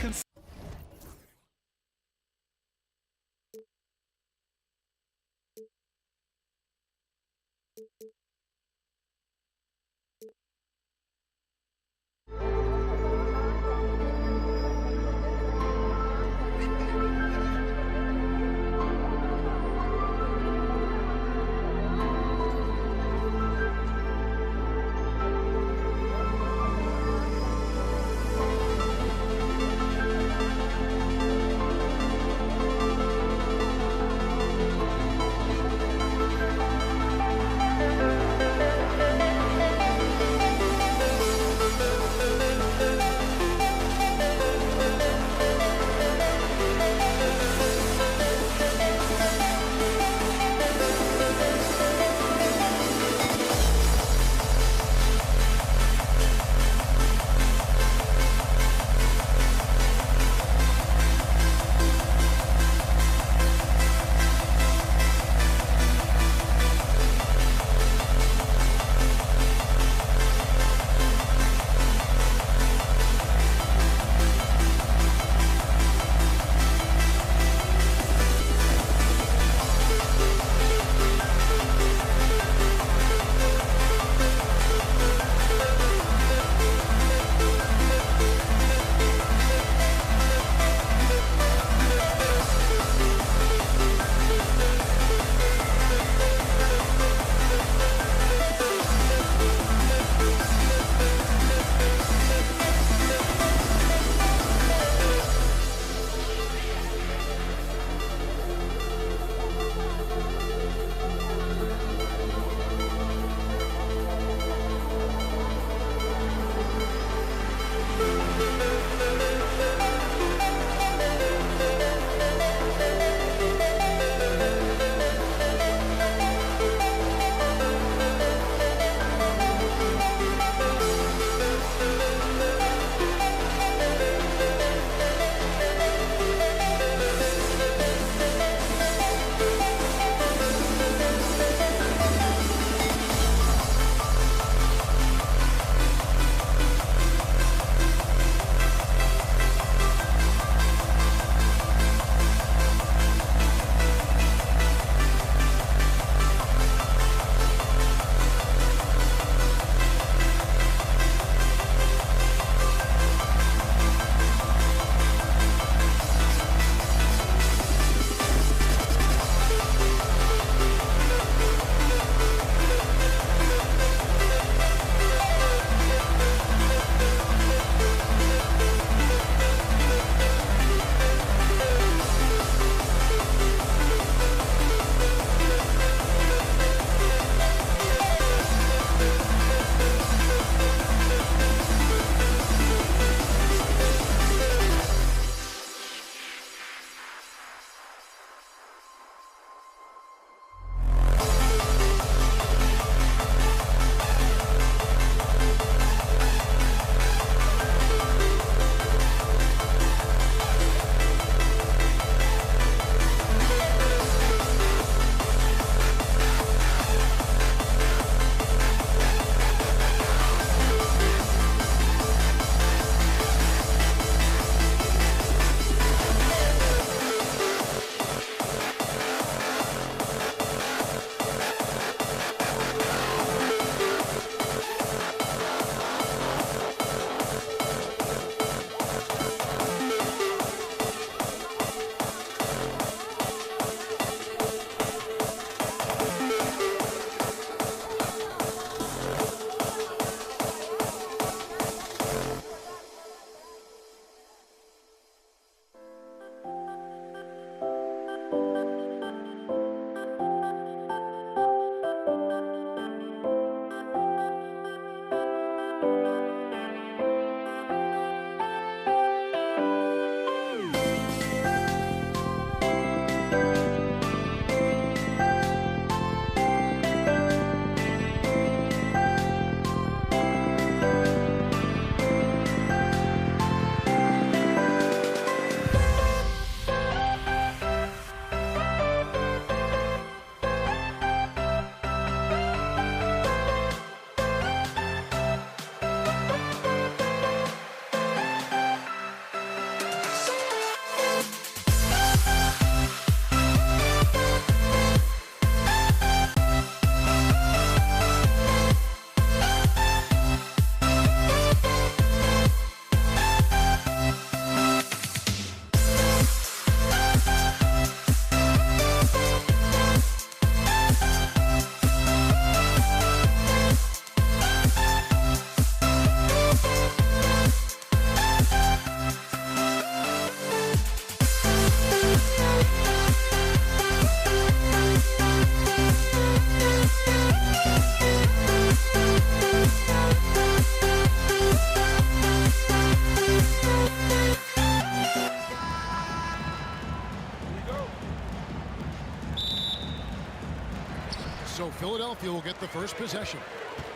[SPEAKER 3] So Philadelphia will get the first possession.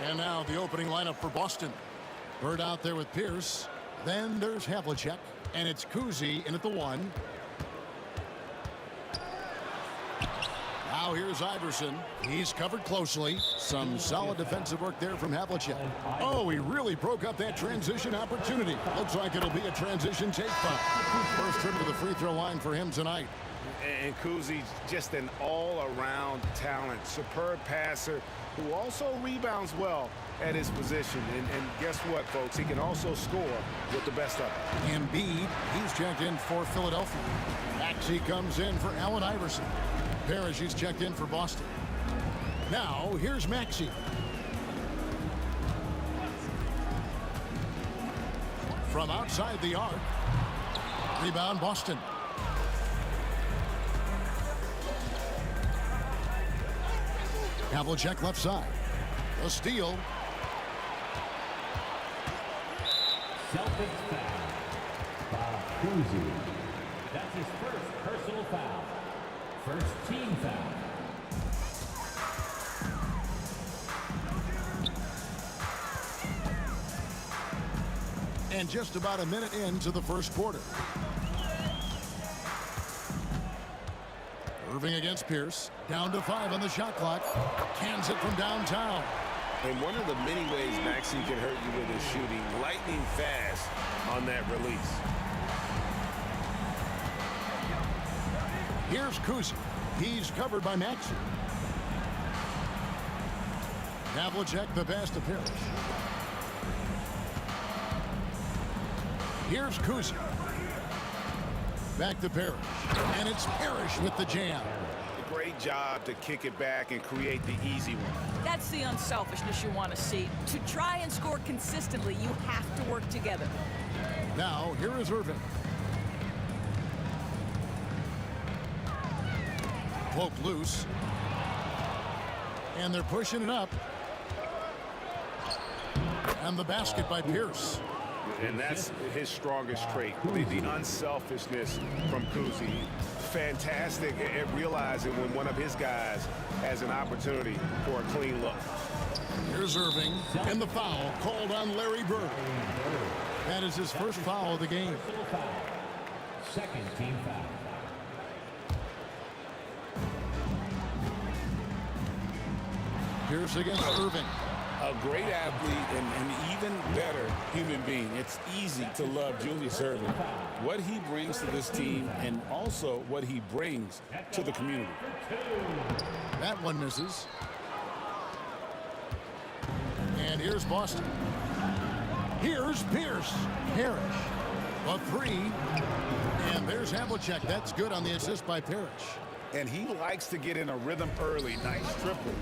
[SPEAKER 3] And now the opening lineup for Boston. Bird out there with Pierce. Then there's Havlicek. And it's Kuzi in at the 1. Now here's Iverson. He's covered closely. Some solid defensive work there from Havlicek. Oh, he really broke up that transition opportunity. Looks like it'll be a transition take foul. First trip to the free throw line for him tonight.
[SPEAKER 4] And Kuzi's just an all-around talent. Superb passer who also rebounds well at his position. And guess what, folks? He can also score with the best of them.
[SPEAKER 3] Embiid, he's checked in for Philadelphia. Maxey comes in for Allen Iverson. Parrish, he's checked in for Boston. Now, here's Maxey. From outside the arc. Rebound, Boston. Havlicek left side. A steal.
[SPEAKER 12] Celtics foul. Bob Cousy. That's his first personal foul. First team foul.
[SPEAKER 3] And just about a minute into the first quarter. Irving against Pierce. Down to 5 on the shot clock. Cans it from downtown.
[SPEAKER 4] And one of the many ways Maxey can hurt you with his shooting, lightning fast on that release.
[SPEAKER 3] Here's Kuzi. He's covered by Maxey. Havlicek the pass to Pierce. Here's Kuzi. Back to Parrish. And it's Parrish with the jam.
[SPEAKER 4] Great job to kick it back and create the easy one.
[SPEAKER 15] That's the unselfishness you want to see. To try and score consistently, you have to work together.
[SPEAKER 3] Now, here is Irving. Poked loose. And they're pushing it up. And the basket by Pierce.
[SPEAKER 4] And that's his strongest trait, the unselfishness from Kuzi. Fantastic at realizing when one of his guys has an opportunity for a clean look.
[SPEAKER 3] Here's Irving, and the foul called on Larry Bird. That is his first foul of the game.
[SPEAKER 12] Second team foul.
[SPEAKER 3] Pierce against Irving.
[SPEAKER 18] A great athlete and an even better human being. It's easy to love Julius Irving. What he brings to this team and also what he brings to the community.
[SPEAKER 3] That one misses. And here's Boston. Here's Pierce. Parrish. A 3. And there's Havlicek. That's good on the assist by Parrish.
[SPEAKER 18] And he likes to get in a rhythm early. Nice triple.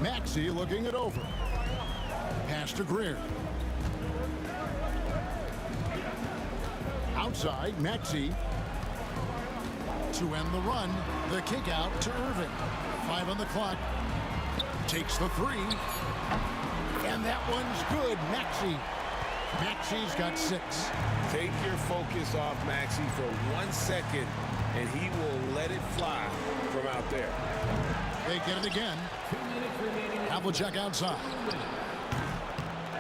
[SPEAKER 3] Maxey looking it over. Pass to Greer. Outside, Maxey. To end the run, the kick out to Irving. 5 on the clock. Takes the 3. And that one's good, Maxey. Maxey's got 6.
[SPEAKER 4] Take your focus off Maxey for 1 second, and he will let it fly from out there.
[SPEAKER 3] They get it again. Havlicek outside.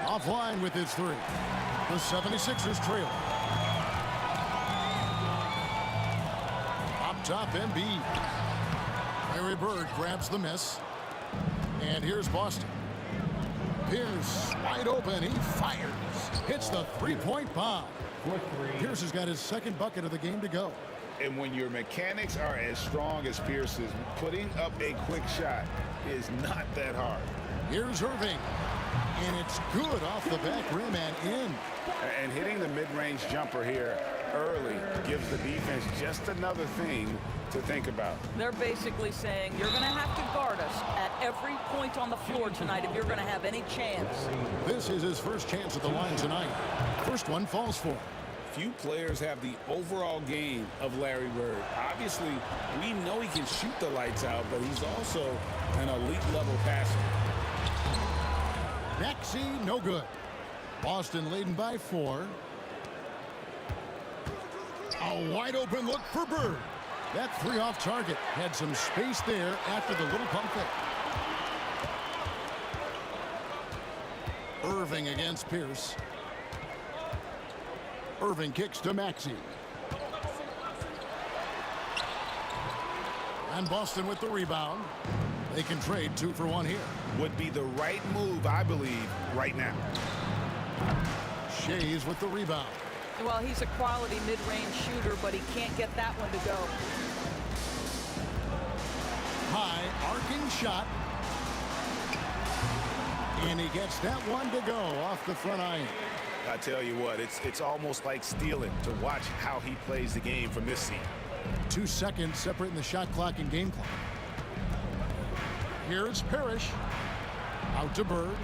[SPEAKER 3] Offline with his 3. The 76ers trail. Up top, Embiid. Larry Bird grabs the miss. And here's Boston. Pierce wide open. He fires. Hits the 3-point bomb. Pierce has got his second bucket of the game to go.
[SPEAKER 4] And when your mechanics are as strong as Pierce's, putting up a quick shot is not that hard.
[SPEAKER 3] Here's Irving. And it's good off the back rim and in.
[SPEAKER 4] And hitting the mid-range jumper here early gives the defense just another thing to think about.
[SPEAKER 15] They're basically saying you're going to have to guard us at every point on the floor tonight if you're going to have any chance.
[SPEAKER 3] This is his first chance at the line tonight. First one falls for him.
[SPEAKER 18] Few players have the overall game of Larry Bird. Obviously, we know he can shoot the lights out, but he's also an elite-level passer.
[SPEAKER 3] Maxey, no good. Boston leading by 4. A wide-open look for Bird. That three off target had some space there after the little pump fake. Irving against Pierce. Irving kicks to Maxey. And Boston with the rebound. They can trade 2 for 1 here.
[SPEAKER 4] Would be the right move, I believe, right now.
[SPEAKER 3] Shays with the rebound.
[SPEAKER 15] Well, he's a quality mid-range shooter, but he can't get that one to go.
[SPEAKER 3] High arcing shot. And he gets that one to go off the front iron.
[SPEAKER 4] I tell you what, it's almost like stealing to watch how he plays the game from this scene.
[SPEAKER 3] 2 seconds separating the shot clock and game clock. Here's Parrish. Out to Bird.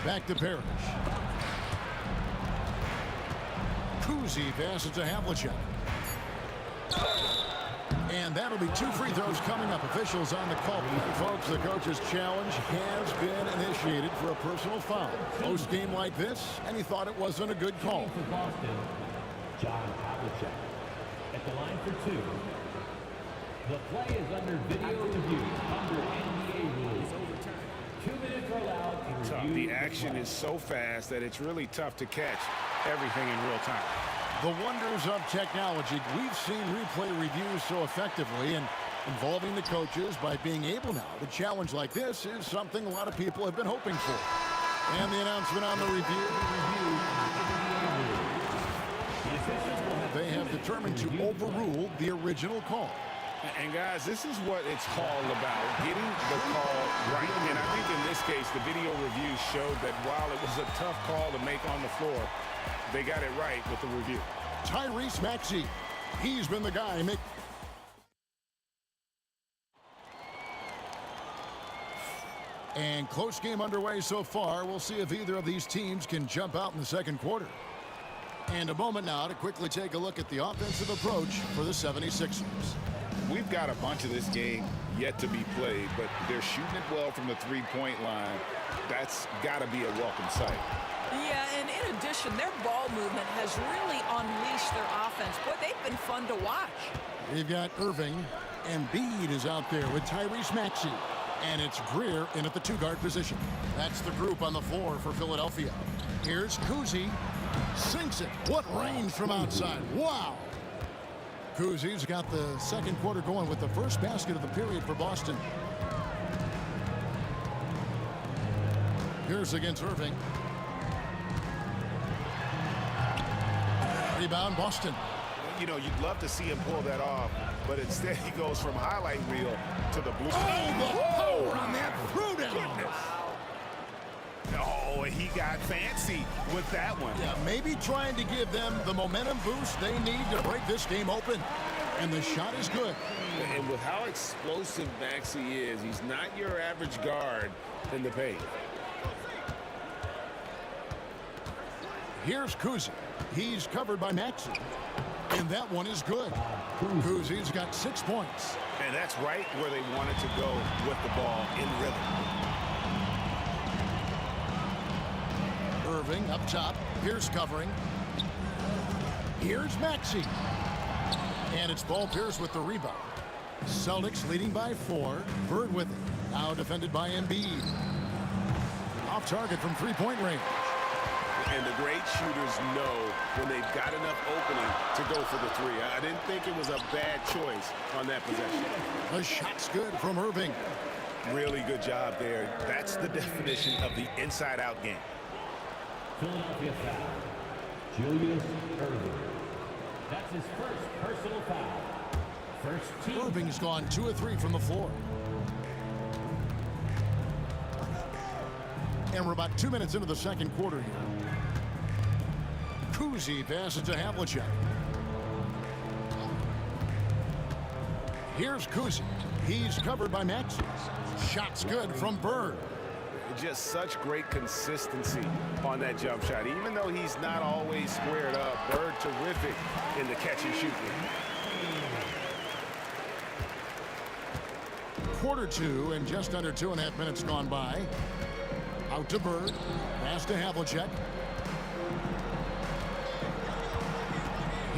[SPEAKER 3] Back to Parrish. Kuzi passes to Havlicek. And that'll be 2 free throws coming up. Officials on the call. Folks, the coach's challenge has been initiated for a personal foul. Post game like this, and he thought it wasn't a good call.
[SPEAKER 12] For Boston, John Havlicek. At the line for 2. The play is under video review, under NBA rules. 2 minutes are allowed to review.
[SPEAKER 4] The action is so fast that it's really tough to catch everything in real time.
[SPEAKER 3] The wonders of technology. We've seen replay reviews so effectively, and involving the coaches by being able now to challenge like this is something a lot of people have been hoping for. And the announcement on the review. They have determined to overrule the original call.
[SPEAKER 4] And guys, this is what it's all about, getting the call right. And I think in this case, the video review showed that while it was a tough call to make on the floor, they got it right with the review.
[SPEAKER 3] Tyrese Maxey. He's been the guy. And close game underway so far. We'll see if either of these teams can jump out in the second quarter. And a moment now to quickly take a look at the offensive approach for the 76ers.
[SPEAKER 4] We've got a bunch of this game yet to be played, but they're shooting it well from the three-point line. That's got to be a welcome sight.
[SPEAKER 15] Yeah, and in addition, their ball movement has really unleashed their offense. Boy, they've been fun to watch.
[SPEAKER 3] We've got Irving. Embiid is out there with Tyrese Maxey. And it's Greer in at the 2-guard position. That's the group on the floor for Philadelphia. Here's Kuzi. Sinks it. What range from outside. Wow. Kuzi's got the second quarter going with the first basket of the period for Boston. Here's against Irving. Rebound, Boston.
[SPEAKER 4] You know, you'd love to see him pull that off, but instead he goes from highlight reel to the blue.
[SPEAKER 3] Oh, the power on that throwdown.
[SPEAKER 4] Oh, he got fancy with that one.
[SPEAKER 3] Yeah, maybe trying to give them the momentum boost they need to break this game open. And the shot is good.
[SPEAKER 18] And with how explosive Maxey is, he's not your average guard in the paint.
[SPEAKER 3] Here's Kuzi. He's covered by Maxey. And that one is good. Kuzi's got 6 points.
[SPEAKER 4] And that's right where they wanted to go with the ball in rhythm.
[SPEAKER 3] Irving up top. Pierce covering. Here's Maxey. And it's Paul Pierce with the rebound. Celtics leading by 4. Bird with it. Now defended by Embiid. Off target from three-point range.
[SPEAKER 4] And the great shooters know when they've got enough opening to go for the three. I didn't think it was a bad choice on that possession.
[SPEAKER 3] The shot's good from Irving.
[SPEAKER 4] Really good job there. That's the definition of the inside-out game.
[SPEAKER 12] Philadelphia foul. Julius Irving. That's his first personal foul. First team.
[SPEAKER 3] Irving's gone 2 of 3 from the floor. And we're about 2 minutes into the second quarter here. Kuzi passes to Havlicek. Here's Kuzi. He's covered by Maxey. Shot's good from Bird.
[SPEAKER 4] Just such great consistency on that jump shot. Even though he's not always squared up, Bird terrific in the catch and shoot.
[SPEAKER 3] Quarter 2 and just under 2.5 minutes gone by. Out to Bird. Pass to Havlicek.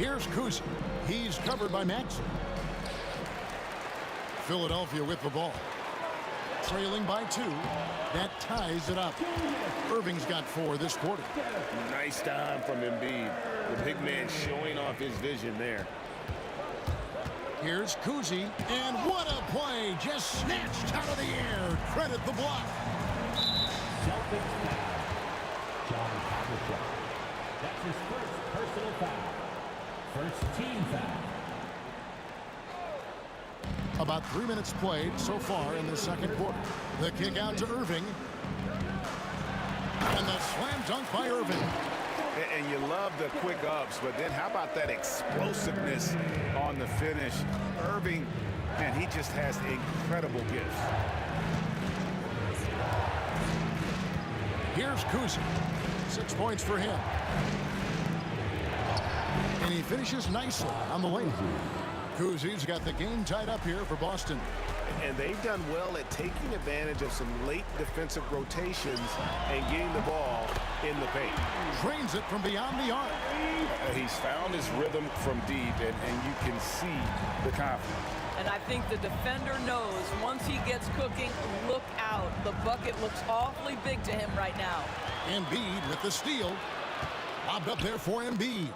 [SPEAKER 3] Here's Kuzi. He's covered by Maxey. Philadelphia with the ball. Trailing by 2. That ties it up. Irving's got 4 this quarter.
[SPEAKER 4] Nice time from Embiid. The big man showing off his vision there.
[SPEAKER 3] Here's Kuzi, and what a play! Just snatched out of the air. Credit the block.
[SPEAKER 12] Celtics foul. John Havlicek. That's his first personal foul. First team foul.
[SPEAKER 3] About 3 minutes played so far in the second quarter. The kick out to Irving. And the slam dunk by Irving.
[SPEAKER 4] And you love the quick ups, but then how about that explosiveness on the finish? Irving, man, he just has incredible gifts.
[SPEAKER 3] Here's Kuzi. 6 points for him. And he finishes nicely on the lane. Kuzi's got the game tied up here for Boston.
[SPEAKER 4] And they've done well at taking advantage of some late defensive rotations and getting the ball in the paint.
[SPEAKER 3] Drains it from beyond the arc.
[SPEAKER 4] He's found his rhythm from deep, and you can see the confidence.
[SPEAKER 15] And I think the defender knows once he gets cooking, look out. The bucket looks awfully big to him right now.
[SPEAKER 3] Embiid with the steal. Lobbed up there for Embiid.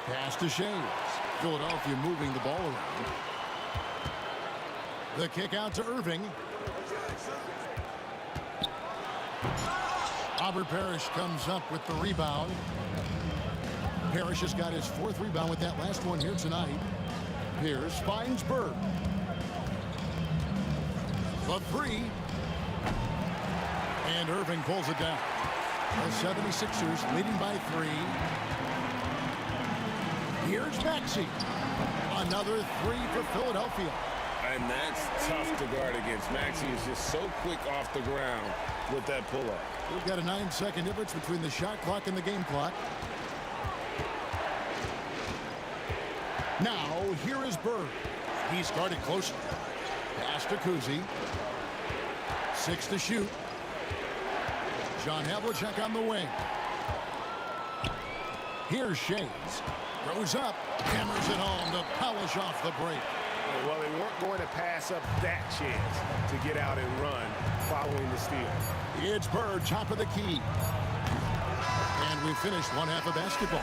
[SPEAKER 3] Pass to Shades. Philadelphia moving the ball around. The kick out to Irving. Robert Parrish comes up with the rebound. Parrish has got his 4th rebound with that last one here tonight. Pierce finds Bird. The 3. And Irving pulls it down. The 76ers leading by 3. Here's Maxey. Another 3 for Philadelphia.
[SPEAKER 18] And that's tough to guard against. Maxey is just so quick off the ground with that pull-up.
[SPEAKER 3] We've got a 9-second difference between the shot clock and the game clock. Now, here is Bird. He's guarded closely. Pass to Kuzi. 6 to shoot. John Havlicek on the wing. Here's Shades. Goes up, hammers it home to polish off the break.
[SPEAKER 4] Well, they weren't going to pass up that chance to get out and run following the steal.
[SPEAKER 3] It's Bird, top of the key. And we finished one half of basketball.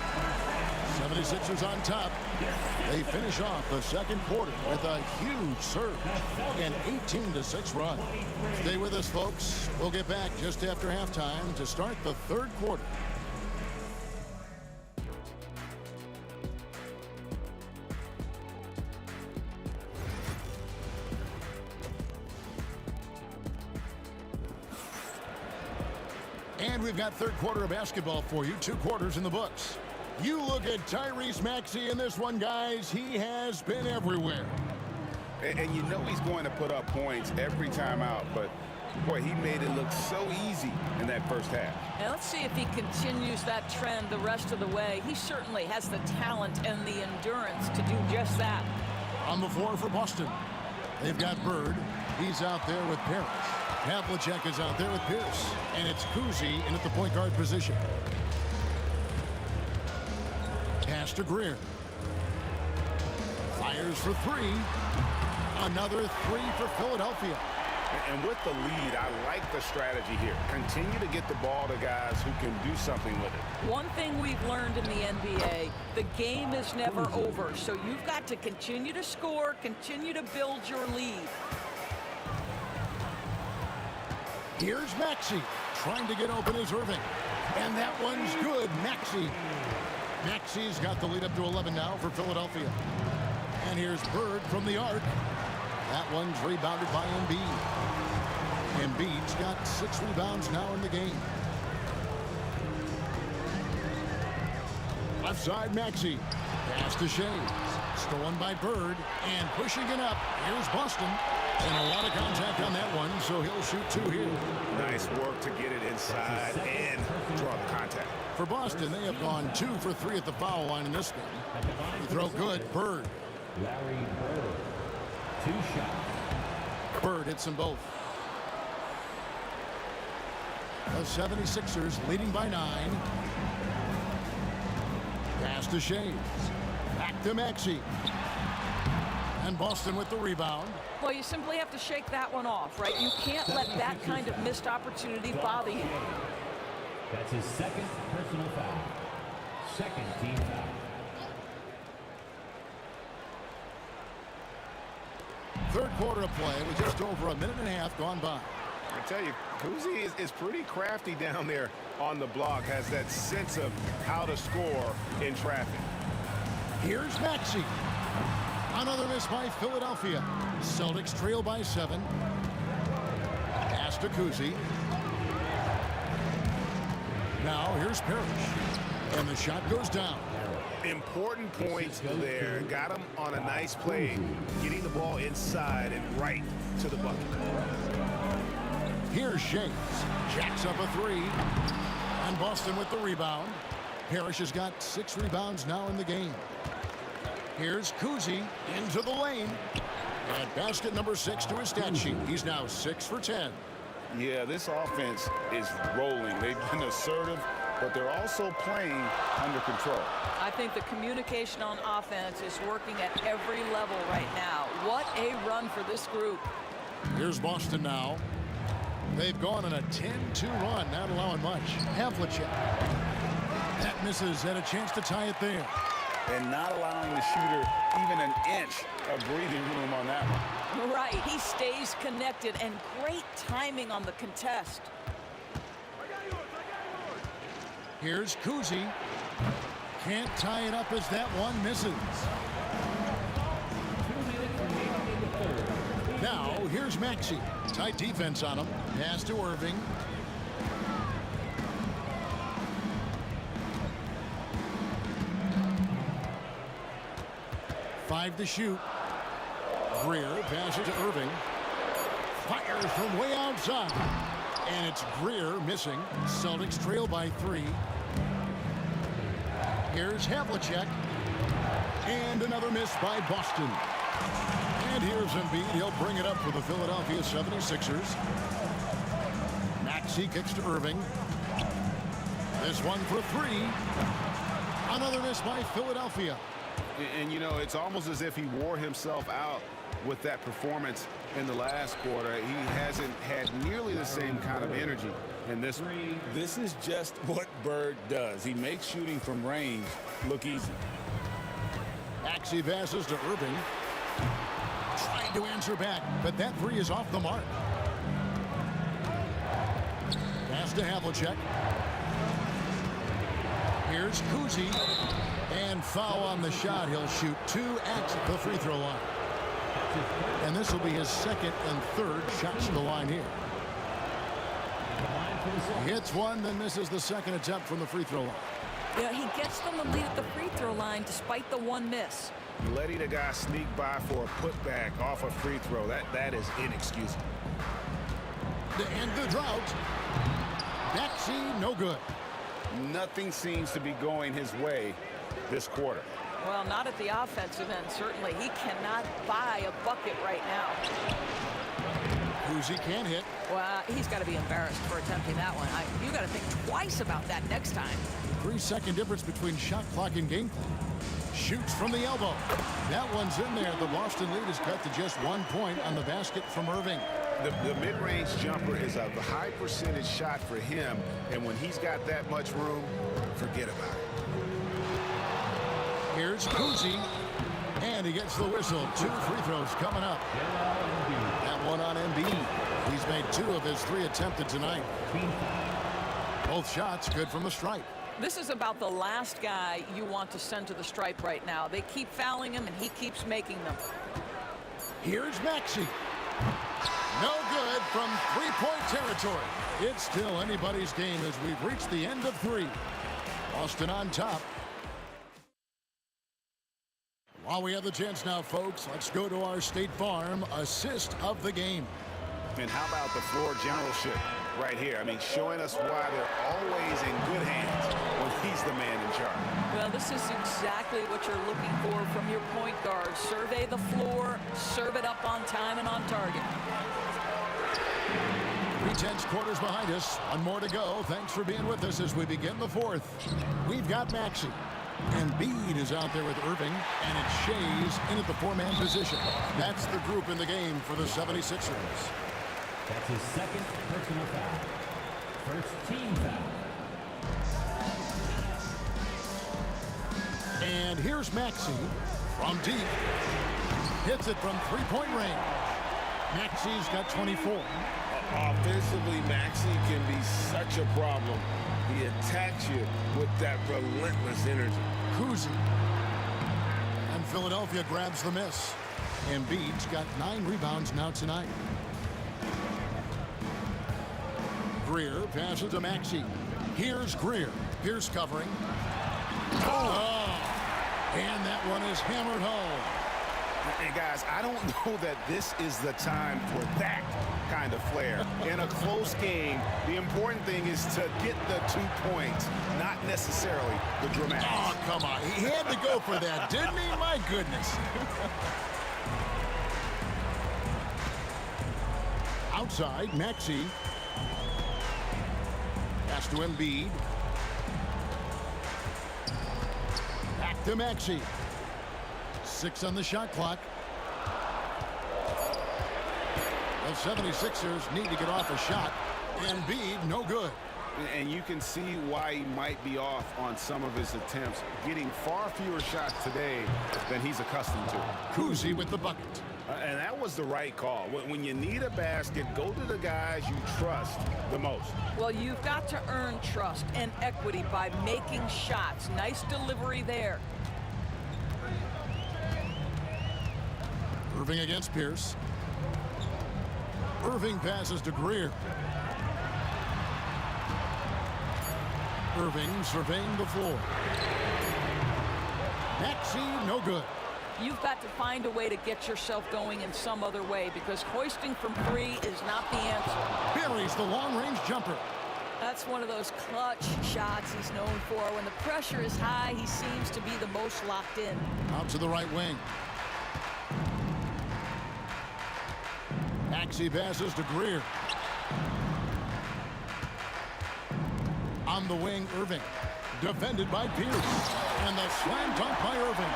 [SPEAKER 3] 76ers on top. They finish off the second quarter with a huge surge, an 18-6 run. Stay with us, folks. We'll get back just after halftime to start the third quarter. And we've got third quarter of basketball for you. 2 quarters in the books. You look at Tyrese Maxey in this one, guys. He has been everywhere.
[SPEAKER 4] And you know he's going to put up points every time out, but boy, he made it look so easy in that first half.
[SPEAKER 15] And let's see if he continues that trend the rest of the way. He certainly has the talent and the endurance to do just that.
[SPEAKER 3] On the floor for Boston, they've got Bird. He's out there with Parrish. Havlicek is out there with Pierce. And it's Kuzi in at the point guard position. Pass to Greer. Fires for 3. Another 3 for Philadelphia.
[SPEAKER 4] And with the lead, I like the strategy here. Continue to get the ball to guys who can do something with it.
[SPEAKER 15] One thing we've learned in the NBA, the game is never over. So you've got to continue to score, continue to build your lead.
[SPEAKER 3] Here's Maxey. Trying to get open is Irving. And that one's good. Maxey. Maxey's got the lead up to 11 now for Philadelphia. And here's Bird from the arc. That one's rebounded by Embiid. Embiid's got 6 rebounds now in the game. Left side, Maxey. Pass to Shades. Stolen by Bird. And pushing it up. Here's Boston. And a lot of contact on that one, so he'll shoot 2 here.
[SPEAKER 4] Nice work to get it inside and draw the contact.
[SPEAKER 3] For Boston, they have gone 2 for 3 at the foul line in this one. The throw good. Bird.
[SPEAKER 12] Larry Bird. 2 shots.
[SPEAKER 3] Bird hits them both. The 76ers leading by 9. Pass to Shades. Back to Maxey. And Boston with the rebound.
[SPEAKER 15] Well, you simply have to shake that one off, right? You can't let that kind of missed opportunity bother you.
[SPEAKER 12] That's his second personal foul. Second team foul.
[SPEAKER 3] Third quarter of play with just over a minute and a half gone by.
[SPEAKER 4] I tell you, Kuzi is pretty crafty down there on the block, has that sense of how to score in traffic.
[SPEAKER 3] Here's Maxey. Another miss by Philadelphia. Celtics trail by 7. Pass to Kuzi. Now here's Parrish. And the shot goes down.
[SPEAKER 4] Important points there. Got him on a nice play, getting the ball inside and right to the bucket.
[SPEAKER 3] Here's Shades. Jacks up a 3. And Boston with the rebound. Parrish has got 6 rebounds now in the game. Here's Kuzi into the lane. And basket number 6 to his stat sheet. He's now 6 for 10.
[SPEAKER 18] Yeah, this offense is rolling. They've been assertive, but they're also playing under control.
[SPEAKER 15] I think the communication on offense is working at every level right now. What a run for this group.
[SPEAKER 3] Here's Boston now. They've gone on a 10-2 run, not allowing much. Havlicek. That misses, and a chance to tie it there.
[SPEAKER 18] And not allowing the shooter even an inch of breathing room on that one.
[SPEAKER 15] Right, he stays connected, and great timing on the contest.
[SPEAKER 3] Here's Kuzi. Can't tie it up as that one misses. Now, here's Maxey. Tight defense on him. Pass to Irving. Five to shoot. Greer passes to Irving. Fires from way outside. And it's Greer missing. Celtics trail by 3. Here's Havlicek. And another miss by Boston. And here's Embiid. He'll bring it up for the Philadelphia 76ers. Maxey kicks to Irving. This one for 3. Another miss by Philadelphia.
[SPEAKER 4] And, you know, it's almost as if he wore himself out with that performance in the last quarter. He hasn't had nearly the same kind of energy in this one.
[SPEAKER 18] This is just what Bird does. He makes shooting from range look easy.
[SPEAKER 3] Maxey passes to Irving. Trying to answer back, but that 3 is off the mark. Pass to Havlicek. Here's Kuzi. And foul on the shot. He'll shoot 2 at the free throw line. And this will be his second and third shots to the line here. He hits one, then misses the second attempt from the free throw line.
[SPEAKER 15] Yeah, he gets them the lead at the free throw line despite the one miss.
[SPEAKER 4] Letting a guy sneak by for a putback off a free throw, that is inexcusable.
[SPEAKER 3] To end the drought, Maxey, no good.
[SPEAKER 4] Nothing seems to be going his way this quarter.
[SPEAKER 15] Well, not at the offensive end, certainly. He cannot buy a bucket right now.
[SPEAKER 3] Kuzi can't hit.
[SPEAKER 15] Well, he's got to be embarrassed for attempting that one. You got to think twice about that next time.
[SPEAKER 3] 3-second difference between shot clock and game clock. Shoots from the elbow. That one's in there. The Boston lead is cut to just 1 point on the basket from Irving.
[SPEAKER 4] The mid-range jumper is a high percentage shot for him, and when he's got that much room, forget about it.
[SPEAKER 3] Here's Kuzi, and he gets the whistle. 2 free throws coming up. That one on Embiid. He's made 2 of his 3 attempted tonight. Both shots good from the stripe.
[SPEAKER 15] This is about the last guy you want to send to the stripe right now. They keep fouling him, and he keeps making them.
[SPEAKER 3] Here's Maxey. No good from 3-point territory. It's still anybody's game as we've reached the end of 3. Boston on top. While we have the chance now, folks, let's go to our State Farm assist of the game.
[SPEAKER 4] And how about the floor generalship right here? I mean, showing us why they're always in good hands when he's the man in charge.
[SPEAKER 15] Well, this is exactly what you're looking for from your point guard. Survey the floor, serve it up on time and on target.
[SPEAKER 3] 3 quarters behind us. 1 more to go. Thanks for being with us as we begin the 4th. We've got Maxey. Embiid is out there with Irving, and it's Shays in at the four-man position. That's the group in the game for the 76ers.
[SPEAKER 12] That's his second personal foul. First team foul.
[SPEAKER 3] And here's Maxey from deep. Hits it from three-point range. Maxey's got 24.
[SPEAKER 18] Offensively, Maxey can be such a problem. He attacks you with that relentless energy.
[SPEAKER 3] Kuzi. And Philadelphia grabs the miss. Embiid's got 9 rebounds now tonight. Greer passes to Maxey. Here's Greer. Pierce covering. Oh! And that one is hammered home.
[SPEAKER 4] And guys, I don't know that this is the time for that kind of flair. In a close game, the important thing is to get the 2 points, not necessarily the dramatics.
[SPEAKER 3] Oh, come on. He had to go for that, didn't he? My goodness. Outside, Maxey. Pass to Embiid. Back to Maxey. 6 on the shot clock. The 76ers need to get off a shot. Embiid, no good.
[SPEAKER 4] And you can see why he might be off on some of his attempts, getting far fewer shots today than he's accustomed to.
[SPEAKER 3] Kuzi with the bucket.
[SPEAKER 4] And that was the right call. When you need a basket, go to the guys you trust the most.
[SPEAKER 15] Well, you've got to earn trust and equity by making shots. Nice delivery there.
[SPEAKER 3] Irving against Pierce. Irving passes to Greer. Irving surveying the floor. Maxey, no good.
[SPEAKER 15] You've got to find a way to get yourself going in some other way, because hoisting from 3 is not the answer.
[SPEAKER 3] Buries the long-range jumper.
[SPEAKER 15] That's one of those clutch shots he's known for. When the pressure is high, he seems to be the most locked in.
[SPEAKER 3] Out to the right wing. Maxey passes to Greer. On the wing, Irving. Defended by Pierce. And the slam dunk by Irving.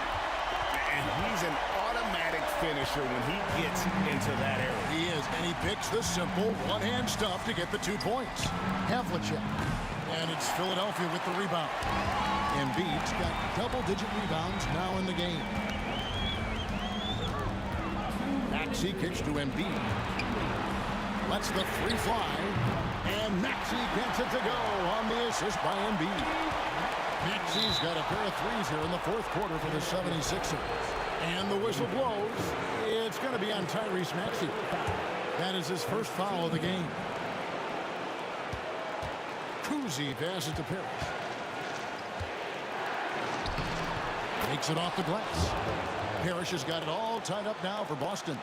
[SPEAKER 4] And he's an automatic finisher when he gets into that area.
[SPEAKER 3] He is, and he picks the simple one-hand stuff to get the 2 points. Havlicek. And it's Philadelphia with the rebound. Embiid's got double-digit rebounds now in the game. Maxey kicks to Embiid. Lets the 3 fly. And Maxey gets it to go on the assist by Embiid. Maxey's got a pair of threes here in the fourth quarter for the 76ers. And the whistle blows. It's going to be on Tyrese Maxey. That is his first foul of the game. Kuzi passes to Parrish. Takes it off the glass. Parrish has got it all tied up now for Boston.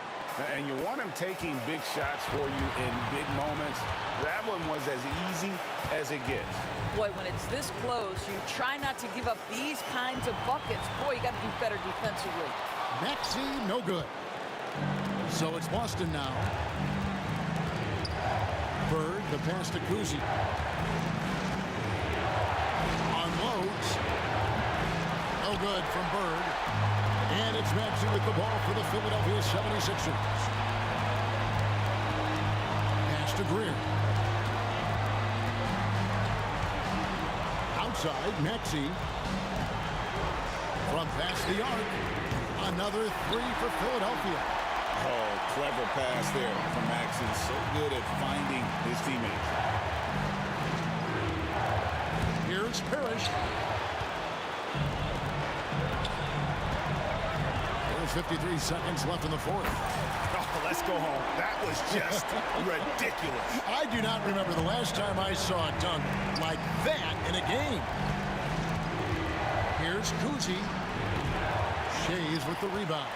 [SPEAKER 4] And you want him taking big shots for you in big moments. That one was as easy as it gets.
[SPEAKER 15] Boy, when it's this close, you try not to give up these kinds of buckets. Boy, you got to do better defensively.
[SPEAKER 3] Maxey, no good. So it's Boston now. Bird, the pass to Kuzi. Unloads. No good from Bird. And it's Maxey with the ball for the Philadelphia 76ers. Pass to Greer. Outside, Maxey. From past the arc. Another 3 for Philadelphia.
[SPEAKER 18] Oh, clever pass there from Maxey. So good at finding his teammates.
[SPEAKER 3] Here's Parrish. There's 53 seconds left in the fourth.
[SPEAKER 4] Oh, let's go home. That was just ridiculous.
[SPEAKER 3] I do not remember the last time I saw a dunk like that in a game. Here's Kuzi. Shays with the rebound.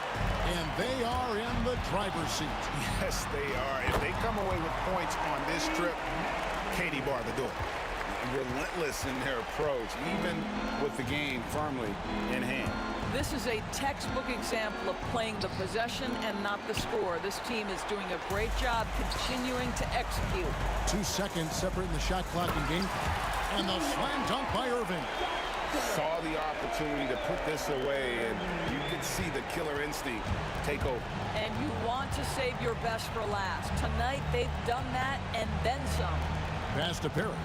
[SPEAKER 3] And they are in the driver's seat.
[SPEAKER 4] Yes, they are. If they come away with points on this trip, Katie bar the door. Relentless in their approach, even with the game firmly in hand.
[SPEAKER 15] This is a textbook example of playing the possession and not the score. This team is doing a great job continuing to execute.
[SPEAKER 3] 2 seconds separating the shot clock and game. And the slam dunk by Irving.
[SPEAKER 4] saw the opportunity to put this away, and you could see the killer instinct take over.
[SPEAKER 15] And you want to save your best for last. Tonight, they've done that and then some.
[SPEAKER 3] Pass to Parrish.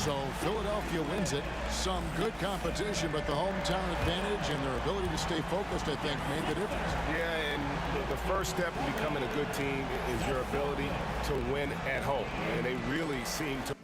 [SPEAKER 3] So Philadelphia wins it. Some good competition, but the hometown advantage and their ability to stay focused, I think, made the difference.
[SPEAKER 4] Yeah, and the first step in becoming a good team is your ability to win at home. And they really seem to